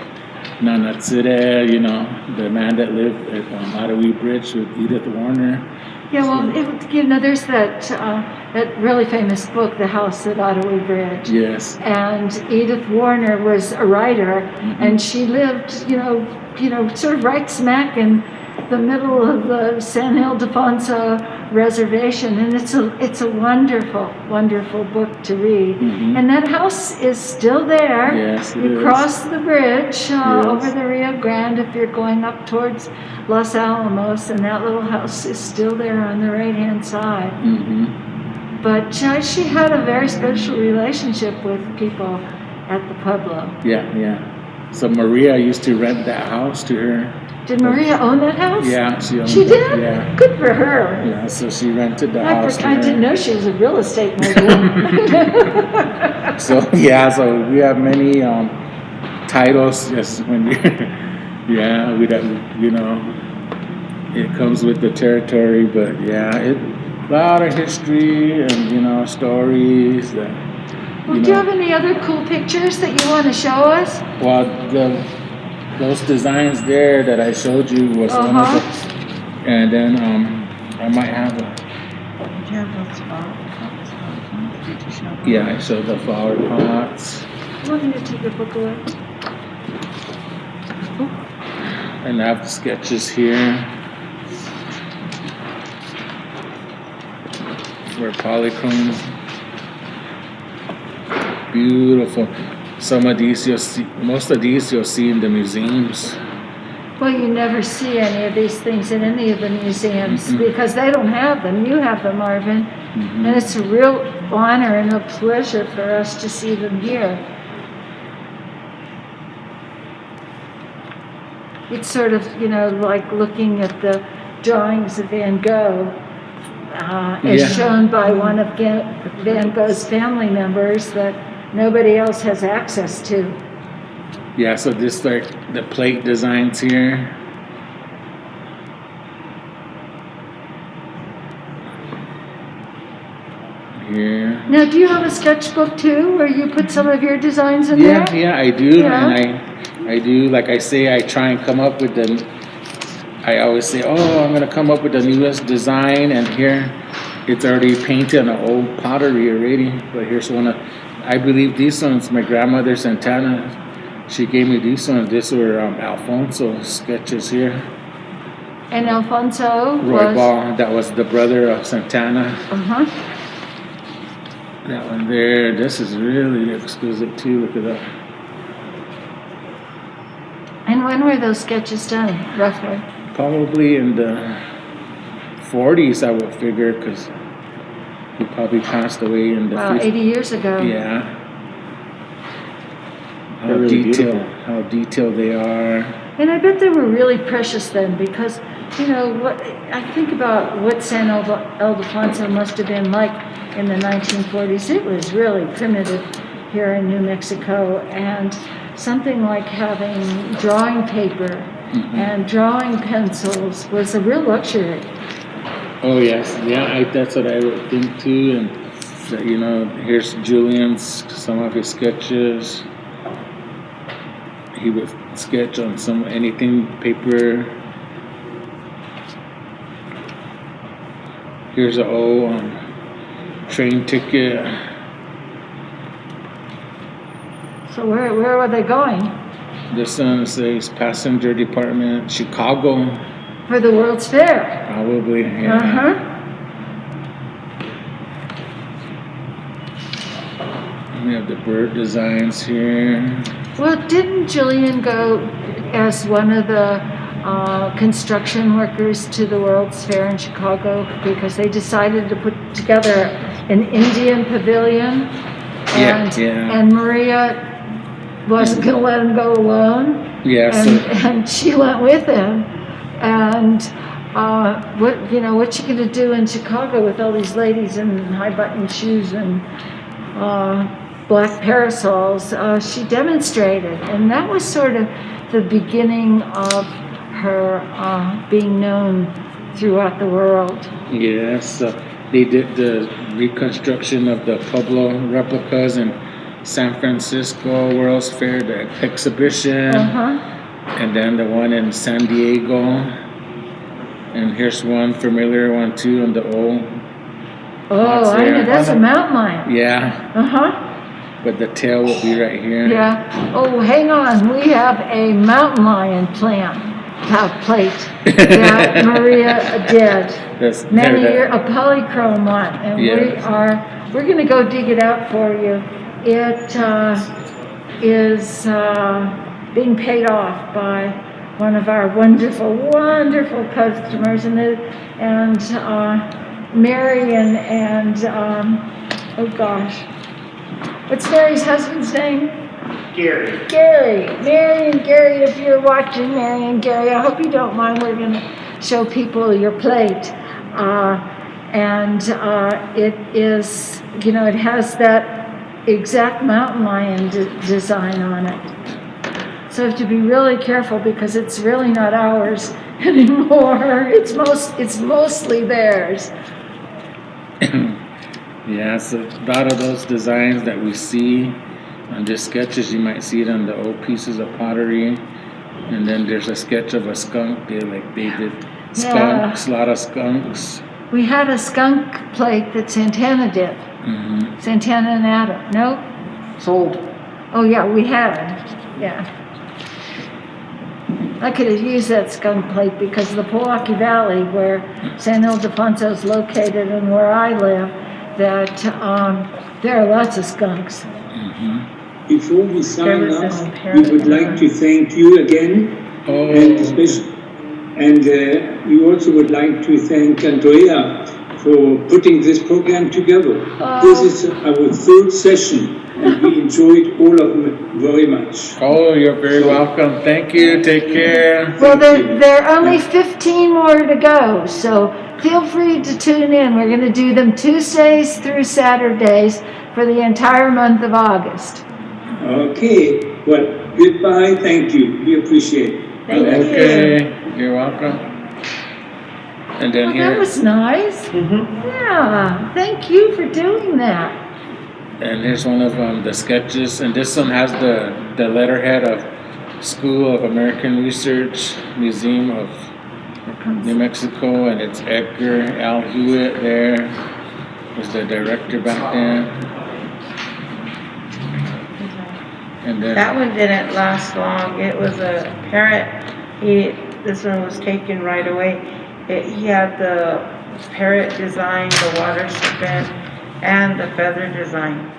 Nanatsire, the man that lived at Ottawee Bridge with Edith Warner. Yeah, well, there's that really famous book, The House at Ottawee Bridge. Yes. And Edith Warner was a writer, and she lived, sort of right smack in the middle of the San Ildefonso reservation, and it's a wonderful, wonderful book to read. Mm-hmm. And that house is still there. Yes, it you is. cross the bridge Yes. over the Rio Grande if you're going up towards Los Alamos, and that little house is still there on the right-hand side. Mm-hmm. But she had a very special relationship with people at the Pueblo. Yeah, yeah. So Maria used to rent that house to her. Did Maria own that house? Yeah, she owned She it. did? Yeah. Good for her. Yeah, so she rented the house to I her. didn't know she was a real estate mogul. So so we have many titles. Just when we, yeah, we don't, it comes with the territory. But yeah, a lot of history and stories. That, Do you have any other cool pictures that you want to show us? Well, those designs there that I showed you was one of the, and then I might have a. Yeah, I showed the flower pots. You want me to take your book away? And I have the sketches here. For polychrome. Beautiful. Some of these most of these you'll see in the museums. Well, you never see any of these things in any of the museums because they don't have them. You have them, Marvin. And it's a real honor and a pleasure for us to see them here. It's sort of, like looking at the drawings of Van Gogh as shown by one of Van Gogh's family members that nobody else has access to. Yeah, so this like the plate designs here. Here. Now, do you have a sketchbook too, where you put some of your designs in there? Yeah, I do, and I do. Like I say, I try and come up with I always say, oh, I'm gonna come up with the newest design, and here it's already painted on an old pottery already. But here's one of, I believe these ones, my grandmother Santana, she gave me these ones. These were Alfonso sketches here. And Alfonso Roy Ball, that was the brother of Santana. That one there, this is really exquisite too, look at that. And when were those sketches done, roughly? Probably in the 40s, I would figure, because he probably passed away in the 50s. 80 years ago. Yeah. How really how detailed they are. And I bet they were really precious then, because, what I think about what San Ildefonso must have been like in the 1940s. It was really primitive here in New Mexico, and something like having drawing paper and drawing pencils was a real luxury. Oh yes, yeah, that's what I would think too. And that, here's Julian's, some of his sketches. He would sketch on anything paper. Here's an old train ticket. So where were they going? This one says passenger department, Chicago. For the World's Fair. Probably, yeah. We have the bird designs here. Well, didn't Julian go as one of the construction workers to the World's Fair in Chicago because they decided to put together an Indian pavilion? And Maria wasn't going to let him go alone. And she went with him. And what's she going to do in Chicago with all these ladies in high-button shoes and black parasols? She demonstrated, and that was sort of the beginning of her being known throughout the world. Yes, they did the reconstruction of the Pueblo replicas in San Francisco World's Fair, the exhibition, and then the one in San Diego. And here's one familiar one too on the old. Oh, I know, that's a mountain lion. Yeah. But the tail will be right here. Yeah. Oh, hang on. We have a mountain lion plant. plate that Maria did. That's A polychrome one, and we're going to go dig it out for you. It is being paid off by one of our wonderful, wonderful customers, and Marion and oh gosh, what's Mary's husband's name? Gary. Mary and Gary, if you're watching, Mary and Gary, I hope you don't mind. We're going to show people your plate. It is, it has that exact mountain lion design on it. So you have to be really careful because it's really not ours anymore. It's mostly theirs. Yeah, so a lot of those designs that we see on the sketches, you might see it on the old pieces of pottery. And then there's a sketch of a skunk. They did skunks, a lot of skunks. We had a skunk plate that Santana did. Mm-hmm. Santana and Adam. Nope. Sold. Oh yeah, we had. Yeah. I could have used that skunk plate because the Milwaukee Valley, where San Ildefonso is located and where I live, that there are lots of skunks. Mm-hmm. Before we sign off, we would like to thank you again, and we also would like to thank Andrea for putting this program together. This is our third session, and we enjoyed all of them very much. Oh, you're very welcome. Thank you. Take care. Well, there are only 15 more to go, so feel free to tune in. We're going to do them Tuesdays through Saturdays for the entire month of August. Okay, well, goodbye, thank you, we appreciate it. Okay, you're welcome. And then here. That was nice. Mm-hmm. Yeah, thank you for doing that. And here's one of the sketches, and this one has the letterhead of School of American Research, Museum of New Mexico, and it's Edgar L. Hewitt there, was the director back then. And then that one didn't last long. It was a parrot. This one was taken right away. He had the parrot design, the water serpent, and the feather design.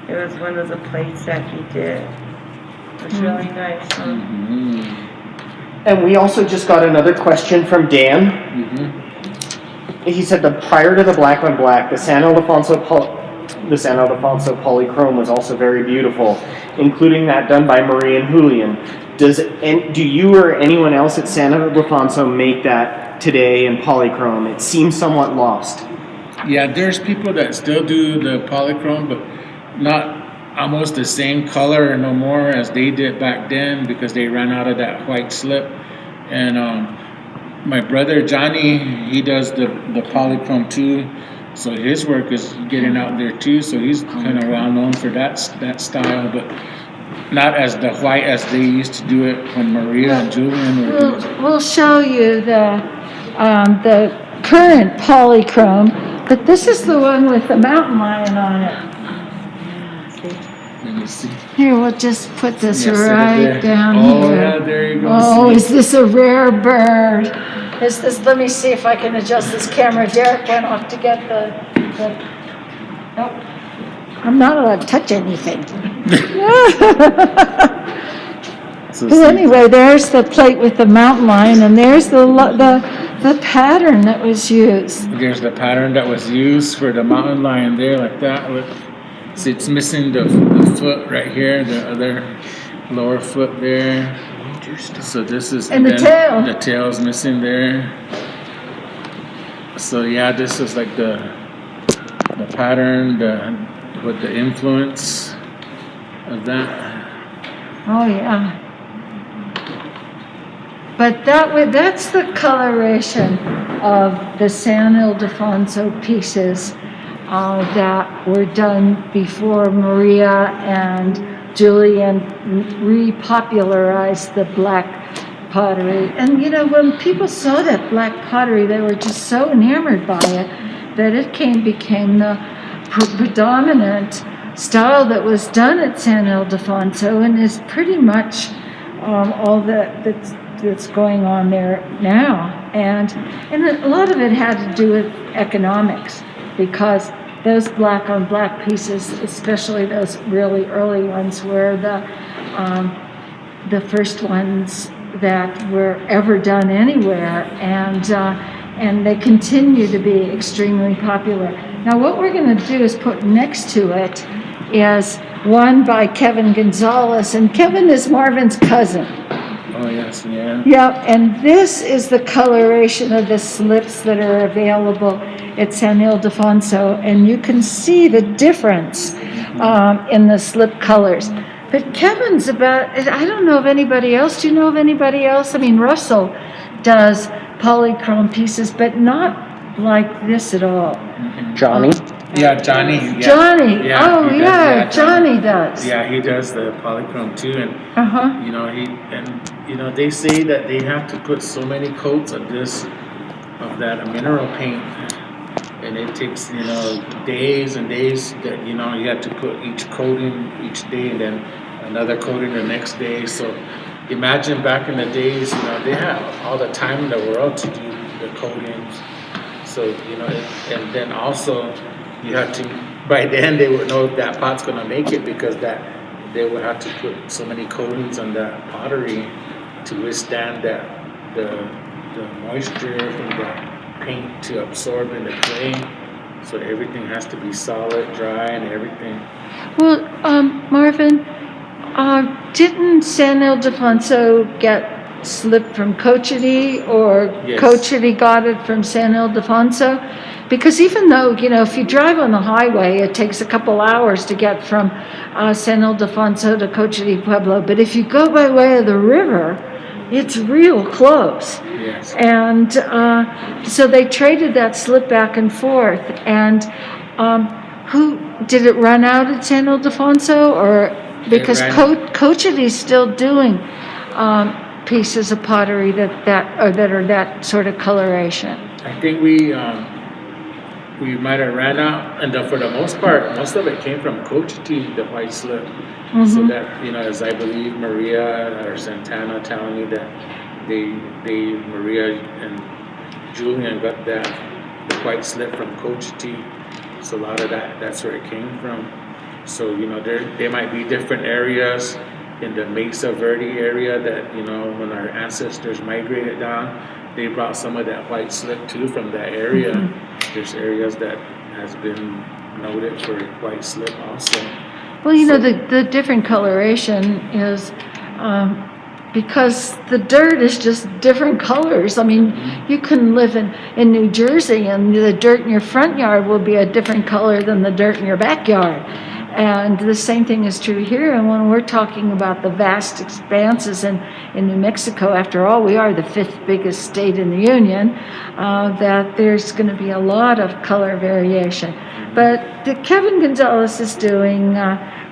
It was one of the plates that he did. It was really nice. Mm-hmm. And we also just got another question from Dan. Mm-hmm. He said that prior to the black on black, the San Ildefonso polychrome was also very beautiful, including that done by Maria and Julian. Do you or anyone else at San Ildefonso make that today in polychrome? It seems somewhat lost. Yeah, there's people that still do the polychrome, but not almost the same color no more as they did back then because they ran out of that white slip. And my brother Johnny, he does the polychrome too. So his work is getting out there too. So he's kind of well known for that style, but not as the white as they used to do it when Maria and Julian were doing it. We'll show you the current polychrome, but this is the one with the mountain lion on it. Let me see. Here, we'll just put this right down here. Oh yeah, there you go. Oh, is this a rare bird? Is this? Let me see if I can adjust this camera. Derek went off to get the nope. I'm not allowed to touch anything. But anyway, there's the plate with the mountain lion, and there's the pattern that was used. There's the pattern that was used for the mountain lion there, like that. See, it's missing the foot right here, the other lower foot there. So this is and the tail. The tail's missing there. So yeah, this is like the pattern with the influence of that. Oh yeah. But that's the coloration of the San Ildefonso pieces that were done before Maria and Julian repopularized the black pottery. And when people saw that black pottery, they were just so enamored by it that it became the predominant style that was done at San Ildefonso, and is pretty much all that that's going on there now. And a lot of it had to do with economics, because those black on black pieces, especially those really early ones, were the first ones that were ever done anywhere, and they continue to be extremely popular. Now what we're going to do is put next to it is one by Kevin Gonzalez, and Kevin is Marvin's cousin. Oh yes, yeah. Yeah, and this is the coloration of the slips that are available at San Ildefonso, and you can see the difference in the slip colors. But Kevin's I don't know of anybody else. Do you know of anybody else? I mean, Russell does polychrome pieces, but not like this at all. Johnny? Yeah, Johnny. Yeah. Johnny. Yeah, oh, he does, yeah, Johnny does. Yeah, he does the polychrome too, and you know, they say that they have to put so many coats of that mineral paint, and it takes days and days that you have to put each coating each day, and then another coating the next day. So imagine back in the days, they had all the time in the world to do the coatings. So and then also you have to, by then they would know if that pot's going to make it, because that they would have to put so many coatings on that pottery to withstand the moisture from the paint to absorb in the clay. So everything has to be solid, dry, and everything. Well, Marvin, didn't San Ildefonso get slip from Cochiti, or Yes. Cochiti got it from San Ildefonso? Because even though, if you drive on the highway, it takes a couple hours to get from San Ildefonso to Cochiti, Pueblo. But if you go by way of the river, it's real close. Yes. And so they traded that slip back and forth. And who did it run out at San Ildefonso, or because Cochiti's still doing pieces of pottery that are that sort of coloration? I think we might have ran out, and for the most part, most of it came from Cochiti, the white slip. So that, as I believe Maria or Santana telling me that Maria and Julian got the white slip from Cochiti. So a lot of that's where it came from. So, there might be different areas in the Mesa Verde area that, when our ancestors migrated down, they brought some of that white slip too from that area. There's areas that has been noted for white slip also. Well, the different coloration is because the dirt is just different colors. I mean, you can live in New Jersey, and the dirt in your front yard will be a different color than the dirt in your backyard. And the same thing is true here. And when we're talking about the vast expanses in New Mexico, after all, we are the 5th biggest state in the Union, that there's going to be a lot of color variation. But Kevin Gonzalez is doing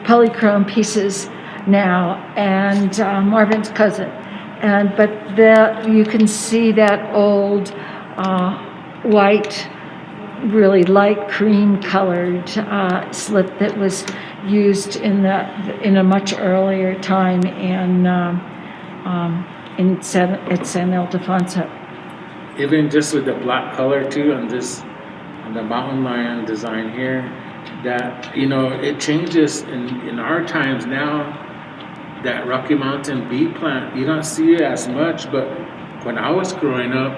polychrome pieces now, and Marvin's cousin. But you can see that old white, really light cream colored slip that was used in a much earlier time at San Ildefonso. Even just with the black color too on the mountain lion design here, that it changes in our times now. That Rocky Mountain bee plant, you don't see it as much, but when I was growing up,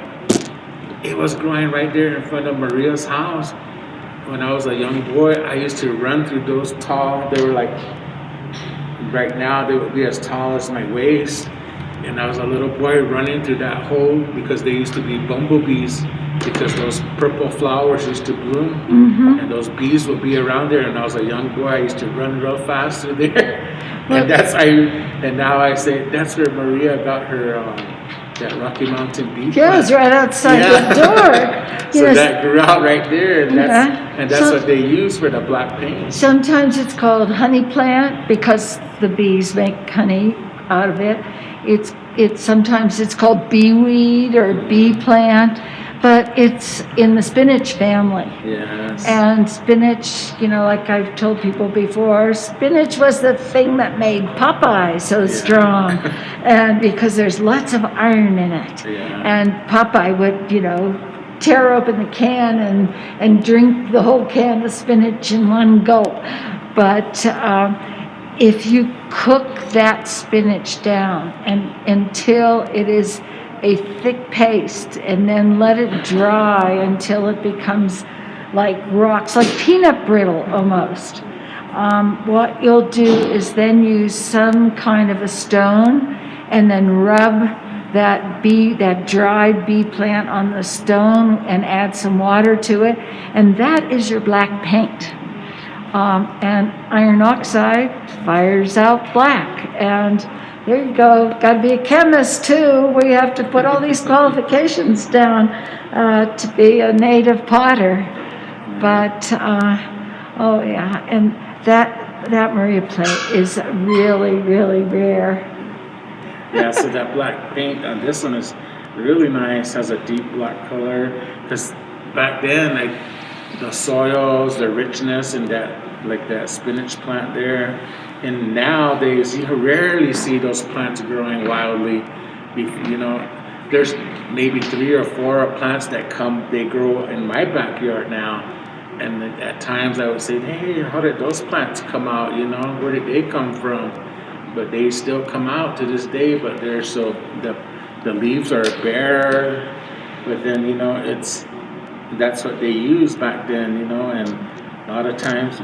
it was growing right there in front of Maria's house. When I was a young boy, I used to run through those tall, they were like, right now they would be as tall as my waist. And I was a little boy running through that hole because they used to be bumblebees, because those purple flowers used to bloom, and those bees would be around there. And I was a young boy, I used to run real fast through there. And now I say that's where Maria got her that Rocky Mountain bee plant. Yeah, it's right outside the door. So that grew out right there, and that's what they use for the black paint. Sometimes it's called honey plant because the bees make honey out of it. Sometimes it's called bee weed or bee plant. but it's in the spinach family. Yes. And spinach, like I've told people before, spinach was the thing that made Popeye so strong. And because there's lots of iron in it. Yeah. And Popeye would, tear open the can and drink the whole can of spinach in one gulp. But if you cook that spinach down until it is a thick paste, and then let it dry until it becomes like rocks, like peanut brittle almost. What you'll do is then use some kind of a stone and then rub that dried bee plant on the stone and add some water to it, and that is your black paint. And iron oxide fires out black, and there you go. Got to be a chemist too. We have to put all these qualifications down to be a native potter. But oh yeah, and that Maria plate is really, really rare. Yeah, so that black paint on this one is really nice. Has a deep black color. Because back then, like the soils, the richness, and that spinach plant there. And nowadays, you rarely see those plants growing wildly. There's maybe 3 or 4 plants that they grow in my backyard now. And at times I would say, hey, how did those plants come out? Where did they come from? But they still come out to this day, but the leaves are bare. But then, that's what they used back then, and a lot of times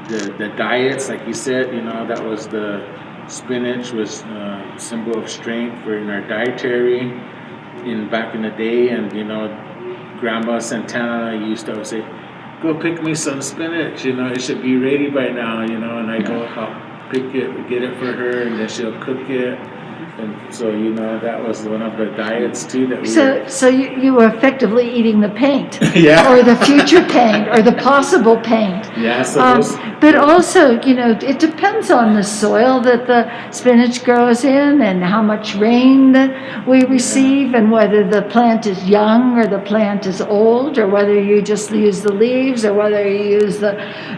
the diets, like you said, that was the spinach was a symbol of strength in our dietary back in the day. And Grandma Santana used to always say, go pick me some spinach, it should be ready by now, and I go pick it, get it for her, and then she'll cook it. And so, that was one of the diets too that we So you were effectively eating the paint. Yeah. Or the future paint, or the possible paint. Yeah, so but also, it depends on the soil that the spinach grows in, and how much rain that we receive, and whether the plant is young or the plant is old, or whether you just use the leaves, or whether you use the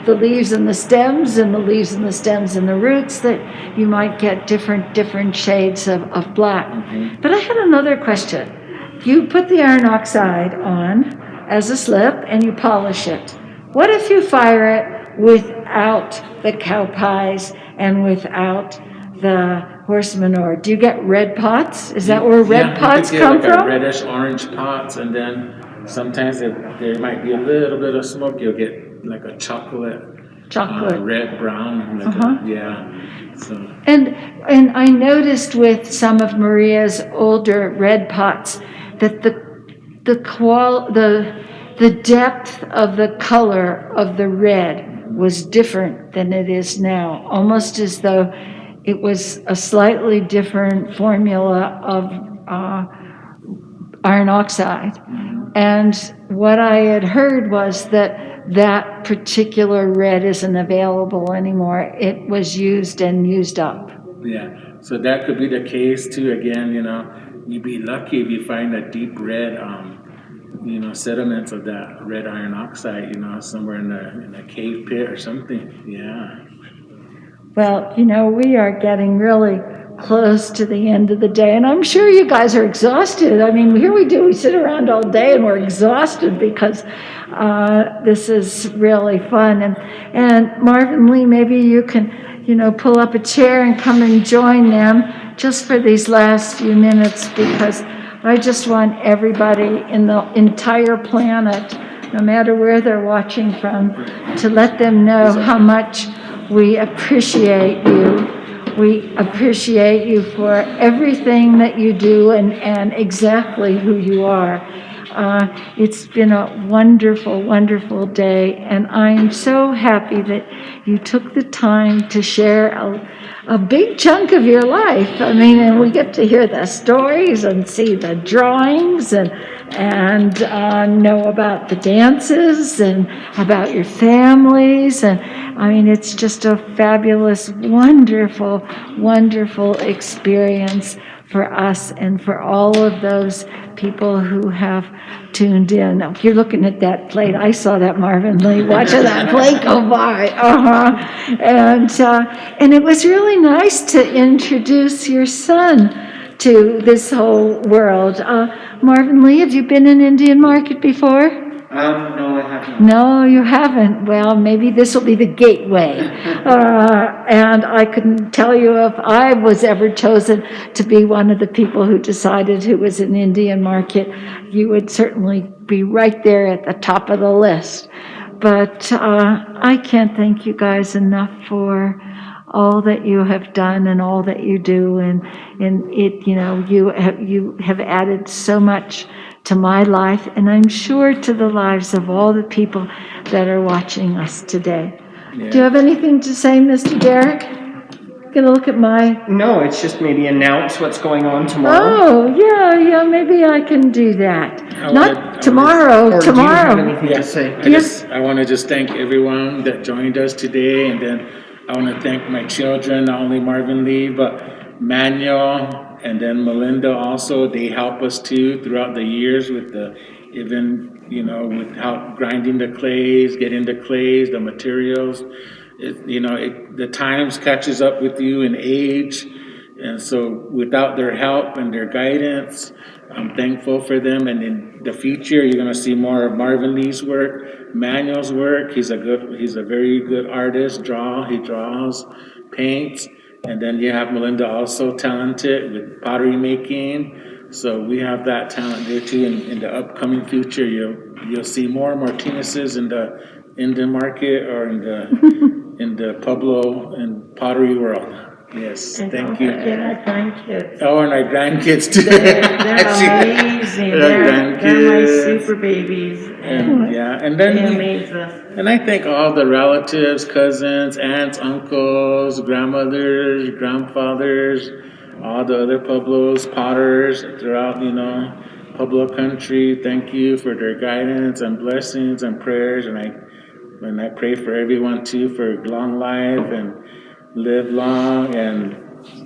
leaves and the stems, and the leaves and the stems and the roots, that you might get different shades of black. Mm-hmm. But I had another question. You put the iron oxide on as a slip and you polish it. What if you fire it without the cow pies and without the horse manure? Do you get red pots? Is that where red pots come from? Reddish orange pots, and then sometimes there might be a little bit of smoke. You'll get like a chocolate. Red, brown, So. And I noticed with some of Maria's older red pots that the depth of the color of the red was different than it is now, almost as though it was a slightly different formula of iron oxide. And what I had heard was that particular red isn't available anymore. It was used and used up. Yeah, so that could be the case too. Again, you'd be lucky if you find a deep red, sediments of that red iron oxide, somewhere in a cave pit or something. Yeah. Well, we are getting really close to the end of the day, and I'm sure you guys are exhausted. I mean, here we sit around all day and we're exhausted because this is really fun. And Marvin Lee, maybe you can, pull up a chair and come and join them just for these last few minutes, because I just want everybody in the entire planet, no matter where they're watching from, to let them know how much we appreciate you. We appreciate you for everything that you do and exactly who you are. It's been a wonderful, wonderful day, and I am so happy that you took the time to share a big chunk of your life. I mean, and we get to hear the stories and see the drawings and know about the dances and about your families. And I mean, it's just a fabulous, wonderful, wonderful experience for us and for all of those people who have tuned in. Now, if you're looking at that plate, I saw that Marvin Lee watching that plate go by. And it was really nice to introduce your son to this whole world. Marvin Lee, have you been in Indian Market before? No, I haven't. No, you haven't. Well, maybe this will be the gateway. And I couldn't tell you if I was ever chosen to be one of the people who decided who was in Indian Market. You would certainly be right there at the top of the list. But I can't thank you guys enough for all that you have done and all that you do. And it, you have added so much to my life, and I'm sure to the lives of all the people that are watching us today. Yeah. Do you have anything to say, Mr. Derek? Gonna look at my... No, it's just maybe announce what's going on tomorrow. Oh, yeah, maybe I can do that. Tomorrow. Do you have anything to say? I want to just thank everyone that joined us today, and then I want to thank my children, not only Marvin Lee, but Manuel, and then Melinda also. They help us too throughout the years with with how grinding the clays, getting the clays, the materials. The times catches up with you in age. And so without their help and their guidance, I'm thankful for them. And in the future, you're going to see more of Marvin Lee's work, Manuel's work. He's a very good artist. He draws, paints. And then you have Melinda, also talented with pottery making. So we have that talent there too. In the upcoming future, you'll see more Martinez's in the Indian Market or in the Pueblo and pottery world. Yes, thank you. And our grandkids. Oh, and our grandkids too. They're amazing. They're my super babies. And then they amaze us. And I thank all the relatives, cousins, aunts, uncles, grandmothers, grandfathers, all the other Pueblos, potters throughout, Pueblo country. Thank you for their guidance and blessings and prayers. And I pray for everyone too for long life and live long and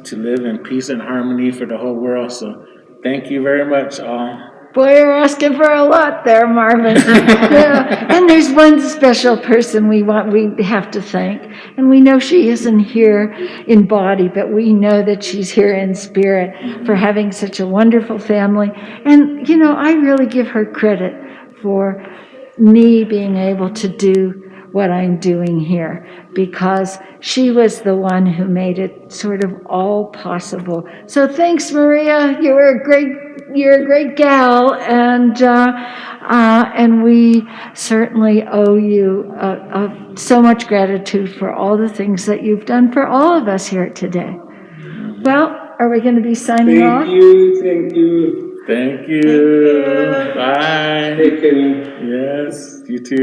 to live in peace and harmony for the whole world. So thank you very much all. Boy, you're asking for a lot there, Marvin. Yeah. And there's one special person we have to thank. And we know she isn't here in body, but we know that she's here in spirit for having such a wonderful family. And, I really give her credit for me being able to do what I'm doing here, because she was the one who made it sort of all possible. So thanks, Maria. You're a great gal, and we certainly owe you so much gratitude for all the things that you've done for all of us here today. Well, are we going to be signing off? Thank you. Thank you. Bye. Take care. Yes, you too.